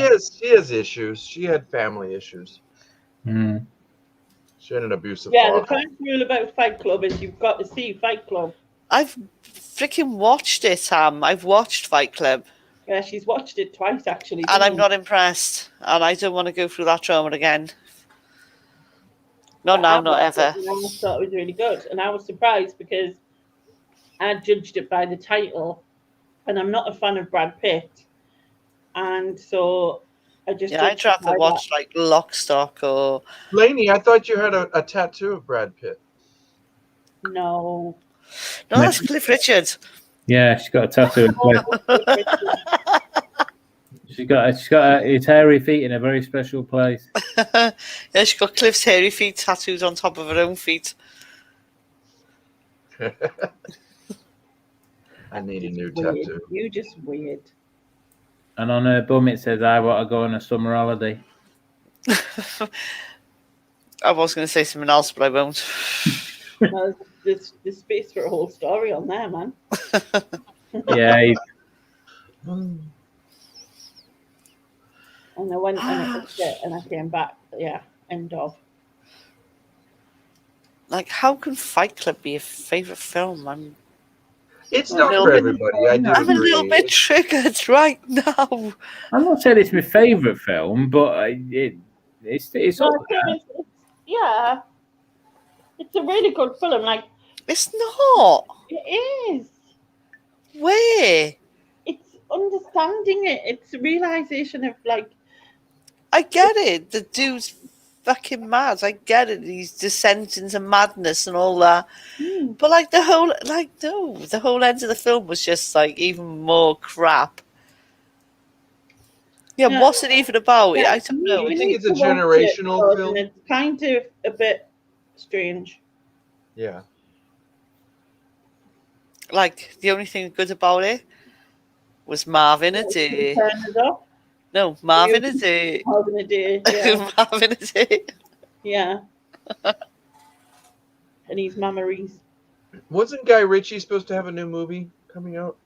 has issues. She had family issues. She had an abusive father. The first rule about Fight Club is you've got to see Fight Club. I've freaking watched it, Sam. I've watched Fight Club. Yeah, she's watched it twice, actually. And I'm not impressed. And I don't want to go through that trauma again. Not now, not ever. I thought it was really good. And I was surprised because I judged it by the title. And I'm not a fan of Brad Pitt. And so I just... Yeah, I'd rather watch like Lock, Stock or... Lainey, I thought you had a tattoo of Brad Pitt. No. No, that's Cliff Richard. Yeah, she's got a tattoo of Cliff. She's got his hairy feet in a very special place. Yeah, she's got Cliff's hairy feet tattooed on top of her own feet. I need a new tattoo. You're just weird. And on her bum it says, "I want to go on a summer holiday." I was going to say something else, but I won't. No, there's space for a whole story on there, man. Yeah. And I went and I looked it and I came back. Yeah, end of. Like, how can Fight Club be a favourite film? It's not for everybody. I'm a little bit triggered right now. I'm not saying it's my favourite film, but it's all right. Yeah. It's a really good film. Like, it's not. It is. Where? It's understanding it. It's a realization of, like... I get it. The dude's fucking mad. I get it. He's descent into madness and all that. But, like, the whole end of the film was just, like, even more crap. Yeah, what's it even about? I don't know. I think it's a generational film. It's kind of a bit strange. Yeah. Like, the only thing good about it was Marvin a Day. No, Marvin a Day. Marvin a Day. Yeah. Marvin a Day. Yeah. And he's Mama Reese. Wasn't Guy Ritchie supposed to have a new movie coming out?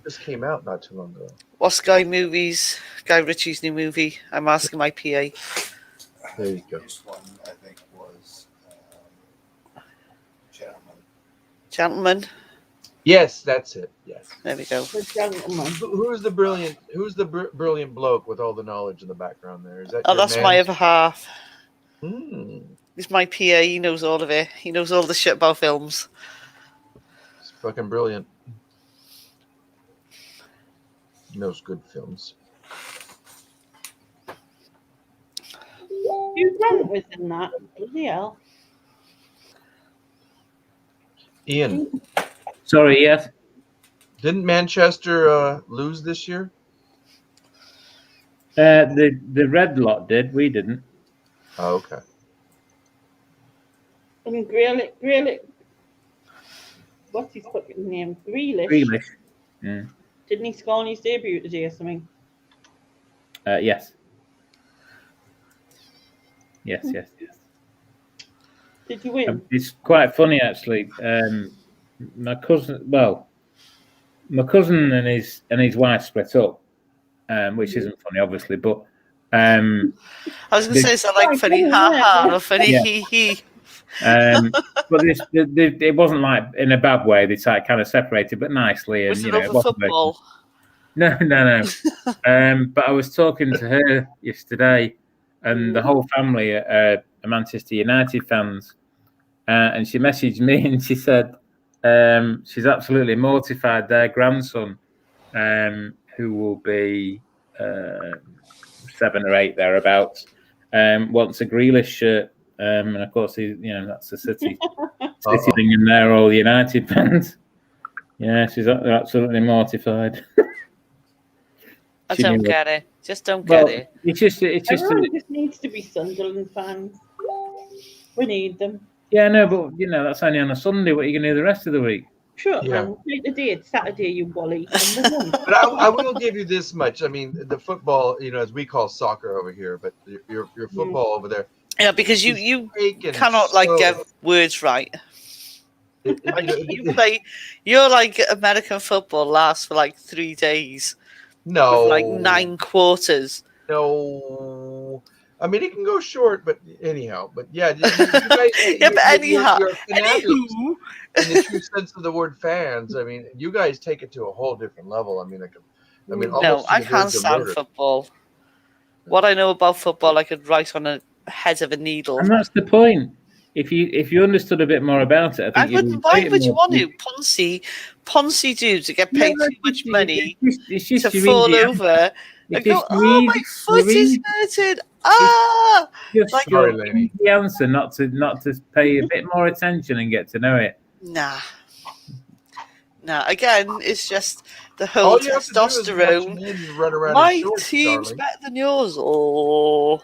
This came out not too long ago. What's Guy Ritchie's new movie? I'm asking my PA. There you go. This one, I think, was Gentleman. Yes, that's it. Yes. There we go. The Gentleman. Who's the brilliant bloke with all the knowledge in the background there? Is that? Oh, that's my other half. He's my PA. He knows all of it. He knows all the shit about films. It's fucking brilliant. He knows good films. Hugh Grant was in that. Bloody hell. Ian. Sorry, yes. Didn't Manchester lose this year? The red lot did. We didn't. Oh, okay. And Grealish. What's his fucking name? Grealish. Yeah. Didn't he score on his debut today or something? Yes. Yes. Did you win? It's quite funny, actually. My cousin, well, my cousin and his wife split up, which isn't funny, obviously, but I was going to say, is that like funny ha ha or funny hee hee? but it wasn't like in a bad way. They kind of separated, but nicely. And Was it it over wasn't football? No. But I was talking to her yesterday, and the whole family are Manchester United fans. And she messaged me and she said she's absolutely mortified. Their grandson, who will be 7 or 8 thereabouts, wants a Grealish shirt. And of course, that's a City thing, and they're all United fans. Yeah, she's absolutely mortified. I don't get it. Just don't Well, get it. It's just Everyone just needs to be Sunderland fans. We need them. Yeah, no, but that's only on a Sunday. What are you going to do the rest of the week? Sure, Yeah. man. Take the day. It's Saturday, you wally. But I will give you this much. I mean, the football, as we call soccer over here, but your football over there. Yeah, because you cannot get words right. You're like American football lasts for like 3 days. No. With like 9 quarters. No. I mean, it can go short, but anyhow. But yeah, you guys, anyhow. You're fanatics in the true sense of the word fans. I mean, you guys take it to a whole different level. I mean, no, I can't stand football. What I know about football, I could write on a head of a needle. And that's the point. If you understood a bit more about it, I think why would you want to? Ponzi dudes to get paid too much money to fall over and go, oh, my foot is hurting. Ah! Just the answer not to pay a bit more attention and get to know it. Nah. Again, it's just the whole testosterone. My team's better than yours. Oh.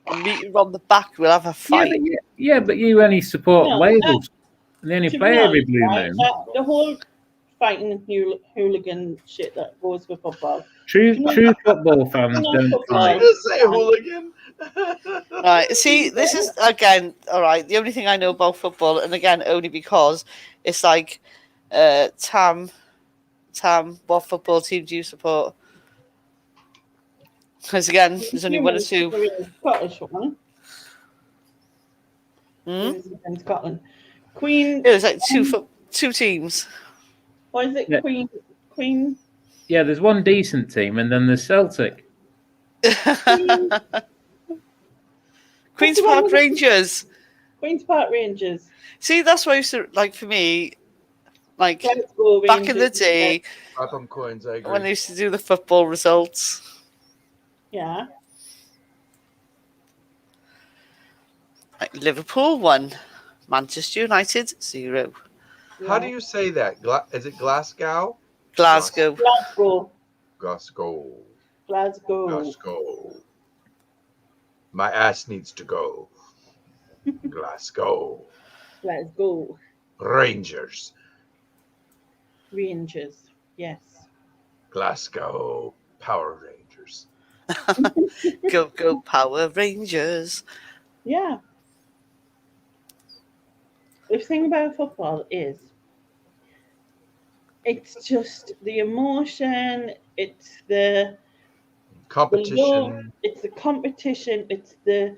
I'll meet you on the back. We'll have a fight. Yeah, but you only support Wales. And they only play every blue moon. The whole fighting hooligan shit that goes with football. True football fans don't fight. Say hooligan. Right. See, this is again all right. The only thing I know about football, and again only because it's like, Tam, what football team do you support? Because again, there's only one or two. Scottish one. In Scotland. Queen. There's like two teams. What is it? Yeah. Queen. Yeah, there's one decent team, and then there's Celtic. Queen's Park Rangers. Queen's Park Rangers. See, that's why I used to, like, for me, like back in the day, coins, I agree. when they used to do the football results. Yeah. Like Liverpool 1, Manchester United 0. How do you say that? Is it Glasgow? Glasgow. My ass needs to go. Glasgow. Rangers. Yes. Glasgow Power Rangers. Go Power Rangers. Yeah. The thing about football is it's just the emotion, it's the competition, it's the competition, it's the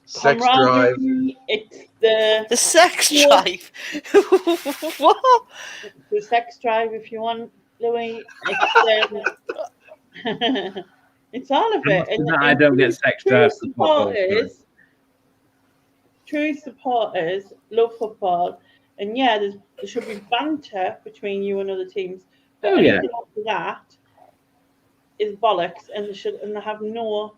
sex drive, it's the sex drive. What? The sex drive, if you want, Louis. It's all of it. And I don't get sex drive. True supporters love football, and yeah, there should be banter between you and other teams. But anything after that is bollocks, and they have no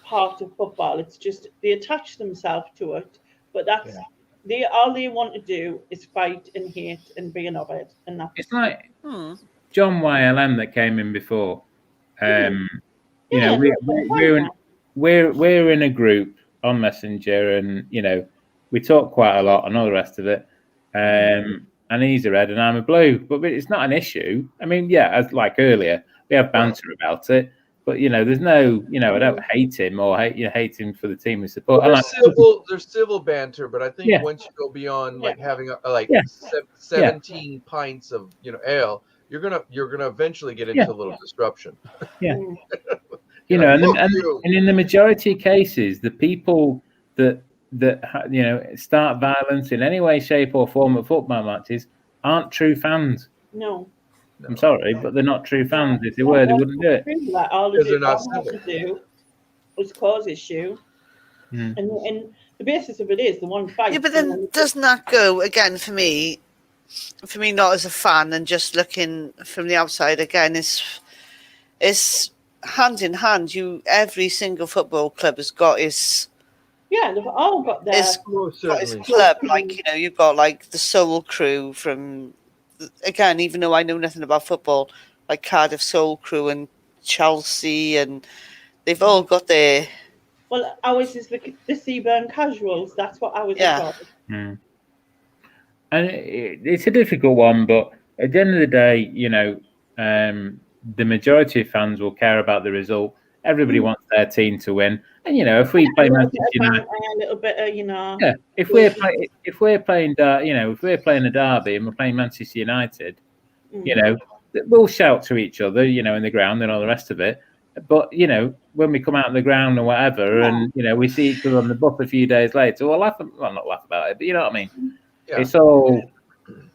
part of football. It's just they attach themselves to it, but that's all they want to do is fight and hate and be an of and that's it's like John YLM that came in before. We're in a group on Messenger, and we talk quite a lot and all the rest of it. And he's a red and I'm a blue, but it's not an issue. I mean, as like earlier, we have banter about it, But there's no, I don't hate him or hate him for the team we support. Well, there's civil banter, but I think once you go beyond like having 17 pints of ale, you're gonna eventually get into a little disruption. Yeah. And in the majority of cases, the people that start violence in any way, shape, or form at football matches aren't true fans. No. I'm sorry, but they're not true fans. If they were, they wouldn't do it. Like all they have to do is cause issue, and the basis of it is the one fight. Yeah, but then doesn't that go again for me? For me, not as a fan and just looking from the outside again, is hand in hand. Every single football club has got his. Yeah, they've all got their his club. Like you've got like the Soul Crew from. Again, even though I know nothing about football, like Cardiff Soul Crew and Chelsea, and they've all got their. Well, ours is the Seaburn Casuals. That's what ours is called. Mm. And it's a difficult one, but at the end of the day, the majority of fans will care about the result. Everybody wants their team to win, and if we play Manchester United, a little bit of if we're playing a derby and we're playing Manchester United, we'll shout to each other, in the ground and all the rest of it. But when we come out on the ground or whatever, and we see each other on the bus a few days later, we'll not laugh about it, but you know what I mean. Yeah. It's all.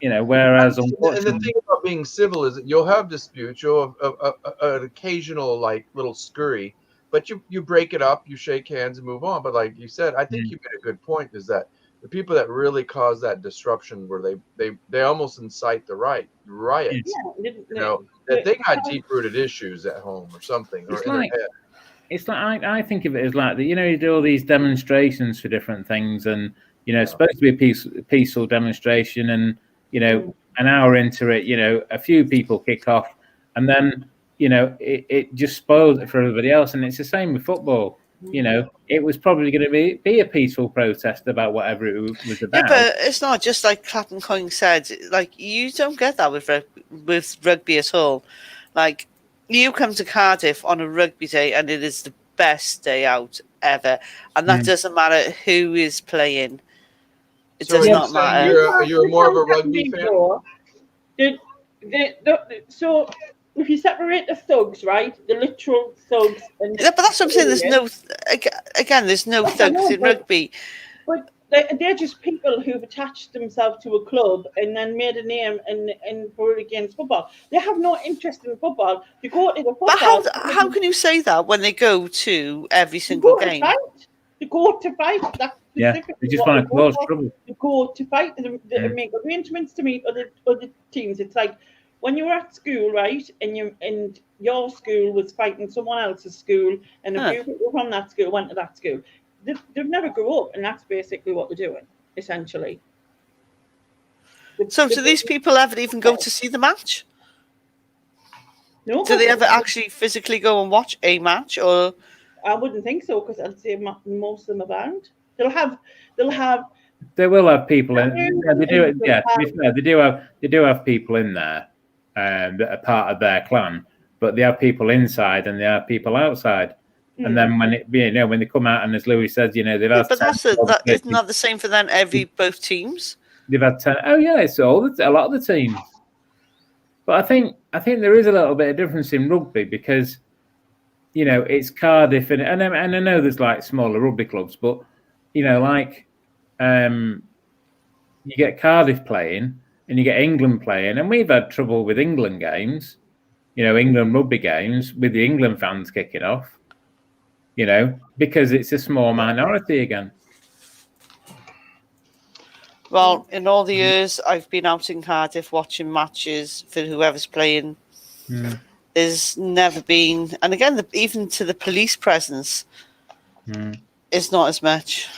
Whereas and the thing about being civil is that you'll have disputes, you'll have an occasional like little scurry, but you break it up, you shake hands and move on. But like you said, I think you made a good point, is that the people that really cause that disruption where they almost incite the riots. That they got deep-rooted issues at home or something. It's like I think of it as like you do all these demonstrations for different things, and it's supposed to be a peaceful demonstration, and an hour into it, a few people kick off, and then it just spoils it for everybody else. And it's the same with football. It was probably going to be a peaceful protest about whatever it was about. Yeah, but it's not just like Clapham Coyne said. Like you don't get that with rugby at all. Like you come to Cardiff on a rugby day, and it is the best day out ever, and that doesn't matter who is playing. It does not matter. You're more of a rugby fan? So if you separate the thugs, right? The literal thugs. But that's what I'm saying. There's no thugs in rugby. But they're just people who've attached themselves to a club and then made a name and for against football. They have no interest in football. They go to the football. But how can you say that when they go to every single game? They go to fight. That's they just want to cause trouble. They go to fight. They make arrangements to meet other teams. It's like when you were at school, right? And your school was fighting someone else's school, and a few people from that school went to that school. They've never grew up, and that's basically what they're doing, essentially. So do these people ever even go to see the match? No. Do they ever actually physically go and watch a match, or? I wouldn't think so, because I'd say most of them are bound. They will have people in. They do. Yeah, to be fair, they do have people in there that are part of their clan, but they have people inside and they have people outside. And then when they come out, and as Louis says, they've had. But isn't that the same for then both teams? They've had 10. Oh yeah, it's a lot of the teams. But I think there is a little bit of difference in rugby because, it's Cardiff and I know there's like smaller rugby clubs, but you get Cardiff playing and you get England playing, and we've had trouble with England games, England rugby games with the England fans kicking off. Because it's a small minority again. Well, in all the years I've been out in Cardiff watching matches for whoever's playing, there's never been, and again, even to the police presence, it's not as much.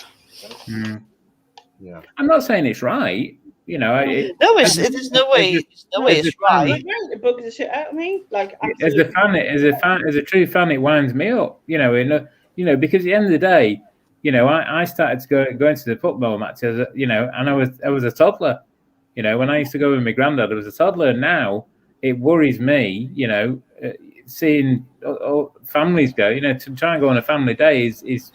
Yeah, I'm not saying it's right. There's no way it's right. It bugs the shit out of me. Like as a true fan, it winds me up. Because at the end of the day, I started to go into the football matches. And I was a toddler. When I used to go with my granddad, I was a toddler. And now it worries me. seeing families go. To try and go on a family day is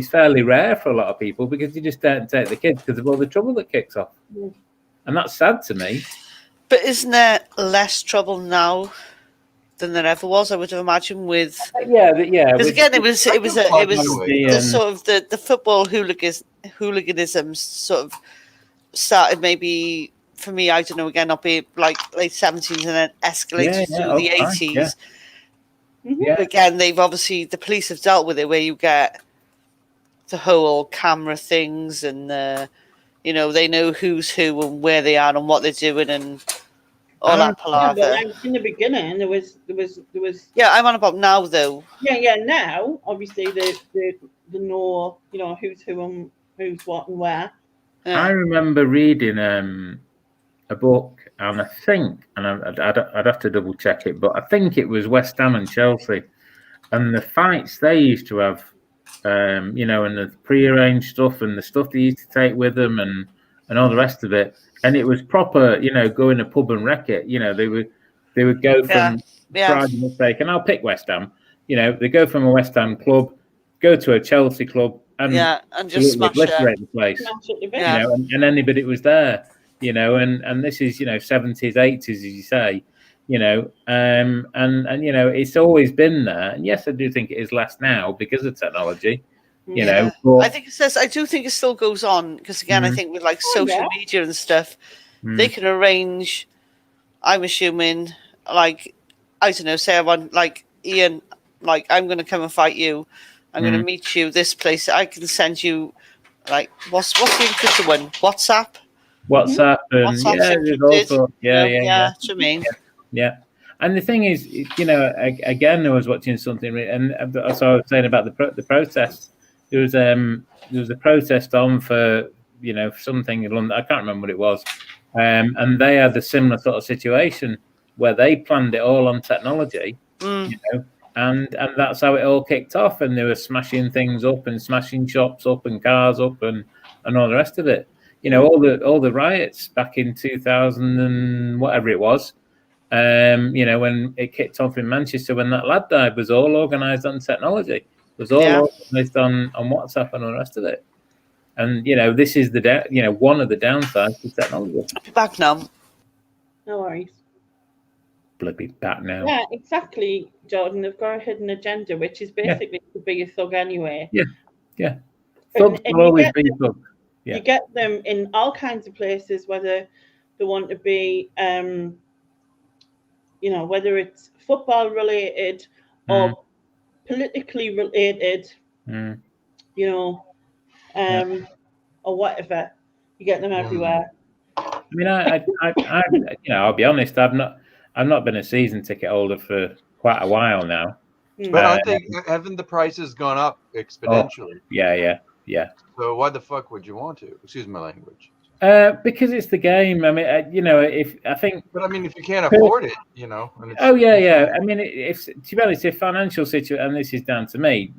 fairly rare for a lot of people because you just don't take the kids because of all the trouble that kicks off, and that's sad to me. But isn't there less trouble now than there ever was? I would imagined with because again it was the sort of the football hooliganism sort of started maybe for me, I don't know, again not be like late 70s and then escalated through the 80s. Again, they've obviously the police have dealt with it where you get the whole camera things and they know who's who and where they are and what they're doing and all that palaver. Yeah, but in the beginning, there was. Yeah, I'm on about now though. Yeah. Now, obviously, the know, who's who and who's what and where. I remember reading a book, and I think, and I'd have to double check it, but I think it was West Ham and Chelsea, and the fights they used to have, and the pre-arranged stuff and the stuff they used to take with them and all the rest of it. And it was proper, go in a pub and wreck it. They would go from Friday mistake, and I'll pick West Ham. They go from a West Ham club, go to a Chelsea club, and just obliterate the place. And anybody was there, and this is 70s, 80s, as you say, and it's always been there. And yes, I do think it is less now because of technology. I think I do think it still goes on because again, I think with like social media and stuff, they can arrange. I'm assuming, like, I don't know, say I want like Ian, like I'm going to come and fight you. I'm going to meet you this place. I can send you like what's the encrypted one? WhatsApp. And there's also do you mean? Yeah. And the thing is, again, I was watching something, and so I was saying about the protest. There was a protest on for something in London. I can't remember what it was, and they had a similar sort of situation where they planned it all on technology, and that's how it all kicked off. And they were smashing things up and smashing shops up and cars up and all the rest of it. All the riots back in 2000 and whatever it was. When it kicked off in Manchester, when that lad died, was all organised on technology. It was all organised on WhatsApp and all the rest of it. And this is one of the downsides to technology. I'll be back now. No worries. Bloody back now. Yeah, exactly, Jordan. They've got a hidden agenda, which is basically to be a thug anyway. Yeah. Thugs will always be thugs. Yeah. You get them in all kinds of places, whether they want to be, whether it's football related or politically related, or whatever. You get them everywhere. I mean, I'll be honest. I've not been a season ticket holder for quite a while now. But I think haven't the prices gone up exponentially? Yeah. So why the fuck would you want to? Excuse my language. Because it's the game. I mean, if you can't afford it, And I mean, if to be honest, if financial situation, and this is down to me,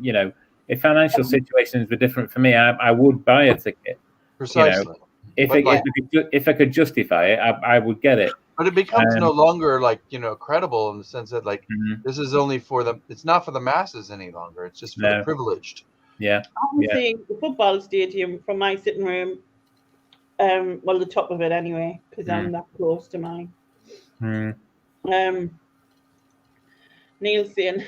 if financial situations were different for me, I would buy a ticket. Precisely. If I could justify it, I would get it. But it becomes no longer credible in the sense that this is only for the. It's not for the masses any longer. It's just for the privileged. Yeah. I'm seeing the football stadium from my sitting room. The top of it anyway, because I'm that close to mine. Neil's saying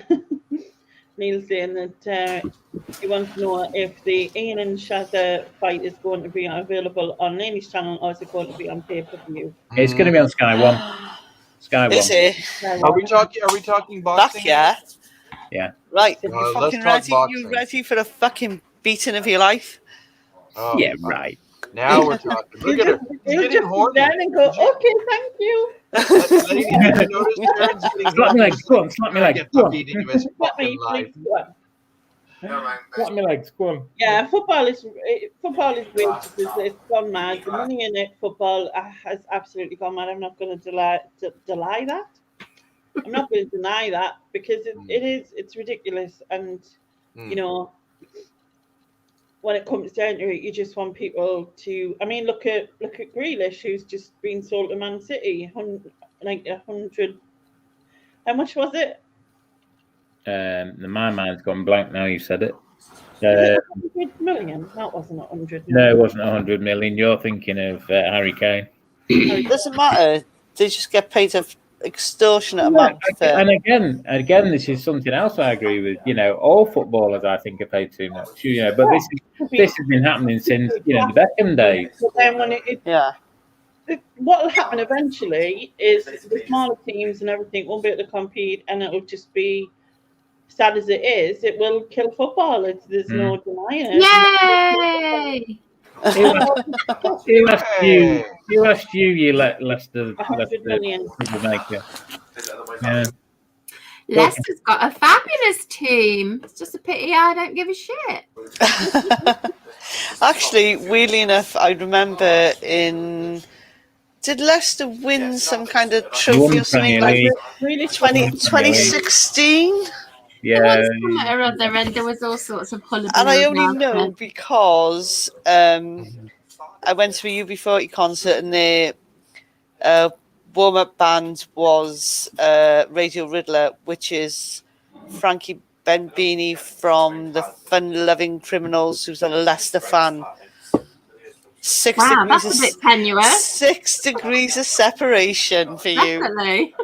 that he wants to know if the Ian and Shazza fight is going to be available on Laney's channel or is it going to be on pay-per-view? It's going to be on Sky One. Sky One. Is it? Are we talking boxing? Yeah. Right. Let's talk boxing. You ready for a fucking beating of your life? Oh, yeah, right. Now we're talking. Look at her. She's getting horny. And go, okay, thank you. Lady, have you noticed Darren's getting Slap me legs. Go on, slap me legs. Go on. beating of his fucking life. Slap me legs. Go on. Yeah, football is great. It's gone mad. The money in it, football has absolutely gone mad. I'm not going to deny that. I'm not going to deny that because it's ridiculous, and when it comes down to it, you just want people to. I mean, look at Grealish, who's just been sold to Man City. 100. How much was it? My mind's gone blank now. You said it. 100 million? That wasn't 100 No, million. it wasn't 100 million. You're thinking of Harry Kane. It doesn't matter. They just get paid an extortionate amount. And again, this is something else I agree with. You know, all footballers I think are paid too much. You know, but this has been happening since the Beckham days. But then when what will happen eventually is the smaller teams and everything won't be able to compete, and it'll just be sad as it is. It will kill football. There's no denying it. Yay! Who asked you? You let Leicester 100 million. troublemaker. Yeah. Leicester's got a fabulous team. It's just a pity I don't give a shit. Actually, weirdly enough, I remember did Leicester win some kind of trophy or something like 2016? Yeah. Or other, and there was all sorts of hullabaloo. And I only know because I went to a UB40 concert and their warm-up band was Radio Riddler, which is Frankie Benbini from the Fun-Loving Criminals, who's a Leicester fan. Wow, that's a bit tenuous. 6 degrees of separation for you. Definitely.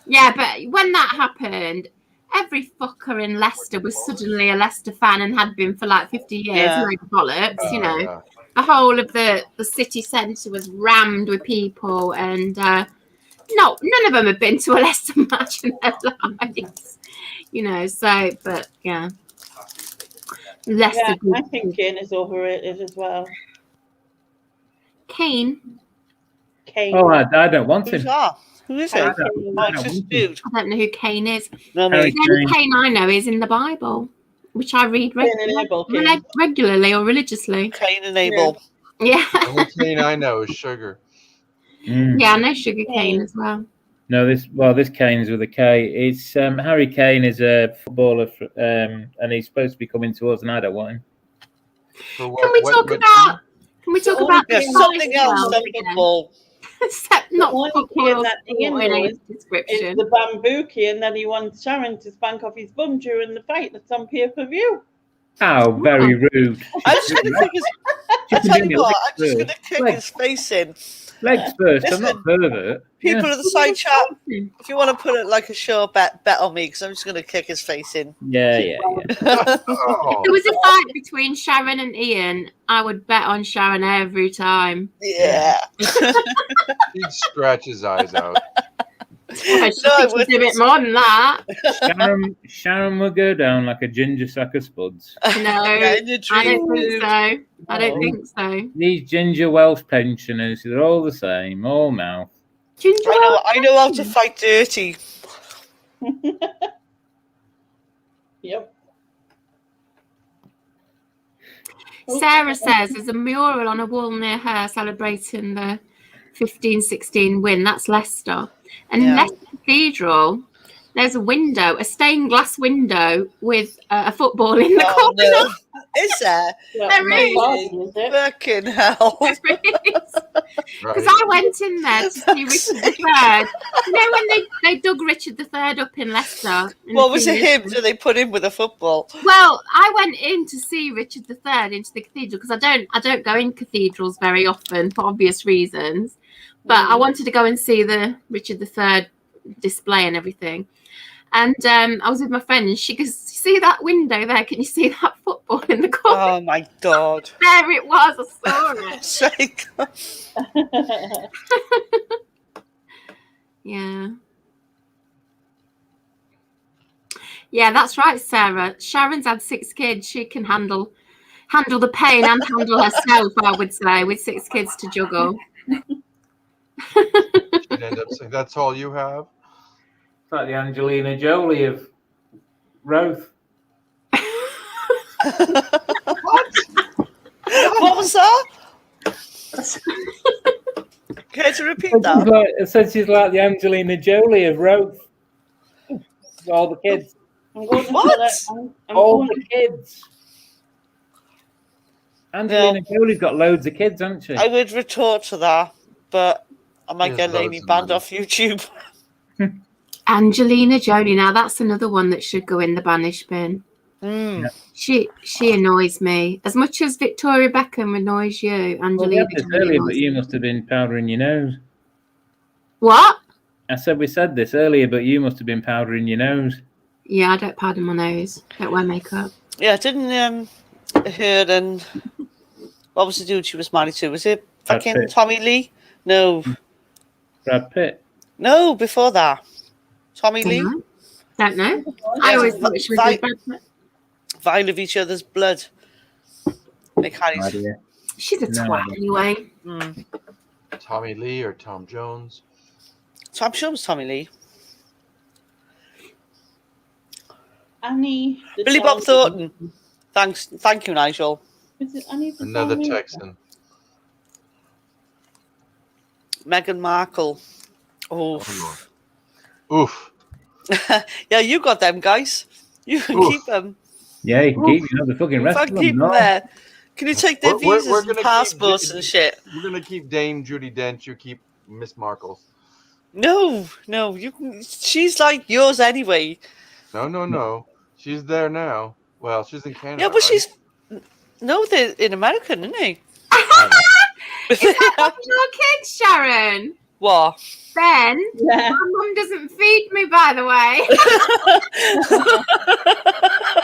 Yeah, but when that happened, every fucker in Leicester was suddenly a Leicester fan and had been for like 50 years. Yeah. No bollocks, you know. The whole of the city centre was rammed with people, and none of them had been to a Leicester match in their lives. You know, so, but yeah. Leicester. Yeah, I think Kane is overrated as well. Kane? Oh, I don't want him. Who is I it? don't I don't know who Kane is. No, the only Kane I know is in the Bible, which I read regularly or religiously. Cain and Abel. Yeah. The only Kane I know is Sugar. Yeah, I know Sugar Cane as well. No, this Kane's with a K. It's Harry Kane is a footballer, and he's supposed to be coming to us, and I don't want him. Can we talk about something else than football? Except not football that Ian in knows a description. is the bambuki, and that he wants Sharon to spank off his bum during the fight that's on pay-per-view. How very rude. I'm just going to kick his. I tell you what, I'm just going to kick his face in. Legs first. I'm not pervert. People of the side chat, if you want to put it like a sure bet on me, because I'm just going to kick his face in. Yeah. If there was a fight between Sharon and Ian, I would bet on Sharon every time. Yeah. He'd scratch his eyes out. I should do it more than that. Sharon will go down like a ginger sack of spuds. No, I don't think so. I don't think so. These ginger Welsh pensioners, they're all the same, all mouth. I know how to fight dirty. Yep. Sarah says there's a mural on a wall near her celebrating the 15-16 win. That's Leicester. And in Leicester Cathedral, there's a window, a stained glass window with a football in the corner. No. Is there? There is. Fucking hell. Because I went in there to see Richard III. You know when they dug Richard III up in Leicester? What was it him? Do they put him with a football? Well, I went in to see Richard III into the cathedral because I don't go in cathedrals very often for obvious reasons. But I wanted to go and see the Richard III display and everything. And I was with my friend, and she goes, "See that window there? Can you see that football in the corner?" Oh my God! There it was. I saw it. Yeah, that's right, Sarah. Sharon's had 6 kids. She can handle the pain and handle herself, I would say, with 6 kids to juggle. She'd end up saying, "That's all you have?" It's like the Angelina Jolie of Roth. What was that? Care to repeat that? I said she's like the Angelina Jolie of Roth. All the kids. What? All the kids. Angelina Jolie's got loads of kids, hasn't she? I would retort to that, but I might get Lainey banned off YouTube. Angelina Jolie. Now that's another one that should go in the banish bin. Mm. She annoys me as much as Victoria Beckham annoys you. Well, we Angelina had this Jolie earlier, annoys but you me. must have been powdering your nose. What? I said we said this earlier, but you must have been powdering your nose. Yeah, I don't powder my nose. Don't wear makeup. Yeah, didn't her and what was the dude she was married to? Was it Brad fucking Pitt. Tommy Lee? No, Brad Pitt. no, before that, Tommy Lee. Don't know. I always thought she was with Brad Pitt. Vial of each other's blood. Like Harry's. Idea. She's a No twat idea. anyway. Mm. Tommy Lee or Tom Jones? So I'm sure it was Tommy Lee. Annie. the Billy Bob child- Thornton. Thank you, Nigel. Is it Annie the Another child? Texan. Meghan Markle. Oh, Oof. yeah, you got them guys. You can Oof. keep them. Yeah, you can keep the fucking rest Fuck, of keep them. them No. there. Can you take their We're visas gonna and keep passports J- and shit? We're gonna keep Dame Judi Dench. You keep Miss Markle. No, you can. She's like yours anyway. No. She's there now. Well, she's in Canada. Yeah, but right? she's no, they're in America, isn't they? Is that one of your kids, Sharon? What? Ben? Yeah. My mum doesn't feed me, by the way.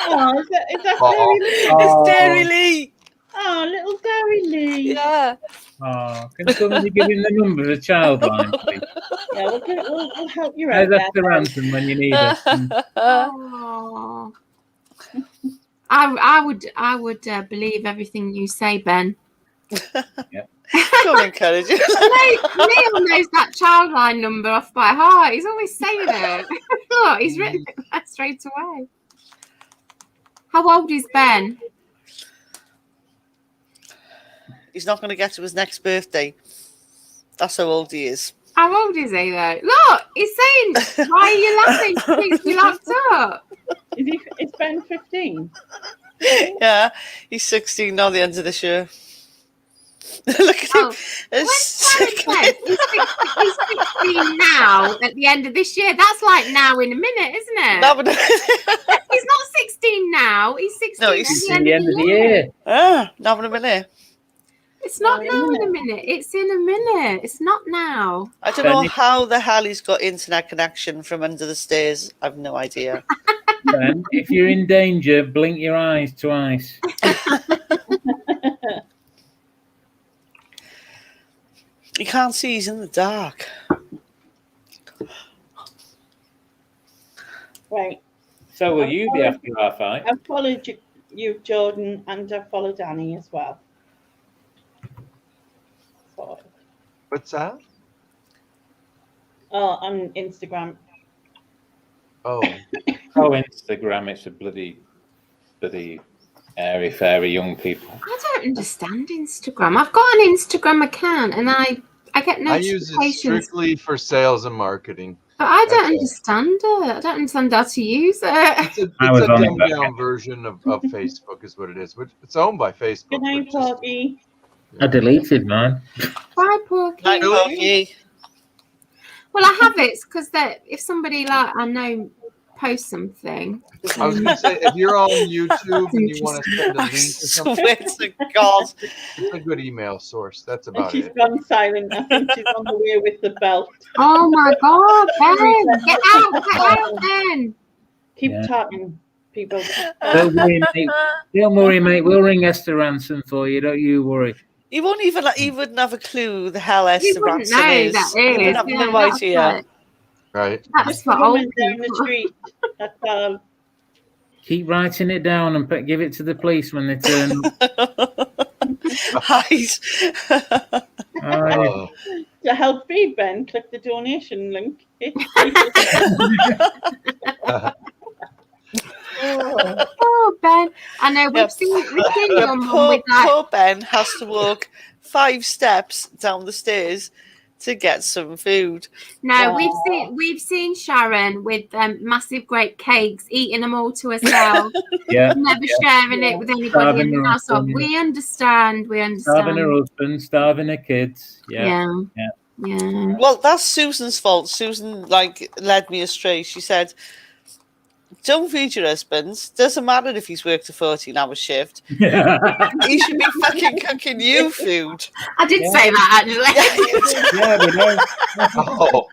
Oh, is that Oh. Dairy Lee? It's Dairy Lee. Oh, little Dairy Lee. Yeah. Oh, can somebody give him the number of the child line, please? Yeah, we'll help you There's out Esther there. Ransom when you need her. Oh. I would believe everything you say, Ben. Don't encourage you. Neil knows that child line number off by heart. He's always saying it. Look, he's written it back straight away. How old is Ben? He's not going to get to his next birthday. That's how old he is. How old is he though? Look, he's saying, why are you laughing? He thinks we locked up. Is Ben 15? Yeah, he's 16 now, the end of this year. Look at Oh, him. When It's Sharon sick. says he's 16 now at the end of this year, that's like now in a minute, isn't it? No, but He's not 16 now. He's 16 No, at he's the At the end of the year. not in a minute. It's not now in a minute. It's in a minute. It's not now. I don't know Ben- how the hell he's got internet connection from under the stairs. I've no idea. Ben, if you're in danger, blink your eyes twice. You can't see, he's in the dark. Right. So will you be after our fight? I've followed you, Jordan, and I've followed Annie as well. So, What's that? on Instagram. Oh, Oh, Instagram, it's a bloody airy fairy young people. I don't understand Instagram. I've got an Instagram account and I get I use it notifications, strictly for sales and marketing. but I don't Okay. understand it. I don't understand how to use it. It's I a was on it, dumbed but- down version of Facebook is what it is. Which it's owned by Facebook. Good night, but just- Porgy. I deleted mine. Bye, Porky. Night, Porgy. Well, I have it because if somebody like I know posts something, I was going to say, if you're on YouTube and you want to send a I link or swear something, to God. it's a good email source. That's And about she's it. gone silent. I think she's on the way with the belt. oh my God, Ben, get out, Ben. Keep Yeah. talking, people. Don't worry, mate. We'll ring Esther Ransom for you. Don't you worry. He won't even he wouldn't have a clue the hell You Esther wouldn't Ransom know is. that He is. wouldn't have Yeah, no that's idea. right. Right. That's Just for the old woman down the people. street. That's all. Keep writing it down and give it to the police when they turn up. Hide. Aye. Oh, To help feed Ben, click the donation link. Oh, Ben. I know Yeah. we've seen Yeah, your mum with like. poor Ben has to walk 5 steps down the stairs to get some food. No, Wow. we've seen Sharon with massive great cakes, eating them all to herself, Yeah. never sharing it with anybody Starving in the her household. husband. We understand. Starving her husband, starving her kids. Yeah. Yeah. Yeah. Well, that's Susan's fault. Susan led me astray. She said, "Don't feed your husband. Doesn't matter if he's worked a 14-hour shift. He should be fucking cooking you food." I did say that actually. Yeah, we know. Oh,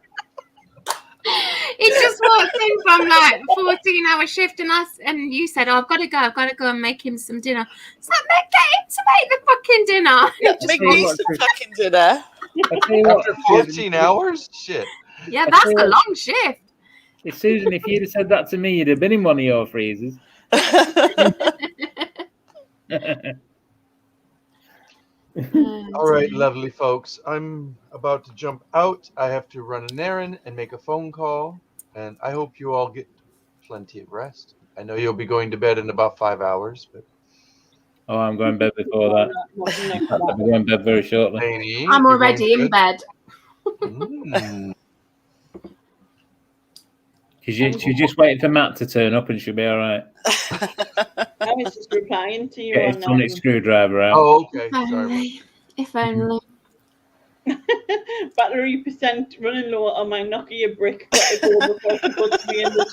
He just walked in from like 14-hour shift, and you said, "Oh, I've got to go and make him some dinner." So get him to make the fucking dinner. Yeah, make me some fucking dinner. I tell you what, after 14 hours? Shit. Yeah, that's a long shift. If Susan, if you'd have said that to me, you'd have been in one of your freezers. All right, lovely folks. I'm about to jump out. I have to run an errand and make a phone call. And I hope you all get plenty of rest. I know you'll be going to bed in about 5 hours, but Oh, I'm going to bed before that. I'm going to bed very shortly. Lainey, I'm you're already going in to bed. Mm. She's just waiting for Matt to turn up and she'll be all right. I was just replying to you Get his on sonic screwdriver out. Oh, okay. If Sorry. only. If only. battery percent running low on my Nokia brick. Got to go before she puts me in the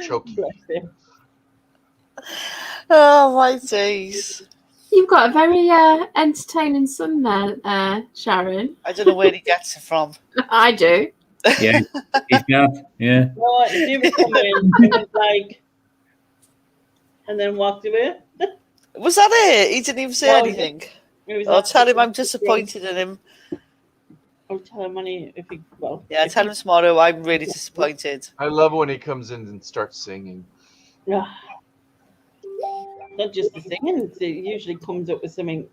Choky. Bless him. Oh my days! You've got a very entertaining son there, Sharon. I don't know where he gets it from. I do. Yeah, he's got. Yeah. No, he was coming and was like, and then walked away. Was that it? He didn't even say No, anything. He was I'll tell him I'm absolutely disappointed in him. I'll tell him when if he Yeah, tell him tomorrow I'm really disappointed. I love when he comes in and starts singing. Yeah. Not just the singing, it usually comes up with something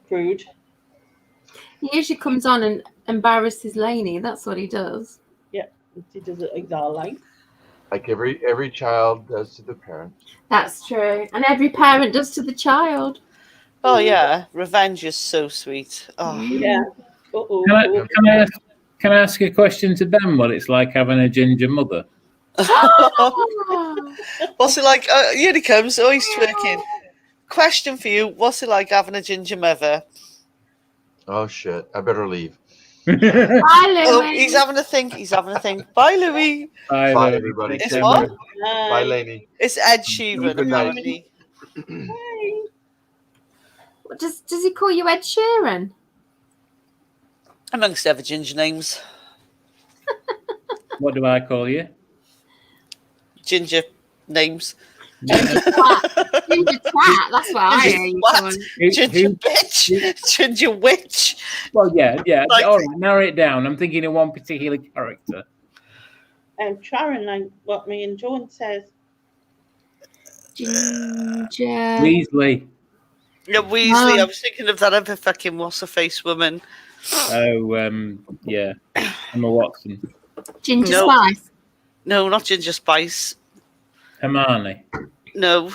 crude. He usually comes on and embarrasses Lainey. That's what he does. Yeah, he does it exactly. Like every child does to the parent. That's true. And every parent does to the child. Oh yeah, revenge is so sweet. Oh, Yeah. Uh-oh. Can I ask a question to Ben? What it's like having a ginger mother? what's it like? Here he comes. Oh, he's twerking. Question for you: what's it like having a ginger mother? Oh shit! I better leave. Bye, Oh, Louis. he's having a think. He's having a think. Bye, Louis. Bye, Bye, Louis. everybody. It's Take what? care. Bye, Lainey. It's Ed Sheeran, Good night. apparently. Does he call you Ed Sheeran? Amongst other ginger names. What do I call you? Ginger names. Ginger twat. That's what I hear you What? calling. Ginger bitch. Ginger witch. Well, yeah. Like- All right, narrow it down. I'm thinking of one particular character. Sharon, like what me and Joan says. Ginger. Weasley. Yeah, Weasley. I was thinking of that other fucking what's-her-face woman. Oh, yeah. Emma Watson. Ginger No. Spice. No, not Ginger Spice. Hermione. No.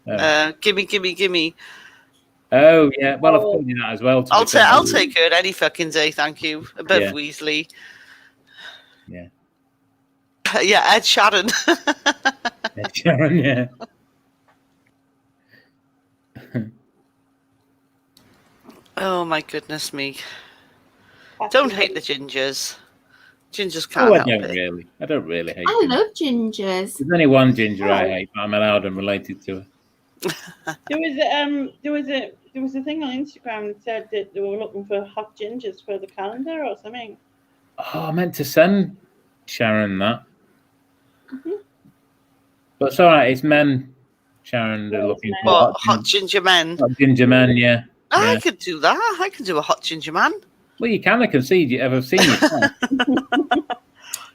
Oh. Gimme. Oh, yeah. Well, I've told you that as well. I'll take her any fucking day, thank you. Above Yeah. Weasley. Yeah. Yeah, Ed Sheeran. Sharon, yeah. Oh my goodness me. Don't hate the gingers. Gingers Oh, can't I help don't it. really. I don't really hate I them. love gingers. There's only one ginger I hate, but I'm allowed and related to her. There was a thing on Instagram that said that they were looking for hot gingers for the calendar or something. Oh, I meant to send Sharon that. Mhm. But it's all right. It's men, Sharon, they're looking for. What, hot ginger men? Hot ginger men, yeah. I Yeah. could do that. I could do a hot ginger man. Well, you can. I can see you. I've seen you.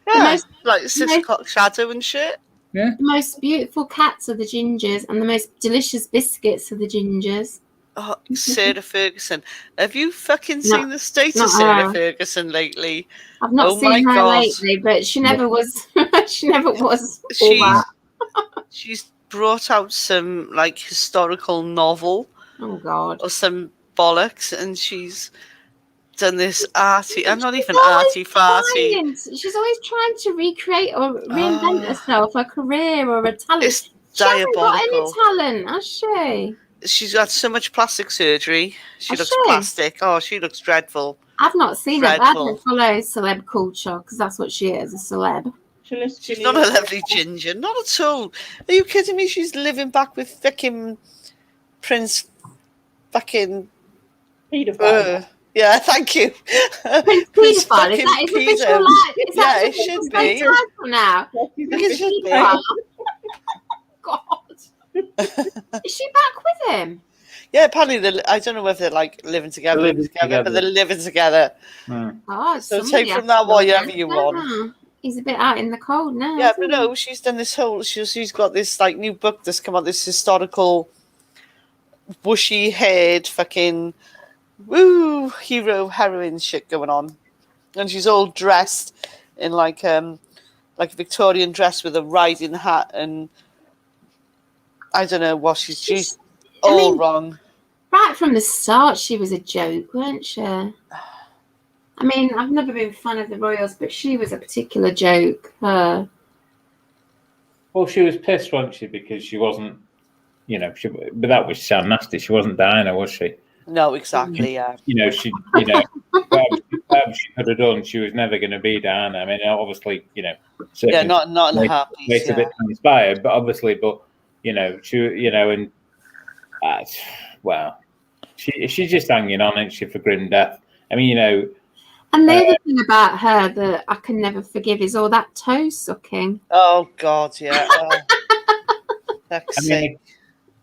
Yeah, most- like 6 o'clock shadow and shit. The most beautiful cats are the gingers, and the most delicious biscuits are the gingers. Oh, Sarah Ferguson. Have you fucking No, seen the state not of Sarah her. Ferguson lately? I've not Oh my seen her God. lately, but she never was. She never was all She's, that. she's brought out some like historical novel Oh God. or some bollocks, and she's done this arty. I'm not even She's always arty farty. trying- She's always trying to recreate or reinvent Oh. herself, a career or a talent. It's She hasn't got any diabolical. talent, has she? she's had so much plastic surgery. She Has looks she? plastic. Oh, she looks dreadful. I've not seen it. I Dreadful. don't follow celeb culture because that's what she is, a celeb. She's not a lovely ginger. Not at all. Are you kidding me? She's living back with fucking Prince fucking... Paedophile. yeah, thank you. Prince Paedophile, is that his official life? Is Yeah, that it his should official be. title now? It should be. Paedophile. God. Is she back with him? Yeah, apparently I don't know whether they're like living together, They're living but they're together. living together. Oh, So somebody take from has that to go whatever again, you don't want. they? He's a bit out in the cold now. Yeah, isn't but he? no, she's done this whole. She's got this like new book that's come out. This historical, bushy-haired, fucking hero heroine shit going on, and she's all dressed in like a Victorian dress with a riding hat, and I don't know what she's all wrong. Right from the start, she was a joke, weren't she? I mean, I've never been a fan of the Royals, but she was a particular joke. Her. Well, she was pissed, wasn't she? Because she wasn't, but that would sound nasty. She wasn't Diana, was she? No, exactly. Yeah. Whatever she could have done, she was never going to be Diana. I mean, obviously, Yeah, not in her piece. Makes a bit inspired, but obviously, she's just hanging on, isn't she, for grim death? I mean, And the other thing about her that I can never forgive is all that toe sucking. Oh God, yeah.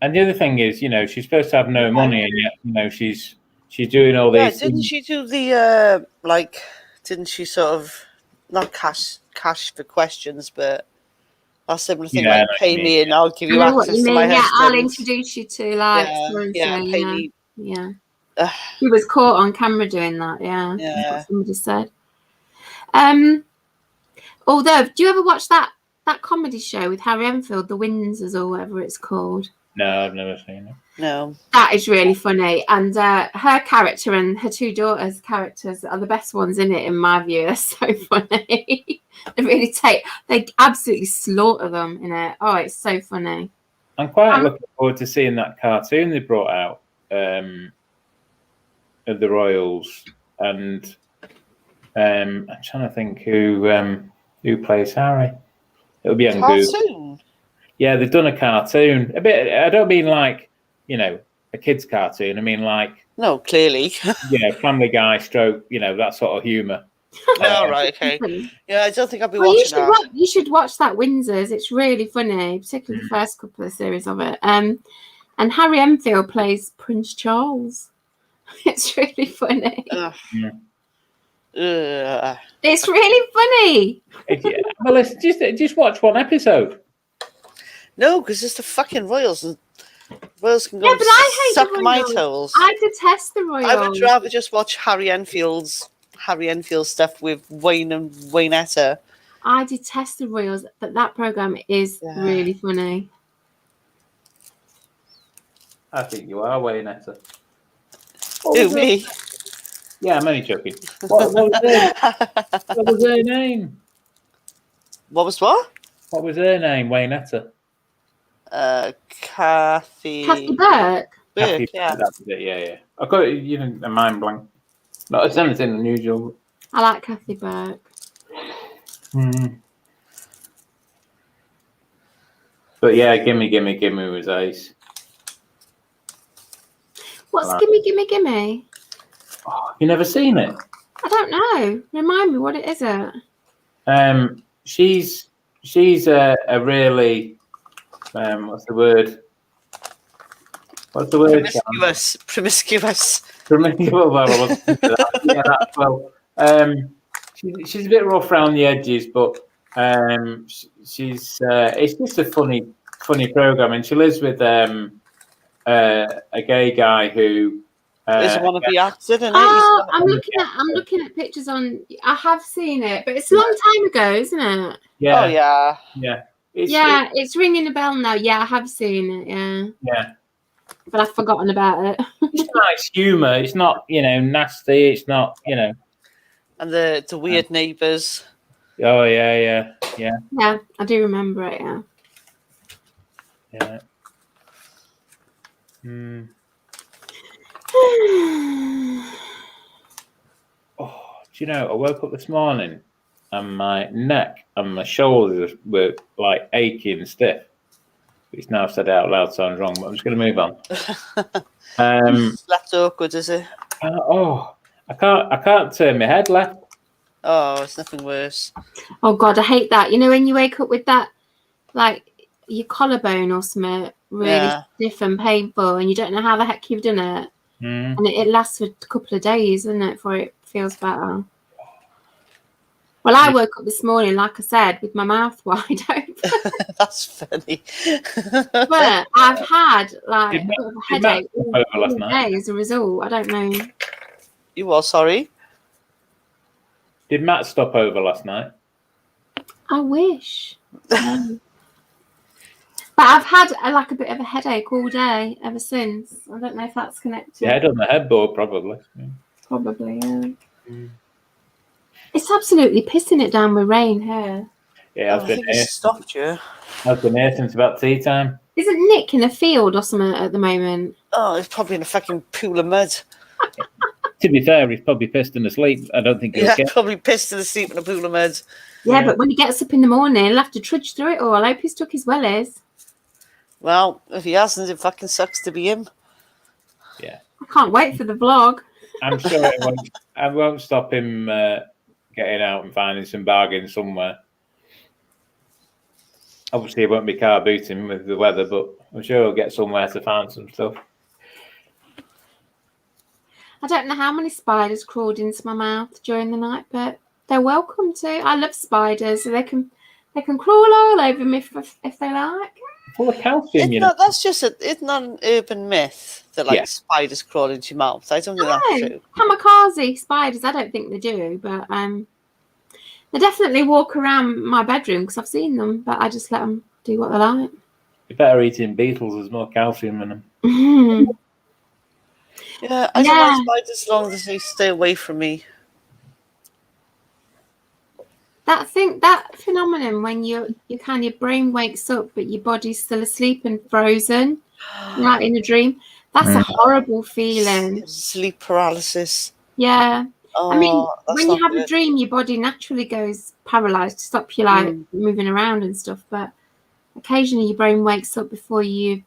And the other thing is, she's supposed to have no money, and yet, she's doing all these. Yeah, didn't she do the Didn't she sort of not cash for questions, but a similar thing like pay me and I'll give you I know what access you to mean. my Yeah, husband. I'll introduce you to pay me. Yeah. He was caught on camera doing that. Yeah, that's what somebody said. Although, do you ever watch that comedy show with Harry Enfield, The Windsors or whatever it's called? No, I've never seen it. No. That is really funny, and her character and her two daughters' characters are the best ones in it, in my view. They're so funny. They absolutely slaughter them in it. Oh, it's so funny. I'm quite looking forward to seeing that cartoon they brought out of the Royals, and I'm trying to think who plays Harry. It'll be on Google. Yeah, they've done a cartoon. A bit. I don't mean like a kid's cartoon. I mean like clearly. Family Guy stroke. that sort of humour. Oh, right, okay. Yeah, I don't think I'll be watching that. You should watch that Windsors. It's really funny, particularly the first couple of series of it. And Harry Enfield plays Prince Charles. It's really funny. It's really funny. Well, let's just watch one episode. No, because it's the fucking Royals, and Royals can go but I hate suck the my Royals. toes. I detest the Royals. I would rather just watch Harry Enfield stuff with Wayne and Waynetta. I detest the Royals, but that program is really funny. I think you are Waynetta. Who, me? Yeah, I'm only joking. What was her name? What was what? What was her name? Waynetta. Kathy Burke. Yeah. That's it. Yeah. I got a mind blank. Not it's anything unusual. I like Kathy Burke. But yeah, gimme was ace. What's gimme? Oh, you never seen it? I don't know. Remind me, what it is it? She's a really what's the word? Promiscuous. Yeah, that's well. She's a bit rough around the edges, but she's it's just a funny program, and she lives with a gay guy who doesn't want to be acted in it. I'm looking at pictures on. I have seen it, but it's a long time ago, isn't it? Yeah. Oh yeah. Yeah. It's ringing a bell now. Yeah, I have seen it. Yeah. Yeah. But I've forgotten about it. It's nice humour. It's not, nasty. It's not, And the weird neighbours. Oh yeah. Yeah, I do remember it. Yeah. Yeah. Mm. Oh, do you know, I woke up this morning and my neck and my shoulders were like aching and stiff. It's now said out loud, sounds wrong, but I'm just going to move on. Left awkward, is it? I can't turn my head left. Oh, it's nothing worse. Oh God, I hate that. You know, when you wake up with that, like your collarbone or something really stiff and painful, and you don't know how the heck you've done it, and it lasts for a couple of days, doesn't it, before it feels better. Well, I woke up this morning, like I said, with my mouth wide open. That's funny. But I've had like a bit of a headache all night? day as a result. I don't know. You are sorry? Did Matt stop over last night? I wish. But I've had like a bit of a headache all day ever since. I don't know if that's connected. Your head on the headboard, probably. Probably, yeah. It's absolutely pissing it down with rain here. Yeah, I've been here. Stopped you. I've been here since about tea time. Isn't Nick in a field or something at the moment? Oh, he's probably in a fucking pool of mud. To be fair, he's probably pissed and asleep. I don't think he'll get. Probably pissed and asleep in a pool of mud. Yeah, but when he gets up in the morning, he'll have to trudge through it all. I hope he's took his wellies. Well, if he hasn't, it fucking sucks to be him. Yeah. I can't wait for the vlog. I'm sure I won't stop him getting out and finding some bargains somewhere. Obviously, it won't be car booting with the weather, but I'm sure he'll get somewhere to find some stuff. I don't know how many spiders crawled into my mouth during the night, but they're welcome to. I love spiders, so they can crawl all over me if they like. Full of calcium, you know. That's just it's not an urban myth that spiders crawl into your mouth. I don't think that's true. Kamikaze spiders, I don't think they do, but they definitely walk around my bedroom because I've seen them, but I just let them do what they like. You're better eating beetles. There's more calcium in them. Yeah, I don't like spiders as long as they stay away from me. That phenomenon when your brain wakes up but your body's still asleep and frozen, right in a dream. That's a horrible feeling. Sleep paralysis. Yeah. Oh, I mean, when you have a dream, your body naturally goes paralyzed to stop you like moving around and stuff. But occasionally your brain wakes up before you've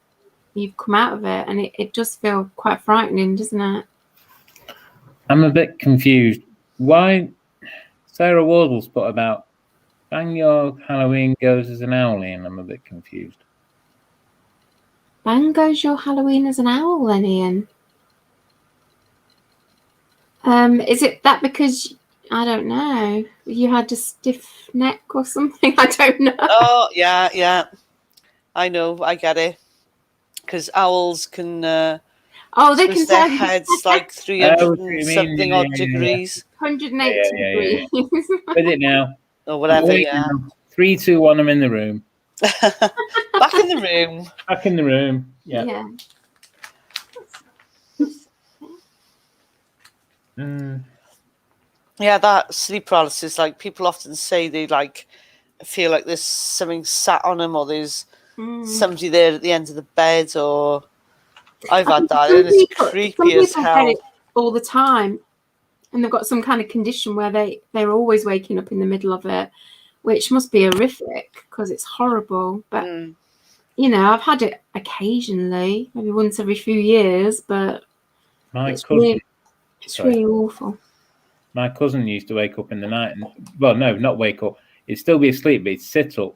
come out of it, and it does feel quite frightening, doesn't it? I'm a bit confused. Why Sarah Wardle's put about bang your Halloween goes as an owl in? I'm a bit confused. Bang goes your Halloween as an owl then, Ian? Is it that because, I don't know, you had a stiff neck or something? I don't know. Oh, yeah. I know, I get it. Because owls can they can their heads like 300 and something odd degrees. 180 degrees. With it now. Or whatever, yeah. 3, 2, 1, I'm in the room. Back in the room. Back in the room. Yeah. Yeah, that sleep paralysis, like people often say they like feel like there's something sat on them or there's somebody there at the end of the bed, or I've had that and it's creepy as hell. Have it all the time, and they've got some kind of condition where they're always waking up in the middle of it, which must be horrific because it's horrible. But you know, I've had it occasionally, maybe once every few years, but it's really awful. My cousin used to wake up in the night and, well, no, not wake up. He'd still be asleep, but he'd sit up.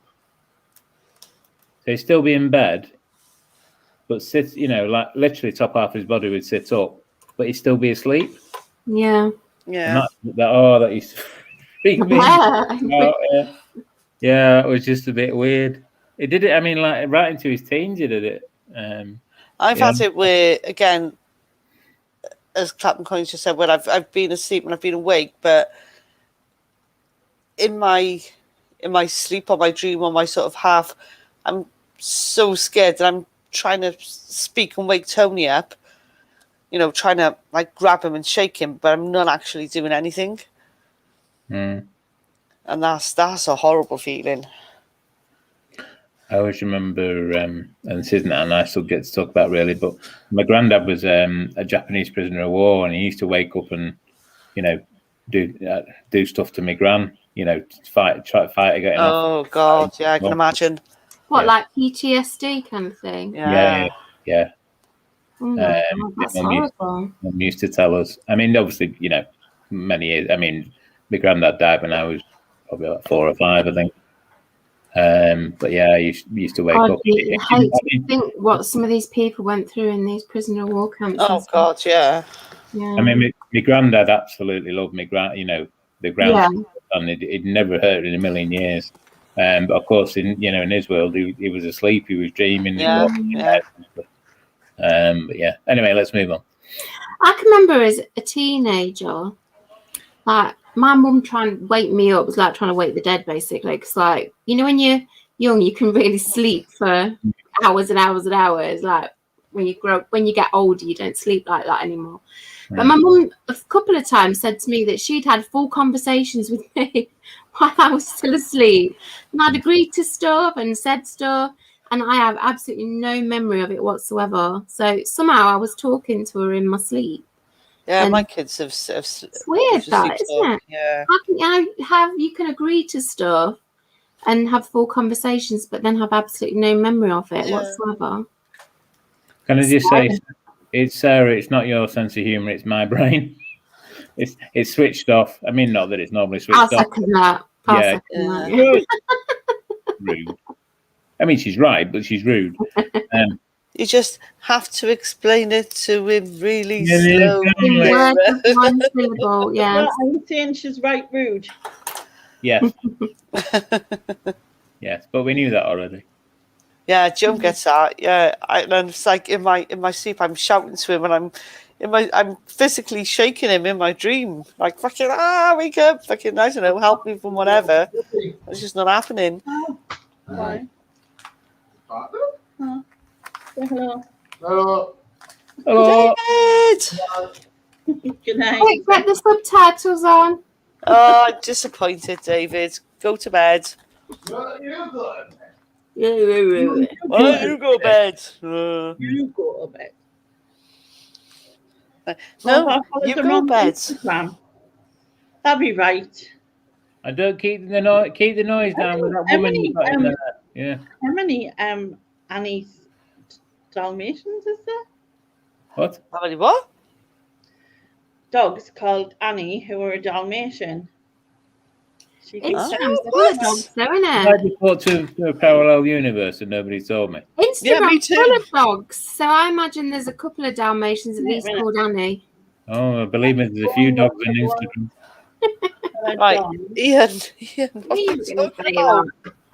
So he'd still be in bed, but sit, you know, like literally top half of his body would sit up, but he'd still be asleep. Yeah. Yeah. That used to freak me. Yeah, it was just a bit weird. He did it, I mean, like right into his teens, he did it. I've had it where, again, as Clapham Collins just said, where I've been asleep and I've been awake, but in my sleep or my dream or my sort of half, I'm so scared that I'm trying to speak and wake Tony up, you know, trying to like grab him and shake him, but I'm not actually doing anything. And that's a horrible feeling. I always remember, and this isn't a nice subject to talk about really, but my granddad was a Japanese prisoner of war, and he used to wake up and, do stuff to my gran, try to fight again. Oh God, yeah, I can imagine. What, Yeah. like PTSD kind of thing? Yeah. Yeah. Oh my God, that's horrible. Mum used to tell us. I mean, obviously, many years. I mean, my granddad died when I was probably like 4 or 5, I think. But yeah, I used to wake God, up. you hate to think what some of these people went through in these prisoner of war camps. Oh God, yeah. Yeah. I mean, my granddad absolutely loved me. The ground, and he'd never heard it in a million years. But of course, in his world, he was asleep. He was dreaming. Yeah, yeah. But yeah. Anyway, let's move on. I can remember as a teenager, like my mum trying to wake me up. It was like trying to wake the dead, basically. Because, like, when you're young, you can really sleep for hours and hours and hours. Like when you get older, you don't sleep like that anymore. But my mum a couple of times said to me that she'd had full conversations with me while I was still asleep, and I'd agreed to stuff and said stuff, and I have absolutely no memory of it whatsoever. So somehow I was talking to her in my sleep. Yeah, And my kids have it's weird, that, isn't it? Yeah. How you can agree to stuff and have full conversations, but then have absolutely no memory of it whatsoever. Can I just say, it's Sarah. It's not your sense of humour. It's my brain. It's switched off. I mean, not that it's normally switched off. I'll second that. Rude. I mean, she's right, but she's rude. You just have to explain it to him really Yeah, slow. In words of one syllable, Well, are you saying she's right rude? Yes. Yes, but we knew that already. Yeah, Joan gets that. Yeah, and it's like in my sleep, I'm shouting to him, and I'm physically shaking him in my dream, like fucking wake up, fucking I don't know, help me from whatever. It's just not happening. Why? Hello. Hello. Hello. David! Good night. Quick, get the subtitles on. Oh, I'm disappointed, David. Go to bed. Well, you're good. Why don't you go to bed? You go to bed. No, you go to bed. That'd be right. I don't keep the noise down with that woman you've got in there. Yeah. How many Annie Dalmatians is there? What? How many what? Dogs called Annie who are a Dalmatian. Instagram's full of dogs, though, isn't I it? report to a parallel universe and nobody told me. Instagram's full of dogs, so I imagine there's a couple of Dalmatians at least called Annie. Oh, believe me, there's a few dogs on Instagram. Right, Ian, what are you talking about?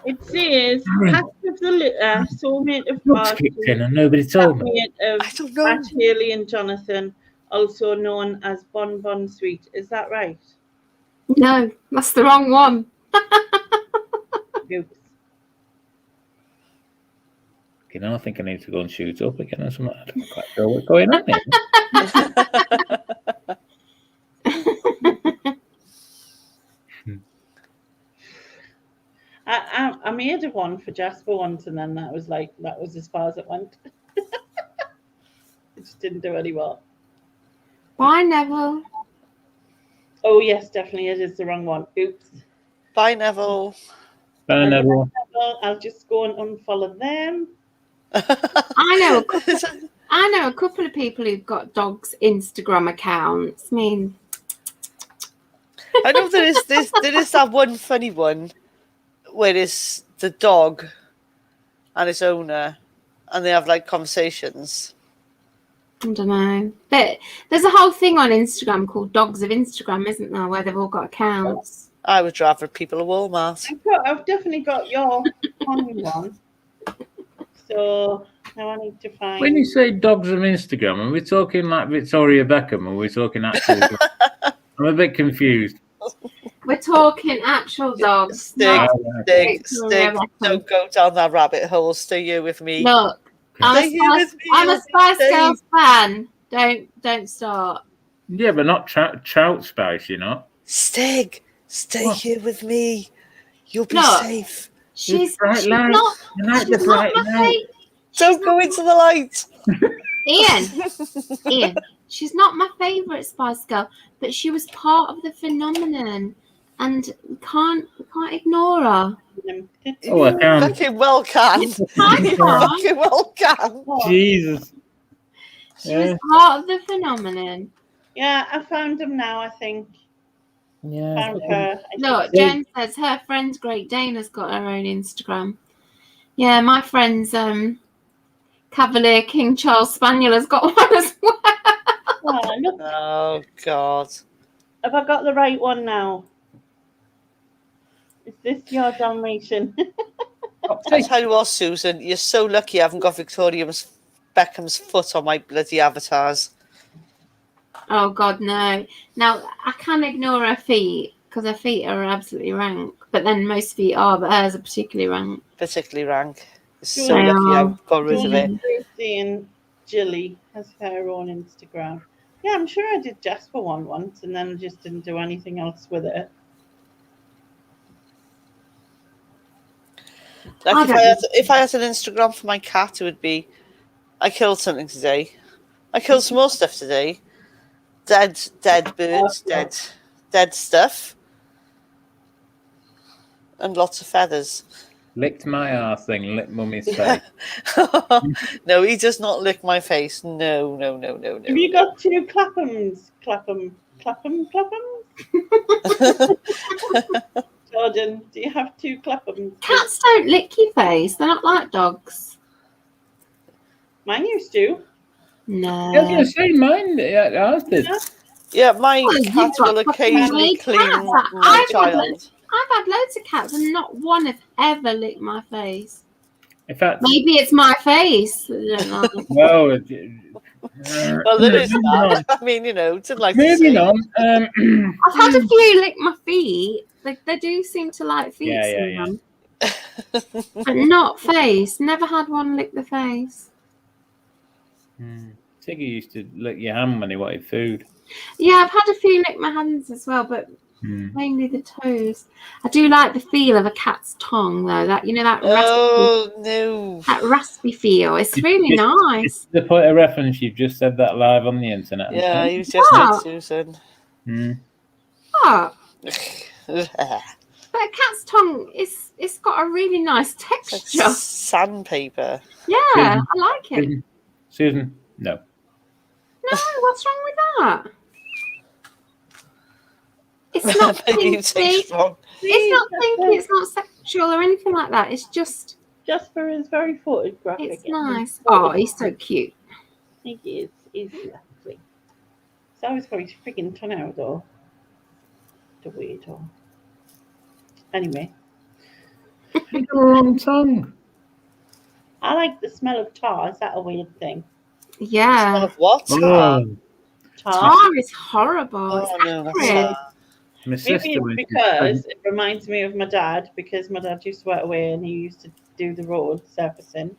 It says Hat of the Litter, Soulmate of Party, And nobody told me. Flatmate of I don't know. Matt, Haley and Jonathan, also known as Bon Bon Sweet. Is that right? No, that's the wrong one. Oops. I think I need to go and shoot up again or something. I don't quite sure what's going on here. I made one for Jasper once, and then that was as far as it went. It just didn't do any more. Bye, Neville. Oh yes, definitely it is the wrong one. Oops. Bye, Neville. Bye, Neville. I'll just go and unfollow them. I know a couple of people who've got dogs' Instagram accounts. I mean, I know there is that one funny one where it's the dog and its owner, and they have like conversations. I don't know. But there's a whole thing on Instagram called Dogs of Instagram, isn't there, where they've all got accounts. I would rather people at Walmart. I've definitely got your funny one. So now I need to find. When you say dogs of Instagram, are we talking like Victoria Beckham or are we talking actual dogs? I'm a bit confused. We're talking actual dogs. Stig, don't go down that rabbit hole. Stay here with me. Look, I'm a Spice Girls fan. Don't start. Yeah, but not trout spice, you know. Stig, stay here with me. You'll be Look, safe. She's bright light. not. I like the She's not bright my light. favorite. Don't go into the light. Ian, she's not my favourite Spice Girl, but she was part of the phenomenon, and we can't ignore her. Oh, I can't. Fucking well can. I can't. Fucking well can. Jesus. She was part of the phenomenon. Yeah, I found them now, I think. Yeah. Found her. Look, Jen says her friend's Great Dane has got her own Instagram. Yeah, my friend's Cavalier King Charles Spaniel has got one as well. Oh, look, Oh, God. have I got the right one now? Is this your Dalmatian? I tell you what, Susan, you're so lucky I haven't got Victoria Beckham's foot on my bloody avatars. Oh God, no. Now I can ignore her feet because her feet are absolutely rank. But then most feet are, but hers are particularly rank. Particularly rank. So Yeah. lucky I've got rid of it. Lucy and Jilly has her own Instagram. Yeah, I'm sure I did Jasper one once and then just didn't do anything else with it. Like if I had an Instagram for my cat, it would be, I killed something today. I killed some more stuff today. Dead birds, dead stuff. And lots of feathers. Licked my arse thing, licked mummy's face. No, he does not lick my face. No. Have you got two Claphams? Clapham. Jordan, do you have two Claphams? Cats don't lick your face. They're not like dogs. Mine used to. No. I was going to say mine. Yeah, ours did. Yeah, my Well, you've cat got will fucking occasionally cats. clean my child. I've had loads of cats and not one have ever licked my face. In fact, Maybe it's my face. I don't know. well, Well, there is that. I mean, to like to moving say. on. I've had a few lick my feet. Like they do seem to like feet. Yeah. But not face. Never had one lick the face. Tiggy used to lick your hand when he wanted food. Yeah, I've had a few lick my hands as well, but mainly the toes. I do like the feel of a cat's tongue, though. That that Oh no! that raspy feel. It's really nice. The point of reference, you've just said that live on the internet. Yeah, you just What? said Susan. What? But a cat's tongue it's got a really nice It's like texture. sandpaper. Yeah, I like it. Susan, no. No, what's wrong with that? It's not Maybe you kinky. take it wrong. It's not kinky. It's not sexual or anything like that. It's just Jasper is very photographic. it's nice. Oh, he's so cute. He is. He's lovely. He's always got his frigging tongue out, though. The weirdo. Anyway, Long tongue. I like the smell of tar. Is that a weird thing? Smell Yeah. of what? Oh, Tar? Tar is horrible. Oh, no, that's Acrid. not. my Maybe sister it's was because it reminds me of my dad, because my dad used to work away and he used to do the road surfacing.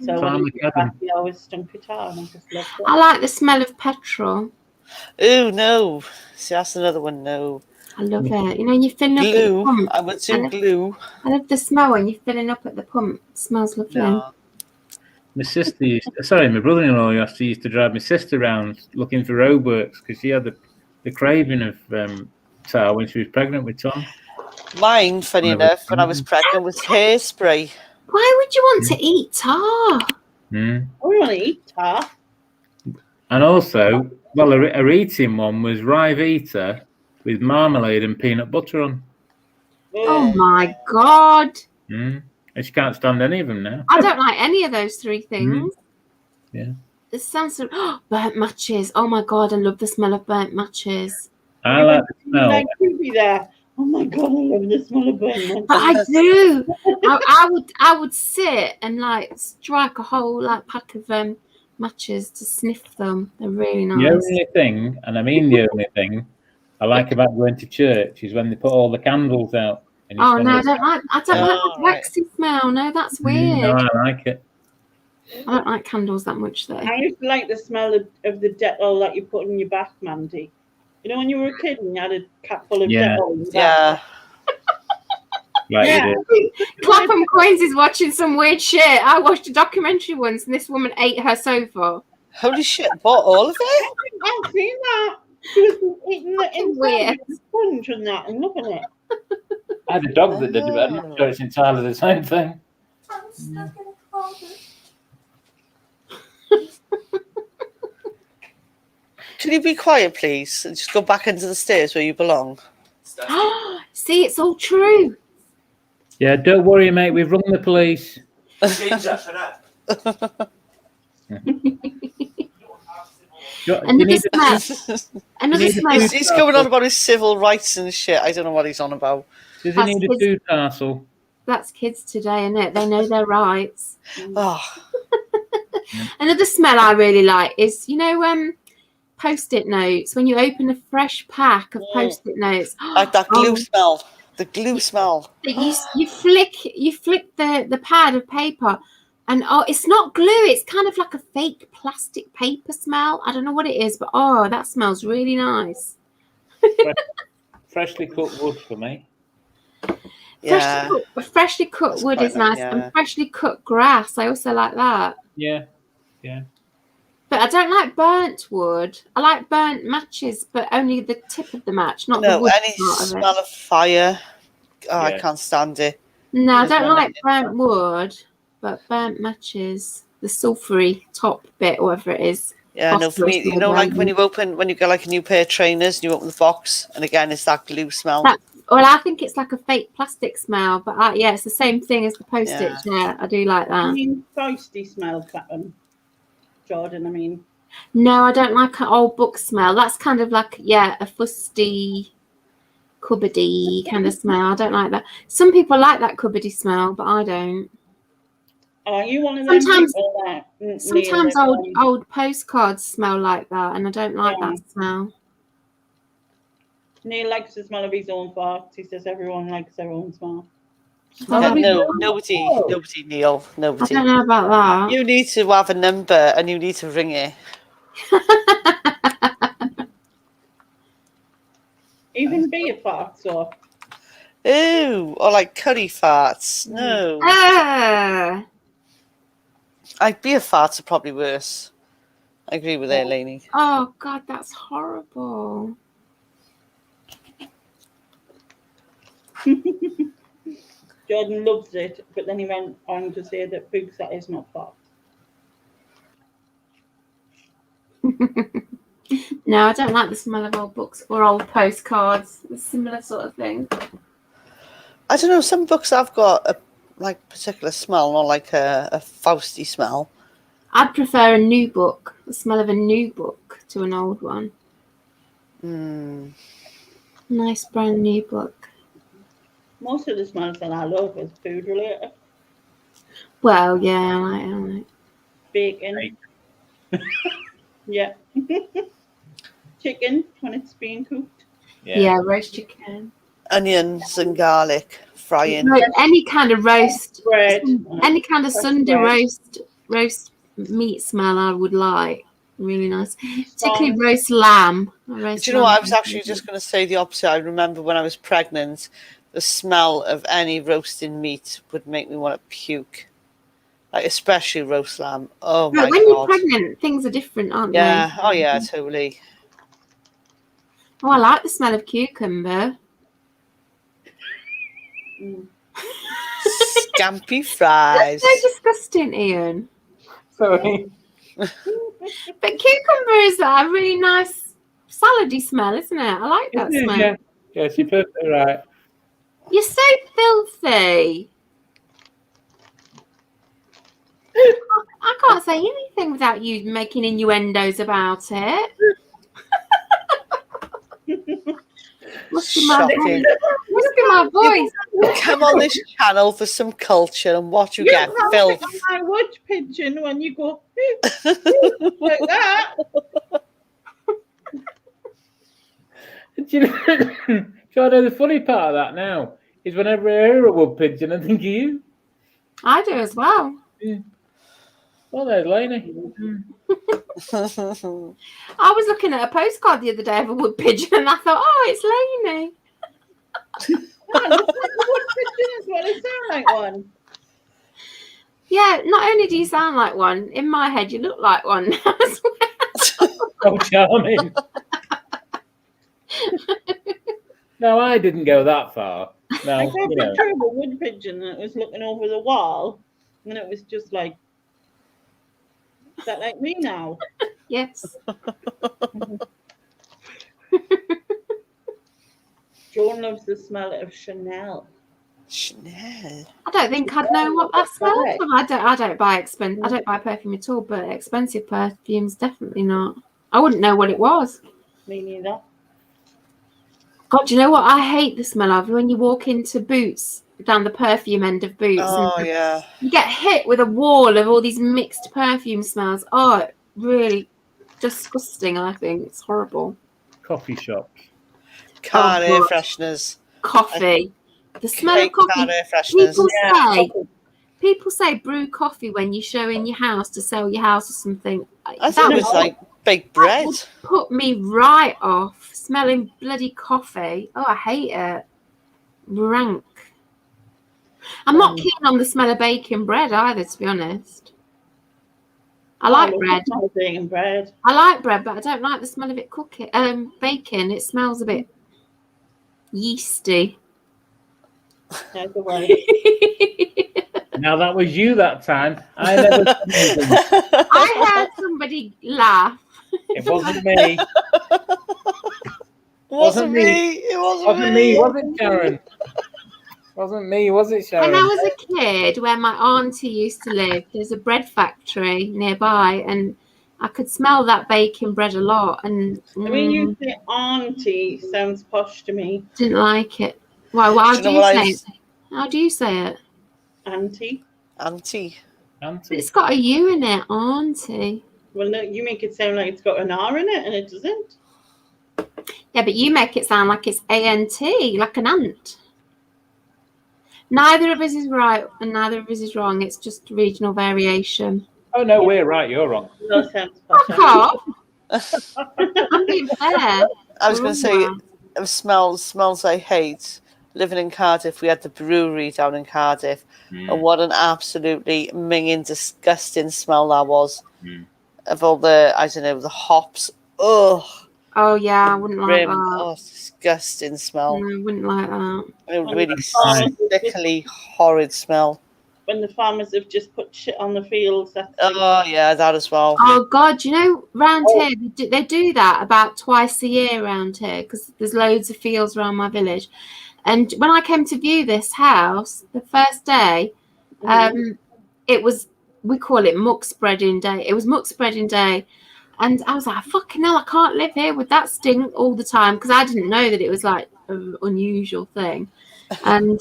So when he came back, he always stunk of tar and I just loved it. I like the smell of petrol. Ooh, no. See, that's another one. No. I love it. You're filling up at the Glue. pump. I would do glue. I love the smell when you're filling up at the pump. It smells lovely. No. my sister my brother-in-law used to drive my sister around looking for roadworks because she had the craving of tar when she was pregnant with Tom. Mine, funny enough, when I was pregnant, was hairspray. Why would you want to eat tar? I want to eat tar. And also, well, her eating one was Rivita with marmalade and peanut butter on. Oh my God. And she can't stand any of them now. I don't like any of those three things. Yeah. It sounds so burnt matches. Oh my God, I love the smell of burnt matches. I like the smell. Like creepy there. Oh my God, I love the smell of burnt. But I do. I would sit and strike a whole pack of matches to sniff them. They're really nice. The only thing, and I mean the only thing, I like about going to church is when they put all the candles out. And you Oh smell no, I it. don't like that waxy smell. No, that's weird. No, I like it. I don't like candles that much though. I used to like the smell of the Dettol that you put in your bath, Mandy. When you were a kid and you had a cap full of Yeah. Dettol in your bath? Yeah. Like Yeah. you do. Clapham Coins is watching some weird shit. I watched a documentary once, and this woman ate her sofa. Holy shit! Bought all of it? I've seen that. She was eating the Fucking inside weird. of the sponge and that, and look at it. I had a dog that did it, but I'm not sure it's entirely the same thing. I'm stuck in a closet. Can you be quiet, please, and just go back into the stairs where you belong? See, it's all true. Yeah, don't worry, mate. We've rung the police. Change that for that. Another smell. Another smell. He's going on about his civil rights and shit. I don't know what he's on about. Does he need a food parcel? That's kids today, isn't it? They know their rights. Oh, Another smell I really like is, Post-it notes. When you open a fresh pack of Post-it notes, like that glue smell. The glue smell. You flick the pad of paper, and it's not glue. It's kind of like a fake plastic paper smell. I don't know what it is, but that smells really nice. Freshly cut wood for me. Yeah. Freshly cut wood is nice, and freshly cut grass. I also like that. Yeah. But I don't like burnt wood. I like burnt matches, but only the tip of the match, not the wood. Any smell of fire. Oh, I can't stand it. No, I don't like burnt wood, but burnt matches, the sulphury top bit, whatever it is. Yeah, no, for me, like when you get like a new pair of trainers and you open the box, and again, it's that glue smell. Well, I think it's like a fake plastic smell, but it's the same thing as the Post-it. Yeah, I do like that. I mean, feisty smell, Jordan, No, I don't like an old book smell. That's kind of like, a fusty, cupboardy kind of smell. I don't like that. Some people like that cupboardy smell, but I don't. Are you one of them people that sometimes old postcards smell like that, and I don't like that smell. Neil likes the smell of his own farts. He says everyone likes their own smell. Nobody, Neil. Nobody. I don't know about that. You need to have a number and you need to ring it. Even beer farts or. Ooh, or like curry farts. No. Beer farts are probably worse. I agree with Lainey. Oh God, that's horrible. Jordan loves it, but then he went on to say that books that is not fart. No, I don't like the smell of old books or old postcards. A similar sort of thing. I don't know. Some books have got a particular smell, not like a Fausty smell. I'd prefer a new book, the smell of a new book, to an old one. Nice brand new book. Most of the smells that I love is food related. Well, yeah, I like Bacon. Yeah. Chicken when it's being cooked. Yeah, roast chicken. Onions and garlic frying. No, any kind of roast bread. Any kind of Sunday roast meat smell I would like. Really nice. Particularly roast lamb. Do you know what? I was actually just going to say the opposite. I remember when I was pregnant, the smell of any roasting meat would make me want to puke. Like, especially roast lamb. Oh my God. When you're pregnant, things are different, aren't they? Yeah. Oh yeah, totally. Oh, I like the smell of cucumber. Scampy fries. That's so disgusting, Ian. Sorry. But cucumber is a really nice salady smell, isn't it? I like that smell. Yeah, you're perfectly right. You're so filthy. I can't say anything without you making innuendos about it. Must be my voice. Come on this channel for some culture and watch you get filth. My wood pigeon when you go like that. Do you know the funny part of that now is whenever I hear a wood pigeon, I think of you. I do as well. Yeah. Well, there's Lainey. I was looking at a postcard the other day of a wood pigeon and I thought, oh, it's Lainey. Wood pigeon is what it sounds like one. Yeah, not only do you sound like one, in my head you look like one as well. Oh, charming. No, I didn't go that far. No, I got a you know. picture of a wood pigeon that was looking over the wall, and it was just like, is that like me now? Yes. Joan loves the smell of Chanel. Chanel. I don't think I'd know what that smells Right. of. I don't buy I don't buy perfume at all, but expensive perfumes definitely not. I wouldn't know what it was. Me neither. God, do you know what I hate the smell of? When you walk into Boots, down the perfume end of Boots, Oh, and yeah. you get hit with a wall of all these mixed perfume smells. Oh, really disgusting, I think. It's horrible. Coffee shops. Car air God. fresheners. Coffee. The smell of Car coffee. air fresheners. People say brew coffee when you show in your house to sell your house or something. I thought it was like baked bread. Would put me right off smelling bloody coffee. Oh, I hate it. Rank. I'm not keen on the smell of baking bread either, to be honest. I like bread. Baking bread. I like bread, but I don't like the smell of it cooking. Baking. It smells a bit yeasty. That's the way. Now that was you that time. I never. I heard somebody laugh. It wasn't me. Wasn't me. It Wasn't me. Was it, Sharon? Wasn't me. Was it, Sharon? When I was a kid, where my auntie used to live, there's a bread factory nearby, and I could smell that baking bread a lot. And I mean, you say auntie sounds posh to me. Didn't like it. Why? How do you say it? How do you say it? Auntie. Auntie. It's got a U in it, auntie. Well, no, you make it sound like it's got an R in it, and it doesn't. Yeah, but you make it sound like it's A-N-T, like an ant. Neither of us is right and neither of us is wrong. It's just regional variation. Oh, no, we're right. You're wrong. No sounds posh. Fuck off. I'm being fair. I was going to say, smells I hate. Living in Cardiff, we had the brewery down in Cardiff, and what an absolutely minging, disgusting smell that was. Of all the, I don't know, the hops. Ugh. Oh, yeah, I wouldn't like that. Oh, disgusting smell. No, I wouldn't like that. A really sickly, horrid smell. When the farmers have just put shit on the fields. Oh, yeah, that as well. Oh, God, you know, round here, they do that about twice a year around here, because there's loads of fields around my village. And when I came to view this house, the first day, it was, we call it muck spreading day. It was muck spreading day. And I was like, fucking hell, I can't live here with that stink all the time, because I didn't know that it was like an unusual thing. And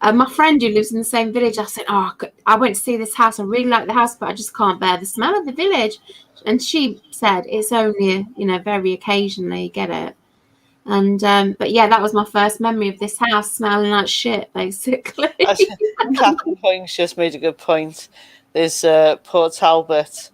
my friend who lives in the same village, I said, oh, I went to see this house. I really like the house, but I just can't bear the smell of the village. And she said, it's only, very occasionally you get it. And but yeah, that was my first memory of this house smelling like shit, basically. Captain Points just made a good point. There's Port Talbot.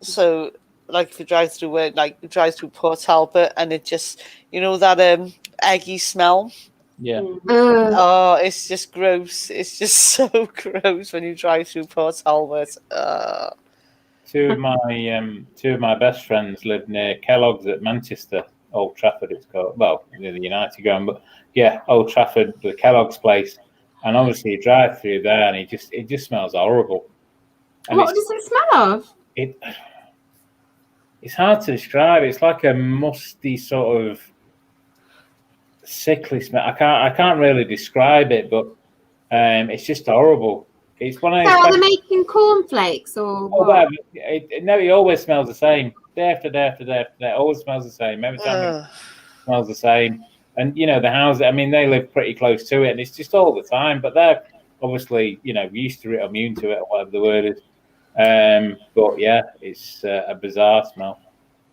So like if you drive through Port Talbot and it just that eggy smell. Yeah. Oh, it's just gross. It's just so gross when you drive through Port Talbot. Two of my best friends live near Kellogg's at Manchester, Old Trafford. It's called, well, near the United ground, but yeah, Old Trafford, the Kellogg's place. And obviously, you drive through there, and it just smells horrible. And what does it smell of? It's hard to describe. It's like a musty sort of sickly smell. I can't really describe it, but it's just horrible. It's one of. So are they making cornflakes or what? It always smells the same. Day after day after day after day, it always smells the same. Every time it smells the same. And the house. I mean, they live pretty close to it, and it's just all the time. But they're obviously used to it, immune to it, or whatever the word is. But yeah, it's a bizarre smell.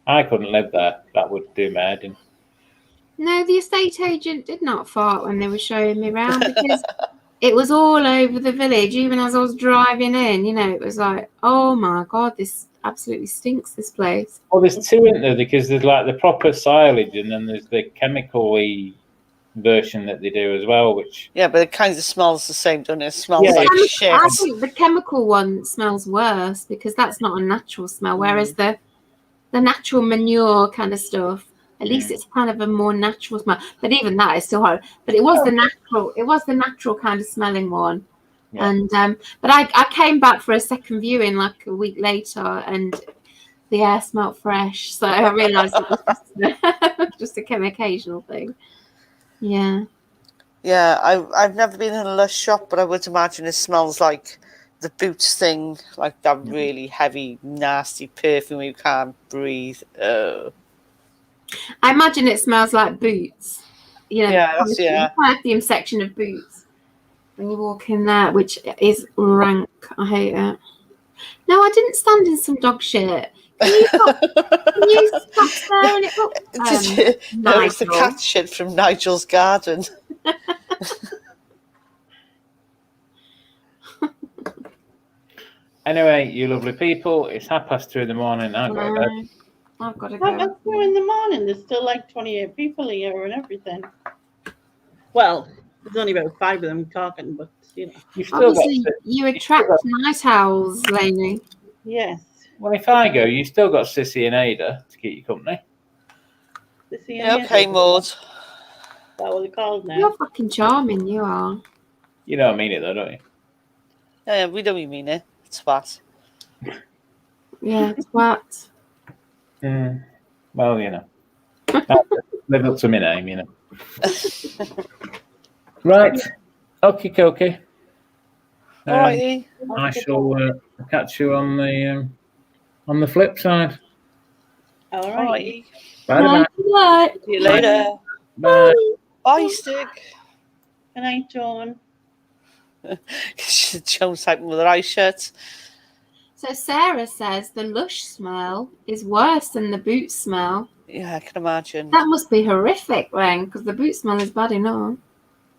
I couldn't live there. That would do my head in. No, the estate agent did not fart when they were showing me around because it was all over the village. Even as I was driving in, it was like, oh my God, this absolutely stinks, this place. Well, there's two, isn't there? Because there's like the proper silage and then there's the chemically version that they do as well, which Yeah, but it kind of smells the same, doesn't it? It smells Yeah, like I shit. think the chemical one smells worse because that's not a natural smell, whereas the natural manure kind of stuff, at least it's kind of a more natural smell. But even that is still hard. But it was the natural kind of smelling one. Yeah. And but I came back for a second viewing like a week later, and the air smelled fresh. So I realised it was just a occasional thing. Yeah. Yeah, I've never been in a Lush shop, but I would imagine it smells like the Boots thing, like that really heavy, nasty perfume you can't breathe. I imagine it smells like Boots. You know, Yeah, the perfume section of Boots when you walk in there, which is rank. I hate it. No, I didn't stand in some dog shit. Can you stop staring it up? No, it's the Nigel? cat shit from Nigel's garden. Anyway, you lovely people, it's 2:30 in the morning. I've got to bed. I've got to How go. about 2 in the morning? There's still like 28 people here and everything. Well, there's only about 5 of them talking, but you know. You've still Obviously, got. you attract night owls, Lainey. Yes. Well, if I go, you still got Sissy and Ada to keep you company. Yeah, okay, Maud. Is that what they're called now? You're fucking charming, you are. You know I mean it though, don't you? Yeah, we know what you mean, eh? Twat. Yeah, twat. Well, you know. Live up to my name, you know. Right. Okie dokie. Alrighty. I shall catch you on the flip side. All right. Bye. Bye. See you later. Bye. Bye, Stick. Good night, John. Joan's typing with her eyes shut. So Sarah says the Lush smell is worse than the boot smell. Yeah, I can imagine. That must be horrific, then, because the boot smell is bad enough.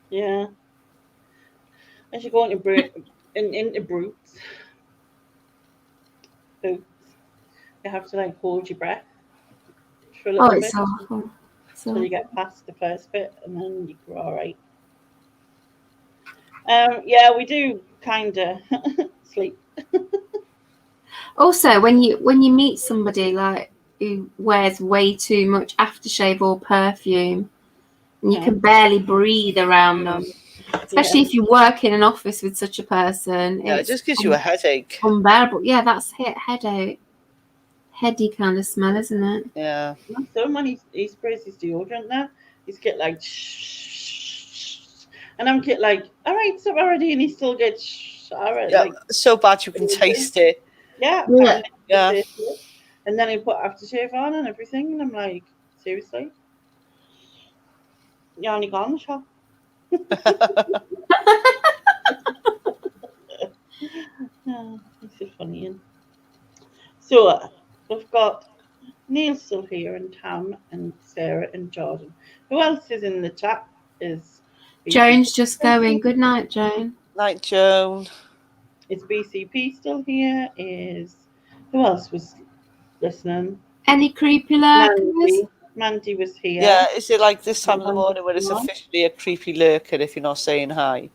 Yeah. I should go into Brutes. Boots. You have to like hold your breath for a little bit It's awful. until you get past the first bit, and then you're all right. Yeah, we do kind of sleep. Also, when you meet somebody like who wears way too much aftershave or perfume, and you can barely breathe around them, especially if you work in an office with such a person. Yeah, it just gives you a headache. Unbearable. Yeah, that's headache. Heady kind of smell, isn't it? Yeah. So when he sprays his deodorant now, he's get like and I'm get like, all right, so already, and he still gets all right. Yeah, like, so bad you can taste it. Yeah. Yeah. And then he put aftershave on and everything, and I'm like, seriously? You're only gone, shop. This is funny. So we've got Neil still here, and Tam, and Sarah, and Jordan. Who else is in the chat? Is Joan's just going. Good night, Joan. Night, Joan. Is BCP still here? Is who else was listening? Any creepy lurkers? Mandy was here. Yeah, is it like this time of the morning when it's officially a creepy lurker if you're not saying hi?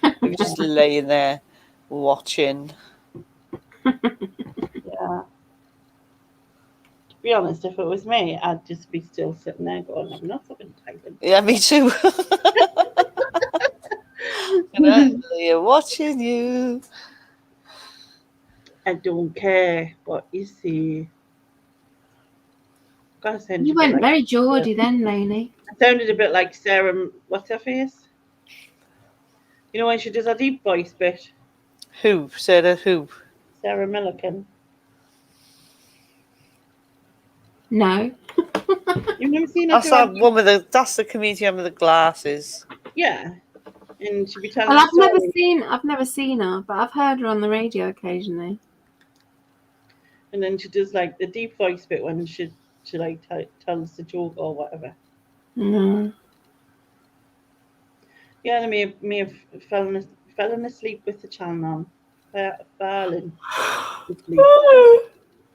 You're just laying there watching. Yeah. To be honest, if it was me, I'd just be still sitting there going, I'm not fucking typing. Yeah, me too. They're watching you. I don't care what you see. You went very Geordie then, Lainey. I sounded a bit like Sarah. What's her face? You know when she does her deep voice bit? Who? Sarah who? Sarah Milliken. No. You've never seen her? That's that one with the. That's the comedian with the glasses. Yeah, and she'd be telling. Well, I've never seen her, but I've heard her on the radio occasionally. And then she does like the deep voice bit when she like tells the joke or whatever. Mm. Yeah, I may have fallen asleep with the channel on. Fallen asleep. Oh,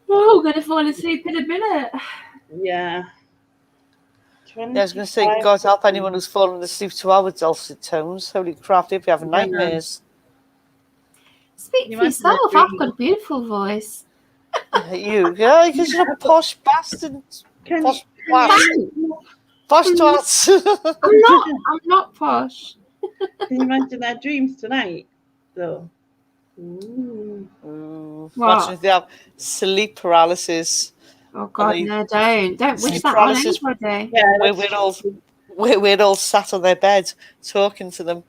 I'm gonna fall asleep in a minute. Yeah. Yeah, I was going to say, God help anyone who's fallen asleep to our dulcet tones. Holy crap, they'd be having nightmares. Speak for yourself. I've got a beautiful voice. Yeah, because you're a posh bastard. Posh twats. I'm not posh. Can you imagine our dreams tonight, though? Ooh. Imagine if they have sleep paralysis. Oh God, no! Don't wish that on anybody. Yeah, we're all sat on their bed talking to them.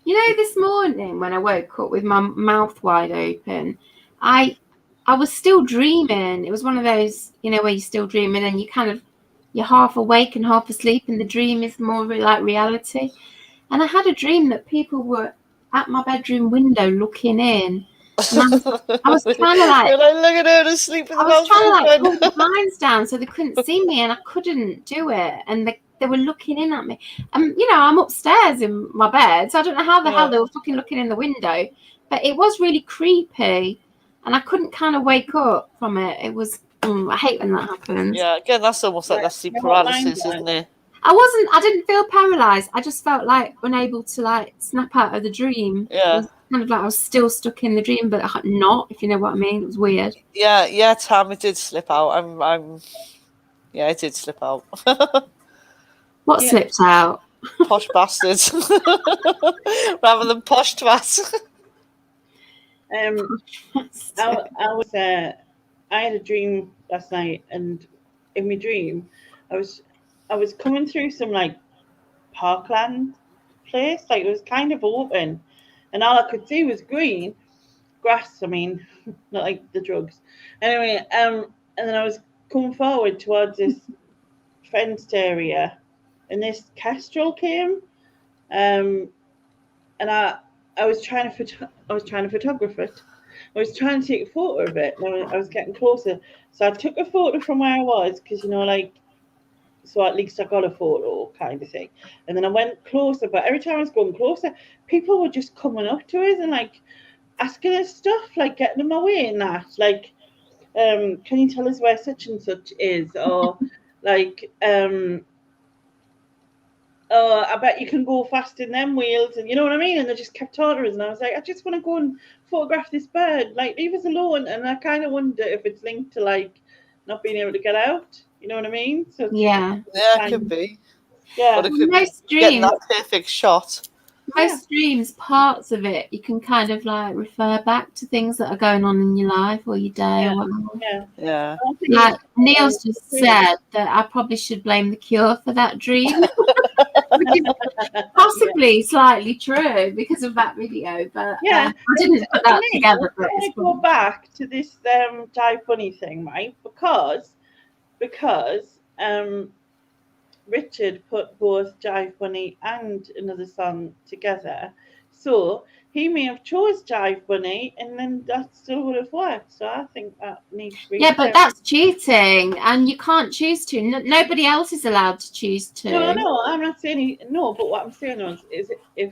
You know, this morning when I woke up with my mouth wide open, I was still dreaming. It was one of those, you know, where you're still dreaming and you're half awake and half asleep, and the dream is more like reality. And I had a dream that people were at my bedroom window looking in. And I was trying to like, look at her asleep with the I was trying to like pull the blinds down so they couldn't see me, and I couldn't do it. And they were looking in at me. You know, I'm upstairs in my bed, so I don't know how the hell they were fucking looking in the window. But it was really creepy, and I couldn't kind of wake up from it. It was, I hate when that happens. Yeah, again, that's almost like that sleep paralysis, isn't it? I didn't feel paralyzed. I just felt like unable to like snap out of the dream. Yeah. It was kind of like I was still stuck in the dream, but not, if you know what I mean. It was weird. Yeah, Tam, it did slip out. Yeah, it did slip out. What slipped out? Posh bastards. Rather than posh twats. I had a dream last night, and in my dream, I was coming through some like parkland place, like it was kind of open, and all I could see was green grass. I mean, not like the drugs. Anyway, and then I was coming forward towards this fenced area, and this kestrel came, and I was trying to photograph it. I was trying to take a photo of it, and I was getting closer. So I took a photo from where I was, because, you know, like, so at least I got a photo kind of thing. And then I went closer, but every time I was going closer, people were just coming up to us and, like, asking us stuff, like, getting in my way and that. Like, can you tell us where such and such is? Or, like, oh, I bet you can go fast in them wheels, and you know what I mean? And they just kept ordering, and I was like, I just want to go and photograph this bird, like, leave us alone. And I kind of wonder if it's linked to like not being able to get out, you know what I mean? So yeah, it could be. Yeah, but it could most be getting dreams, that perfect shot. most dreams, parts of it, you can kind of like refer back to things that are going on in your life or your day or whatever. Yeah. Like Neil's just said that I probably should blame the Cure for that dream. Which is possibly slightly true because of that video, but I didn't put that together. But I go back to this Jive Bunny thing, right? Because Richard put both Jive Bunny and another song together, so he may have chose Jive Bunny, and then that still would have worked. So I think that needs to be. Yeah, but that's cheating, and you can't choose to. Nobody else is allowed to choose to. No, I'm not saying no. But what I'm saying is if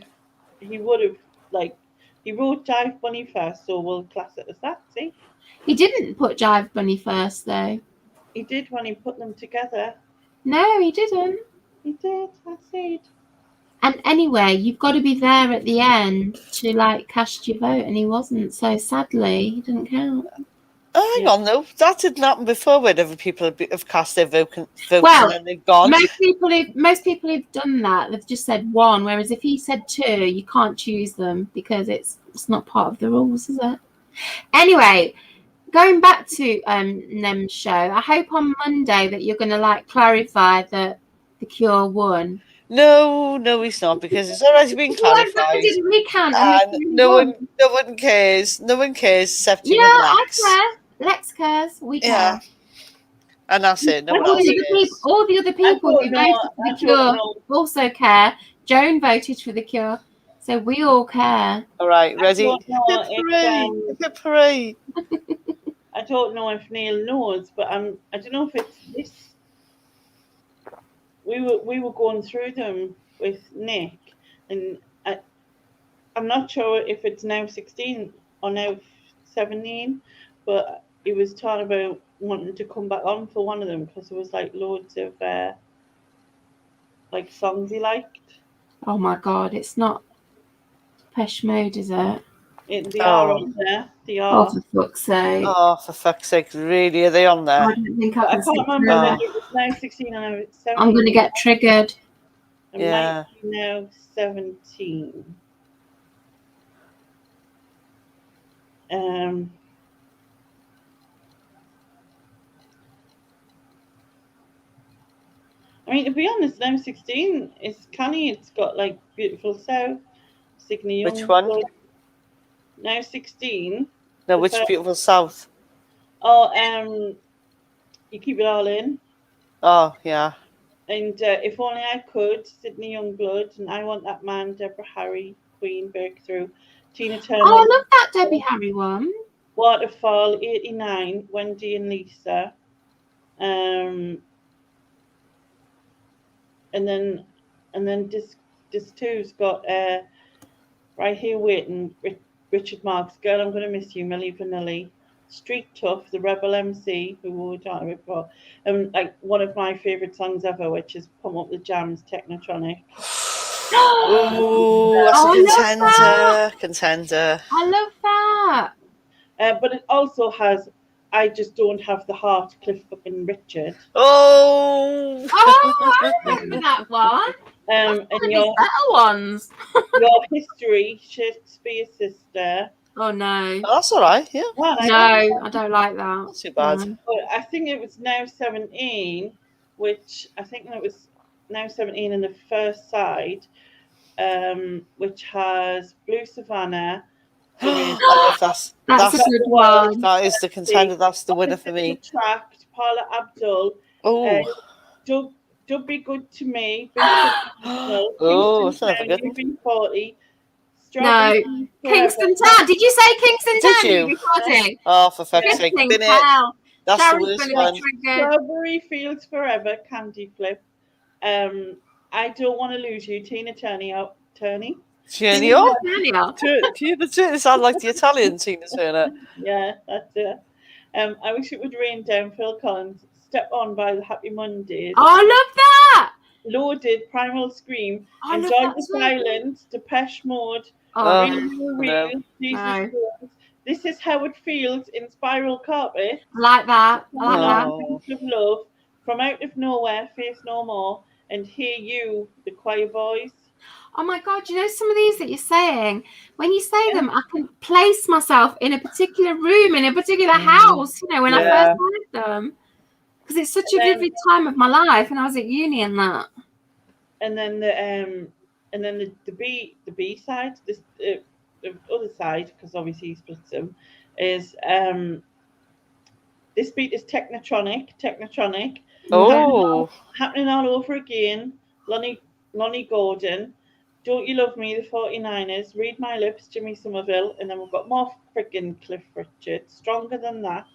he would have, like, he wrote Jive Bunny first, so we'll class it as that. See, he didn't put Jive Bunny first, though. He did when he put them together. No, he didn't. He did. I said. And anyway, you've got to be there at the end to like cast your vote, and he wasn't. So sadly, he didn't count. Hang on, though. That didn't happen before, where other people have cast their vote Well, and they've gone. Most people who've done that, they've just said one. Whereas if he said two, you can't choose them because it's not part of the rules, is it? Anyway, going back to Nem's show, I hope on Monday that you're going to like clarify that the Cure won. No, he's not, because it's already been clarified. I didn't recount. No one cares. No one cares except you. Yeah, I care. Lex cares. We care. Yeah. And that's it. No one else cares. All the other people who voted for the Cure also care. Joan voted for the Cure, so we all care. All right, ready? Hip hooray! I don't know if Neil knows, but I don't know if it's this. We were going through them with Nick, and I'm not sure if it's now 16 or now 17, but he was talking about wanting to come back on for one of them because there was like loads of like songs he liked. Oh my God, it's not Depeche Mode, is it? They are on there. They are. Oh, for fuck's sake. Oh, for fuck's sake, really? Are they on there? I don't think But I I can can't sit remember through whether it. it was now 16 or now it's 17. I'm going to get triggered. It Yeah. might be now 17. I mean, to be honest, now 16 is canny. It's got like Beautiful South, Signal Young. Which one? Now 16. No, The which first- Beautiful South? Oh, You Keep It All In. Oh, yeah. And If Only I Could, Sydney Youngblood, and I Want That Man, Deborah Harry, Queen, Breakthrough, Tina Turner. Oh, I love that Debbie Harry one. Waterfall, 89, Wendy and Lisa. And then disc 2's got Right Here Waiting, Richard Marx, Girl I'm Gonna Miss You, Milli Vanilli, Street Tough, The Rebel MC, who we were talking about before, and like one of my favourite songs ever, which is Pump Up the Jams, Technotronic. Ooh, that's Oh, I a love contender. Contender. I love that. But it also has I Just Don't Have the Heart, Cliff fucking Richard. Oh! Oh, I remember that one. And One of his your better ones. History, Shakespeare's Sister. Oh, no. Oh, that's all right, yeah. Well, No, I don't like that. Not too bad. No. But I think it was now 17, which I think that was now 17 in the first side, which has Blue Savannah. I love That's a good one. That is the contender. That's the winner for me. Tracked, Paula Abdul. Oh, Don't Be Good to Me. oh, that's another good one. 40. No. Kingston Town. Did you say Kingston Did Town? you? Recording? Oh, for fuck's sake, Flipping bin it. hell. That's Sharon's the worst gonna one. be triggered. Strawberry Fields Forever, Candy Flip. I Don't Want to Lose You, Tina Turner. Turner? Earlier. Tina Turner sound like the Italian Tina Turner. Yeah, that's it. I Wish It Would Rain Down, Phil Collins. Step On by the Happy Mondays. Oh, I love that. Loaded, Primal Scream. I love Enjoy that the song. Silence, Depeche Mode. Oh, Real, Jesus No. Christ. This Is How It Feels in Spiral Carpet. I like that. I like that. Oh. Of Love. From Out of Nowhere, Faith No More. And Hear You, the Choir Boys. Oh my God, you know some of these that you're saying, when you say them, I can place myself in a particular room, in a particular house, you know, when I Yeah. first heard them. Because it's such a vivid time of my life, and I was at uni and that. And then the B side, the other side, because obviously he splits them, is this beat is Technotronic. Oh. Happening All Over Again, Lonnie Gordon, Don't You Love Me, the 49ers, Read My Lips, Jimmy Somerville, and then we've got more friggin' Cliff Richard, Stronger Than That.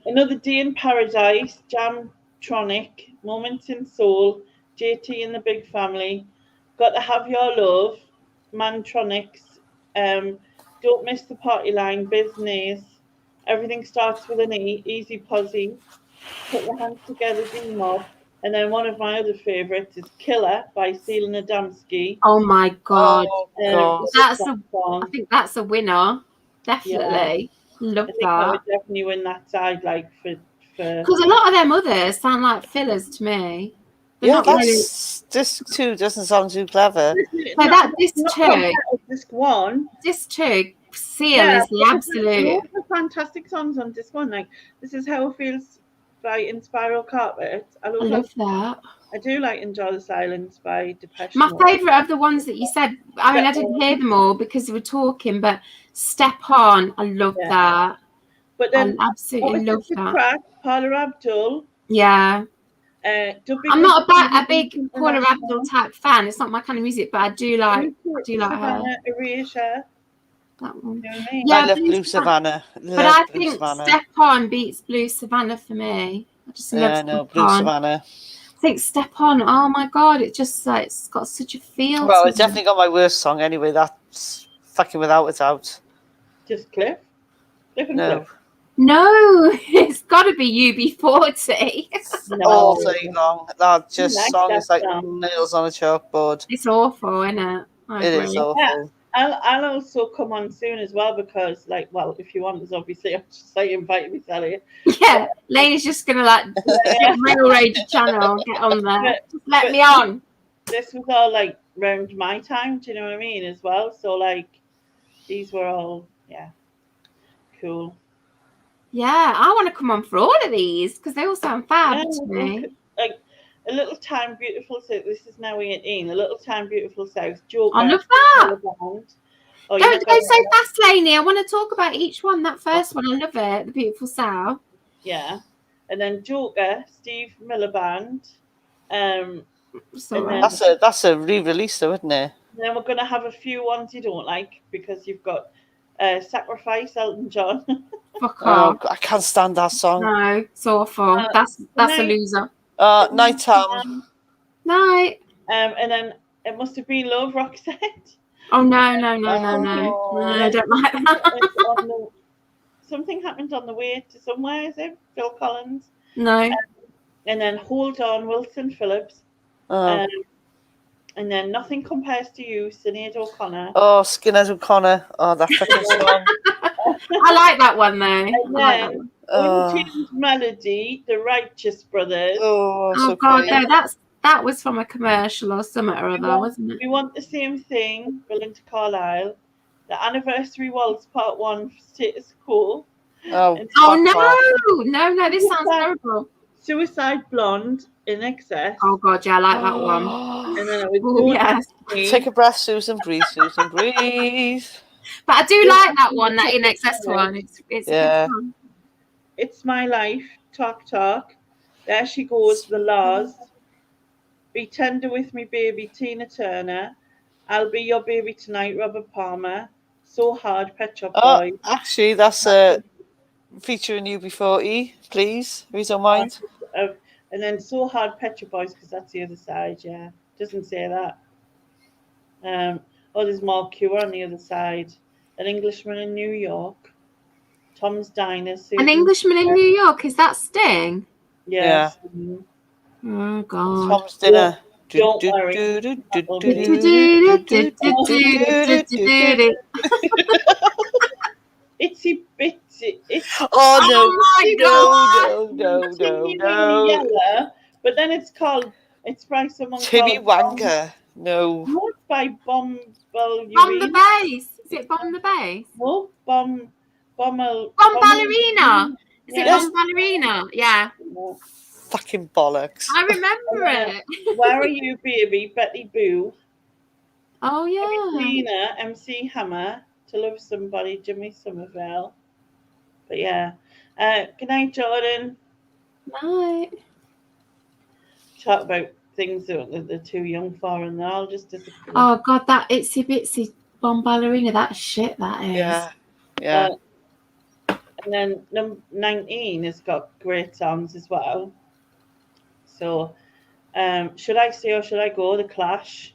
Another Day in Paradise, Jamtronic, Moments in Soul, JT and the Big Family, Got to Have Your Love, Mantronics, Don't Miss the Party Line, Business, Everything Starts with an E, Easy Posse, Put Your Hands Together, D-Mob, and then one of my other favourites is Killer by Selena Adamski. Oh my God. God. That's a I song. think that's a winner. Definitely. Love I think I that. would definitely win that side, like for Because a lot of them others sound like fillers to me. They're Yeah, not really. that's disc 2 doesn't sound too clever. So that disc two, Disc 1. disc two, Seal is the absolute. Loads of fantastic songs on disc 1. Like This Is How It Feels by In Spiral Carpet. I love that. I do like Enjoy the Silence by Depeche My Mode. favourite of the ones that you said, I mean, I didn't hear them all because we were talking, but Step On, I love that. But then I absolutely love the that. track, Paula Abdul. Yeah. I'm not a big Paula Abdul type fan. It's not my kind of music, but I do like her. Erasure. That one. You know what I mean? Yeah, I love Blue Savannah. But I think Step On beats Blue Savannah for me. I just love Step Blue On. Savannah. I think Step On, oh my God, it just like, it's got such a feel. Well, to it's definitely got my worst song anyway. That's fucking without a doubt. Just Cliff? Cliff and No. Cliff. No, it's got to be UB40. All No. day long. That just Like song that is like song. nails on a chalkboard. It's awful, isn't it? I It agree. is awful. I'll also come on soon as well because, like, well, if you want, there's obviously I'm just like inviting me, Sally. Yeah, Lane's just gonna like railroad the channel, get on there. Just let me on. This was all like round my time. Do you know what I mean? As well. So like, these were all cool. Yeah, I want to come on for all of these because they all sound fab Yeah, to me. like A Little Time Beautiful South. This is now 18. A Little Time Beautiful South. Joker. I love that. Oh, Don't go so fast, Laney. I want to talk about each one. That first one, I love it. The Beautiful South. Yeah, and then Joker, Steve Miller Band. That's a re-release, though, isn't it? Then we're gonna have a few ones you don't like because you've got Sacrifice, Elton John. Fuck off. I can't stand that song. No, it's awful. That's a loser. Nighttime. Night. And then It Must Have Been Love, Roxette. Oh no, I don't like that. Something happened on the way to somewhere, is it? Phil Collins. No. And then Hold On, Wilson Phillips. And then Nothing Compares to You, Sinead O'Connor. Oh, Skinhead O'Connor. Oh, that fucking song. I like that one though. And then Untuned Melody, The Righteous Brothers. Oh God, no, that was from a commercial or something or other, wasn't it? We Want the Same Thing, Belinda Carlisle. The Anniversary Waltz Part 1, Status Quo. No, this sounds terrible. Suicide Blonde, In Excess. Oh God, yeah, I like that one. And then it was Take a breath, Susan, breathe, Susan, breathe. But I do like that one, that In Excess one. It's a good song. It's My Life, Talk Talk. There She Goes, The Laws. Be Tender With Me Baby, Tina Turner. I'll Be Your Baby Tonight, Robert Palmer. So Hard, Pet Shop Boys. Actually, that's featuring UB40, please, if you don't mind. And then So Hard, Pet Shop Boys, because that's the other side, yeah. Doesn't say that. There's more Cure on the other side. An Englishman in New York. Tom's Diner. An Englishman in New York, is that Sting? Yes. Oh God. Tom's Dinner. Don't worry. Itsy Bitsy. No. Yellow, but then it's by someone Timmy called Wanker. No. Not by Bomb the Bass. Is it Bomb the Bass? No, Bomb Ballerina. Is it Bomb Ballerina? Yeah. Fucking bollocks. I remember it. Where Are You, Baby? Betty Boo. Oh yeah. Tina, MC Hammer. To Love Somebody, Jimmy Somerville. But yeah. Good night, Jordan. Night. Talk about things that they're too young for, and they'll just disappear. Oh God, that Itsy Bitsy Bomb Ballerina, that shit that is. Yeah. And then number 19 has got great songs as well. So, Should I Stay or Should I Go? The Clash.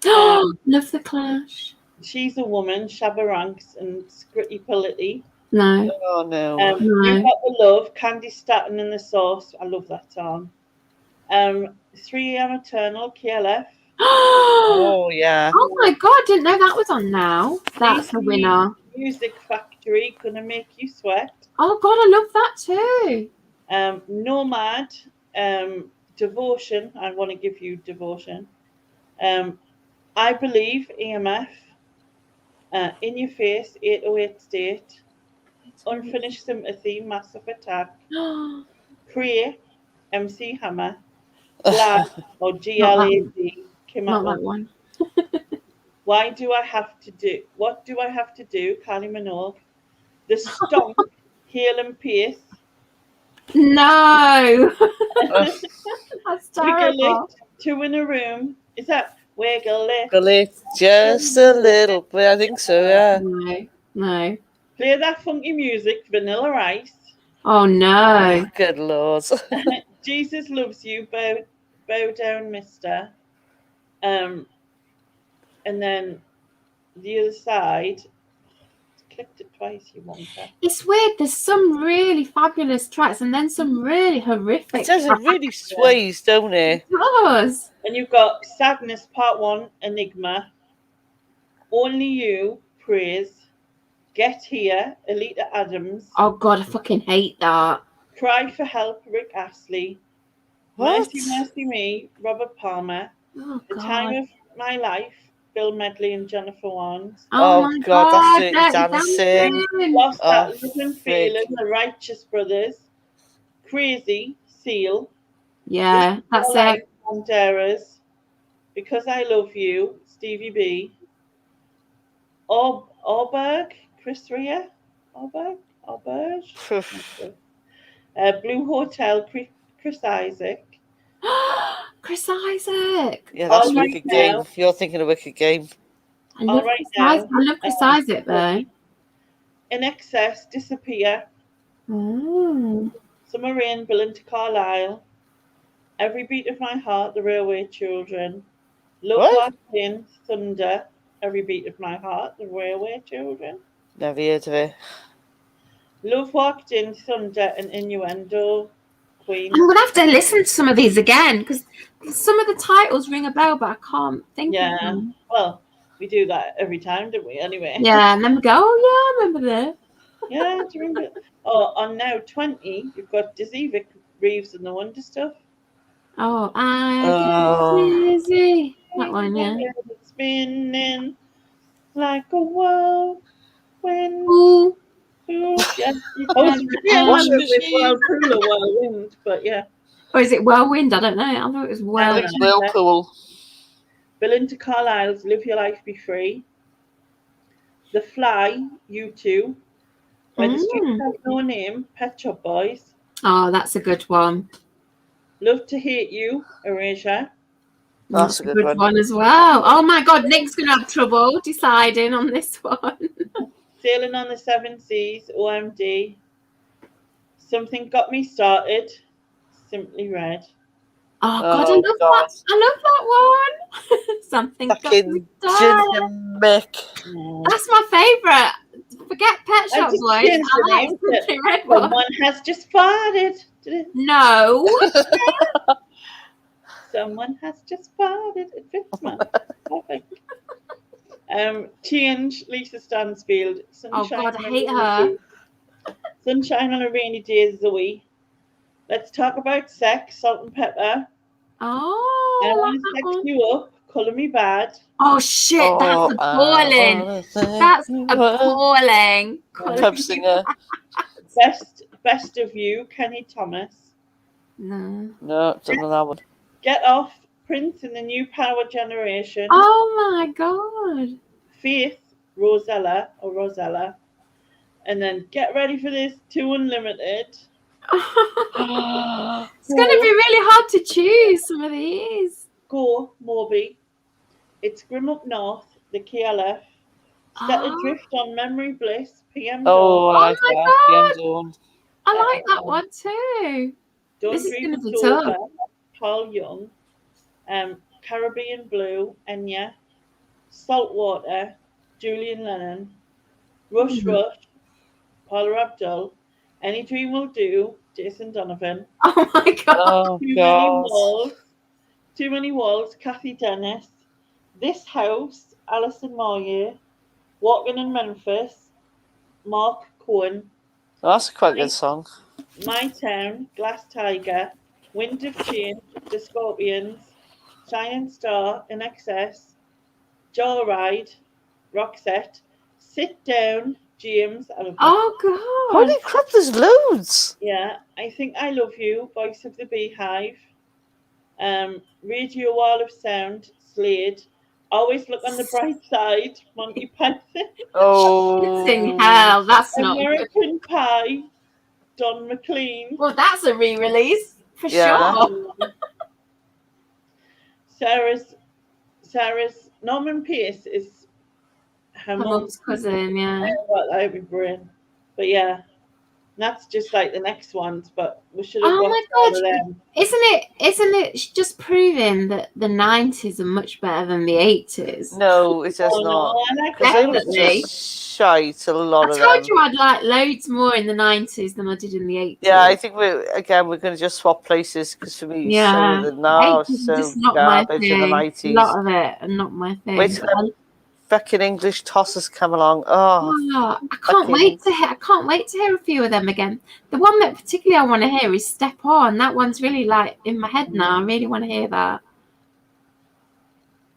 Love the Clash. She's a Woman, Shabba Ranks, and Scritti Politti. No. Oh no. You Got the Love, Candy Staton and the Sauce. I love that song. 3am Eternal, KLF. Oh yeah. Oh my God, I didn't know that was on now. That's the winner. Music Factory, Gonna Make You Sweat. Oh God, I love that too. Nomad, Devotion. I Want to Give You Devotion. I Believe, EMF. In Your Face, 808 State. Unfinished Sympathy, Massive Attack. Pray, MC Hammer. Glad, or GLAD, Not that one. What Do I Have to Do? Kylie Minogue. The Stomp, Hale and Pace. No. That's terrible. Wiggle It, Two in a Room. Is that Wiggle It? Just a little bit. I think so. Yeah. No. Play That Funky Music, Vanilla Ice. Oh no. Good lord. Jesus Loves You, Bow Down Mister. And then the other side, clicked it twice, you wonker. It's weird. There's some really fabulous tracks and then some really horrific It does. It really sways, don't it? It does. And you've got Sadness Part 1, Enigma. Only You, Praise. Get Here, Alita Adams. Oh God, I fucking hate that. Cry for Help, Rick Astley. What? Mercy, Mercy Me, Robert Palmer. Oh The God. Time of My Life, Bill Medley and Jennifer Warnes. Oh, my God, that's Dirty Dirty Dancing. Lost Oh, That Living frick. Feeling, The Righteous Brothers. Crazy, Seal. Yeah, that's All it. Banderas. Because I Love You, Stevie B. Orberg, Chris Rea. Orberg. Blue Hotel, Chris Isaac. Chris Isaac. Yeah, that's All right Wicked now. Game. You're thinking of Wicked Game. I love right Chris now. Isaac. I love Chris Isaac though. In Excess, Disappear. Oh. Summer Rain, Belinda Carlisle. Every Beat of My Heart, The Railway Children. Love What? Walked In, Thunder. Every Beat of My Heart, The Railway Children. Never heard of it. Love Walked In, Thunder, and Innuendo, Queen. I'm gonna have to listen to some of these again because some of the titles ring a bell, but I can't think of Yeah. them. Well, we do that every time, don't we? Anyway. Yeah, and then we go, oh yeah, I remember that. Yeah, do you remember? Oh, on now 20, you've got Dizzy, Vic Reeves and the Wonder Stuff. Oh, I Oh. get dizzy. That one, yeah. Spinning like a whirlwind. Ooh. Ooh, yeah. I was Washing with machine. Whirlpool or Whirlwind, but yeah. Or is it Whirlwind? I don't know. I thought it was I Whirlwind. think it's Whirlpool. Belinda Carlisle's Live Your Life, Be Free. The Fly, U2. Where the Streets Have No Name, Pet Shop Boys. Oh, that's a good one. Love to Hate You, Erasure. That's a good one. as well. Oh my God, Nick's gonna have trouble deciding on this one. Sailing on the Seven Seas, OMD. Something Got Me Started, Simply Red. Oh God, Oh, I love God. that. I love that one. Something got me Fucking started. Ginger Mick. That's my favourite. Forget Pet Shop just Boys. changed the I like name to it. Simply Red one. Someone has just farted. No. Someone has just farted. It fits, man. Perfect. Change, Lisa Stansfield. Oh Sunshine God, I on a hate Rainy her. Day. Sunshine on a Rainy Day, Zoe. Let's talk about sex, Salt and Pepper. Oh, I I like want to that sex one. you up, Colour Me Bad. Oh shit, that's appalling. That's appalling. Pub singer. Best of You, Kenny Thomas. No. No, don't know that one. Get Off, Prince and the New Power Generation. Oh my God. Faith, Rosella. And then get ready for this, 2 Unlimited. It's going to be really hard to choose some of these. Go, Moby. It's Grim Up North, the KLF. Set Adrift on Memory Bliss, PM Oh, Dawn. I like my that. God. PM Dawn. I like that one too. Don't This is Dream gonna be It's Over, tough. Paul Young. Caribbean Blue, Enya. Saltwater, Julian Lennon. Rush, Paula Abdul. Any Dream Will Do, Jason Donovan. Oh my God. Oh, Too God. Many Walls, Kathy Dennis. This House, Alison Moyer. Walking in Memphis, Mark Cohen. That's a quite good song. My Town, Glass Tiger. Wind of Change, The Scorpions. Shining Star, In Excess. Joyride, Roxette. Sit Down, James. Oh God. Holy crap, there's loads. Yeah, I Think I Love You, Voice of the Beehive. Radio Wall of Sound, Slade. Always Look on the Bright Side, Monty Python. Oh. Shitting hell. That's not good. American Pie, Don McLean. Well, that's a re-release for Yeah. sure. Sarah's Norman Pierce is her My mum's mum's cousin, yeah. that would be brilliant. But yeah, that's just like the next ones. But we should have Oh my watched all of God. them. Isn't it just proving that the 90s are much better than the 80s? No, it does Oh not. no, I like Because they were Definitely. just shite, a lot I of told them. you I'd like loads more in the 90s than I did in the 80s. Yeah, I think we're going to just swap places because for me, so Yeah. the now 80s is so just not my garbage in the thing. A 90s. lot of it, and not my thing. Wait till them fucking English tossers come along. Oh, Oh, I can't wait to hear. I can't wait to hear a few of them again. The one that particularly I want to hear is "Step On." That one's really like in my head now. I really want to hear that.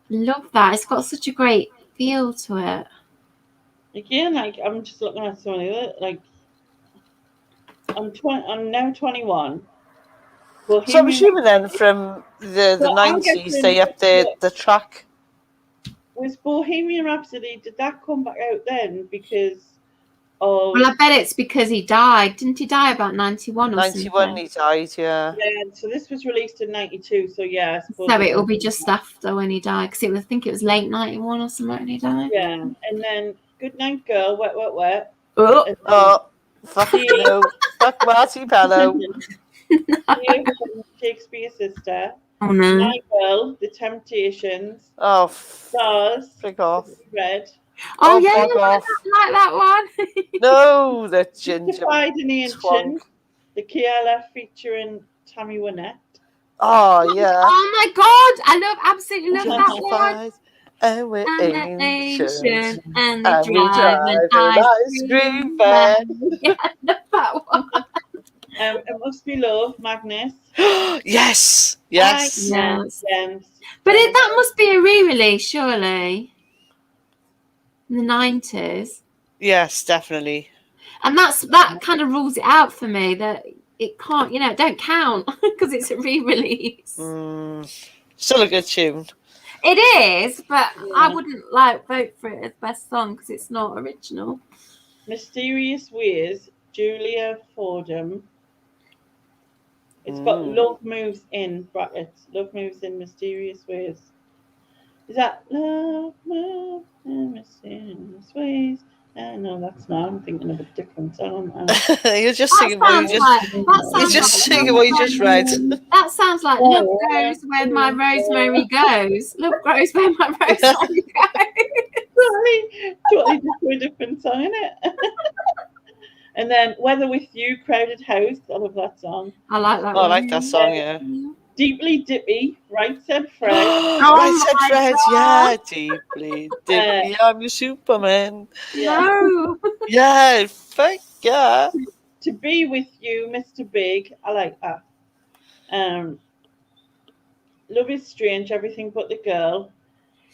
Love that. It's got such a great feel to it. Again, like I'm just looking at some of it. Like I'm now 21. so I'm Bohemian assuming then from the So I'm 90s guessing- they updated the track. was Bohemian Rhapsody. Did that come back out then? Because of Well, I bet it's because he died. Didn't he die about 91 or 91 something? he died, yeah. yeah. So this was released in 92. So yeah, I suppose So it it'll was- be just after when he died, because I think it was late 91 or something when he died. yeah. And then Goodnight Girl, Wet Wet Wet. Oh, And Oh, fuck no. Fuck Marty Bello. Shakespeare's Sister. oh no. My Girl, The Temptations. Oh, Stars. frick off. Red. Oh, Oh, yeah, fuck I off. like that one. No, the ginger Pride in the twonk. Ancient. The KLF featuring Tammy Wynette. Oh, yeah. Oh my god, I absolutely love that one. Gentrified, and we're And the ancient. ancient and And we the drive drive and an ice ice cream cream van. van. Yeah, I love that one. It Must Be Love, Magnus. Yes, yes. Yes. Gems. But that must be a re-release, surely. In the 90s. Yes, definitely. And that kind of rules it out for me, that it can't, it don't count because it's a re-release. Still a good tune. It is, but I wouldn't vote for it as best song because it's not original. Mysterious Ways, Julia Fordham. It's got Love Moves in brackets. Love Moves in Mysterious Ways. Is that Love Moves in Mysterious Ways? No, that's not. I'm thinking of a different song. You're just singing what you just. You're just singing what you just read. That sounds like Love Grows Where My Rosemary Goes. Love Grows Where My Rosemary Goes. Totally just a different song, innit? And then Weather With You, Crowded House. I love that song. I like that Oh, I one. like that song, yeah. Deeply Dippy, Right Said Fred. Right said my Fred, God. yeah. Deeply, deeply, I'm your Superman. No. Yeah, fuck yeah. To Be With You, Mr. Big. I like that. Love Is Strange, Everything But the Girl.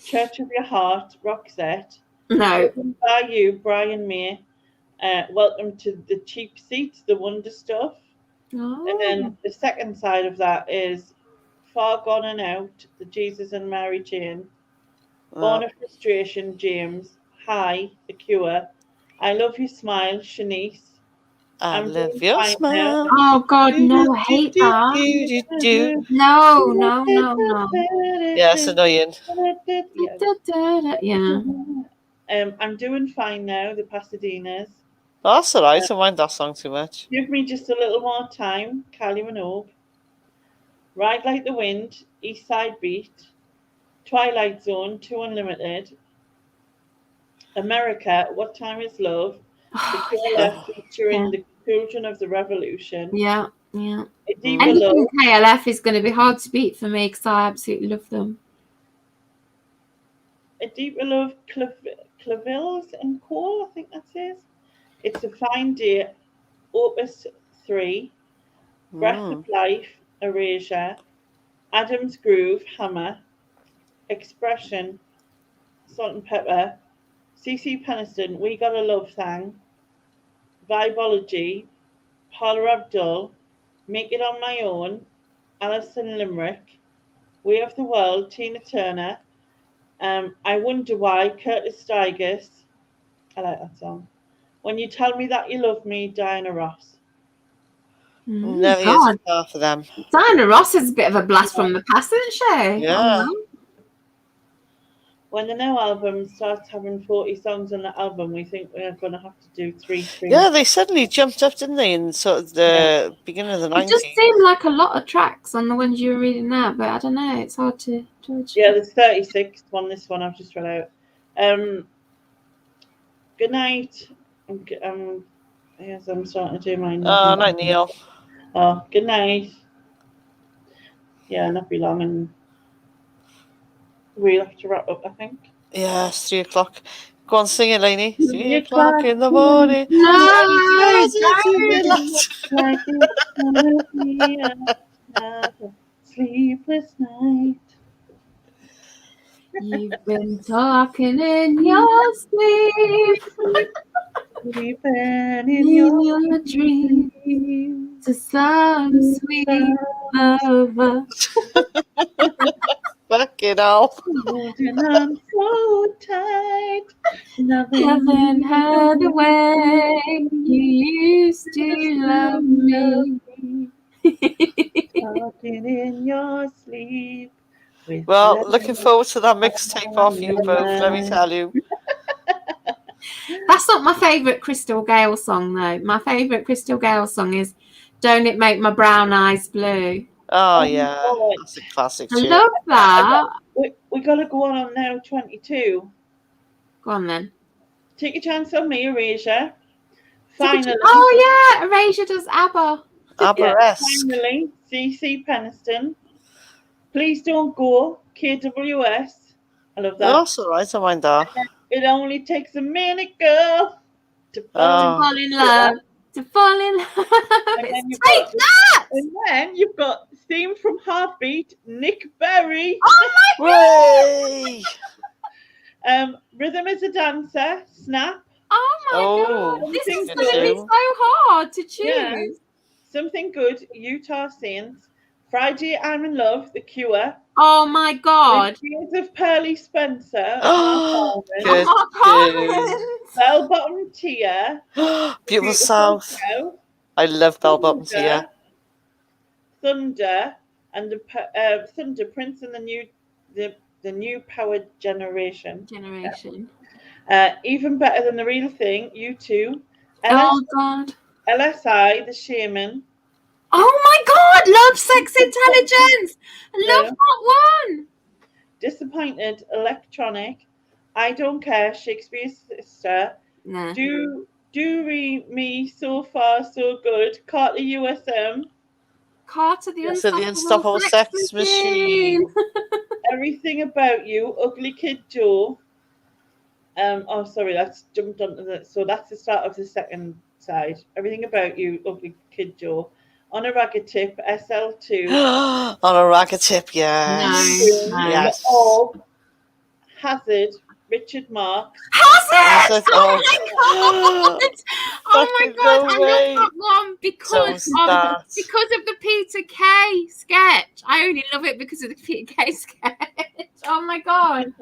Church of Your Heart, Roxette. No. Welcome By You, Brian May. Welcome to the Cheap Seats, The Wonder Stuff. Oh. And then the second side of that is Far Gone and Out, the Jesus and Mary chain. Born of Frustration, James. Hi, The Cure. I Love Your Smile, Shanice. I I'm love doing your fine smile. now. Oh, God, no. I hate that. No. Yeah, it's annoying. Yeah. I'm doing fine now, the Pasadenas. Oh, that's alright. I don't mind that song too much. Give Me Just a Little More Time, Kylie Minogue. Ride Like the Wind, East Side Beat. Twilight Zone, 2 Unlimited. America, What Time Is Love? The KLF featuring the Children of the Revolution. Yeah. Adiva Anything Love. KLF is going to be hard to beat for me because I absolutely love them. Adiva Love, Clavilles and Cole, I think that says. It's a Fine Day, Opus 3. Breath of Life, Erasure. Adam's Groove, Hammer. Expression, Salt and Pepper. CC Peniston, We Got a Love Thing. Vibology, Paula Abdul. Make It On My Own, Alison Limerick. Way of the World, Tina Turner. I Wonder Why, Curtis Stigers. I like that song. When You Tell Me That You Love Me, Diana Ross. Never God. used half of them. Diana Ross is a bit of a blast from the past, isn't she? Yeah. Oh, When the new album starts having 40 songs on the album, we think we're going to have to do 3 streams. Yeah, they suddenly jumped up, didn't they, in sort of the beginning of the 90s? It just seemed like a lot of tracks on the ones you were reading now, but I don't know. It's hard to judge. Yeah, there's 36 on this one I've just read out. Good night. Yes, I'm starting to do mine. Night, Neil. Oh, good night. Yeah, not be long, and we'll have to wrap up, I think. Yeah, it's 3 o'clock. Go on, sing it, Lainey. 3 3 o'clock in the morning. No, Like it's gonna be another sleepless night. you've been talking in your sleep, Sleeping in in your your dreams, dreams. to some sweet lover. Fucking hell. Holding on so tight. Haven't heard the way you used to love me. Talking in your sleep. With Well, love. looking forward to that mixtape off you both, let me tell you. That's not my favourite Crystal Gale song, though. My favourite Crystal Gale song is Don't It Make My Brown Eyes Blue. Oh, yeah. God. That's a classic I tune. love that. We got to go on now, 22. Go on, then. Take a chance on me, Erasure. Finally. Oh, yeah. Erasure does ABBA. ABBA-esque. Finally, CC Peniston. Please Don't Go, KWS. I love that. Oh, that's all right. I mind that. It only takes a minute, girl, to fall Fall in love. To fall in love. And then you've Take got- that! And then you've got theme from Heartbeat, Nick Berry. Oh, my Way! Rhythm is a Dancer, Snap. Oh, my Oh, God. This is good going to be tune. so hard to choose. Yeah. Something Good, Utah Saints. Friday, I'm in Love, The Cure. Oh, my God. The Tears of Pearly Spencer. Oh, good Mark tune. Harmon. Bell Bottom Tear. Beautiful South. Cow, I love Bell Bottoms here. Thunder, and Thunder, Prince and the new power generation. Even better than the real thing, U2. Oh, God. LSI, The Shaman. Oh, my God. Love, Sex, Intelligence. I love that one. Disappointed, Electronic. I Don't Care, Shakespeare's Sister. Nah. Do Re Me, So Far So Good, Carter USM. Carter, the So the Unstoppable Sex Machine. Everything About You, Ugly Kid Joe. Oh, sorry, that's jumped onto the. So that's the start of the second side. Everything About You, Ugly Kid Joe. On a Ragged Tip, SL2. On a ragged tip, yes. No. Yes. Orb, Hazard, Richard Marx. Hazard! Oh, Oh, my God! Oh, my fucking God, no I way. love that one because of the Peter Kay sketch. I only love it because of the Peter Kay sketch. Oh, my God.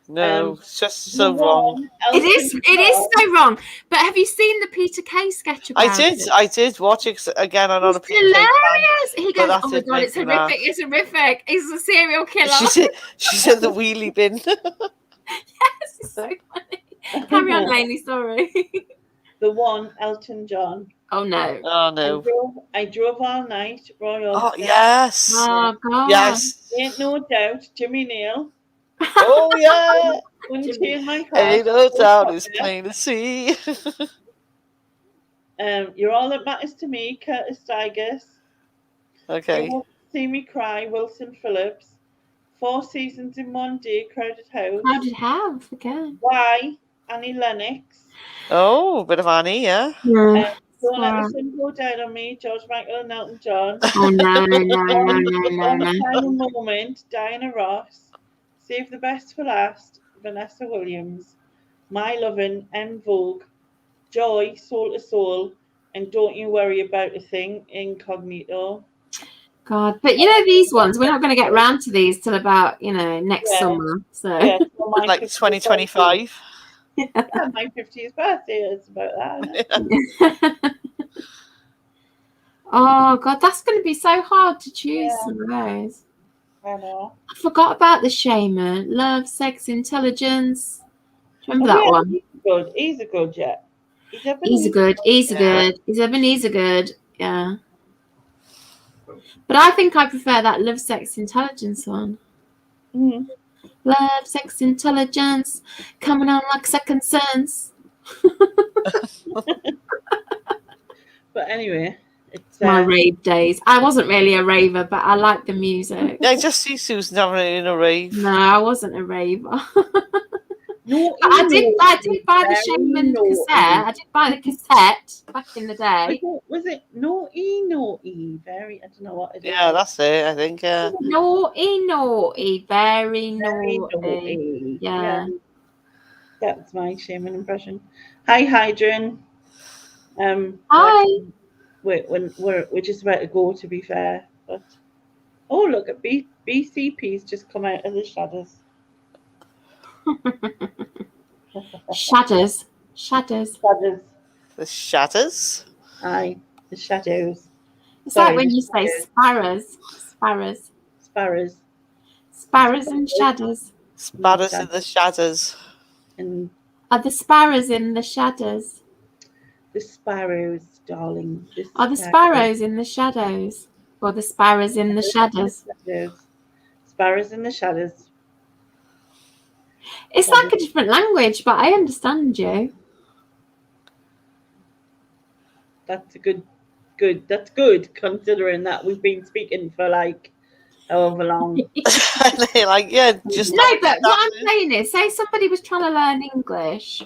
No, it's just so wrong. It is so wrong. But have you seen the Peter Kay sketch about it? I did watch it 'cause, again. I'm not a It's Peter Kay fan. hilarious. He but goes, that oh my did God, make it's me horrific. laugh. It's horrific. He's a serial killer. She's in the wheelie bin. Yes, it's so funny. Carry on, Lainey, sorry. The one, Elton John. Oh, no. Oh, no. I drove all night, Roy Oh, Orbison. yes. Oh, God. Yes. Ain't no doubt, Jimmy Neal. Oh, yeah. Wouldn't change my heart. Ain't no doubt it's plain to see. You're All That Matters to Me, Curtis Stigers. Okay. You Won't See Me Cry, Wilson Phillips. 4 Seasons in One Day, Crowded House. Crowded House, again. Why, Annie Lennox. Oh, a bit of Annie, yeah. Don't Let the Sun Go Down on Me, George Michael and Elton John. Oh, no. One Final Moment, Diana Ross. Save the Best for Last, Vanessa Williams. My Lovin', En Vogue. Joy, Soul to Soul. And Don't You Worry About a Thing, Incognito. God, but you know these ones, we're not going to get round to these till about, next summer. So Yeah, so my Like 2025. Yeah, my 50th birthday is about that. Oh, God, that's going to be so hard to choose some of those. I know. I forgot about The Shaman. Love, Sex, Intelligence. Remember that one? He's good. He's a good, yeah. He's a good. He's a good. Yeah. But I think I prefer that Love, Sex, Intelligence one. Mm. Love, Sex, Intelligence. Coming on like second sense. But anyway, it's My rave days. I wasn't really a raver, but I liked the music. Yeah, I just see Susan having it in a rave. No, I wasn't a raver. no, I did buy the very Shaman naughty. cassette. I did buy the cassette back in the day. Was it naughty? Very, I don't know what it is. Yeah, that's it. I think. Naughty, very Very naughty. naughty. Yeah. That's my Shaman impression. Hi, Hydran. Hi. We're just about to go, to be fair. But oh, look at BCP's just come out of the shadows. Shadows. The shatters. Aye, the shadows. It's Sorry, like when the you say shadows. sparrows. Sparrows. And shadows. Spatters in the shadows. And Are the sparrows in the shadows? the sparrows, darling. Are the sparrows in the shadows? Or the sparrows in the shadows? Sparrows in the shadows. It's like a different language, but I understand you. That's a good. That's good, considering that we've been speaking for like however long. Like, yeah, just No, but what I'm saying is, say somebody was trying to learn English,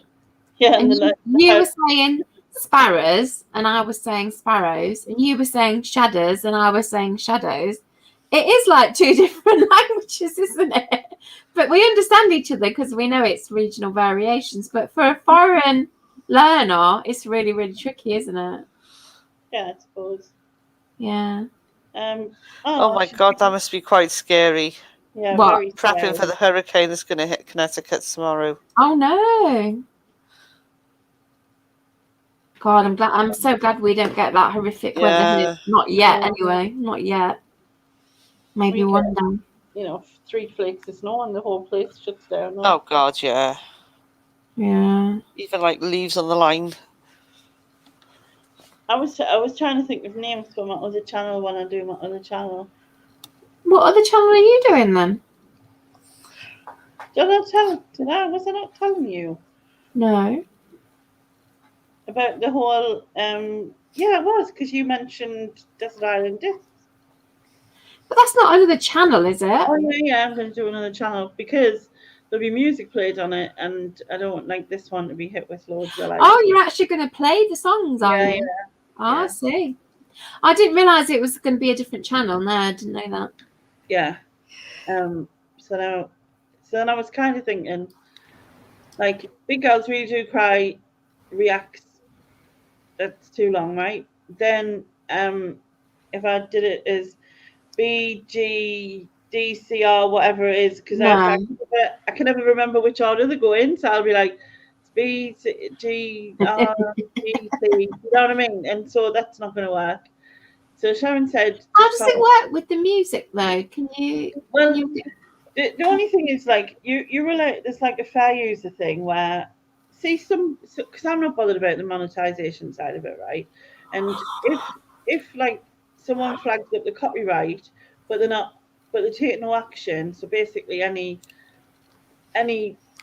Yeah, and you were saying sparrows, and I was saying sparrows, and you were saying shadows, and I was saying shadows. It is like two different languages, isn't it? But we understand each other because we know it's regional variations. But for a foreign learner, it's really, really tricky, isn't it? Yeah, I suppose. Yeah. Oh my God, that must be quite scary. Yeah, What? very Prepping scary. for the hurricane that's going to hit Connecticut tomorrow. Oh no. God, I'm so glad we don't get that horrific weather here. Not yet, anyway. Not yet. Maybe We one get, day. 3 flakes of snow and the whole place shuts down. Oh God, yeah. Yeah. Even like leaves on the line. I was trying to think of names for my other channel when I do my other channel. What other channel are you doing then? Was I not telling you No. about the whole? Yeah, it was because you mentioned Desert Island Discs. But that's not another channel, is it? Oh yeah, I'm going to do another channel because there'll be music played on it, and I don't like this one to be hit with loads of like. Oh, you're actually going to play the songs, are you? I see. I didn't realise it was going to be a different channel. No, I didn't know that. Yeah. So then I was kind of thinking, like, Big Girls Really Do Cry reacts. That's too long, right? Then if I did it as BGDCR, whatever it is, because I can never remember which order they go in, so I'll be like BGRDC, you know what I mean? And so that's not going to work. So Sharon said, how does it work with the music though? Can you? Well, the only thing is like you relate. There's like a fair user thing where because I'm not bothered about the monetization side of it, right? And if like someone flags up the copyright, but they take no action. So basically, any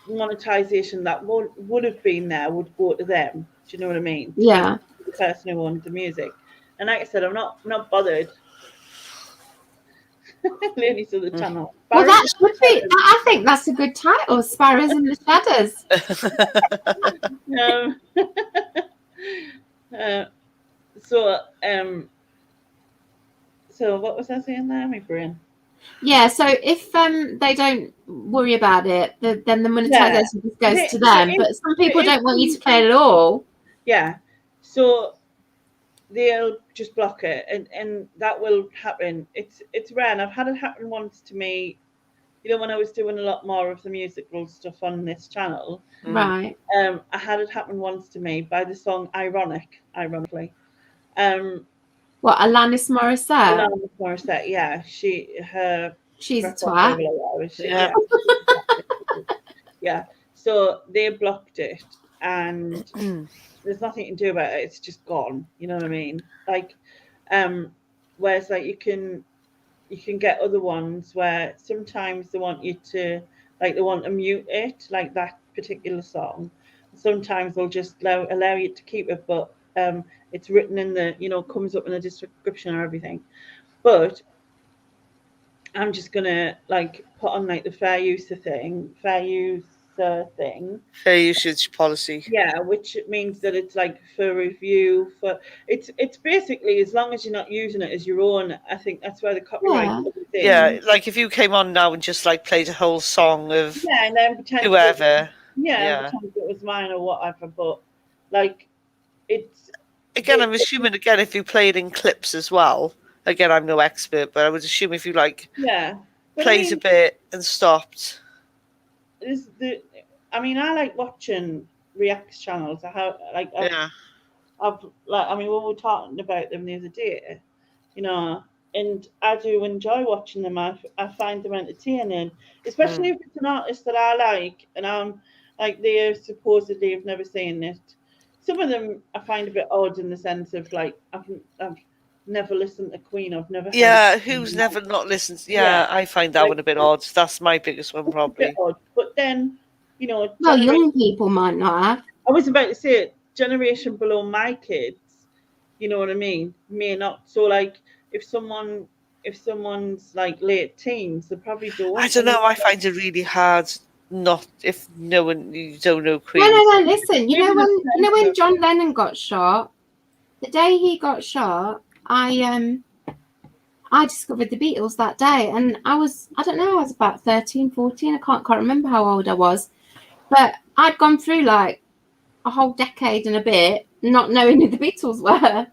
monetization that would have been there would go to them. Do you know what I mean? Yeah. The person who owns the music. And like I said, I'm not bothered. Ladies of the channel. Well, that should be. I think that's a good title. Sparrows in the Shadows. So what was I saying there? My brain. Yeah. So if they don't worry about it, then the monetization just goes to them. But some people don't want you to play it at all. Yeah. So they'll just block it, and that will happen. It's rare, and I've had it happen once to me. You know, when I was doing a lot more of the musical stuff on this channel, right? I had it happen once to me by the song ironically. What, Alanis Morissette? Alanis Morissette, yeah. She's a twat. Yeah. Yeah. So they blocked it, and there's nothing you can do about it. It's just gone. You know what I mean? Like, whereas like you can get other ones where sometimes they want you to, like, they want to mute it, like that particular song. sometimes they'll just allow you to keep it, but it's written in the, comes up in the description or everything. But I'm just gonna like put on like the fair use thing. Fair usage policy. Yeah, which means that it's like for review, it's basically, as long as you're not using it as your own. I think that's where the copyright Yeah. comes in. Yeah, like if you came on now and just like played a whole song of Yeah, and then pretend whoever. yeah, pretend it was mine or whatever. But like, it's Again, I'm assuming if you played in clips as well. Again, I'm no expert, but I would assume if you like yeah. But plays a bit and stopped. I like watching React channels. Yeah. We were talking about them the other day, and I do enjoy watching them. I find them entertaining, especially if it's an artist that I like, and I'm like, they supposedly have never seen it. Some of them I find a bit odd in the sense of like, I've never listened to Queen. I've never. Yeah, who's never not listened? Yeah, I find that one a bit odd. That's my biggest one, probably. A bit odd, but then, Well, young people might not have. I was about to say it, generation below my kids, you know what I mean, may not. So like, if someone's like late teens, they probably don't. I don't know. I find it really hard. Not if you don't know Queen. No. Listen, you know when John Lennon got shot. The day he got shot, I discovered the Beatles that day, and I was about 13, 14. I can't remember how old I was, but I'd gone through like a whole decade and a bit not knowing who the Beatles were,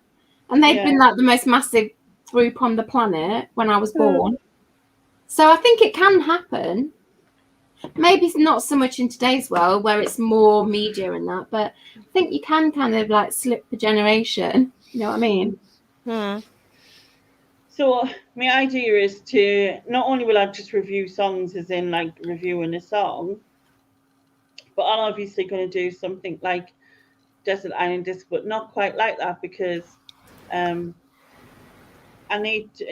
and they'd been like the most massive group on the planet when I was born. So I think it can happen. Maybe it's not so much in today's world where it's more media and that, but I think you can kind of like slip the generation. You know what I mean? So my idea is to, not only will I just review songs as in like reviewing a song, but I'm obviously going to do something like Desert Island Disc, but not quite like that, because it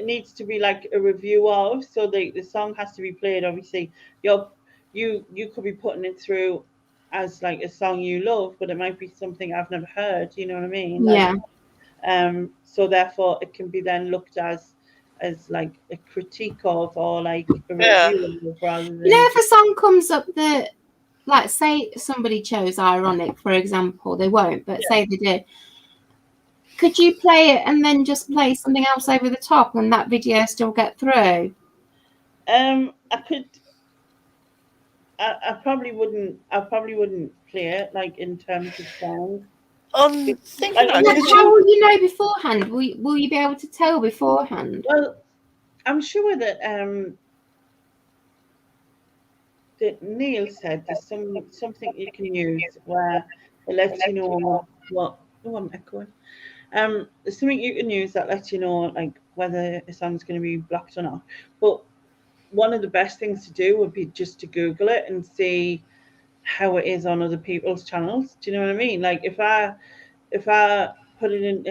needs to be like a review of, so the song has to be played. Obviously, you could be putting it through as like a song you love, but it might be something I've never heard. You know what I mean? Yeah. So therefore, it can be then looked as like a critique of, or like a review of, rather than. If a song comes up that, like, say somebody chose Ironic, for example, they won't, but say they did. Could you play it and then just play something else over the top, and that video still get through? I could. I probably wouldn't play it like in terms of sound. How will you know beforehand? Will you be able to tell beforehand? Well, I'm sure that Neil said there's something you can use where it lets you know what. Oh, I'm echoing. There's something you can use that lets you know like whether a song's going to be blocked or not. But one of the best things to do would be just to Google it and see how it is on other people's channels. Do you know what I mean? Like if I put it in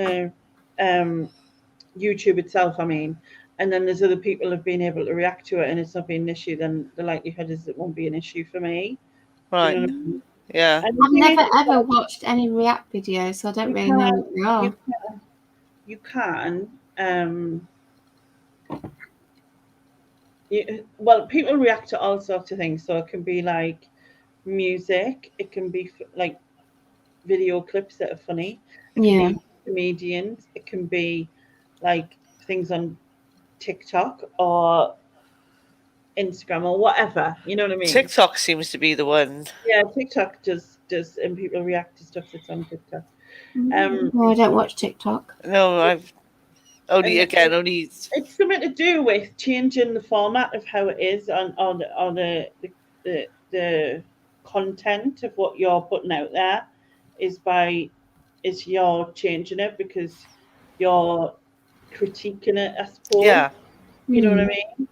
YouTube itself, and then there's other people have been able to react to it and it's not been an issue, then the likelihood is it won't be an issue for me. Right. You know what I mean? Yeah. I've never ever watched any React videos, so I don't really know what they are. You can. Well, people react to all sorts of things, so it can be like music, it can be like video clips that are funny, it can be comedians, it can be like things on TikTok or Instagram or whatever, you know what I mean? TikTok seems to be the one. Yeah, TikTok does, and people react to stuff that's on TikTok. No, I don't watch TikTok. No, I've only. It's something to do with changing the format of how it is on the content of what you're putting out there is you're changing it because you're critiquing it, I suppose. Yeah. You know what I mean?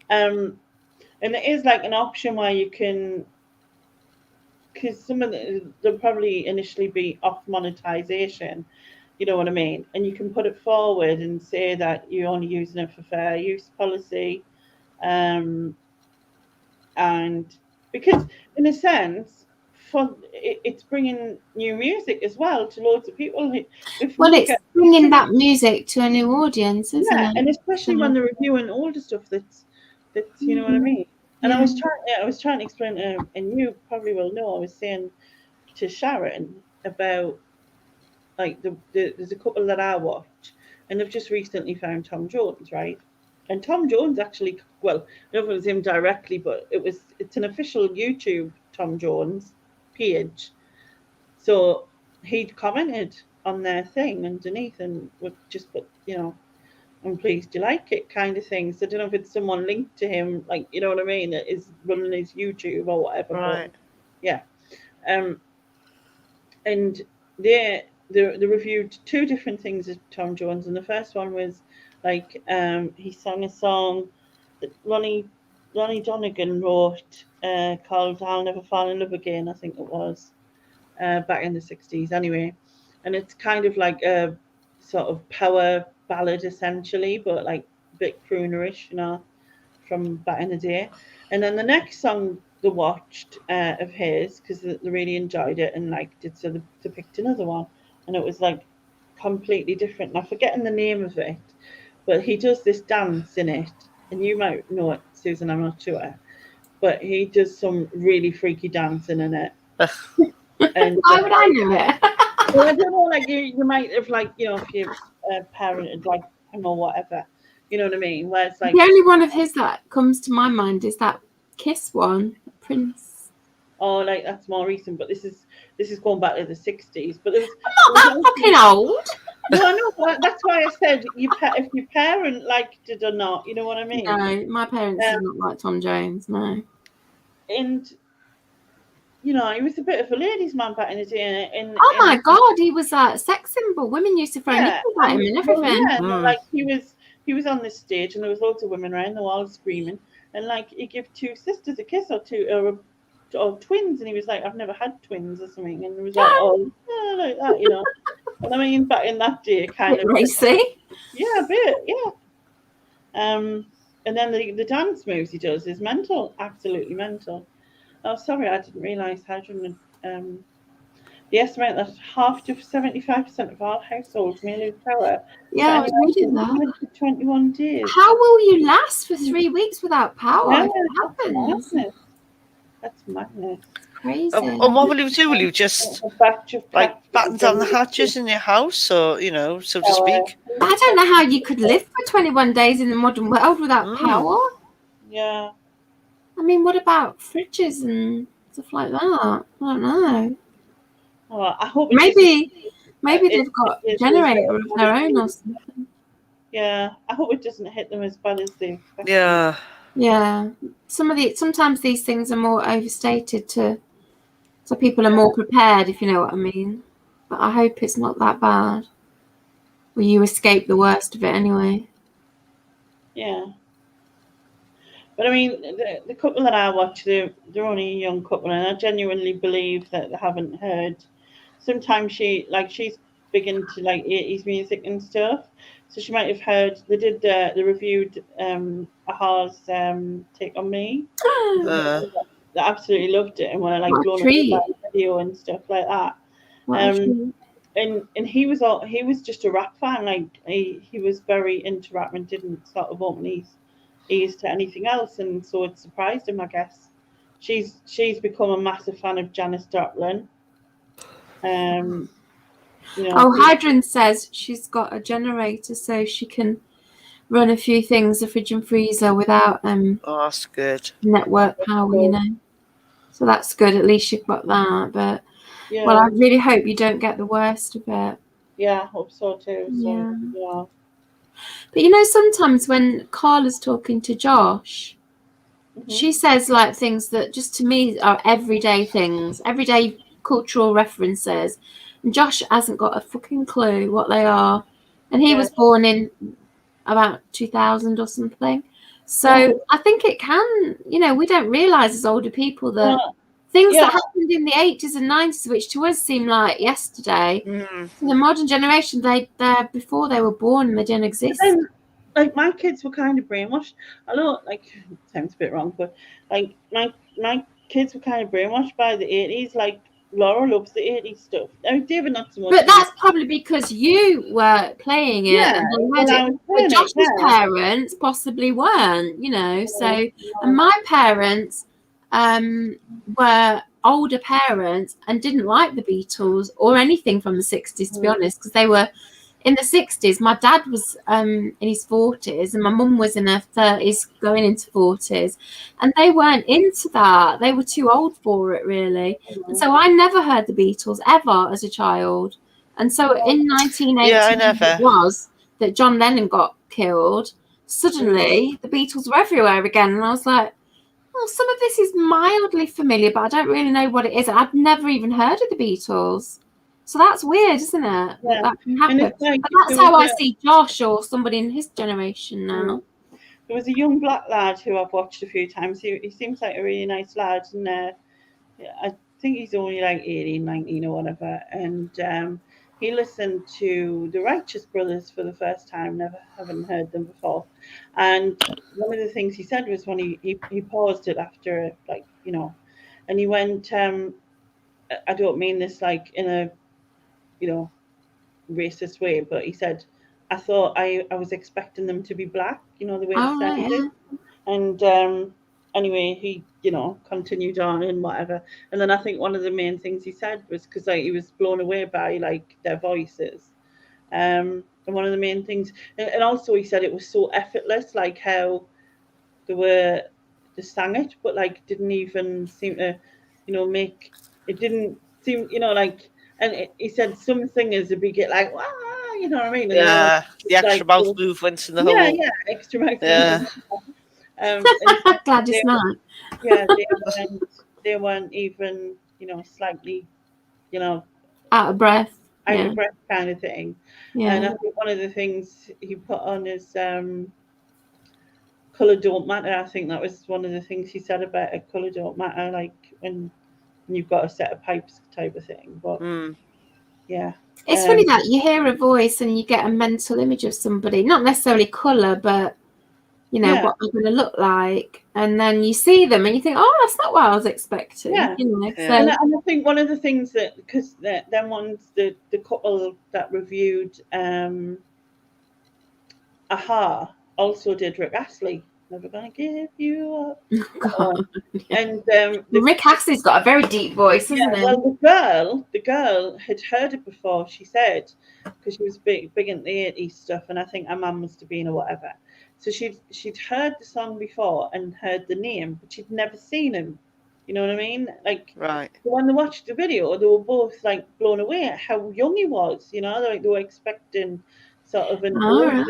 And it is like an option where you can, because some of they'll probably initially be off monetization, you know what I mean? And you can put it forward and say that you're only using it for fair use policy. And because in a sense, it's bringing new music as well to loads of people. If Well, you it's bringing that music to a new audience, isn't yeah, it? and especially So- when they're reviewing older stuff that's you know what I mean. And Yeah. I was trying to explain to him, and you probably will know. I was saying to Sharon about like there's a couple that I watch, and they've just recently found Tom Jones, right? And Tom Jones actually, well, I don't know if it was him directly, but it's an official YouTube Tom Jones page. So he'd commented on their thing underneath and would just put, I'm pleased you like it kind of thing. So I don't know if it's someone linked to him, like, you know what I mean, that is running his YouTube or whatever. Right. But yeah. And they reviewed two different things of Tom Jones, and the first one was like he sang a song that Ronnie Donegan wrote called "I'll Never Fall in Love Again," I think it was, back in the 60s anyway, and it's kind of like a sort of power ballad essentially, but like a bit croonerish, from back in the day. And then the next song they watched of his, because they really enjoyed it and liked it, so they picked another one, and it was like completely different. And I'm forgetting the name of it, but he does this dance in it, and you might know it, Susan, I'm not sure, but he does some really freaky dancing in it. And Why would I know it? well, I don't know, like you might have, like, if your parent had like him or whatever, you know what I mean, where it's like The only one of his that comes to my mind is that Kiss one, Prince. oh, like that's more recent, but this is going back to the 60s. But I'm not that fucking old. No, I know, but that's why I said if your parent liked it or not, you know what I mean. No, my parents did not like Tom Jones. No. And he was a bit of a ladies' man back in the day. Oh my God, he was a sex symbol. Women used to throw nipples at him and everything. Yeah, and like he was on this stage, and there was loads of women around the wall screaming, and like he gave two sisters a kiss or twins, and he was like, I've never had twins or something, and it was like, like that, And I mean, back in that day, kind of racy. Yeah, a bit, yeah. And then the dance moves he does is mental, absolutely mental. Oh, sorry, I didn't realise how the estimate that half to 75% of all households may lose power. Yeah, I was reading that. 21 days. How will you last for 3 weeks without power? Yeah, If it happens? That's madness. Crazy. And what will you do? Will you just batten down the hatches in your house, or so to speak? I don't know how you could live for 21 days in the modern world without power. Yeah. I mean, what about fridges and stuff like that? I don't know. Oh, I hope maybe they've got a generator of their own or something. Yeah, I hope it doesn't hit them as bad as they expect. Yeah. Yeah. Sometimes these things are more overstated so people are more prepared, if you know what I mean. But I hope it's not that bad. Or you escape the worst of it anyway. Yeah. But I mean, the couple that I watch, they're only a young couple, and I genuinely believe that they haven't heard. Sometimes she's big into like 80s music and stuff, so she might have heard. They reviewed Aha's Take on Me. They absolutely loved it and were like blown away by the video and stuff like that. And he was just a rap fan. Like he was very into rap and didn't sort of open his ears to anything else, and so it surprised him, I guess. She's become a massive fan of Janis Joplin. Hydran says she's got a generator so she can run a few things, the fridge and freezer, without that's good. Network power, So that's good. At least you've got that. But well, I really hope you don't get the worst of it. Yeah, I hope so too. So, yeah. But sometimes when Carla's talking to Josh, she says like things that just to me are everyday things, everyday cultural references. And Josh hasn't got a fucking clue what they are. And he was born in about 2000 or something. So I think it can, we don't realise as older people that things that happened in the 80s and 90s, which to us seem like yesterday, to the modern generation, they're before they were born and they don't exist. Like my kids were kind of brainwashed. I know, like, sounds a bit wrong, but like my kids were kind of brainwashed by the 80s. Like Laura loves the 80s stuff. I mean, David not so much. But that's probably because you were playing it Yeah, and then well, I heard was it. But playing it, Josh's yeah. parents possibly weren't, you know. So, and my parents were older parents and didn't like the Beatles or anything from the 60s, to be honest, because they were in the 60s. My dad was in his 40s and my mum was in her 30s going into 40s, and they weren't into that. They were too old for it, really. And so I never heard the Beatles ever as a child. And so in 1980, Yeah, I never. it was that John Lennon got killed. Suddenly the Beatles were everywhere again, and I was like, well, some of this is mildly familiar, but I don't really know what it is. I've never even heard of the Beatles. So that's weird, isn't it? Yeah. That can happen. And it's like, But that's how I see Josh or somebody in his generation now. There was a young black lad who I've watched a few times. He seems like a really nice lad, and I think he's only like 18, 19 or whatever. And he listened to the Righteous Brothers for the first time. Never haven't heard them before. And one of the things he said was when he paused it after, like, you know, and he went, I don't mean this like in a, you know, racist way, but he said, I thought I was expecting them to be black, you know, the way it sounded. And anyway, he, you know, continued on and whatever. And then I think one of the main things he said was because like he was blown away by like their voices. And one of the main things, and also he said it was so effortless, like how they sang it, but like didn't even seem to, you know, make it didn't seem, you know, like. And he said some singers would be get like, wow, you know what I mean? And Yeah, the extra like, mouth movements and the whole. Yeah, extra mouth movements. Glad you smart. Yeah, they weren't even, you know, slightly, you know, out of breath. Out of breath kind of thing. Yeah. And I think one of the things he put on is colour don't matter. I think that was one of the things he said about it. Colour don't matter, like when you've got a set of pipes type of thing. But yeah. It's funny that you hear a voice and you get a mental image of somebody, not necessarily colour, but you know what they're going to look like, and then you see them and you think, oh, that's not what I was expecting. Yeah. You know, So. And I think one of the things that, because them ones, the couple that reviewed Aha also did Rick Astley. Never gonna give you up. And Rick Astley's got a very deep voice, isn't it? Well, the girl had heard it before. She said, because she was big in the 80s stuff, and I think her mum must have been or whatever. So she'd heard the song before and heard the name, but she'd never seen him. You know what I mean? Like, right. When they watched the video, they were both like blown away at how young he was. You know, like they were expecting sort of an older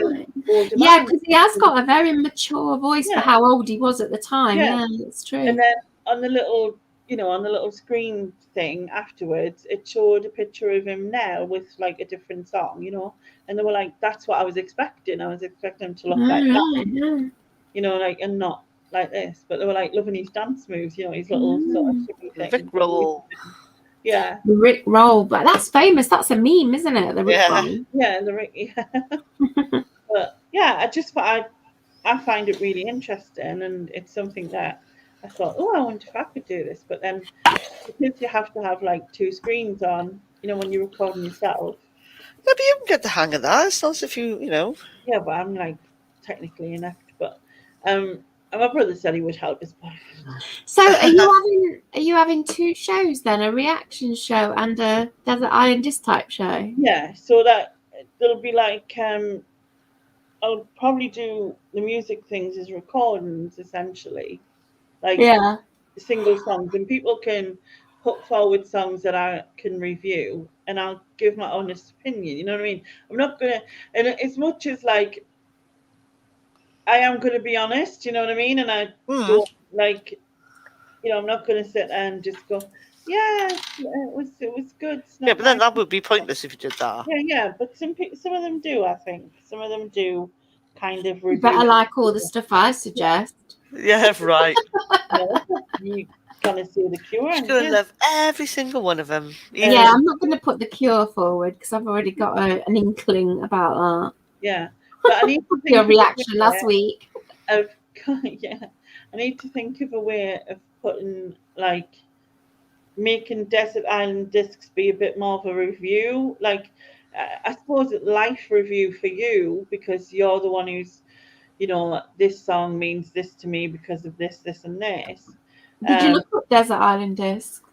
yeah, because he has got a very mature voice for how old he was at the time. Yeah, that's true. And then on the little, you know, on the little screen thing afterwards, it showed a picture of him now with like a different song, you know, and they were like, that's what I was expecting. I was expecting him to look like that, you know, like, and not like this. But they were like loving his dance moves, you know, his little sort of Rick roll. Yeah, the Rick roll, but that's famous. That's a meme, isn't it? The Rick roll. Yeah, the Rick. Yeah. But yeah, I find it really interesting, and it's something that I thought, oh, I wonder if I could do this. But then, because you have to have like two screens on, you know, when you're recording yourself. Yeah, but you can get the hang of that. It's not as if you know. Yeah, but I'm like technically inept. But my brother said he would help us. So are you having two shows then? A reaction show and a Desert Islandist type show? Yeah, so that there'll be like I'll probably do the music things as recordings essentially, like single songs, and people can put forward songs that I can review, and I'll give my honest opinion. You know what I mean? I'm not gonna, and as much as like I am gonna be honest, you know what I mean, and I don't like, you know, I'm not gonna sit there and just go, yeah, it was good. Yeah, but then that would be pointless if you did that. Yeah, but some of them do. I think some of them do kind of review. Better like all the stuff I suggest. Yeah, right. You're gonna see the Cure. She's gonna love every single one of them. Yeah, I'm not gonna put the Cure forward because I've already got an inkling about that. Yeah, but I need to think your reaction last week. I need to think of a way of putting like making Desert Island Discs be a bit more of a review, like I suppose a life review for you, because you're the one who's, you know, this song means this to me because of this, this, and this. Did you look up Desert Island Disc?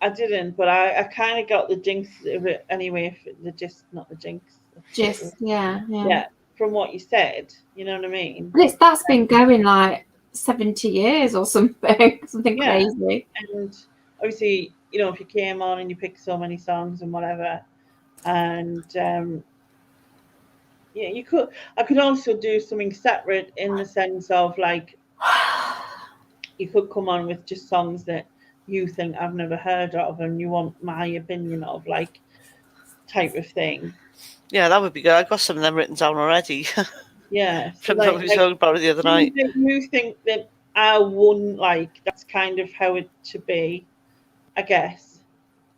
I didn't, but I kind of got the jinx of it anyway. Not the jinx. Just yeah. From what you said, you know what I mean. And that's been going like 70 years or something, crazy. And obviously, you know, if you came on and you picked so many songs and whatever, and you could. I could also do something separate in the sense of like, you could come on with just songs that you think I've never heard of and you want my opinion of, like, type of thing. Yeah, that would be good. I've got some of them written down already. Yeah. From what we talked about it the other night. You think that I wouldn't like, that's kind of how it should be, I guess.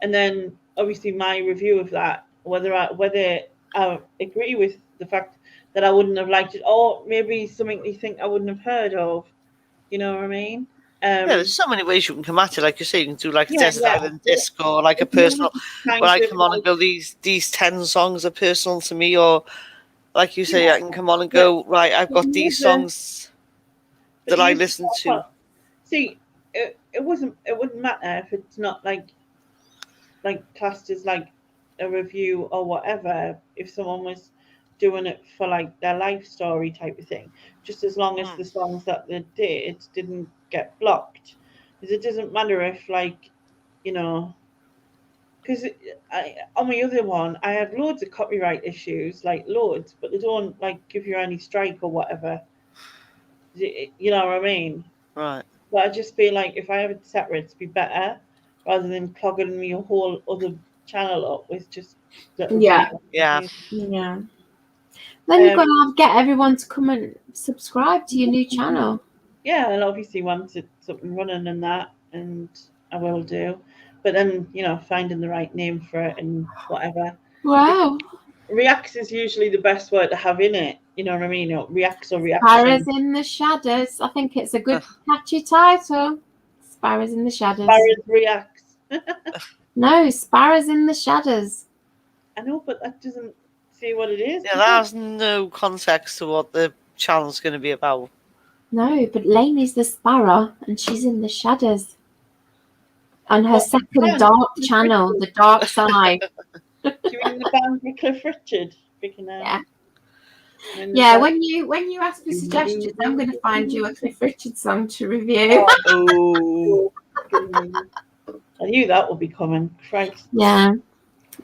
And then obviously my review of that, whether I agree with the fact that I wouldn't have liked it, or maybe something you think I wouldn't have heard of. You know what I mean? Yeah, there's so many ways you can come at it. Like you say, you can do like a Desert Island Disc, or like a personal, where I come on and go, these 10 songs are personal to me, or like you say, I can come on and go, right, I've got these songs that I listen to. See, it wouldn't matter if it's not like classed as like a review or whatever, if someone was doing it for like their life story type of thing, just as long as the songs that they didn't get blocked. Because it doesn't matter if, like, you know, because on my other one I had loads of copyright issues, like loads, but they don't like give you any strike or whatever. You know what I mean? Right. But I just feel like if I have it separate, it'd be better rather than clogging me a whole other channel up with just Yeah. Then you've got to get everyone to come and subscribe to your new channel. Yeah, and obviously once it's up and running and that, and I will do. But then, you know, finding the right name for it and whatever. Wow. Reacts is usually the best word to have in it. You know what I mean? You know, reacts or reaction. Sparrows in the Shadows. I think it's a good catchy title. Sparrows in the Shadows. Sparrows reacts. No, Sparrows in the Shadows. I know, but that doesn't say what it is. Yeah, that has no context to what the channel's going to be about. No, but Lainey's the sparrow and she's in the shadows. On her second dark channel, the dark side. Do you mean the band Cliff Richard? Yeah. Yeah, when you ask for suggestions, I'm going to find you a Cliff Richard song to review. Oh. I knew that would be coming. Christ. Yeah.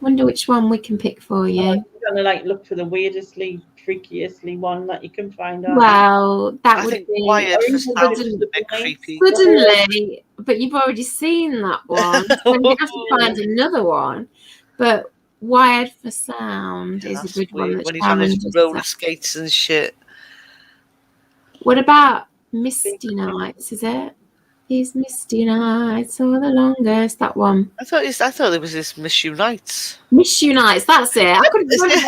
Wonder which one we can pick for you. I'm gonna like look for the weirdestly, freakiestly one that you can find out. Well, that would be Wired for sound is a bit creepy. Suddenly, but you've already seen that one. So we have to find another one. But Wired for Sound is a good one. When he's on his roller skates and shit. What about Misty Nights? Is it? These misty nights are the longest. That one. I thought it was this Miss You Nights. Miss You Nights. That's it. I couldn't remember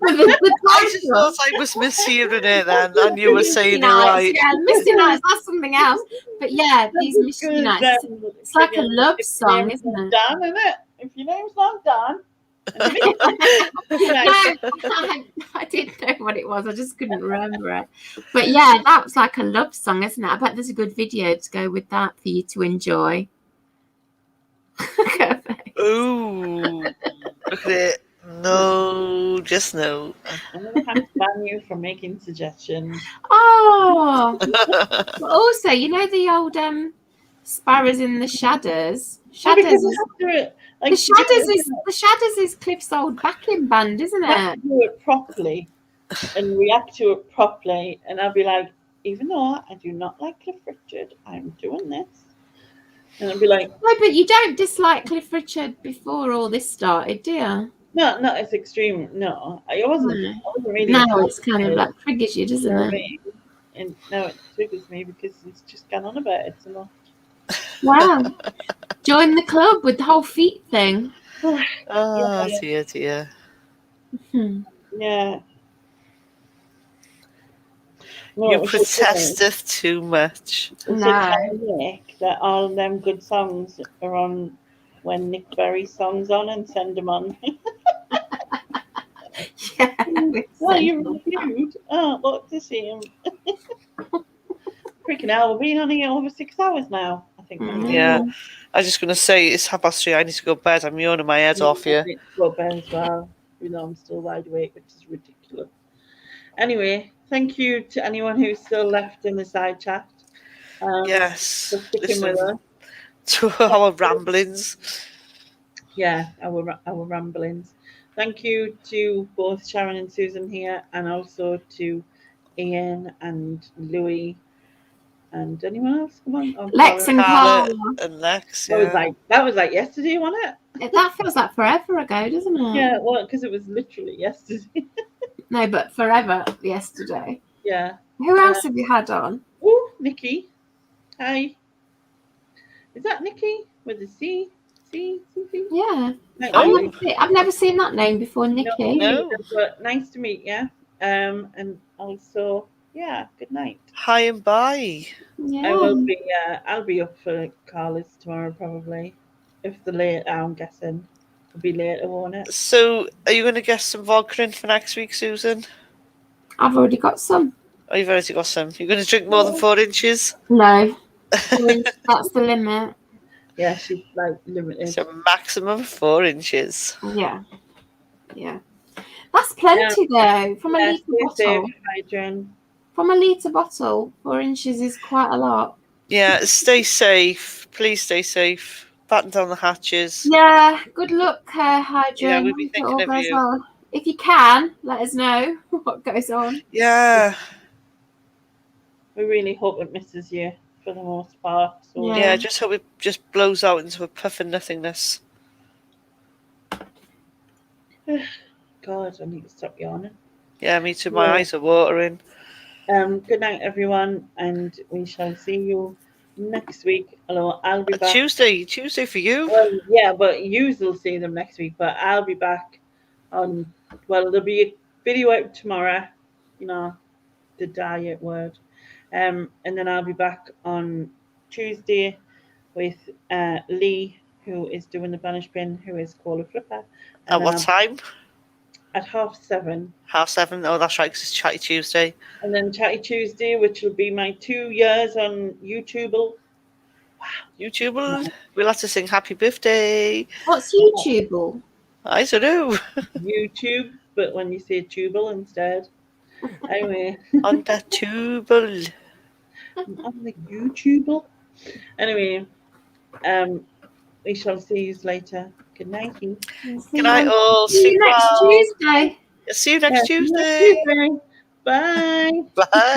the I just thought I was mishearing it then, and you were saying it right. Yeah, Misty Nights. That's something else. But yeah, these Misty Nights. It's like a love song, isn't it? Dan, isn't it? If your name's not Dan. No, I didn't know what it was. I just couldn't remember it. But yeah, that was like a love song, isn't it? I bet there's a good video to go with that for you to enjoy. Ooh, look at it. No, just no. I'm going to have to ban you for making suggestions. Oh, also, you know the old Sparrows in the Shadows? Shadows is, the Shadows is Cliff's old backing band, isn't it? Do it properly and react to it properly, and I'll be like, even though I do not like Cliff Richard, I'm doing this. And I'll be like, no, but you don't dislike Cliff Richard before all this started, do you? No, not as extreme. No, I wasn't really. Now it's kind of like triggers you, doesn't it? And now it triggers me because it's just gone on about it so much. Wow. Join the club with the whole feet thing. Oh, dear. Yeah. No, You we should say- protesteth too much. we should No. tell Nick that all them good songs are on when Nick Berry's songs on and send them on. Yeah. Well, you reviewed. Oh, what to see him. Freaking hell, we've been on here over 6 hours now. I think. Yeah. I was just going to say, it's 3:30. I need to go to bed. I'm yawning my head off I here. need to go to bed as well. Even though I'm still wide awake, which is ridiculous. Anyway, thank you to anyone who's still left in the side chat. Yes. For sticking with Listen us. to our ramblings. Yeah, our ramblings. Thank you to both Sharon and Susan here, and also to Ian and Louis and anyone else. Come on, oh, Lex and Carla Carla. and Lex, that was like yesterday, wasn't it? That feels like forever ago, doesn't it? Yeah, well, because it was literally yesterday. No, but forever yesterday. Yeah. Who else have you had on? Oh, Nikki. Hi. Is that Nikki with a C? C? Yeah. Oh. I've never seen that name before, Nikki. No. But nice to meet you. And also, yeah, good night. Hi and bye. Yeah. I will be. I'll be up for Carla's tomorrow probably. If the late, I'm guessing, it'll be later, won't it? So, are you going to get some vodka in for next week, Susan? I've already got some. Oh, you've already got some. You're going to drink more than 4 inches? No. That's the limit. Yeah, she's like limited. It's a maximum of 4 inches. Yeah. Yeah. That's plenty though. From a Yeah, litre stay bottle. safe, Adrian. From a litre bottle, 4 inches is quite a lot. Yeah, stay safe. Please stay safe. Batten down the hatches. Yeah. Good luck, Hydra. Yeah, we'll be Hope it thinking all of goes you. well. If you can, let us know what goes on. Yeah. We really hope it misses you for the most part. So Yeah. Yeah, just hope it just blows out into a puff of nothingness. God, I need to stop yawning. Yeah, me too. My Yeah. eyes are watering. Good night, everyone, and we shall see you next week. Hello, I'll be back. Tuesday for you. Well, yeah, but you will see them next week. But I'll be back on. Well, there'll be a video out tomorrow. You know, the diet word. And then I'll be back on Tuesday with Lee, who is doing the banish bin, who is Caller Flipper. At what time? At 7:30. 7:30. Oh, that's right, 'cause it's Chatty Tuesday. And then Chatty Tuesday, which will be my 2 years on YouTube. YouTube. We'll have to sing happy birthday. What's YouTube? I don't know. YouTube, but when you say tubal instead. Anyway, On the tubal. on the YouTube. Anyway, we shall see you later. Good night. Good night, all. See you next well. Tuesday. See you next Yeah, Tuesday. Bye. Bye.